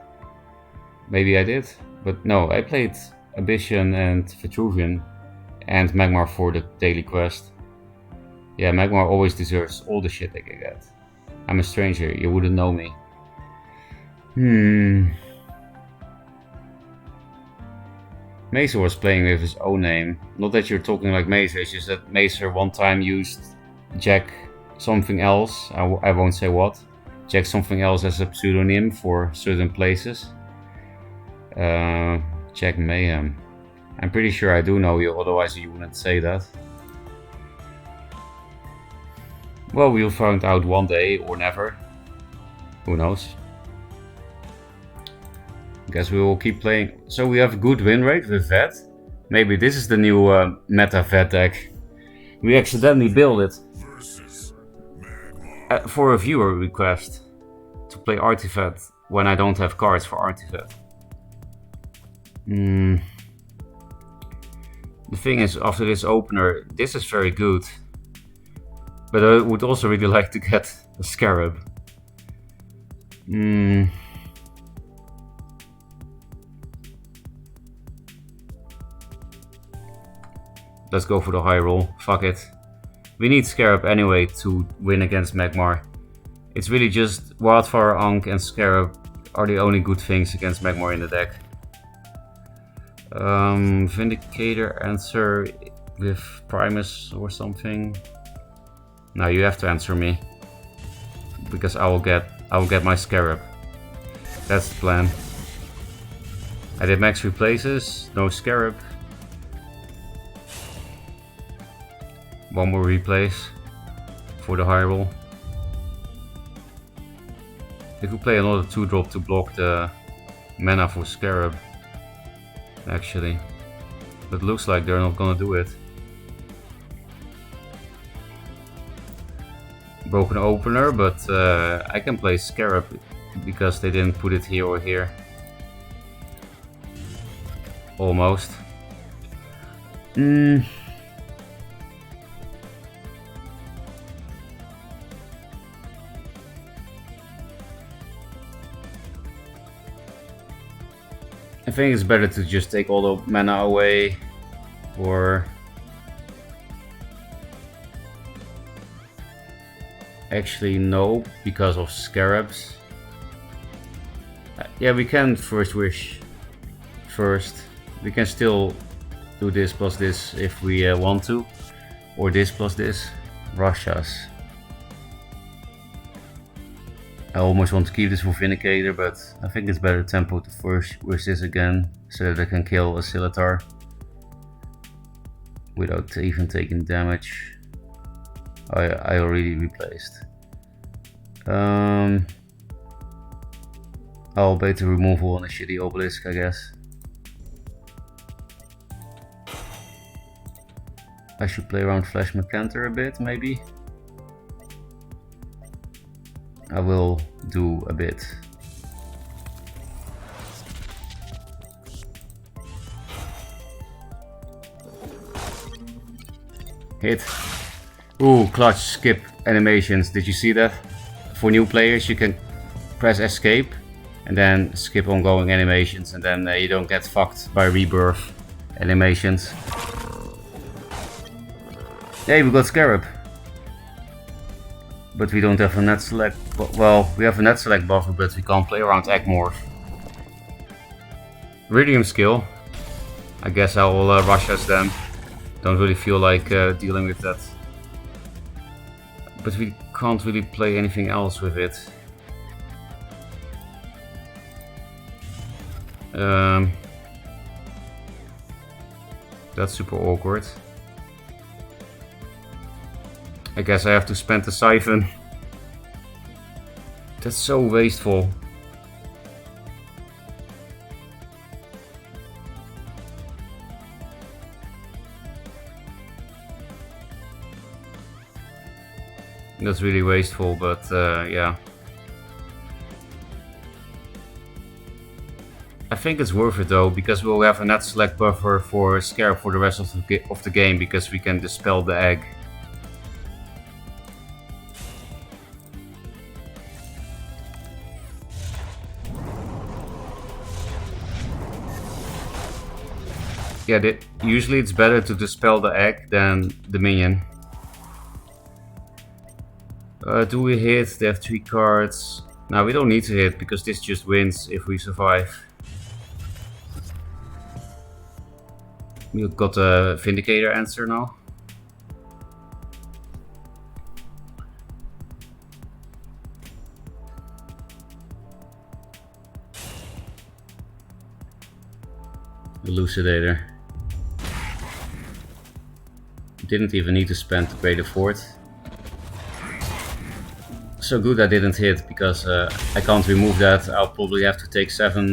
Maybe I did, but no, I played Abyssion and Vitruvian and Magmar for the daily quest. Yeah, Magmar always deserves all the shit they can get. I'm a stranger, you wouldn't know me. Mazer was playing with his own name. Not that you're talking like Mazer, it's just that Mazer one time used Jack something else, I won't say what. Jack something else as a pseudonym for certain places. Jack Mayhem. I'm pretty sure I do know you, otherwise you wouldn't say that. Well, we'll find out one day or never. Who knows? Guess we will keep playing. So we have a good win rate with Vet. Maybe this is the new meta Vet deck. We accidentally built it for a viewer request to play Artifact when I don't have cards for Artifact. The thing is, after this opener, this is very good. But I would also really like to get a Scarab. Let's go for the high roll. Fuck it. We need Scarab anyway to win against Magmar. It's really just Wildfire, Ankh and Scarab are the only good things against Magmar in the deck. Vindicator answer with Primus or something. Now you have to answer me, because I will get my Scarab. That's the plan. I did max replaces, no Scarab. One more replace for the high roll. They could play another 2-drop to block the mana for Scarab, actually. But looks like they're not gonna do it. Broken opener, but I can play Scarab because they didn't put it here or here. Almost. I think it's better to just take all the mana away, or actually no, because of Scarabs. Yeah, we can first wish first. We can still do this plus this if we want to, or this plus this. Russias. I almost want to keep this for Vindicator, but I think it's better tempo to first wish this again, so that I can kill a Scimitar without even taking damage. I already replaced. I'll bait the removal on a shitty obelisk, I guess. I should play around Flash Mercantor a bit, maybe. I will do a bit. Hit. Ooh, clutch skip animations. Did you see that? For new players, you can press escape and then skip ongoing animations, and then you don't get fucked by rebirth animations. Hey, we got Scarab. But we don't have a net select. Well, we have a net select buffer, but we can't play around Egmorph. Iridium skill. I guess I will rush us then. Don't really feel like dealing with that. But we can't really play anything else with it. That's super awkward. I guess I have to spend the siphon. That's so wasteful. That's really wasteful, but yeah. I think it's worth it though, because we'll have a net select buffer for Scarab for the rest of the game, because we can dispel the egg. Yeah, usually it's better to dispel the egg than the minion. Do we hit? They have 3 cards. No, we don't need to hit, because this just wins if we survive. We've got a Vindicator answer now. Elucidator. Didn't even need to spend to pay the fort. So good I didn't hit, because I can't remove that. I'll probably have to take 7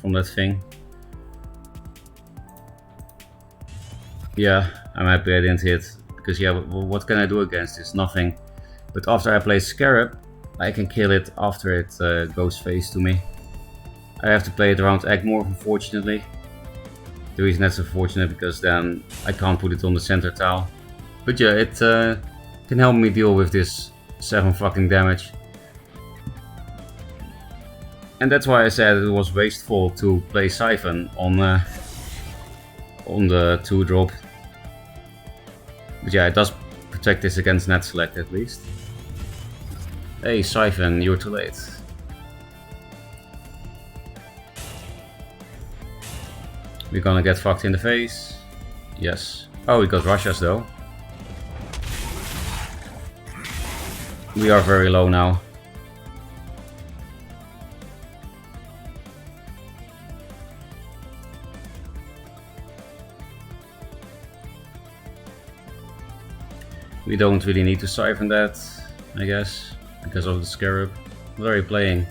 from that thing. Yeah, I'm happy I didn't hit, because yeah, what can I do against this? Nothing. But after I play Scarab, I can kill it after it goes face to me. I have to play it around Egmorph, unfortunately. The reason that's unfortunate, because then I can't put it on the center tile. But yeah, it can help me deal with this 7 fucking damage. And that's why I said it was wasteful to play Siphon on the 2-drop. But yeah, it does protect this against net select at least. Hey Siphon, you're too late. We're gonna get fucked in the face. Yes. Oh, we got Russias though. We are very low now. We don't really need to siphon that, I guess, because of the Scarab. What are you playing?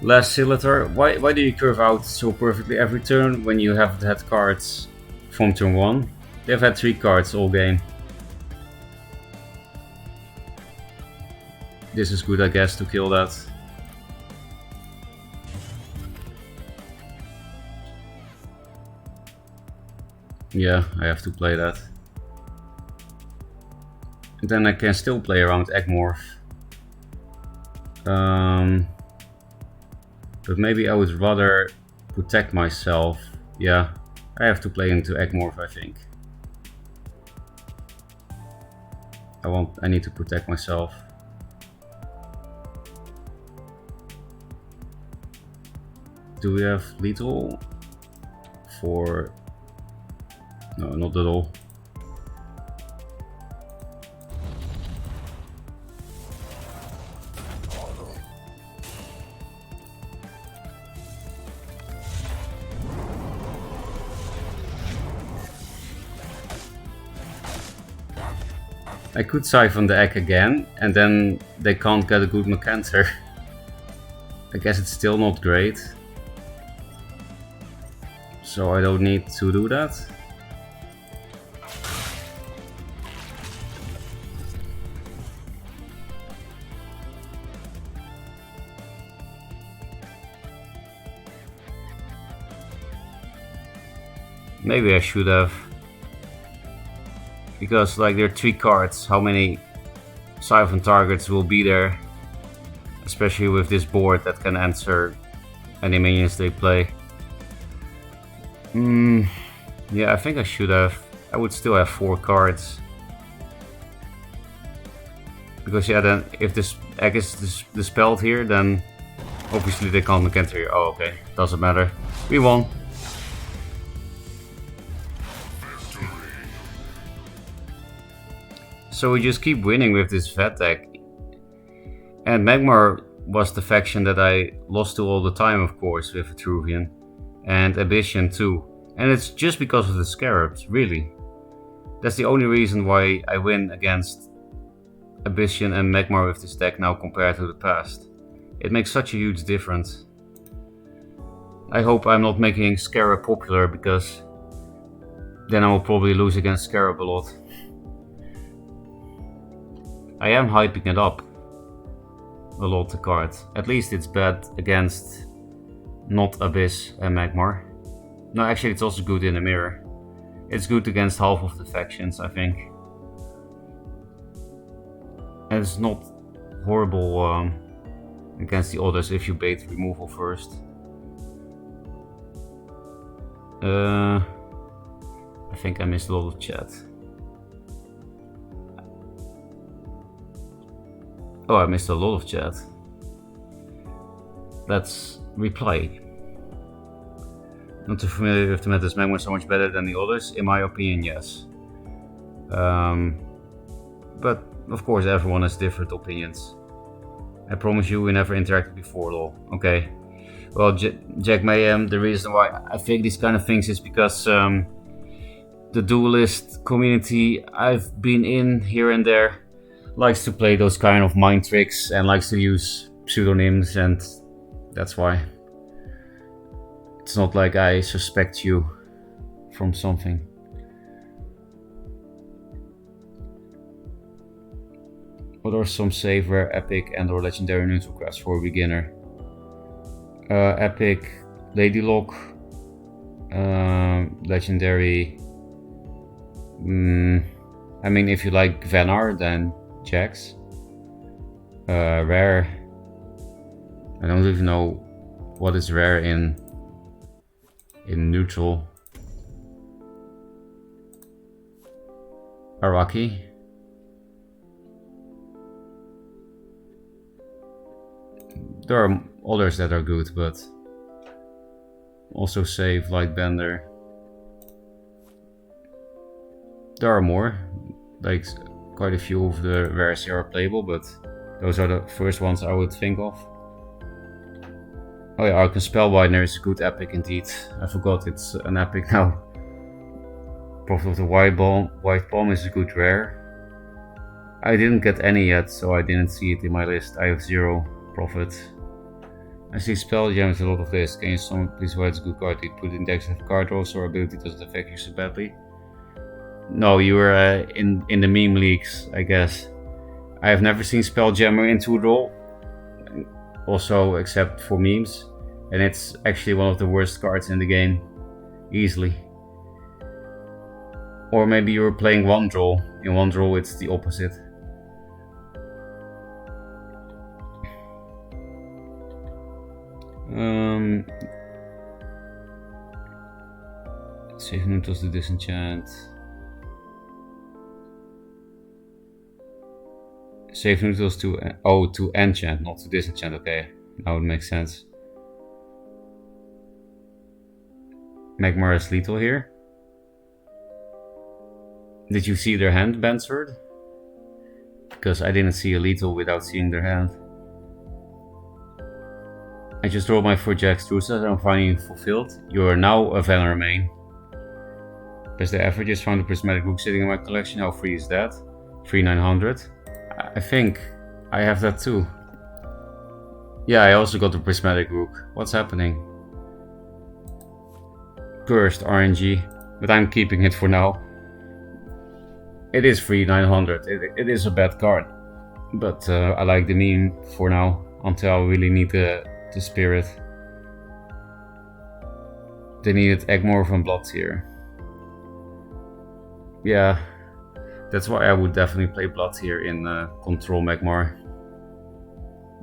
Last Scimitar. Why do you curve out so perfectly every turn when you have had cards from turn 1? They've had 3 cards all game. This is good, I guess, to kill that. Yeah, I have to play that. And then I can still play around Egmorph. But maybe I would rather protect myself. Yeah, I have to play into Egmorph, I think. I need to protect myself. Do we have lethal? For... No, not at all. I could siphon the egg again, and then they can't get a good Mercantor. I guess it's still not great. So I don't need to do that. Maybe I should have. Because like there are 3 cards, how many Siphon targets will be there? Especially with this board that can answer any minions they play. Yeah, I think I should have. I would still have 4 cards. Because yeah, then if this egg is dispelled here, then obviously they can't enter here. Oh, okay, doesn't matter. We won. So we just keep winning with this vet deck. And Magmar was the faction that I lost to all the time, of course, with Vitruvian. And Abyssian too. And it's just because of the Scarabs, really. That's the only reason why I win against Abyssian and Magmar with this deck now compared to the past. It makes such a huge difference. I hope I'm not making Scarab popular, because then I will probably lose against Scarab a lot. I am hyping it up a lot, the card. At least it's bad against not Abyss and Magmar. No, actually it's also good in the mirror. It's good against half of the factions, I think. And it's not horrible against the others if you bait removal first. I think I missed a lot of chat. Oh, I missed a lot of chat. Let's reply. Not too familiar with the meta. Is Magmar so much better than the others? In my opinion, yes. But of course, everyone has different opinions. I promise you, we never interacted before, lol. Okay. Well, Jack Mayhem, the reason why I think these kind of things is because the Duelyst community I've been in here and there likes to play those kind of mind tricks and likes to use pseudonyms, and that's why. It's not like I suspect you from something. What are some safe, rare, epic and or legendary neutral cards for a beginner? Epic, Ladylock, legendary. I mean, if you like Venar, then Jax. Rare. I don't even know what is rare in neutral. Araki. There are others that are good, but also save Lightbender. There are more, like quite a few of the rares here are playable, but those are the first ones I would think of. Oh yeah, Arcane Spellbinder is a good epic indeed. I forgot it's an epic now. Prophet of the White Bomb is a good rare. I didn't get any yet, so I didn't see it in my list. I have 0 Prophet. I see Spell Gems a lot of this. Can you please why it's a good card? You put in decks of card draws or ability doesn't affect you so badly? No, you were in the meme leaks, I guess. I have never seen Spelljammer in 2-draw, also except for memes, and it's actually one of the worst cards in the game, easily. Or maybe you were playing 1-draw. In 1-draw it's the opposite. Save neutrals to disenchant. Save neutrals to enchant, not to disenchant. Okay, now it makes sense. Magmar is lethal here. Did you see their hand, Bansford? Because I didn't see a lethal without seeing their hand. I just rolled my 4 Jax Truces and I'm finally fulfilled. You are now a Venar main. Does the effort just found a prismatic book sitting in my collection? How free is that? 3900. I think I have that too. Yeah, I also got the prismatic book. What's happening? Cursed RNG, but I'm keeping it for now. It is free 900. It is a bad card, but I like the meme for now until I really need the spirit. They needed Egmore from Blood here. Yeah, That's why I would definitely play Blood here in Control Magmar.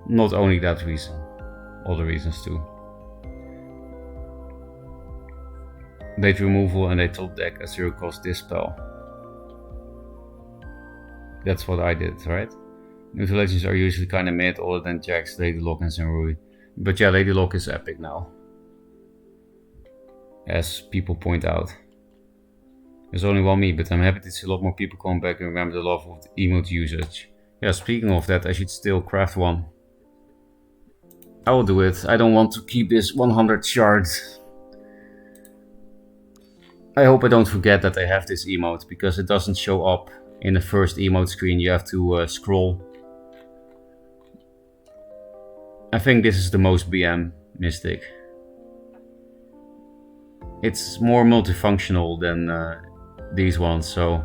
Not only that reason, other reasons too. Blade removal and they top deck a 0-cost Dispel. That's what I did, right? Neutral legends are usually kinda mid, other than Jax, Lady Lock and Zenrui. But yeah, Lady Lock is epic now, as people point out. There's only one me, but I'm happy to see a lot more people come back and remember the love of the emote usage. Yeah, speaking of that, I should still craft one. I will do it. I don't want to keep this 100 shards. I hope I don't forget that I have this emote, because it doesn't show up in the first emote screen. You have to scroll. I think this is the most BM Mystic. It's more multifunctional than these ones, so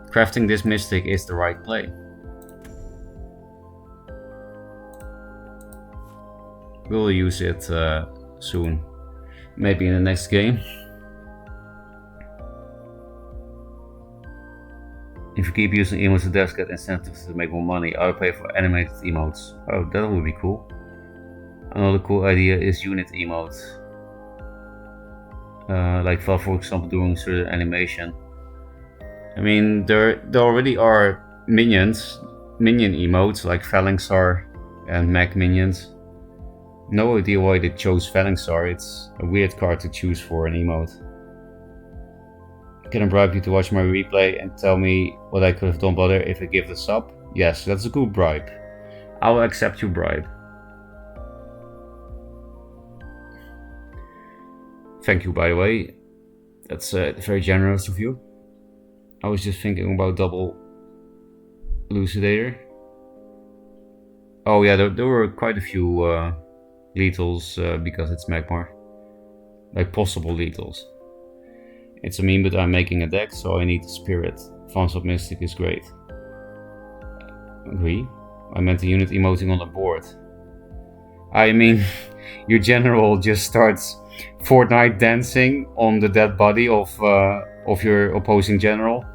crafting this Mystic is the right play. We'll use it soon. Maybe in the next game. If you keep using emotes, the devs get incentives to make more money. I'll pay for animated emotes. Oh, that would be cool. Another cool idea is unit emotes. Like Valve, for example, doing certain animation. I mean, there already are minion emotes like Phalanxar and Mech minions. No idea why they chose Phalanxar. It's a weird card to choose for an emote. Can I bribe you to watch my replay and tell me what I could have done better if I give the sub? Yes, that's a good bribe. I will accept your bribe. Thank you, by the way. That's very generous of you. I was just thinking about double Elucidator. Oh yeah, there were quite a few lethals because it's Magmar. Like possible lethals. It's a meme, but I'm making a deck, so I need the Spirit. Advanced of Mystic is great. Agree. I meant the unit emoting on the board. I mean, your general just starts Fortnite dancing on the dead body of your opposing general.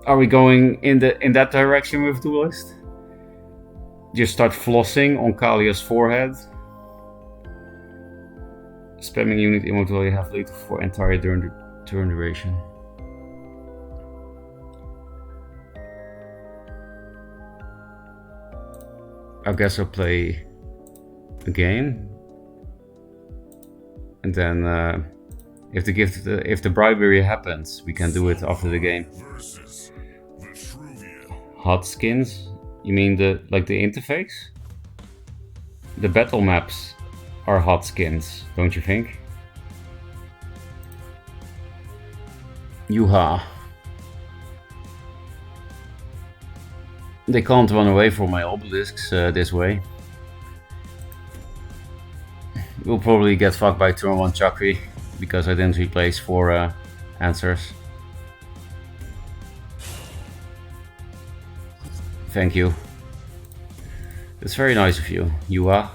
Are we going in that direction with Duelyst? Just start flossing on Kalia's forehead. Spamming unit emote while you have lethal for entire turn duration. I guess I'll play a game, and then if the bribery happens, we can do it after the game. Hot skins? You mean the interface? The battle maps are hot skins, don't you think? Yuha. They can't run away from my obelisks this way. We'll probably get fucked by turn 1 Chakri because I didn't replace 4 answers. Thank you. That's very nice of you, Yuha.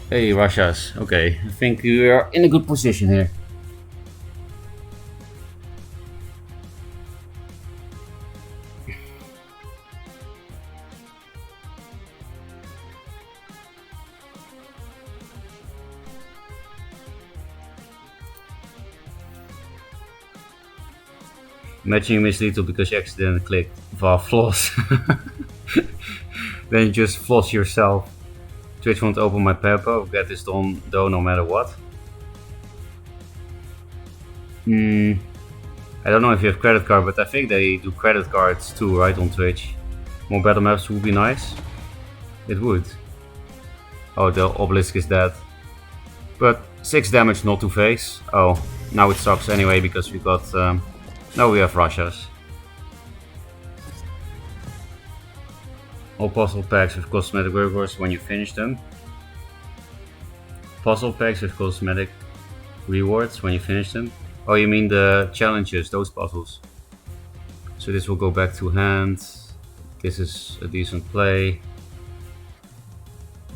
Hey, Russias. Okay, I think we are in a good position here. Imagine you miss lethal because you accidentally clicked Valve floss. Then you just floss yourself. Twitch won't open my Peppo. Get this done though no matter what. I don't know if you have credit card, but I think they do credit cards too, right, on Twitch. More battle maps would be nice. It would. Oh, the obelisk is dead. But 6 damage not to face. Oh, now it sucks anyway because we got... now we have Russias. All puzzle packs with cosmetic rewards when you finish them. Puzzle packs with cosmetic rewards when you finish them. Oh, you mean the challenges, those puzzles. So this will go back to hand. This is a decent play.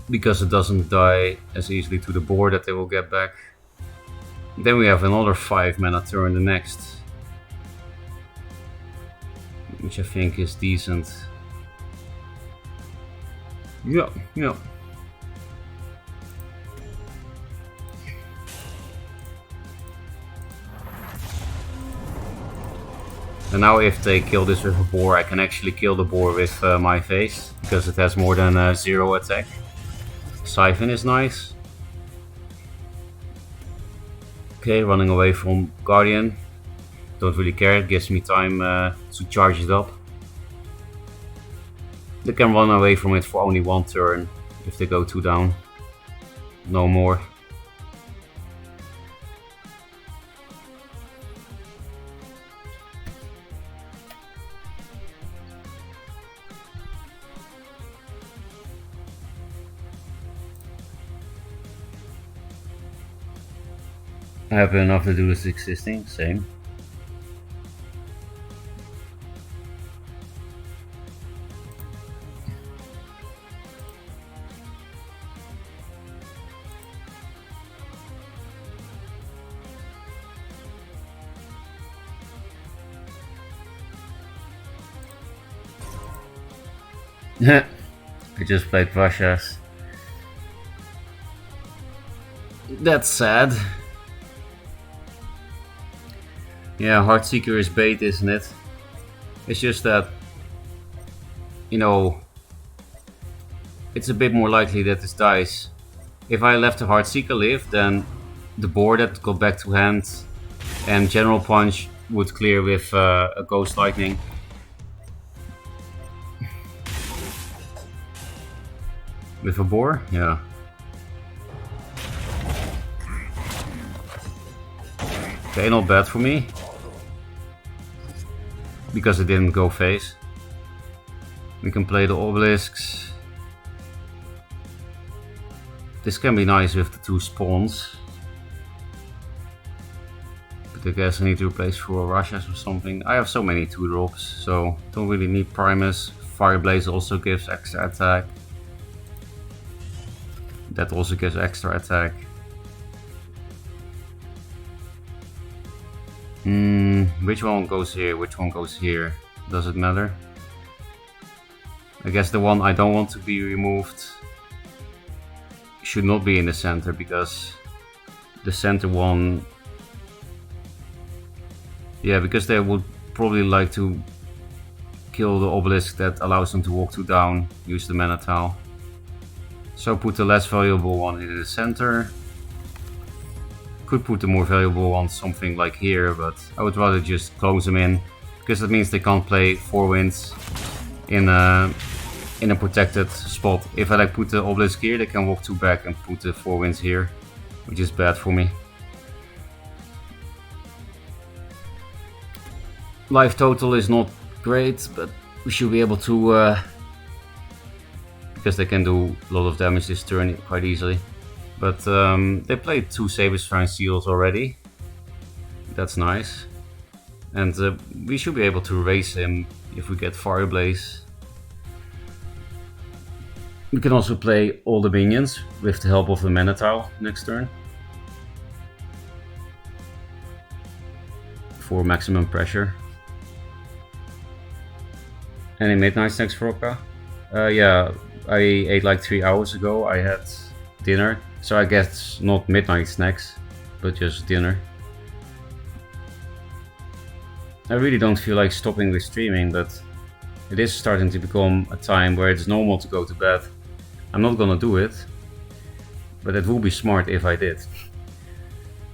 Because it doesn't die as easily to the board that they will get back. Then we have another 5 mana turn the next. which I think is decent. Yeah, yeah. And now if they kill this with a boar, I can actually kill the boar with my face, because it has more than 0 attack. Siphon is nice. Okay, running away from Guardian. Don't really care, it gives me time to charge it up. They can run away from it for only 1 turn if they go 2 down. No more. I have enough to do this existing, same. I just played Russia's. That's sad. Yeah, Heartseeker is bait, isn't it? It's just that, you know, it's a bit more likely that this dies. If I left the Heartseeker live, then the board that got back to hand and General Punch would clear with a Ghost Lightning. With a boar? Yeah. Okay, not bad for me. Because it didn't go face. We can play the obelisks. This can be nice with the 2 spawns. But I guess I need to replace for Russias or something. I have so many 2-drops, so don't really need Primus. Fireblaze also gives extra attack. That also gives extra attack. Which one goes here? Which one goes here? Does it matter? I guess the one I don't want to be removed should not be in the center, because the center one... Yeah, because they would probably like to kill the obelisk that allows them to walk 2 down, use the mana tile. So put the less valuable one in the center. Could put the more valuable one something like here, but I would rather just close them in, because that means they can't play 4 winds in a protected spot. If I like put the obelisk here, they can walk 2 back and put the 4 winds here, which is bad for me. Life total is not great, but we should be able to, because they can do a lot of damage this turn quite easily. But they played 2 Saber-Shrine Seals already. That's nice. And we should be able to raise him if we get Fireblaze. We can also play all the minions with the help of the mana tile next turn. For maximum pressure. Any midnight snacks, Ferocca? Yeah, I ate like 3 hours ago. I had dinner. So I guess not midnight snacks, but just dinner. I really don't feel like stopping with streaming, but it is starting to become a time where it's normal to go to bed. I'm not gonna do it, but it would be smart if I did.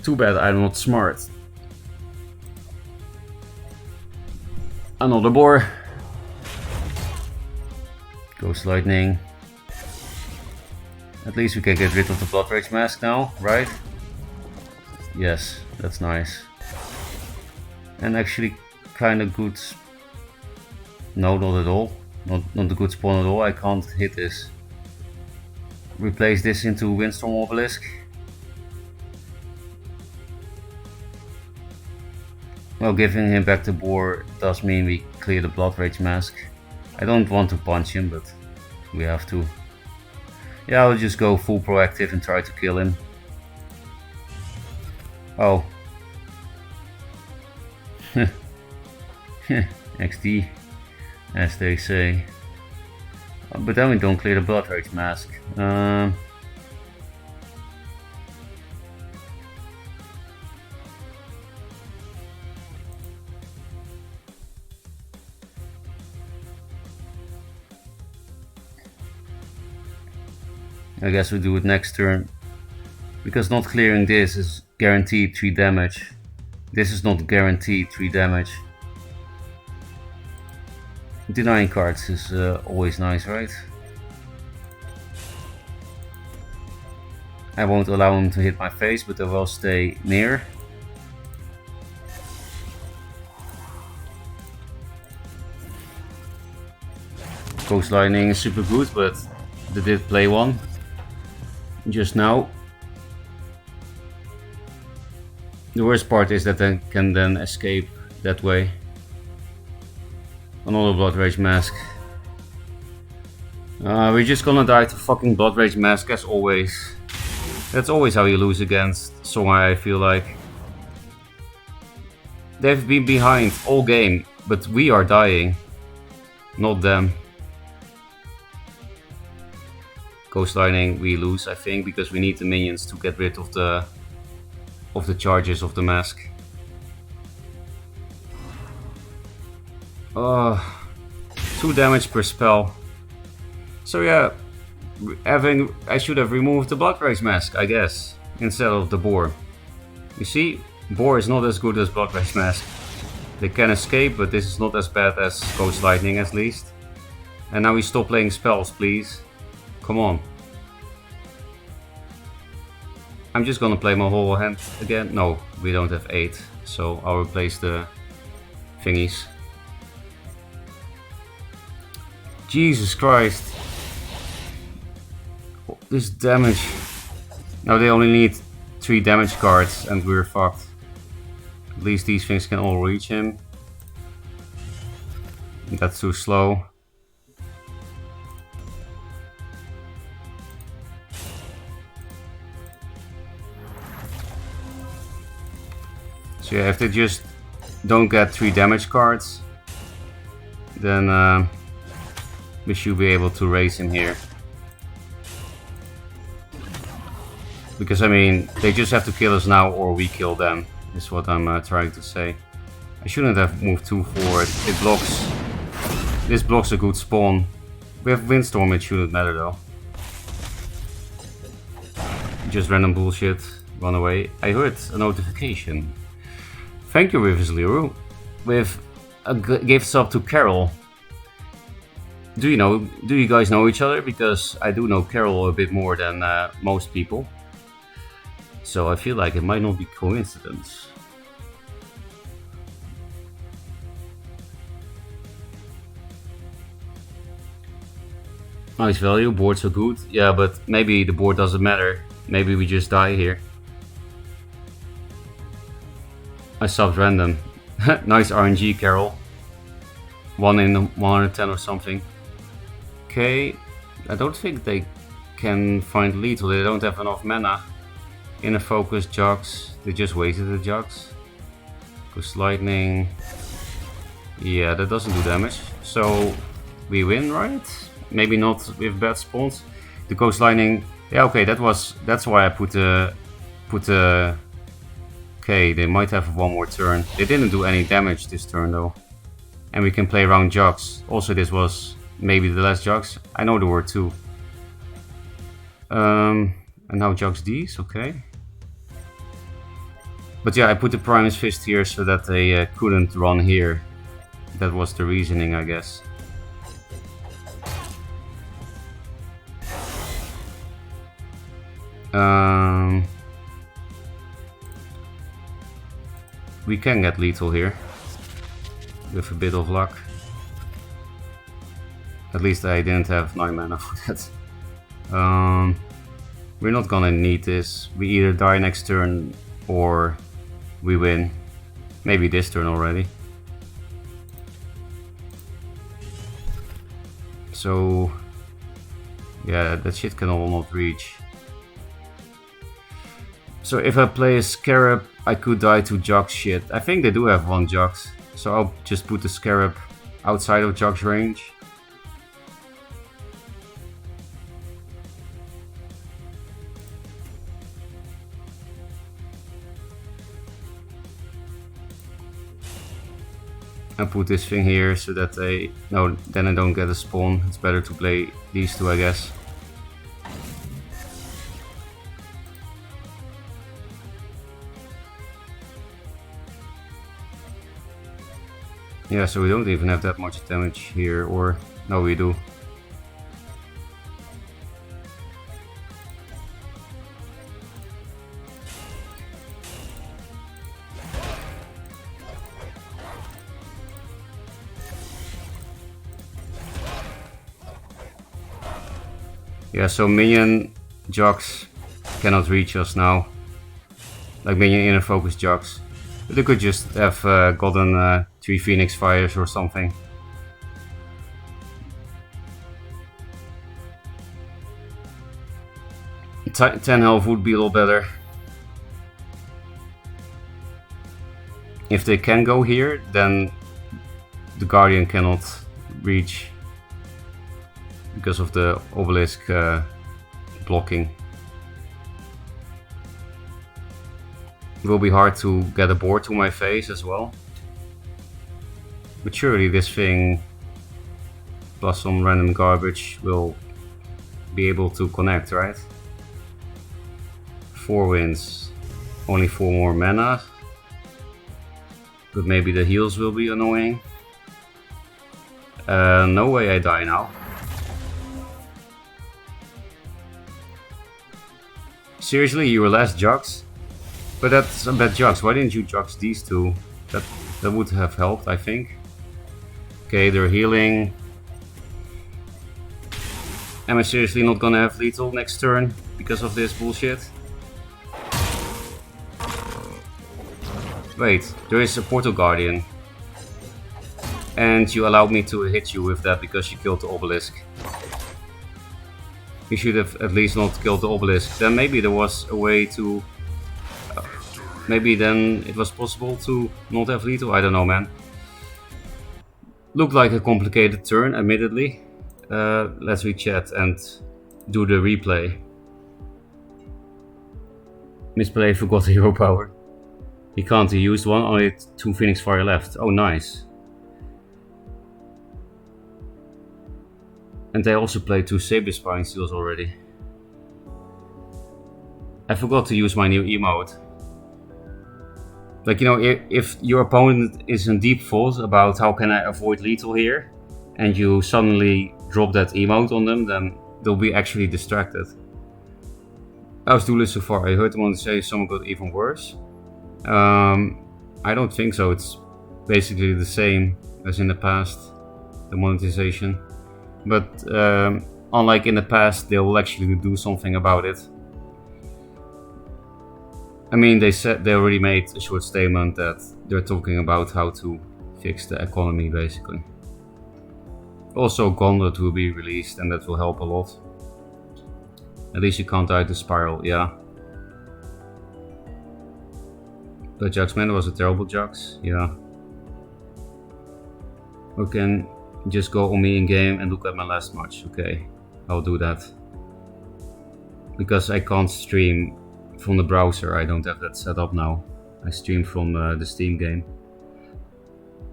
Too bad I'm not smart. Another boar. Ghost Lightning. At least we can get rid of the Blood Rage Mask now, right? Yes, that's nice. And actually kinda good... No, not at all. Not a good spawn at all, I can't hit this. Replace this into Windstorm Obelisk. Well, giving him back the boar does mean we clear the Blood Rage Mask. I don't want to punch him, but we have to. Yeah, I'll just go full proactive and try to kill him. Oh. XD. as they say. But then we don't clear the Blood Rage Mask. I guess we do it next turn. Because not clearing this is guaranteed 3 damage. This is not guaranteed 3 damage. Denying cards is always nice, right? I won't allow him to hit my face, but I will stay near. Ghost Lightning is super good, but they did play one just now. The worst part is that they can then escape that way. Another Blood Rage Mask. We're just gonna die to fucking Blood Rage Mask as always. That's always how you lose against Songhai, I feel like. They've been behind all game, but we are dying. Not them. Ghost Lightning we lose, I think, because we need the minions to get rid of the charges of the mask. 2 damage per spell. So yeah, I should have removed the Blood Rage Mask, I guess, instead of the Boar. You see, Boar is not as good as Blood Rage Mask. They can escape, but this is not as bad as Ghost Lightning at least. And now we stop playing spells, please. Come on. I'm just gonna play my whole hand again. No, we don't have 8, so I'll replace the thingies. Jesus Christ. This damage. Now they only need 3 damage cards and we're fucked. At least these things can all reach him. That's too slow. So yeah, if they just don't get 3 damage cards, then we should be able to raise him here. Because I mean, they just have to kill us now or we kill them, is what I'm trying to say. I shouldn't have moved too forward. It blocks. This blocks a good spawn. We have Windstorm, it shouldn't matter though. Just random bullshit. Run away. I heard a notification. Thank you, Rivers Liru, with a gift sub to Carol. Do you guys know each other? Because I do know Carol a bit more than most people. So I feel like it might not be coincidence. Nice value, boards are good. Yeah, but maybe the board doesn't matter. Maybe we just die here. I subbed random. Nice RNG, Carol. 1 in 110 or something. Okay, I don't think they can find lethal. They don't have enough mana. Inner focus, jugs. They just wasted the jugs. Ghost Lightning. Yeah, that doesn't do damage. So we win, right? Maybe not with bad spawns. The Ghost Lightning. Yeah, okay, that's why I put the. Okay, they might have 1 more turn. They didn't do any damage this turn though. And we can play around jugs. Also, this was maybe the last jugs. I know there were 2. And now jugs these, okay. But yeah, I put the Primus Fist here so that they couldn't run here. That was the reasoning, I guess. We can get lethal here. With a bit of luck. At least I didn't have 9 mana for that. We're not gonna need this. We either die next turn or we win. Maybe this turn already. So yeah, that shit can all not reach. So if I play a Scarab, I could die to Jux shit. I think they do have 1 Jux. So I'll just put the Scarab outside of Jug's range. I put this thing here so that then I don't get a spawn. It's better to play these two, I guess. Yeah, so we don't even have that much damage here, or no, we do. Yeah, so minion Jugs cannot reach us now. Like minion inner focus Jugs. But they could just have gotten 3 Phoenix Fires or something. T 10 health would be a little better. If they can go here, then the Guardian cannot reach because of the obelisk blocking. It will be hard to get a board to my face as well. But surely this thing plus some random garbage will be able to connect, right? 4 wins, only 4 more mana. But maybe the heals will be annoying. No way I die now. Seriously, you were last Jugs? But that's a bad Jugs. Why didn't you Jugs these two? That would have helped, I think. Okay, they're healing. Am I seriously not gonna have lethal next turn because of this bullshit? Wait, there is a Portal Guardian. And you allowed me to hit you with that because you killed the obelisk. You should have at least not killed the obelisk. Then maybe there was a way to... maybe then it was possible to not have lethal, I don't know, man. Looked like a complicated turn, admittedly. Let's rechat and do the replay. Misplay, forgot the hero power. He can't, he used one, only 2 Phoenix Fire left. Oh, nice. And they also played 2 Saber Spine Steels already. I forgot to use my new emote. Like, you know, if your opponent is in deep thought about how can I avoid lethal here, and you suddenly drop that emote on them, then they'll be actually distracted. How's Duelyst so far? I heard someone say someone got even worse. I don't think so. It's basically the same as in the past, the monetization. But unlike in the past, they will actually do something about it. I mean, they already made a short statement that they're talking about how to fix the economy, basically. Also, Gauntlet will be released, and that will help a lot. At least you can't die to Spiral, yeah. But Jugsman was a terrible Jugs, yeah. We can just go on me in game and look at my last match. Okay, I'll do that. Because I can't stream from the browser, I don't have that set up now. I stream from the Steam game.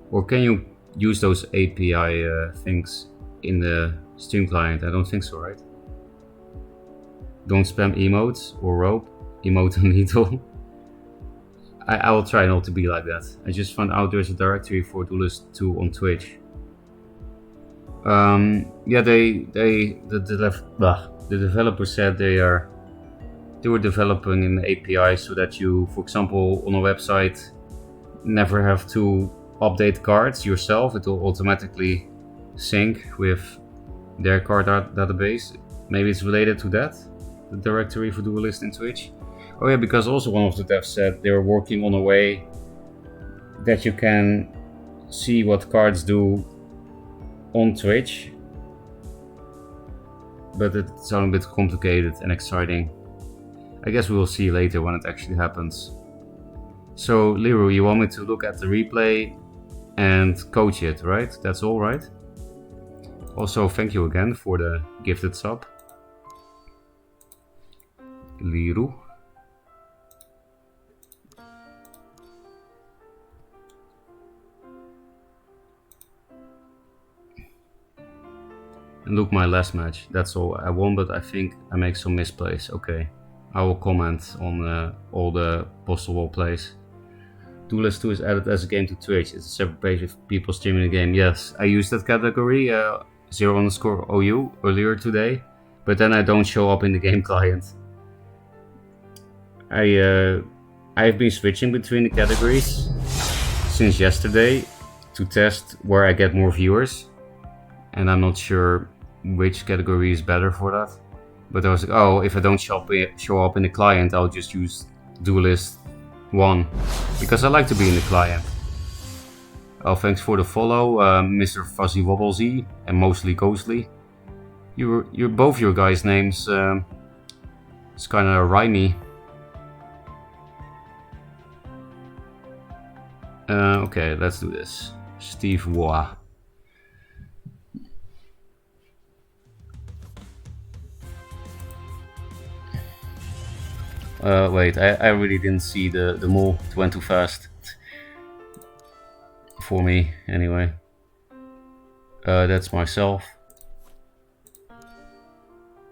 Or can you use those API things in the Stream client? I don't think so, right? Don't spam emotes or rope, emote and lethal. I will try not to be like that. I just found out there's a directory for Duelyst 2 on Twitch. Yeah, the developer said they were developing an API so that you, for example, on a website, never have to update cards yourself. It will automatically sync with their card database. Maybe it's related to that, the directory for Duelyst in Twitch. Oh yeah, because also one of the devs said they were working on a way that you can see what cards do on Twitch. But it sounds a bit complicated and exciting. I guess we will see later when it actually happens. So Leroy, you want me to look at the replay and coach it, right? That's all, right? Also, thank you again for the gifted sub. Liru. And look, my last match. That's all. I won, but I think I make some misplays. Okay. I will comment on all the possible plays. Duelyst 2 is added as a game to Twitch. It's a separate page of people streaming the game. Yes, I used that category, 0_OU, earlier today. But then I don't show up in the game client. I've been switching between the categories since yesterday to test where I get more viewers. And I'm not sure which category is better for that. But I was like, oh, if I don't show up in the client, I'll just use Duelyst 1. Because I like to be in the client. Oh, thanks for the follow, Mr. Fuzzy Wobblesy and Mostly Ghostly. You're both your guys' names. It's kind of rhymey. Okay, let's do this. Steve Waugh. Wait, I really didn't see the mole. It went too fast. For me, anyway. That's myself.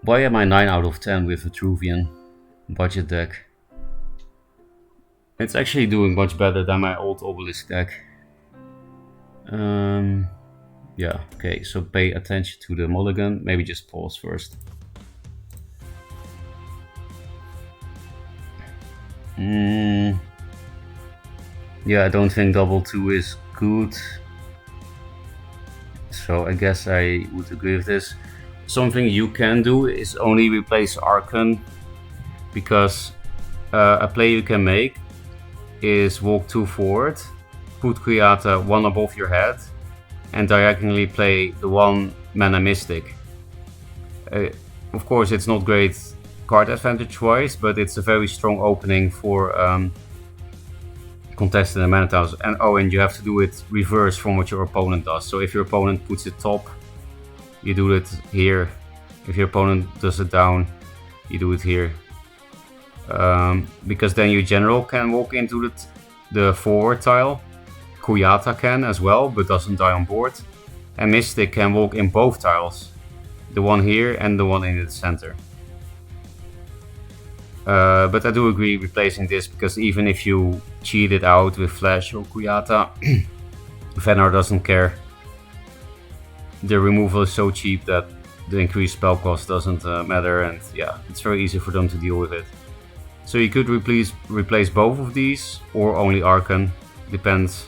Why am I 9 out of 10 with Vitruvian budget deck? It's actually doing much better than my old Obelisk deck. Yeah, okay, so pay attention to the mulligan. Maybe just pause first. Yeah, I don't think double 2 is good. So I guess I would agree with this. Something you can do is only replace Archon, because a play you can make is walk 2 forward, put Kyoto 1 above your head, and diagonally play the 1 mana Mystic. Of course, it's not great card advantage wise, but it's a very strong opening for contested and mana tiles. And oh, and you have to do it reverse from what your opponent does. So if your opponent puts it top, you do it here. If your opponent does it down, you do it here. Because then your general can walk into the forward tile. Kuyata can as well, but doesn't die on board. And Mystic can walk in both tiles. The one here and the one in the center. But I do agree replacing this, because even if you cheat it out with Flash or Kuyata, Venar doesn't care. The removal is so cheap that the increased spell cost doesn't matter, and yeah, it's very easy for them to deal with it. So you could replace both of these, or only Archon, depends.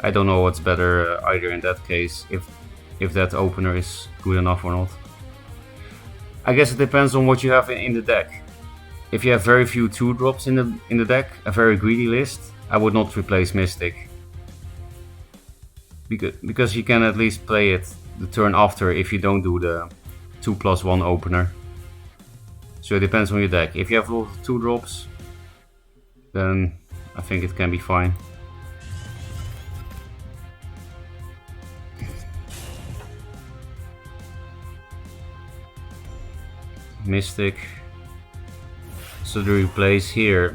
I don't know what's better either in that case, if that opener is good enough or not. I guess it depends on what you have in the deck. If you have very few 2-drops in the deck, a very greedy list, I would not replace Mystic. Because you can at least play it the turn after if you don't do the 2+1 opener. So it depends on your deck. If you have a lot of 2-drops, then I think it can be fine. Mystic. So to replace here,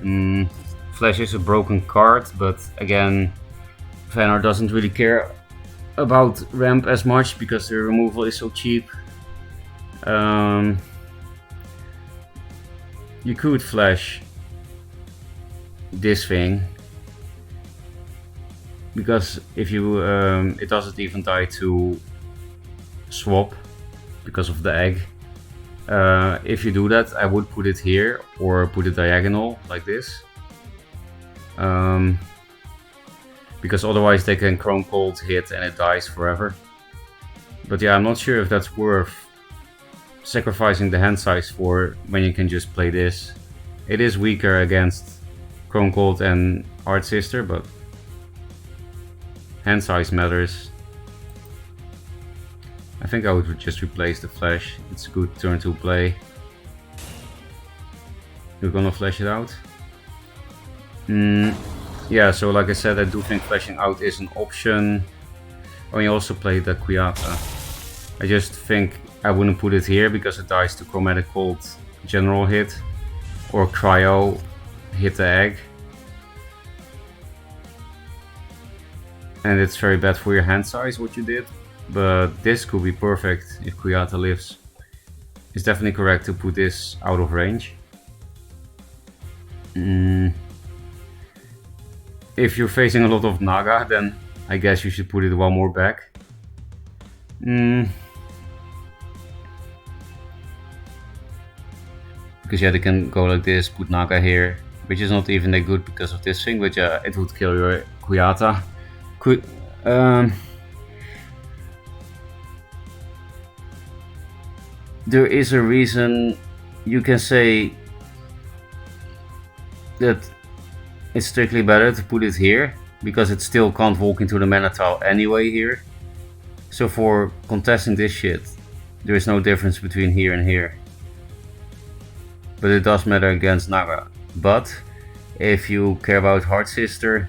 Flash is a broken card, but again, Venar doesn't really care about ramp as much because the removal is so cheap. You could Flash this thing, because if you it doesn't even die to swap because of the egg. If you do that, I would put it here or put it diagonal like this, because otherwise they can Chrome Cold hit and it dies forever. But yeah, I'm not sure if that's worth sacrificing the hand size for when you can just play this. It is weaker against Chrome Cold and Art Sister, but hand size matters. I think I would just replace the Flash. It's a good turn to play. You're gonna flash it out? Yeah, so like I said, I do think flashing out is an option. Oh, you also played the Kyoto. I just think I wouldn't put it here because it dies to Chromatic Cold general hit. Or Cryo hit the egg. And it's very bad for your hand size what you did. But this could be perfect if Kyoto lives. It's definitely correct to put this out of range. If you're facing a lot of Naga, then I guess you should put it one more back. Because yeah, they can go like this, put Naga here, which is not even that good because of this thing, but yeah, it would kill your Kuyata. There is a reason you can say that it's strictly better to put it here, because it still can't walk into the mana tile anyway here. So for contesting this shit, there is no difference between here and here. But it does matter against Naga. But if you care about Heart Sister,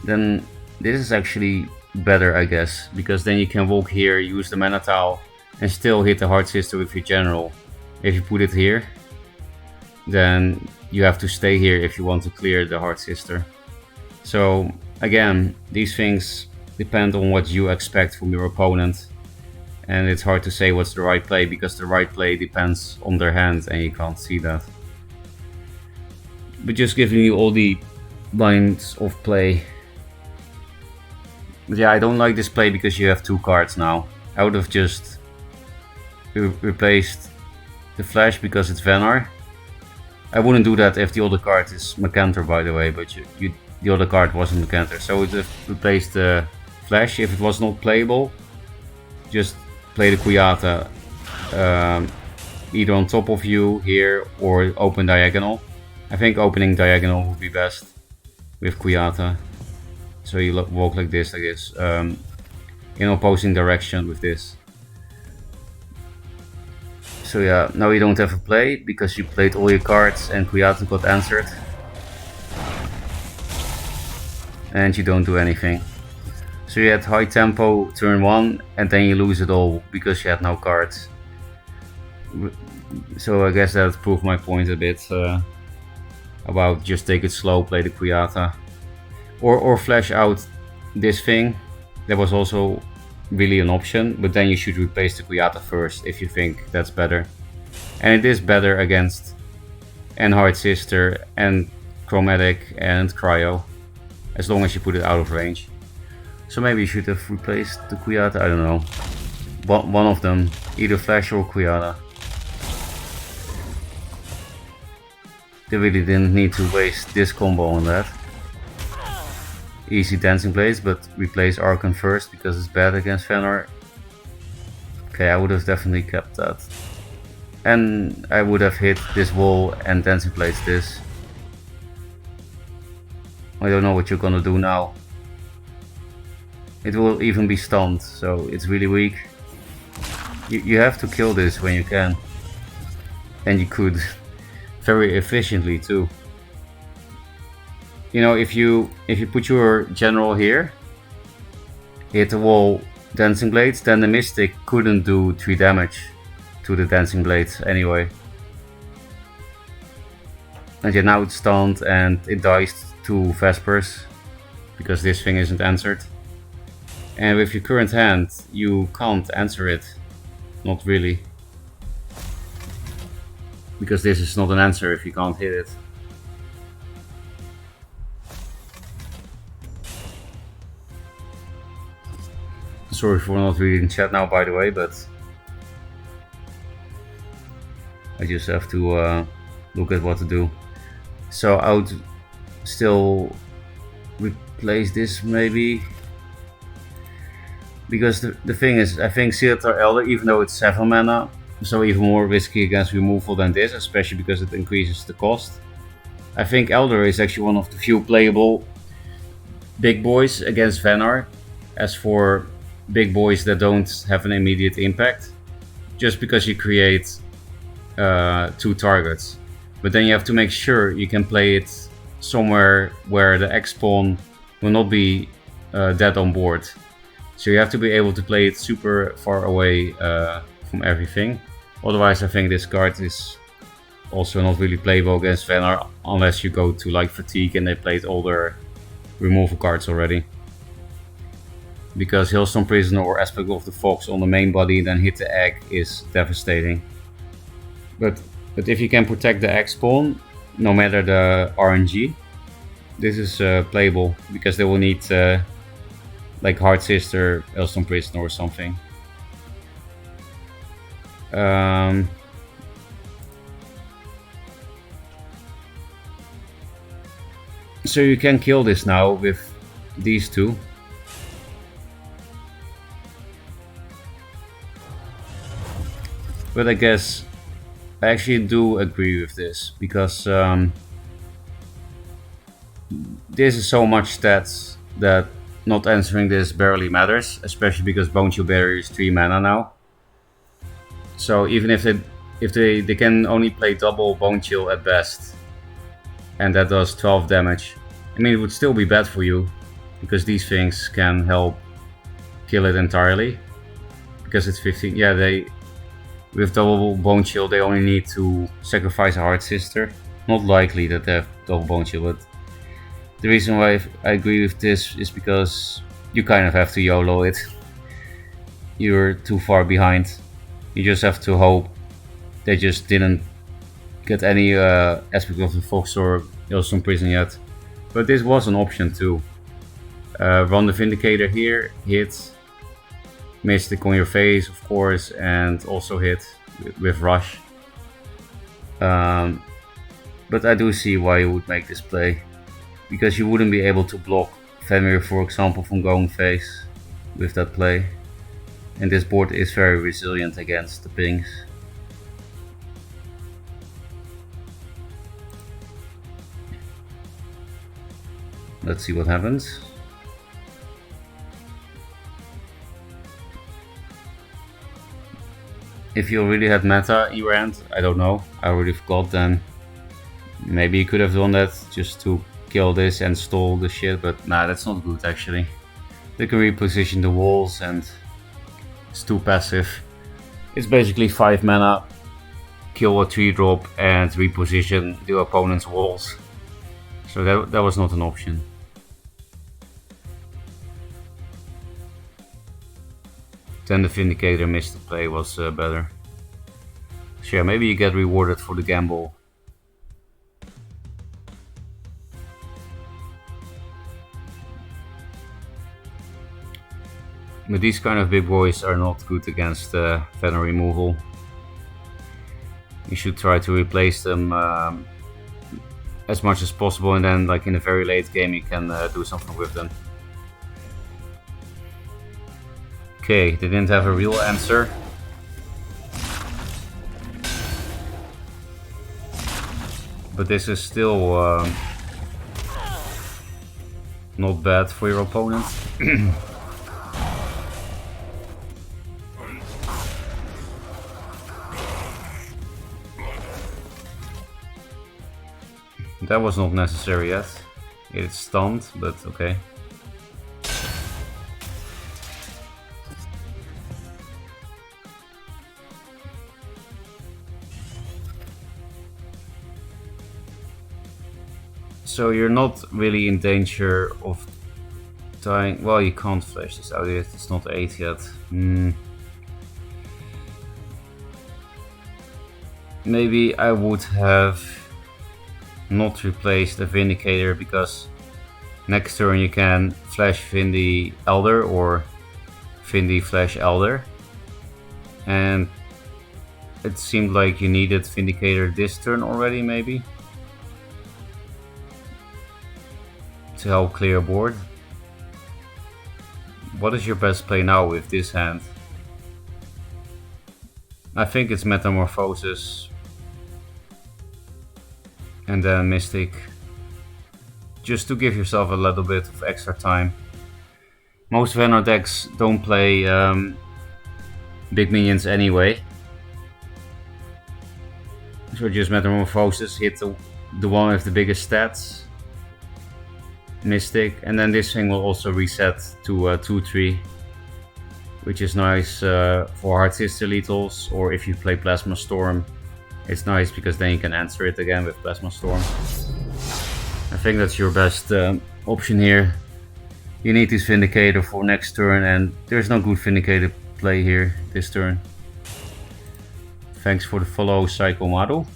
then this is actually better, I guess, because then you can walk here, use the mana tile, and still hit the Heart Sister with your general. If you put it here, then you have to stay here if you want to clear the Heart Sister. So again, these things depend on what you expect from your opponent, and it's hard to say what's the right play because the right play depends on their hand and you can't see that. But just giving you all the lines of play. But yeah, I don't like this play because you have two cards now. I would have just replaced the Flash because it's Venar. I wouldn't do that if the other card is Macantor, by the way, but the other card wasn't Macantor. So I would have replaced the Flash if it was not playable. Just play the Kuyata either on top of you here or open diagonal. I think opening diagonal would be best with Kuyata. So you walk like this, in opposing direction with this. So yeah, now you don't have a play because you played all your cards and Kuyata got answered. And you don't do anything. So you had high tempo turn 1 and then you lose it all because you had no cards. So I guess that proved my point a bit about just take it slow, play the Kuyata. Or flash out this thing. That was also really an option, but then you should replace the Kuyata first if you think that's better. And it is better against Heart Sister and Chromatic and Cryo, as long as you put it out of range. So maybe you should have replaced the Kuyata, I don't know. One of them, either Flash or Kuyata. They really didn't need to waste this combo on that. Easy Dancing Blades, but replace Archon first because it's bad against Venar. Okay, I would have definitely kept that. And I would have hit this wall and Dancing Blades this. I don't know what you're gonna do now. It will even be stunned, so it's really weak. You have to kill this when you can. And you could. Very efficiently too. You know, if you put your general here, hit the wall, Dancing Blades, then the Mystic couldn't do 3 damage to the Dancing Blades anyway. And yeah, now it's stunned and it dies to Vespers because this thing isn't answered. And with your current hand, you can't answer it. Not really. Because this is not an answer if you can't hit it. Sorry for not reading chat now, by the way, but I just have to look at what to do. So I would still replace this maybe. Because the thing is, I think Zeratar Elder, even though it's 7 mana, so even more risky against removal than this, especially because it increases the cost. I think Elder is actually one of the few playable big boys against Venar. As for big boys that don't have an immediate impact, just because you create 2 targets. But then you have to make sure you can play it somewhere where the X pawn will not be dead on board. So you have to be able to play it super far away from everything. Otherwise I think this card is also not really playable against Venar unless you go to like Fatigue and they played all their removal cards already. Because Hailstorm Prisoner or Aspect of the Fox on the main body then hit the egg is devastating. But if you can protect the X pawn, no matter the RNG, this is playable because they will need like Hard Sister, Hailstorm Prisoner or something. So you can kill this now with these two. But I guess I actually do agree with this because this is so much stats that not answering this barely matters, especially because Bone Chill Barrier is 3 mana now. So even if they can only play double Bone Chill at best, and that does 12 damage, I mean it would still be bad for you, because these things can help kill it entirely. Because it's 15, yeah, with double Bone Chill they only need to sacrifice a Hard Sister. Not likely that they have double Bone Chill, but the reason why I agree with this is because you kind of have to YOLO it. You're too far behind. You just have to hope they just didn't get any Aspect of the Fox or Hailstorm Prison yet. But this was an option too. Run the Vindicator here, hit, Mystic on your face of course, and also hit with Rush. But I do see why you would make this play. Because you wouldn't be able to block Fenrir, for example, from going face with that play. And this board is very resilient against the pings. Let's see what happens. If you really had meta Erand, I don't know, I already forgot, then maybe you could have done that just to kill this and stall the shit, but nah, that's not good actually. They can reposition the walls and it's too passive. It's basically 5 mana, kill a 3-drop and reposition the opponent's walls. So that was not an option. Then the Vindicator missed the play was better. So yeah, maybe you get rewarded for the gamble. But these kind of big boys are not good against Venom removal. You should try to replace them as much as possible, and then like in a very late game you can do something with them. Okay, they didn't have a real answer. But this is still not bad for your opponent. That was not necessary yet. It's stunned, but okay. So you're not really in danger of dying. Well, you can't flash this out yet, it's not 8 yet. Maybe I would have not replaced the Vindicator, because next turn you can flash Vindi Elder or Vindi Flash Elder. And it seemed like you needed Vindicator this turn already, maybe, to help clear a board. What is your best play now with this hand? I think it's Metamorphosis and then Mystic, just to give yourself a little bit of extra time. Most Venom decks don't play big minions anyway, so just Metamorphosis, hit the one with the biggest stats, Mystic, and then this thing will also reset to 2-3, which is nice for Hard Sister lethals, or if you play Plasma Storm, it's nice because then you can answer it again with Plasma Storm. I think that's your best option here. You need this Vindicator for next turn, and there's no good Vindicator play here this turn. Thanks for the follow, Psycho Model.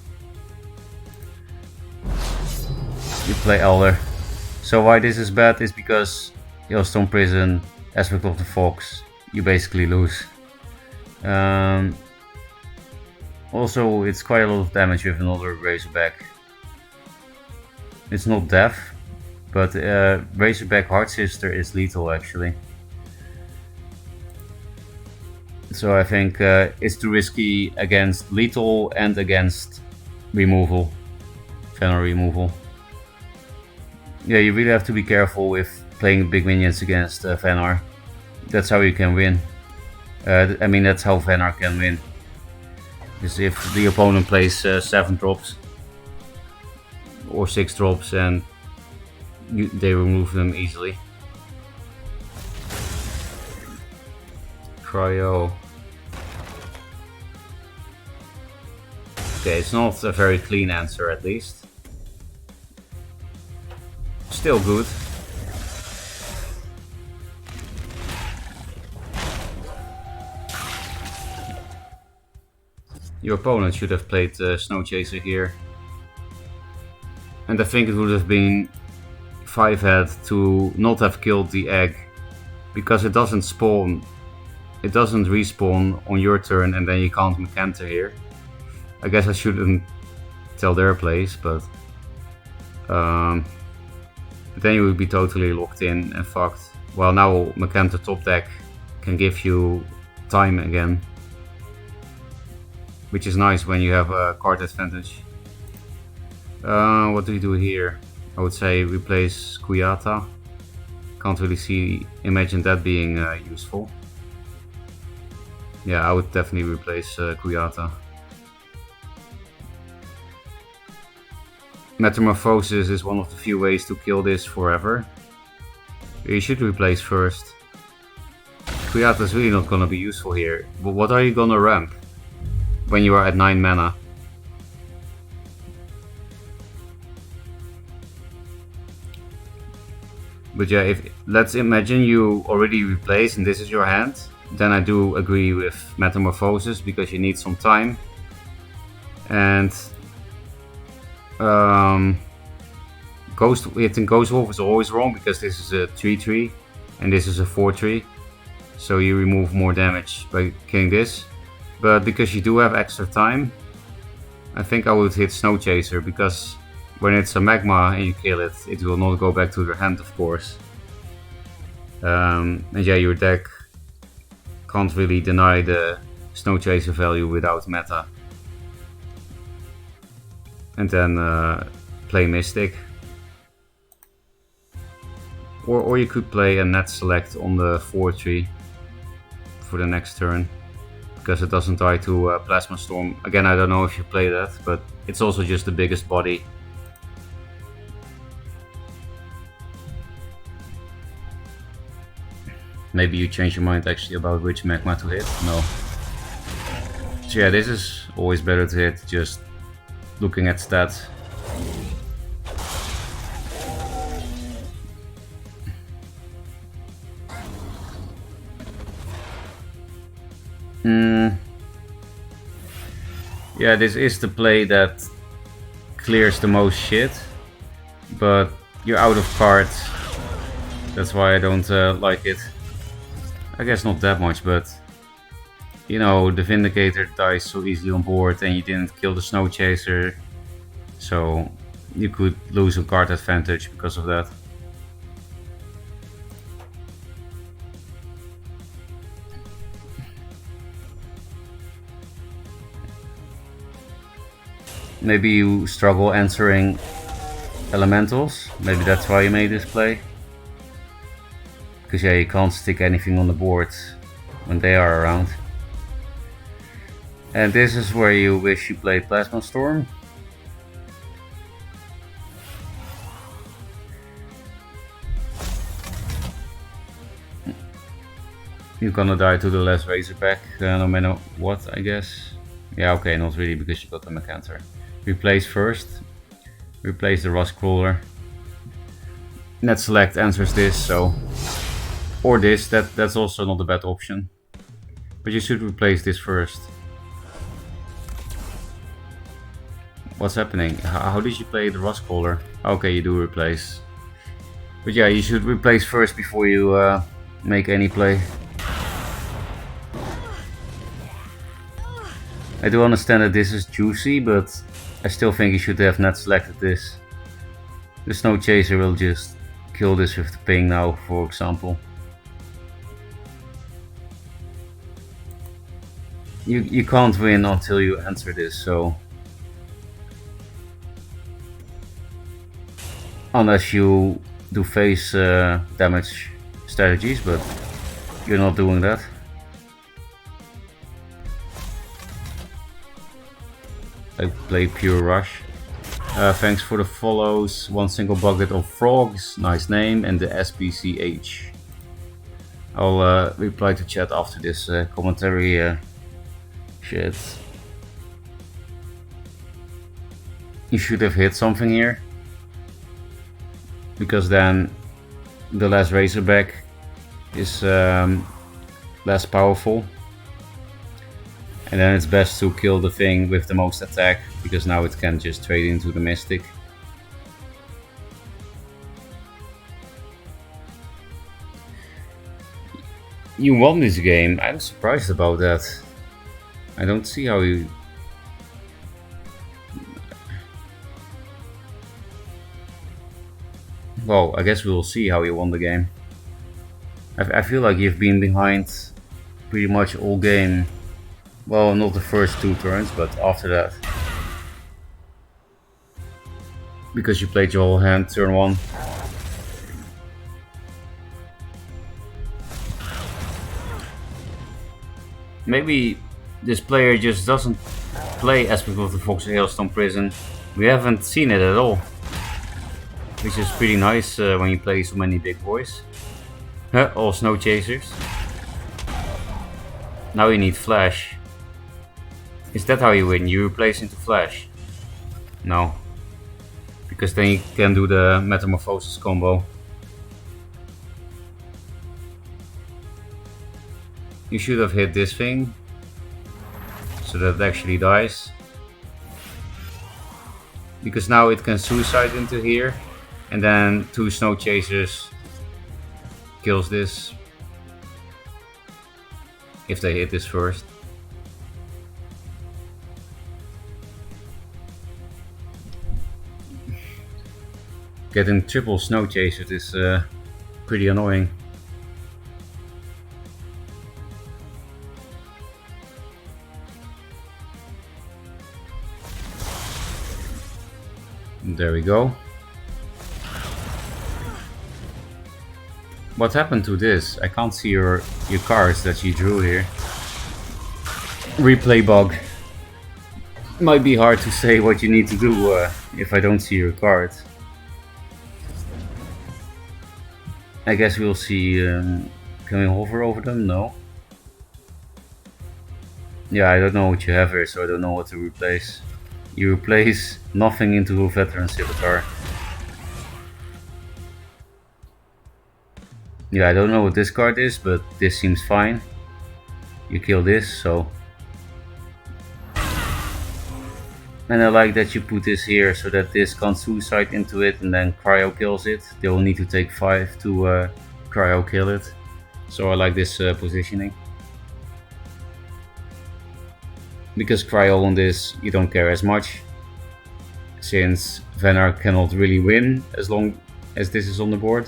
You play Elder. So why this is bad is because Hailstone Prison, Aspect of the Fox, you basically lose. Also, it's quite a lot of damage with another Razorback. It's not death, but Razorback Hard Sister is lethal actually. So I think it's too risky against lethal and against removal, Venom removal. Yeah, you really have to be careful with playing big minions against Venar. That's how you can win. I mean, that's how Venar can win. Is if the opponent plays 7 drops or 6 drops and they remove them easily. Cryo. Okay, it's not a very clean answer at least. Still good. Your opponent should have played Snow Chaser here. And I think it would have been 5-head to not have killed the egg. Because it doesn't spawn. It doesn't respawn on your turn and then you can't Mechanta here. I guess I shouldn't tell their place, but then you would be totally locked in and fucked. Well, now Mechanta top deck can give you time again, which is nice when you have a card advantage. What do we do here? I would say replace Kuyata. Can't really imagine that being useful. Yeah, I would definitely replace Kuyata. Metamorphosis is one of the few ways to kill this forever. You should replace first. Kuyata is really not gonna be useful here. But what are you gonna ramp when you are at 9 mana? But yeah, let's imagine you already replaced and this is your hand, then I do agree with Metamorphosis because you need some time. And hitting Ghost Wolf is always wrong because this is a 3-3 and this is a 4-3, so you remove more damage by killing this. But because you do have extra time, I think I would hit Snow Chaser, because when it's a Magma and you kill it, it will not go back to their hand, of course. And yeah, your deck can't really deny the Snow Chaser value without meta. And then play Mystic. Or you could play a Net Select on the 4-3 for the next turn, because it doesn't die to Plasma Storm. Again, I don't know if you play that, but it's also just the biggest body. Maybe you change your mind actually about which Magma to hit? No. So yeah, this is always better to hit just looking at stats. Yeah, this is the play that clears the most shit, but you're out of cards. That's why I don't like it. I guess not that much, but you know, the Vindicator dies so easily on board and you didn't kill the Snow Chaser, so you could lose a card advantage because of that. Maybe you struggle answering elementals, maybe that's why you made this play. Because yeah, you can't stick anything on the board when they are around. And this is where you wish you played Plasma Storm. You're gonna die to the last Razorback, no matter what, I guess. Yeah, okay, not really, because you got the Mercantor. Replace first. Replace the Rust Crawler. Net select answers this, so... Or this, that's also not a bad option. But you should replace this first. What's happening? How did you play the Rust Crawler? Okay, you do replace. But yeah, you should replace first before you make any play. I do understand that this is juicy, but I still think you should have not selected this. The Snow Chaser will just kill this with the ping now, for example. You can't win until you answer this, so... Unless you do face damage strategies, but you're not doing that. I play Pure Rush. Thanks for the follows. One single bucket of frogs, nice name, and the SPCH. I'll reply to chat after this commentary shit. You should have hit something here, because then the last Razorback is less powerful. And then it's best to kill the thing with the most attack, because now it can just trade into the Mystic. You won this game. I'm surprised about that. I don't see how you... Well, I guess we'll see how you won the game. I feel like you've been behind pretty much all game. Well, not the first 2 turns, but after that. Because you played your whole hand turn 1. Maybe this player just doesn't play Aspect of the Fox Hailstone Prison. We haven't seen it at all. Which is pretty nice when you play so many big boys. All Snow Chasers. Now you need Flash. Is that how you win? You replace into Flash? No. Because then you can do the Metamorphosis combo. You should have hit this thing, so that it actually dies. Because now it can suicide into here, and then 2 Snow Chasers kills this. If they hit this first. Getting triple Snow Chasers is pretty annoying. There we go. What happened to this? I can't see your cards that you drew here. Replay bug. Might be hard to say what you need to do if I don't see your card. I guess we'll see. Can we hover over them? No. Yeah, I don't know what you have here, so I don't know what to replace. You replace nothing into a Veteran Scimitar. Yeah, I don't know what this card is, but this seems fine. You kill this, so... And I like that you put this here, so that this can't suicide into it and then cryo kills it. They will need to take 5 to cryo kill it. So I like this positioning. Because cryo on this, you don't care as much. Since Venar cannot really win as long as this is on the board.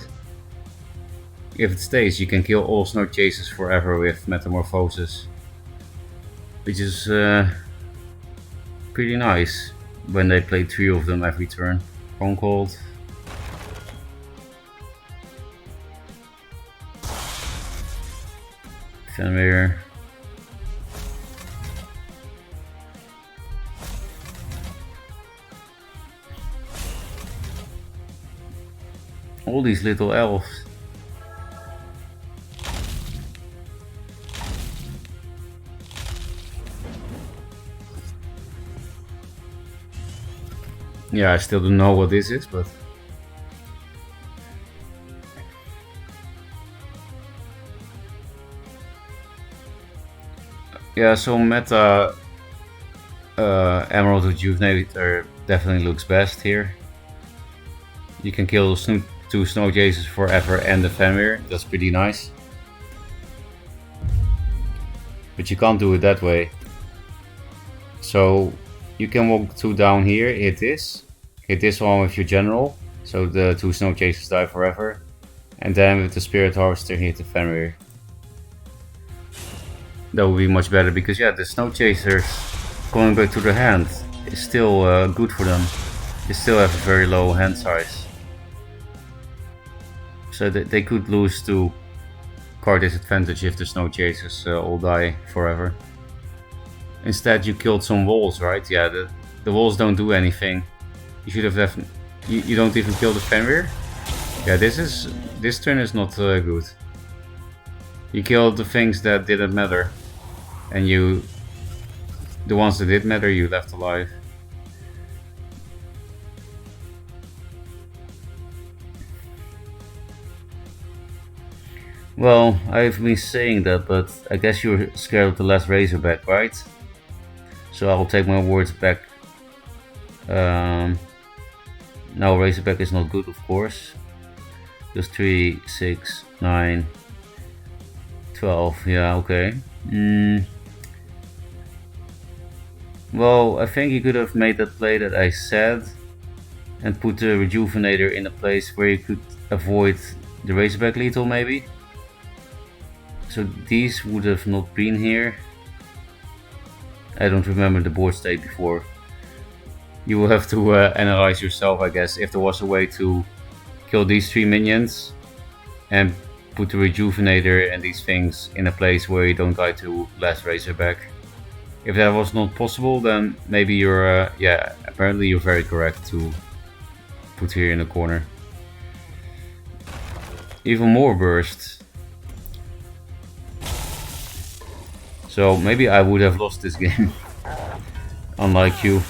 If it stays, you can kill all Snow Chasers forever with Metamorphosis. Which is pretty nice when they play 3 of them every turn. Concold. Fenrir. All these little elves. Yeah, I still don't know what this is, but yeah, so meta Emerald Rejuvenator definitely looks best here. You can kill two Snow Chasers forever and the Fenrir, that's pretty nice. But you can't do it that way. So you can walk 2 down here, hit this one with your general, so the 2 Snow Chasers die forever. And then with the Spirit Harvester hit the Fenrir. That would be much better because yeah, the Snow Chasers going back to the hand is still good for them. They still have a very low hand size. So they could lose to card disadvantage if the Snow Chasers all die forever. Instead you killed some walls, right? Yeah, the walls don't do anything. You should have left... You don't even kill the Fenrir? Yeah, this turn is not good. You killed the things that didn't matter. And the ones that did matter, you left alive. Well, I've been saying that, but I guess you're scared of the last Razorback, right? So I'll take my words back. Now Razorback is not good, of course. Just 3, 6, 9, 12, yeah, okay. Well, I think you could have made that play that I said and put the Rejuvenator in a place where you could avoid the Razorback lethal maybe. So these would have not been here. I don't remember the board state before. You will have to analyze yourself, I guess, if there was a way to kill these 3 minions and put the Rejuvenator and these things in a place where you don't die to last Razorback. If that was not possible, then maybe you're, yeah, apparently you're very correct to put here in the corner. Even more burst. So maybe I would have lost this game, unlike you.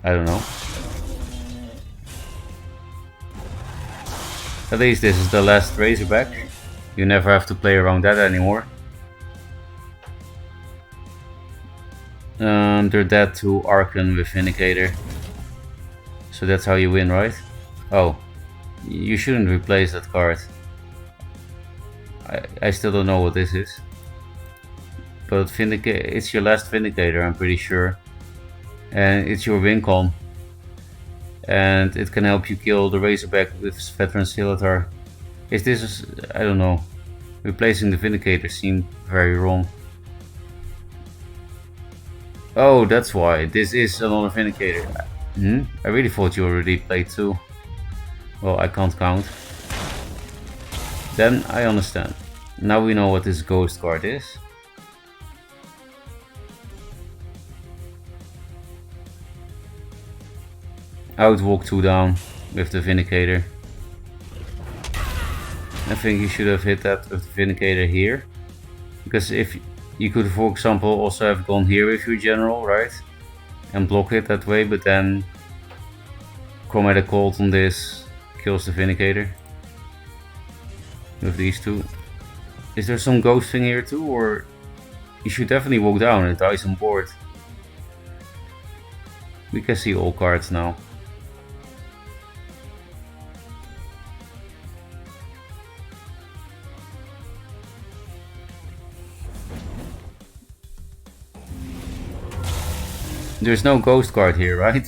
I don't know. At least this is the last Razorback. You never have to play around that anymore. They're dead to Archon with Vindicator. So that's how you win, right? Oh, you shouldn't replace that card. I still don't know what this is. But it's your last Vindicator, I'm pretty sure. And it's your win con. And it can help you kill the Razorback with Veteran Scimitar. Is this, I don't know. Replacing the Vindicator seemed very wrong. Oh, that's why. This is another Vindicator. I really thought you already played 2. Well, I can't count. Then I understand. Now we know what this ghost card is. I would walk 2 down with the Vindicator. I think you should have hit that with the Vindicator here. Because if you could, for example, also have gone here with your general, right? And block it that way, but then Chromatic Cold on this kills the Vindicator. With these 2. Is there some ghost thing here too, or you should definitely walk down, it dies on board. We can see all cards now. There's no ghost card here, right?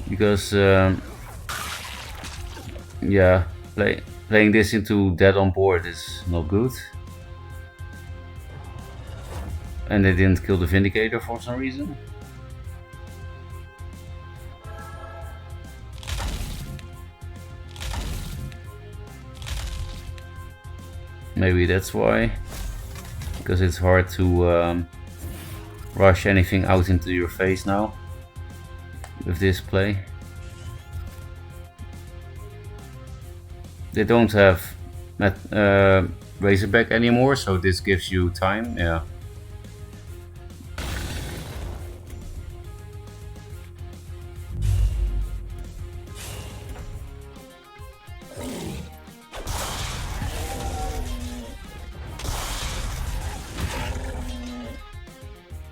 Because yeah, playing this into dead on board is not good. And they didn't kill the Vindicator for some reason. Maybe that's why. Because it's hard to rush anything out into your face now with this play. They don't have Razorback anymore, so this gives you time, yeah.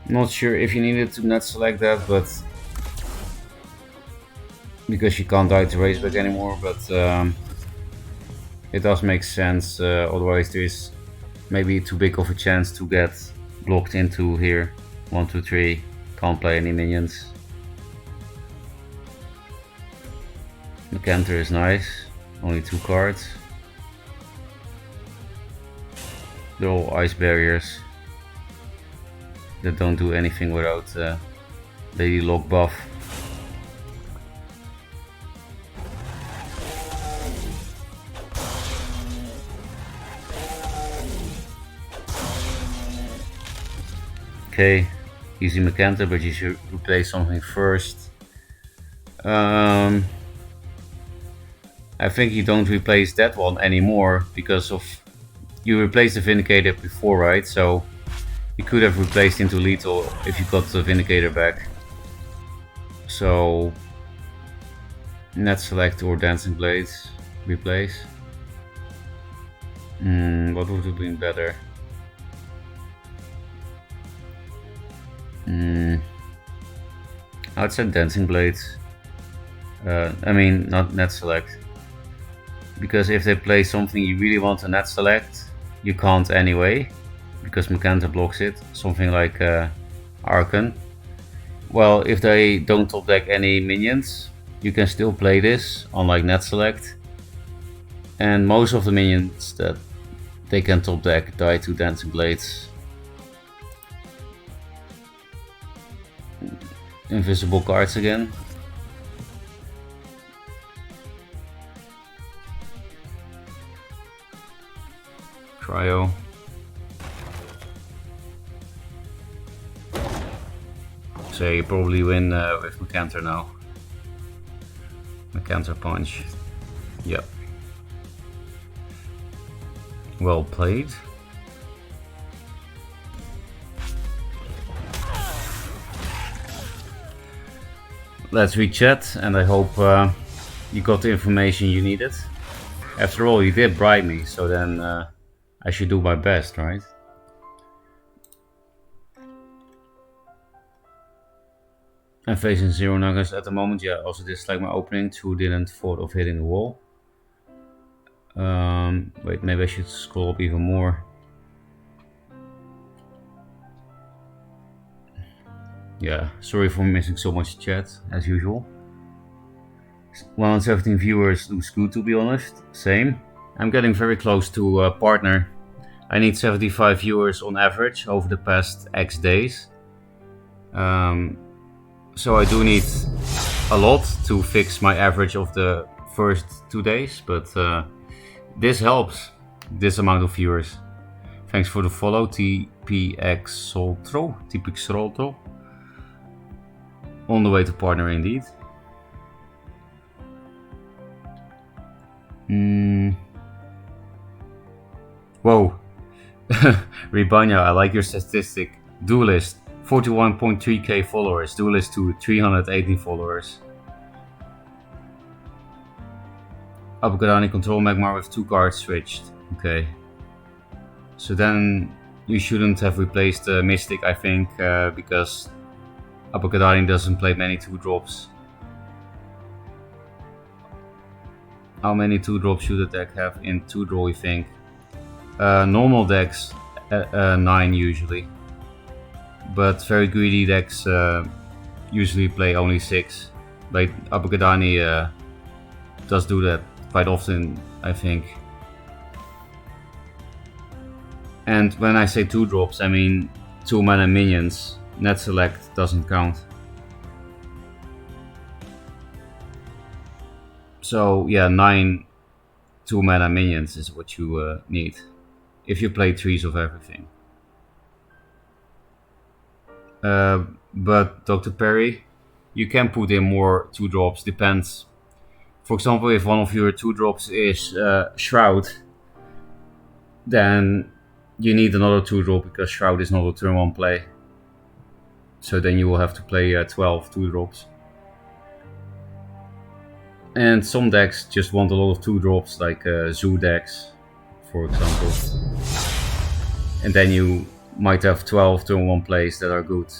Not sure if you needed to net select that, but because you can't die to race back anymore, but it does make sense. Otherwise, there's maybe too big of a chance to get blocked into here. 1, 2, 3. Can't play any minions. Mecanter is nice. Only 2 cards. They're all ice barriers that don't do anything without Lady Lock buff. Okay, easy Mecanter, but you should replace something first. I think you don't replace that one anymore because of you replaced the Vindicator before, right? So you could have replaced into lethal if you got the Vindicator back. So net select or Dancing Blades replace. What would have been better? I'd say Dancing Blades. I mean, not net select. Because if they play something you really want to net select, you can't anyway. Because Mecanter blocks it. Something like Archon. Well, if they don't top deck any minions, you can still play this, unlike net select. And most of the minions that they can top deck die to Dancing Blades. Invisible cards again. Cryo. So you probably win with Mecanter now. Mecanter punch. Yep. Well played. Let's re-chat, and I hope you got the information you needed. After all, you did bribe me, so then I should do my best, right? I'm facing 0 nuggets at the moment. Yeah, also dislike my opening. 2 didn't thought of hitting the wall. Wait, maybe I should scroll up even more. Yeah, sorry for missing so much chat, as usual. 117 viewers looks good, to be honest. Same. I'm getting very close to a partner. I need 75 viewers on average over the past X days. So I do need a lot to fix my average of the first 2 days, but this helps, this amount of viewers. Thanks for the follow, TPX Soltro. On the way to partner indeed. Whoa. Ribanya, I like your statistic. Duelyst, 41.3k followers. Duelyst to 318 followers. Abukadani control Magmar with 2 cards switched. Okay. So then you shouldn't have replaced the Mystic, I think, because Abukadani doesn't play many 2-drops. How many 2-drops should a deck have in 2-draw, you think? Normal decks, 9 usually. But very greedy decks usually play only 6. Like Abukadani does do that quite often, I think. And when I say 2-drops, I mean 2 mana minions. Net select doesn't count. So yeah, 9 2 mana minions is what you need if you play 3s of everything. But Dr. Perry, you can put in more 2-drops, depends. For example, if one of your 2-drops is Shroud, then you need another 2-drop because Shroud is not a turn 1 play. So then you will have to play 12 2-drops. And some decks just want a lot of 2-drops, like Zoo decks, for example. And then you might have 12 turn 1 plays that are good.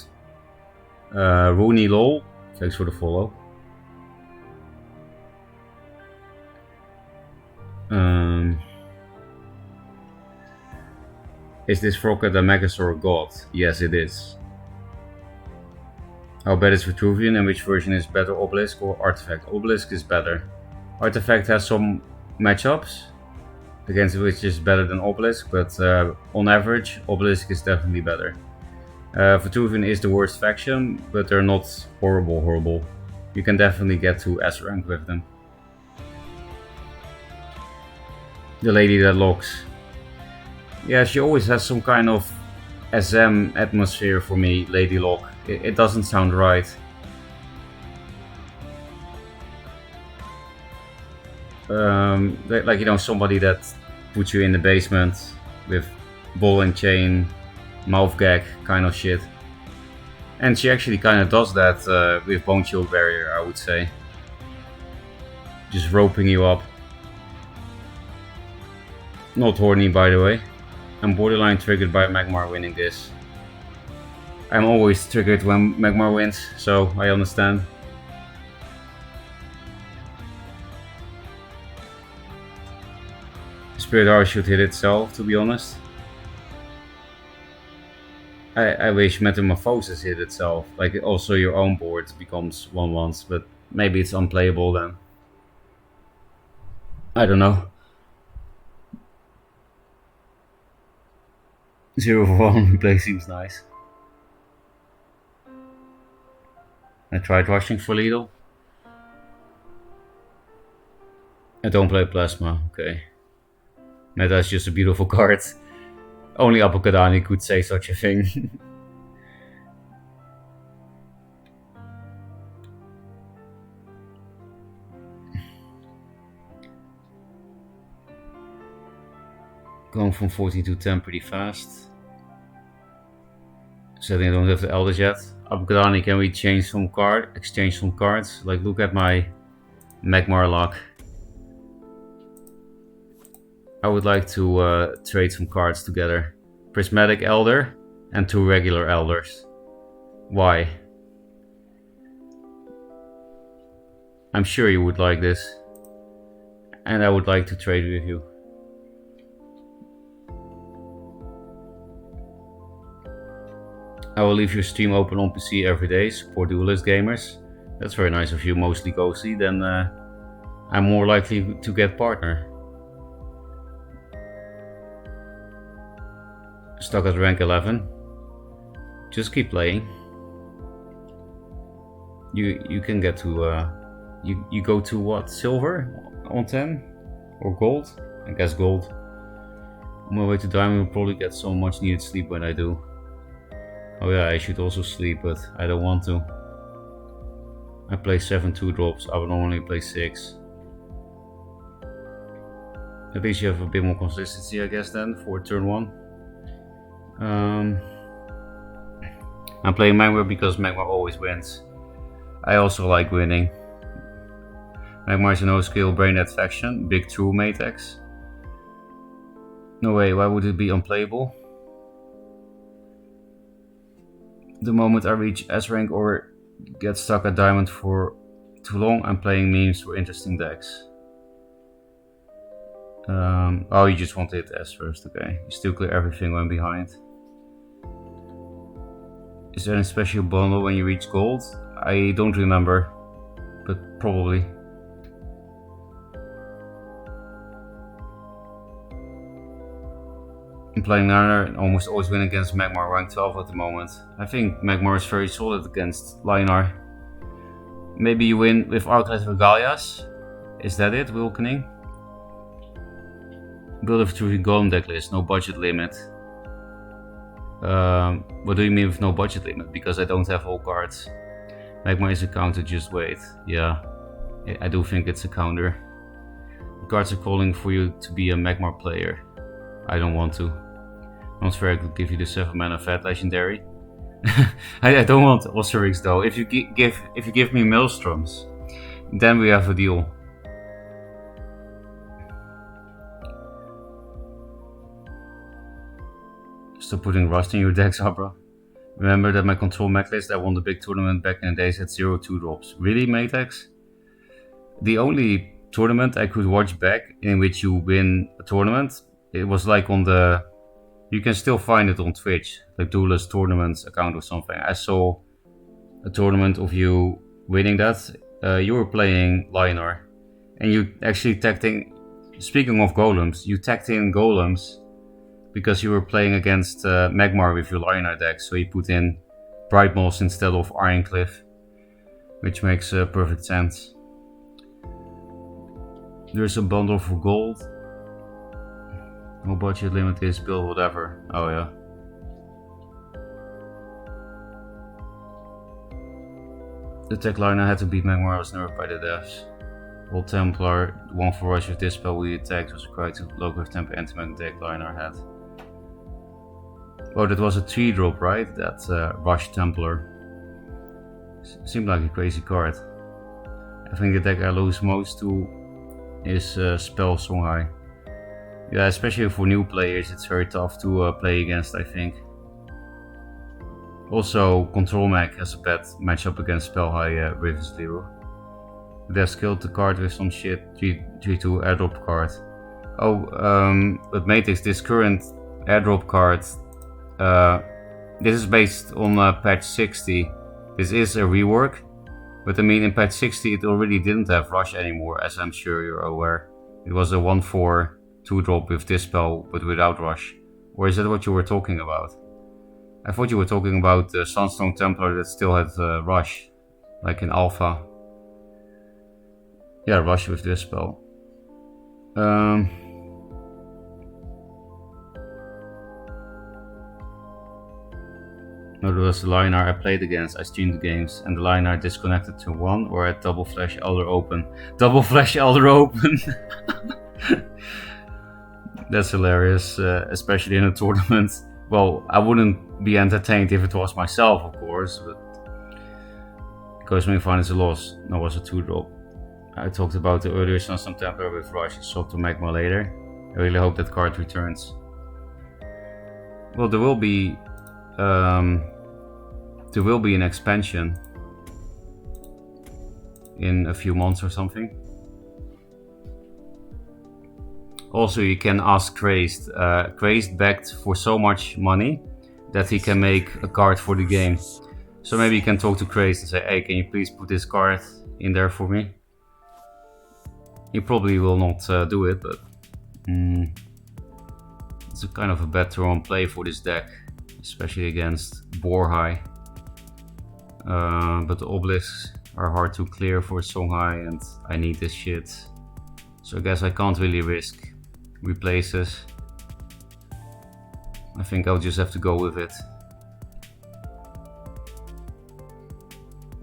Rooney lol, thanks for the follow. Is this Ferocca the Megasaur god? Yes, it is. How bad is Vitruvian and which version is better, Obelisk or Artifact? Obelisk is better. Artifact has some matchups against which is better than Obelisk, but on average, Obelisk is definitely better. Vitruvian is the worst faction, but they're not horrible. You can definitely get to S rank with them. The lady that locks. Yeah, she always has some kind of SM atmosphere for me, Lady Locke. It doesn't sound right. Like, you know, somebody that puts you in the basement with ball and chain, mouth gag kind of shit. And she actually kind of does that with Bone Shield Barrier, I would say. Just roping you up. Not horny, by the way. I'm borderline triggered by Magmar winning this. I'm always triggered when Magmar wins, so I understand. Spirit Arrow should hit itself, to be honest. I wish Metamorphosis hit itself, like also your own board becomes 1/1, but maybe it's unplayable then. I don't know. 0 for 1 replay seems nice. I tried rushing for Lidl. I don't play Plasma, okay. Meta is just a beautiful card. Only Apokadani could say such a thing. Going from 14 to 10 pretty fast. Sadly I don't have the Elders yet. Apokadani, can we change some exchange some cards? Like, look at my Magmar luck. I would like to trade some cards together. Prismatic Elder and 2 regular Elders. Why? I'm sure you would like this. And I would like to trade with you. I will leave your stream open on PC every day, support Duelyst gamers. That's very nice of you, mostly ghostly. Then I'm more likely to get partner. Stuck at rank 11. Just keep playing. You can get to you go to what, silver on 10 or gold? I guess gold. On my way to diamond, will probably get so much needed sleep when I do. Oh yeah, I should also sleep, but I don't want to. I play 7 2-drops, I would normally play 6. At least you have a bit more consistency, I guess, then, for turn 1. I'm playing Magmar because Magmar always wins. I also like winning. Magmar is a no-skill braindead faction, big true Matex. No way, why would it be unplayable? The moment I reach S rank or get stuck at diamond for too long, I'm playing memes for interesting decks. Oh, you just want to hit S first, okay. You still clear everything when behind. Is there any special bundle when you reach gold? I don't remember, but probably. I'm playing Niner and almost always win against Magmar rank 12 at the moment. I think Magmar is very solid against Linar. Maybe you win with Arclight Regalias? Is that it, Wilkening? Build a Vitruvian Golem deck list, no budget limit. What do you mean with no budget limit? Because I don't have all cards. Magmar is a counter, just wait. Yeah, I do think it's a counter. The cards are calling for you to be a Magmar player. I don't want to. Not fair, I could give you the 7 mana Fat Legendary. I don't want Ocerix though. If you give me Maelstroms, then we have a deal. Still putting Rust in your decks, Abra. Remember that my control mech list I won the big tournament back in the days had 0 2-drops. Really, Matex? The only tournament I could watch back in which you win a tournament, it was like on the... You can still find it on Twitch, like Duelyst Tournaments account or something. I saw a tournament of you winning that. You were playing Lionor, and you actually tagged in... Speaking of golems, you tagged in golems because you were playing against Magmar with your Lionor deck, so you put in Bright Moss instead of Ironcliff, which makes perfect sense. There's a bundle for gold. No budget limit is build whatever. Oh yeah. The tech Lionor had to beat Magmar was nerfed by the devs. World Templar, one for rush with Dispel we attacked was required to local temper anti-mag deck Lionor had. Oh, that was a 3-drop, right? That Rush Templar. Seemed like a crazy card. I think the deck I lose most to is Spell Songhai. Yeah, especially for new players, it's very tough to play against, I think. Also, Control Mech has a bad matchup against Spell High Rivers Zero. They skilled the card with some shit 3-2 airdrop card. Oh, but Matex, this current airdrop card, this is based on patch 60. This is a rework, but I mean in patch 60 it already didn't have Rush anymore, as I'm sure you're aware. It was a 1/4 2-drop with Dispel, but without Rush. Or is that what you were talking about? I thought you were talking about the Sunstone Templar that still had Rush, like in Alpha. Yeah, Rush with Dispel. No, there was the Lionor I played against. I streamed the games, and the Lionor disconnected to 1 or had Double Flash Elder open. Double Flash Elder open! That's hilarious, especially in a tournament. Well, I wouldn't be entertained if it was myself, of course, but because main finance a loss, no, was a 2-drop. I talked about the earlier Sunstone Templar with Rush, sold to Magma later. I really hope that card returns. Well, there will be an expansion in a few months or something. Also, you can ask Crazed. Crazed begged for so much money that he can make a card for the game. So maybe you can talk to Crazed and say, hey, can you please put this card in there for me? He probably will not do it, but it's a kind of a bad turn play for this deck, especially against Borhai. But the obelisks are hard to clear for Songhai, and I need this shit. So I guess I can't really risk replaces. I think I'll just have to go with it.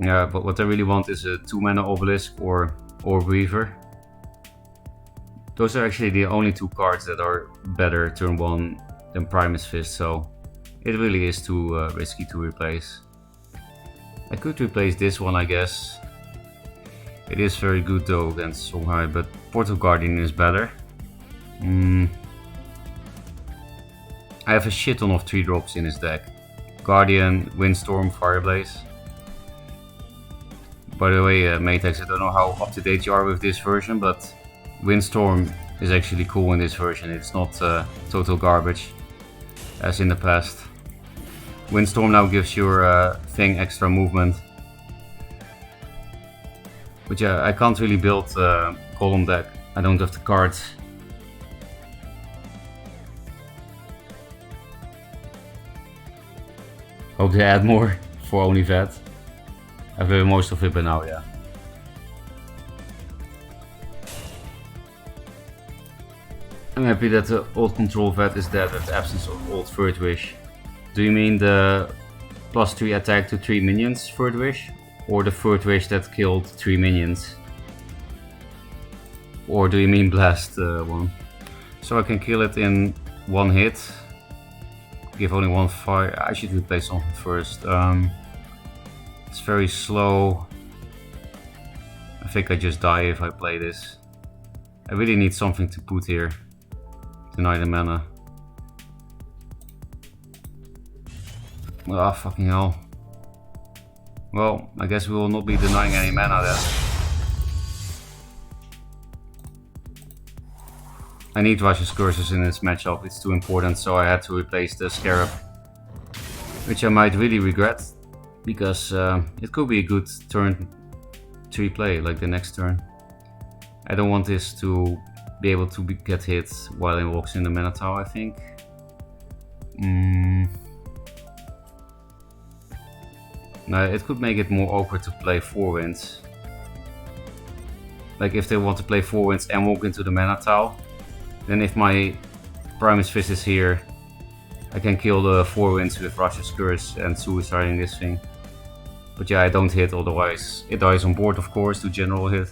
Yeah, but what I really want is a 2-mana obelisk or Weaver. Those are actually the only 2 cards that are better turn 1 than Primus Fist, so it really is too risky to replace. I could replace this one, I guess. It is very good though against Songhai, but Portal Guardian is better. I have a shit ton of 3-drops in his deck. Guardian, Windstorm, Fireblaze. By the way, Matex, I don't know how up to date you are with this version, but Windstorm is actually cool in this version. It's not total garbage as in the past. Windstorm now gives your thing extra movement. But yeah, I can't really build a column deck. I don't have the cards. Hope they add more for only vet. I've learned most of it by now, yeah. I'm happy that the old control vet is dead at the absence of old Third Wish. Do you mean the +3 attack to 3 minions Third Wish? Or the Third Wish that killed 3 minions? Or do you mean Blast one? So I can kill it in 1 hit. Give only 1 fire. I should replace something first. It's very slow. I think I just die if I play this. I really need something to put here. Deny the mana. Ah, fucking hell. Well, I guess we will not be denying any mana then. I need Rush's Curses in this matchup, it's too important, so I had to replace the Scarab. Which I might really regret, because it could be a good turn 3 play, like the next turn. I don't want this to be able to get hit while it walks in the mana tower, I think. Now, it could make it more awkward to play 4 winds. Like if they want to play 4 winds and walk into the mana tower, then if my Primus Fist is here, I can kill the 4 winds with Rush's Curse and suiciding this thing. But yeah, I don't hit, otherwise it dies on board, of course, to general hit.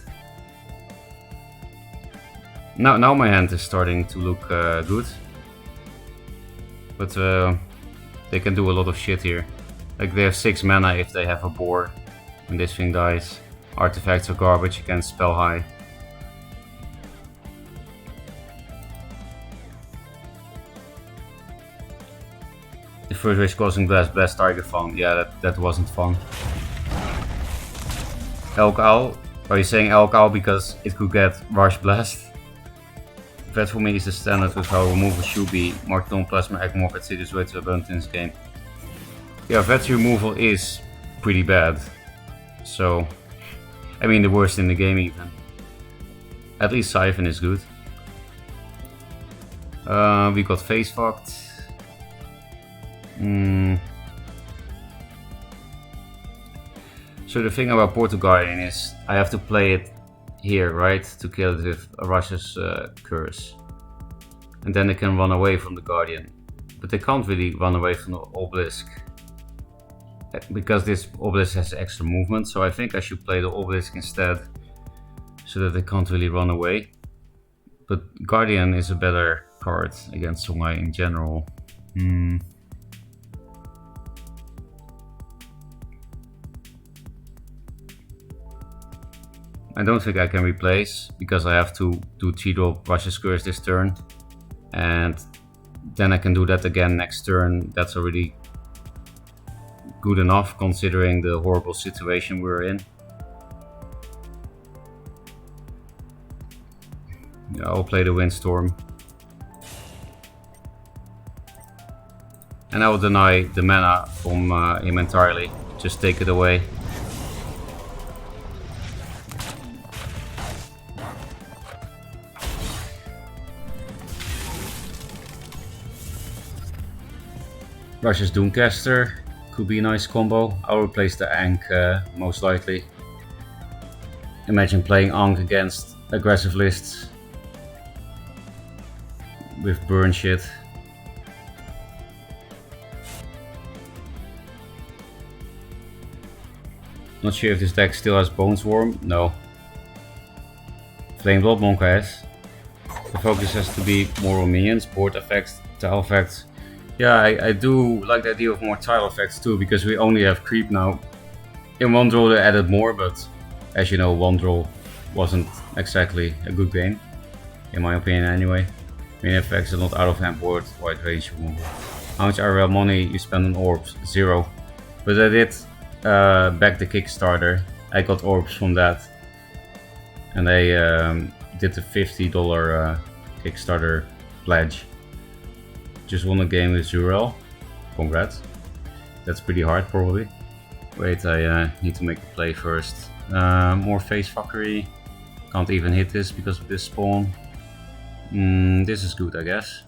Now my hand is starting to look good. But they can do a lot of shit here. Like they have 6 mana if they have a boar and this thing dies. Artifacts are garbage against Spell High. The first wish causing blast target fun. Yeah, that wasn't fun. Elk Owl. Are you saying Elk Owl because it could get Rush Blast? That for me is the standard with how removal should be. Marked Plasma Egmorph at City's way to abundance game. Yeah, Vet's removal is pretty bad. So, I mean the worst in the game even. At least Siphon is good. We got face fucked. So the thing about Portal Guardian is I have to play it here, right, to kill it with Rush's Curse. And then they can run away from the Guardian. But they can't really run away from the Obelisk. Because this Obelisk has extra movement, so I think I should play the Obelisk instead. So that they can't really run away. But Guardian is a better card against Songhai in general. I don't think I can replace, because I have to do 3-drop Rush's Curse this turn. And then I can do that again next turn. That's already good enough considering the horrible situation we're in. Yeah, I'll play the Windstorm. And I will deny the mana from him entirely. Just take it away. Rush's Doomcaster could be a nice combo. I'll replace the Ankh most likely. Imagine playing Ankh against aggressive lists with burn shit. Not sure if this deck still has Bonesworm. No. Flame Blood Monk has. The focus has to be more on minions, board effects, tile effects. Yeah, I do like the idea of more tile effects too, because we only have creep now. In one draw they added more, but as you know, one draw wasn't exactly a good game, in my opinion anyway. Main effects are not out of hand board, wide range removal. How much RL money you spend on orbs? 0. But I did back the Kickstarter. I got orbs from that. And I did the $50 Kickstarter pledge. Just won a game with Zurel. Congrats. That's pretty hard probably. Wait, I need to make a play first. More face fuckery. Can't even hit this because of this spawn. This is good, I guess.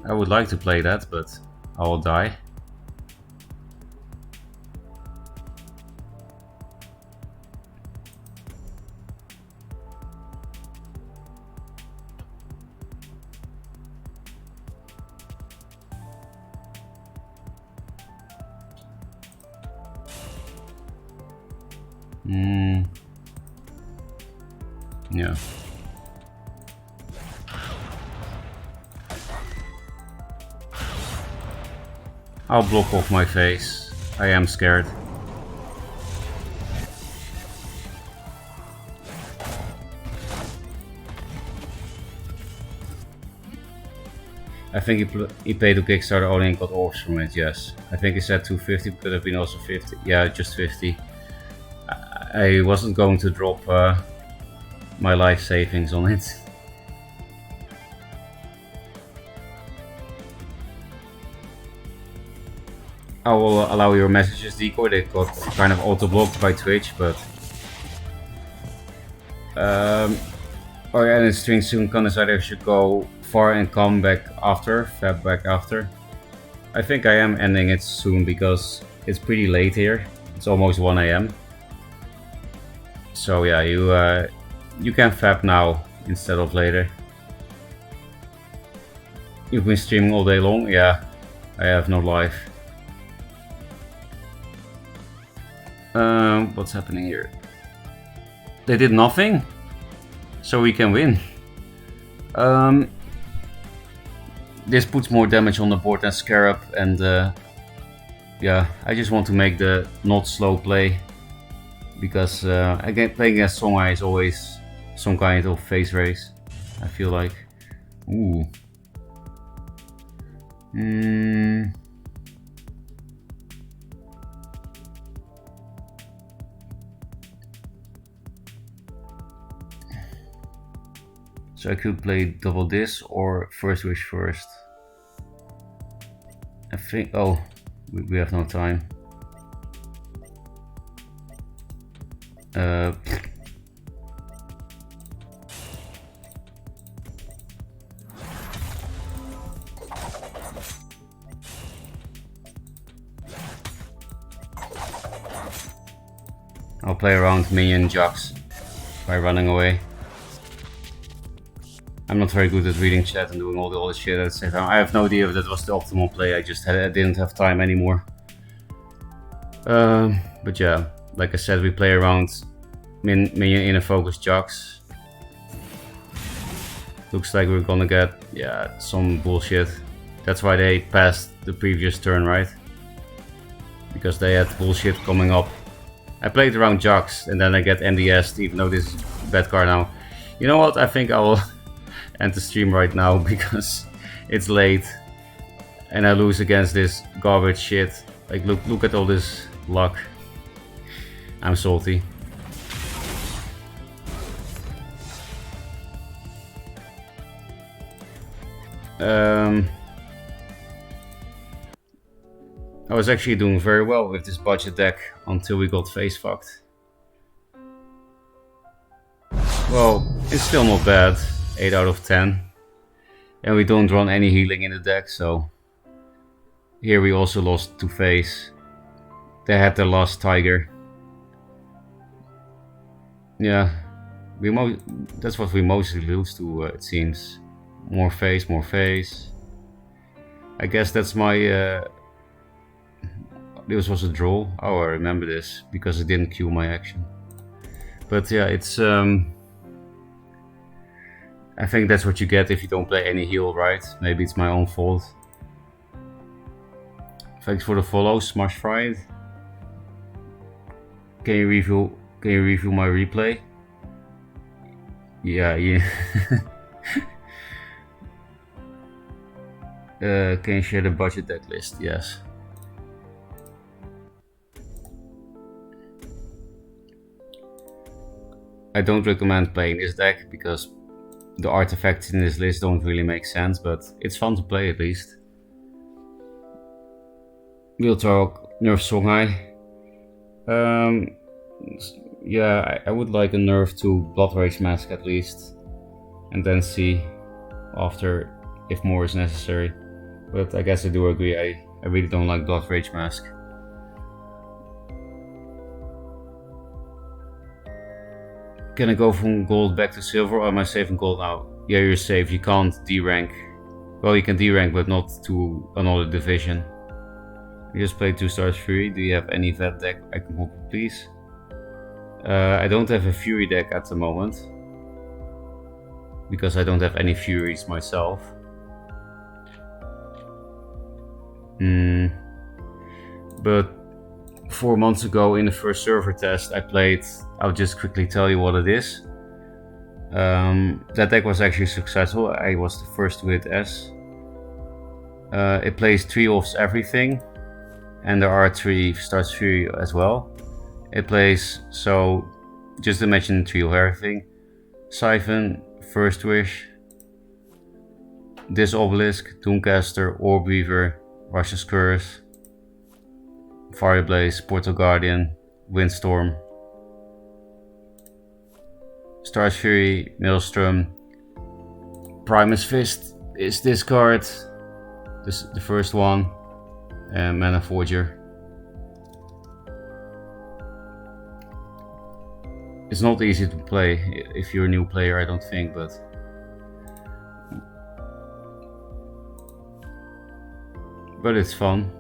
I would like to play that, but I will die. Yeah. I'll block off my face. I am scared. I think he paid to Kickstarter only and got orbs from it, yes. I think he said 250, could have been also 50. Yeah, just 50. I wasn't going to drop my life savings on it. I will allow your messages decoy. They got kind of auto-blocked by Twitch, but... oh yeah, and the stream soon can decide I should go far and come back after, fab back after. I think I am ending it soon because it's pretty late here. It's almost 1 AM. So yeah, you can fab now instead of later. You've been streaming all day long? Yeah, I have no life. What's happening here? They did nothing, so we can win. This puts more damage on the board than Scarab, and yeah, I just want to make the not slow play, because again, playing against Songhai is always some kind of face race, I feel like. Ooh. So I could play double this or first wish first. I think, oh, we have no time. I'll play around minion jocks by running away. I'm not very good at reading chat and doing all the shit at the same time. I have no idea if that was the optimal play. I didn't have time anymore. But yeah, like I said, we play around minion inner focus jocks. Looks like we're gonna get, yeah, some bullshit. That's why they passed the previous turn, right? Because they had bullshit coming up. I played around jocks and then I get NDS, even though this is a bad card now. You know what? I think I will end the stream right now because it's late and I lose against this garbage shit. Like, look at all this luck. I'm salty. I was actually doing very well with this budget deck until we got face fucked. Well, it's still not bad. 8 out of 10. And we don't run any healing in the deck, so... Here we also lost to face. They had their last tiger. Yeah, that's what we mostly lose to, it seems. More face, more face. I guess that's my... This was a draw. Oh, I remember this, because it didn't queue my action. But yeah, it's... I think that's what you get if you don't play any heal, right? Maybe it's my own fault. Thanks for the follow, Smash Fried. Can you review my replay? Yeah. Can you share the budget deck list? Yes. I don't recommend playing this deck because the artifacts in this list don't really make sense, but it's fun to play at least. We'll talk nerf Songhai. Yeah, I would like a nerf to Blood Rage Mask at least, and then see after if more is necessary. But I guess I do agree, I really don't like Blood Rage Mask. Can I go from gold back to silver, or am I safe in gold now? Yeah, you're safe. You can't D-rank. Well, you can D-rank, but not to another division. You just played 2 stars Fury. Do you have any vet deck I can help you, please? I don't have a Fury deck at the moment, because I don't have any Furies myself. But 4 months ago in the first server test I played, I'll just quickly tell you what it is. That deck was actually successful. I was the first to hit S. It plays 3 offs everything, and there are 3 starts 3 as well. It plays, so just to mention 3 of everything: Siphon, First Wish, this Obelisk, Doomcaster, Orb Weaver, Russia's Curse, Fireblaze, Portal Guardian, Windstorm, Star's Fury, Maelstrom. Primus Fist is this card, this the first one, and Mana Forger. It's not easy to play if you're a new player, I don't think, but it's fun.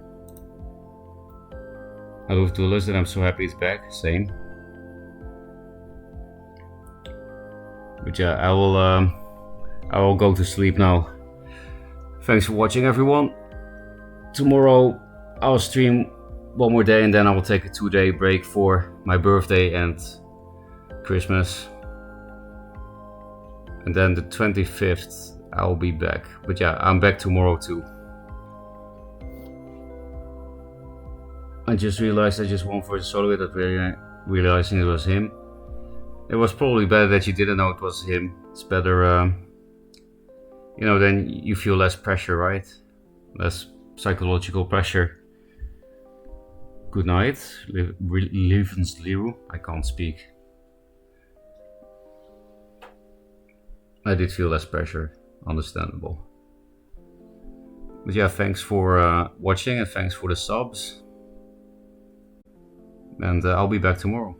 I love Duelyst and I'm so happy it's back, same. But yeah, I will go to sleep now. Thanks for watching, everyone. Tomorrow I'll stream one more day and then I will take a 2-day break for my birthday and Christmas. And then the 25th I'll be back. But yeah, I'm back tomorrow too. I just realized I just won for the solo without realizing it was him. It was probably better that you didn't know it was him. It's better, you know, then you feel less pressure, right? Less psychological pressure. Good night, Levensliru. I can't speak. I did feel less pressure, understandable. But yeah, thanks for watching and thanks for the subs. And I'll be back tomorrow.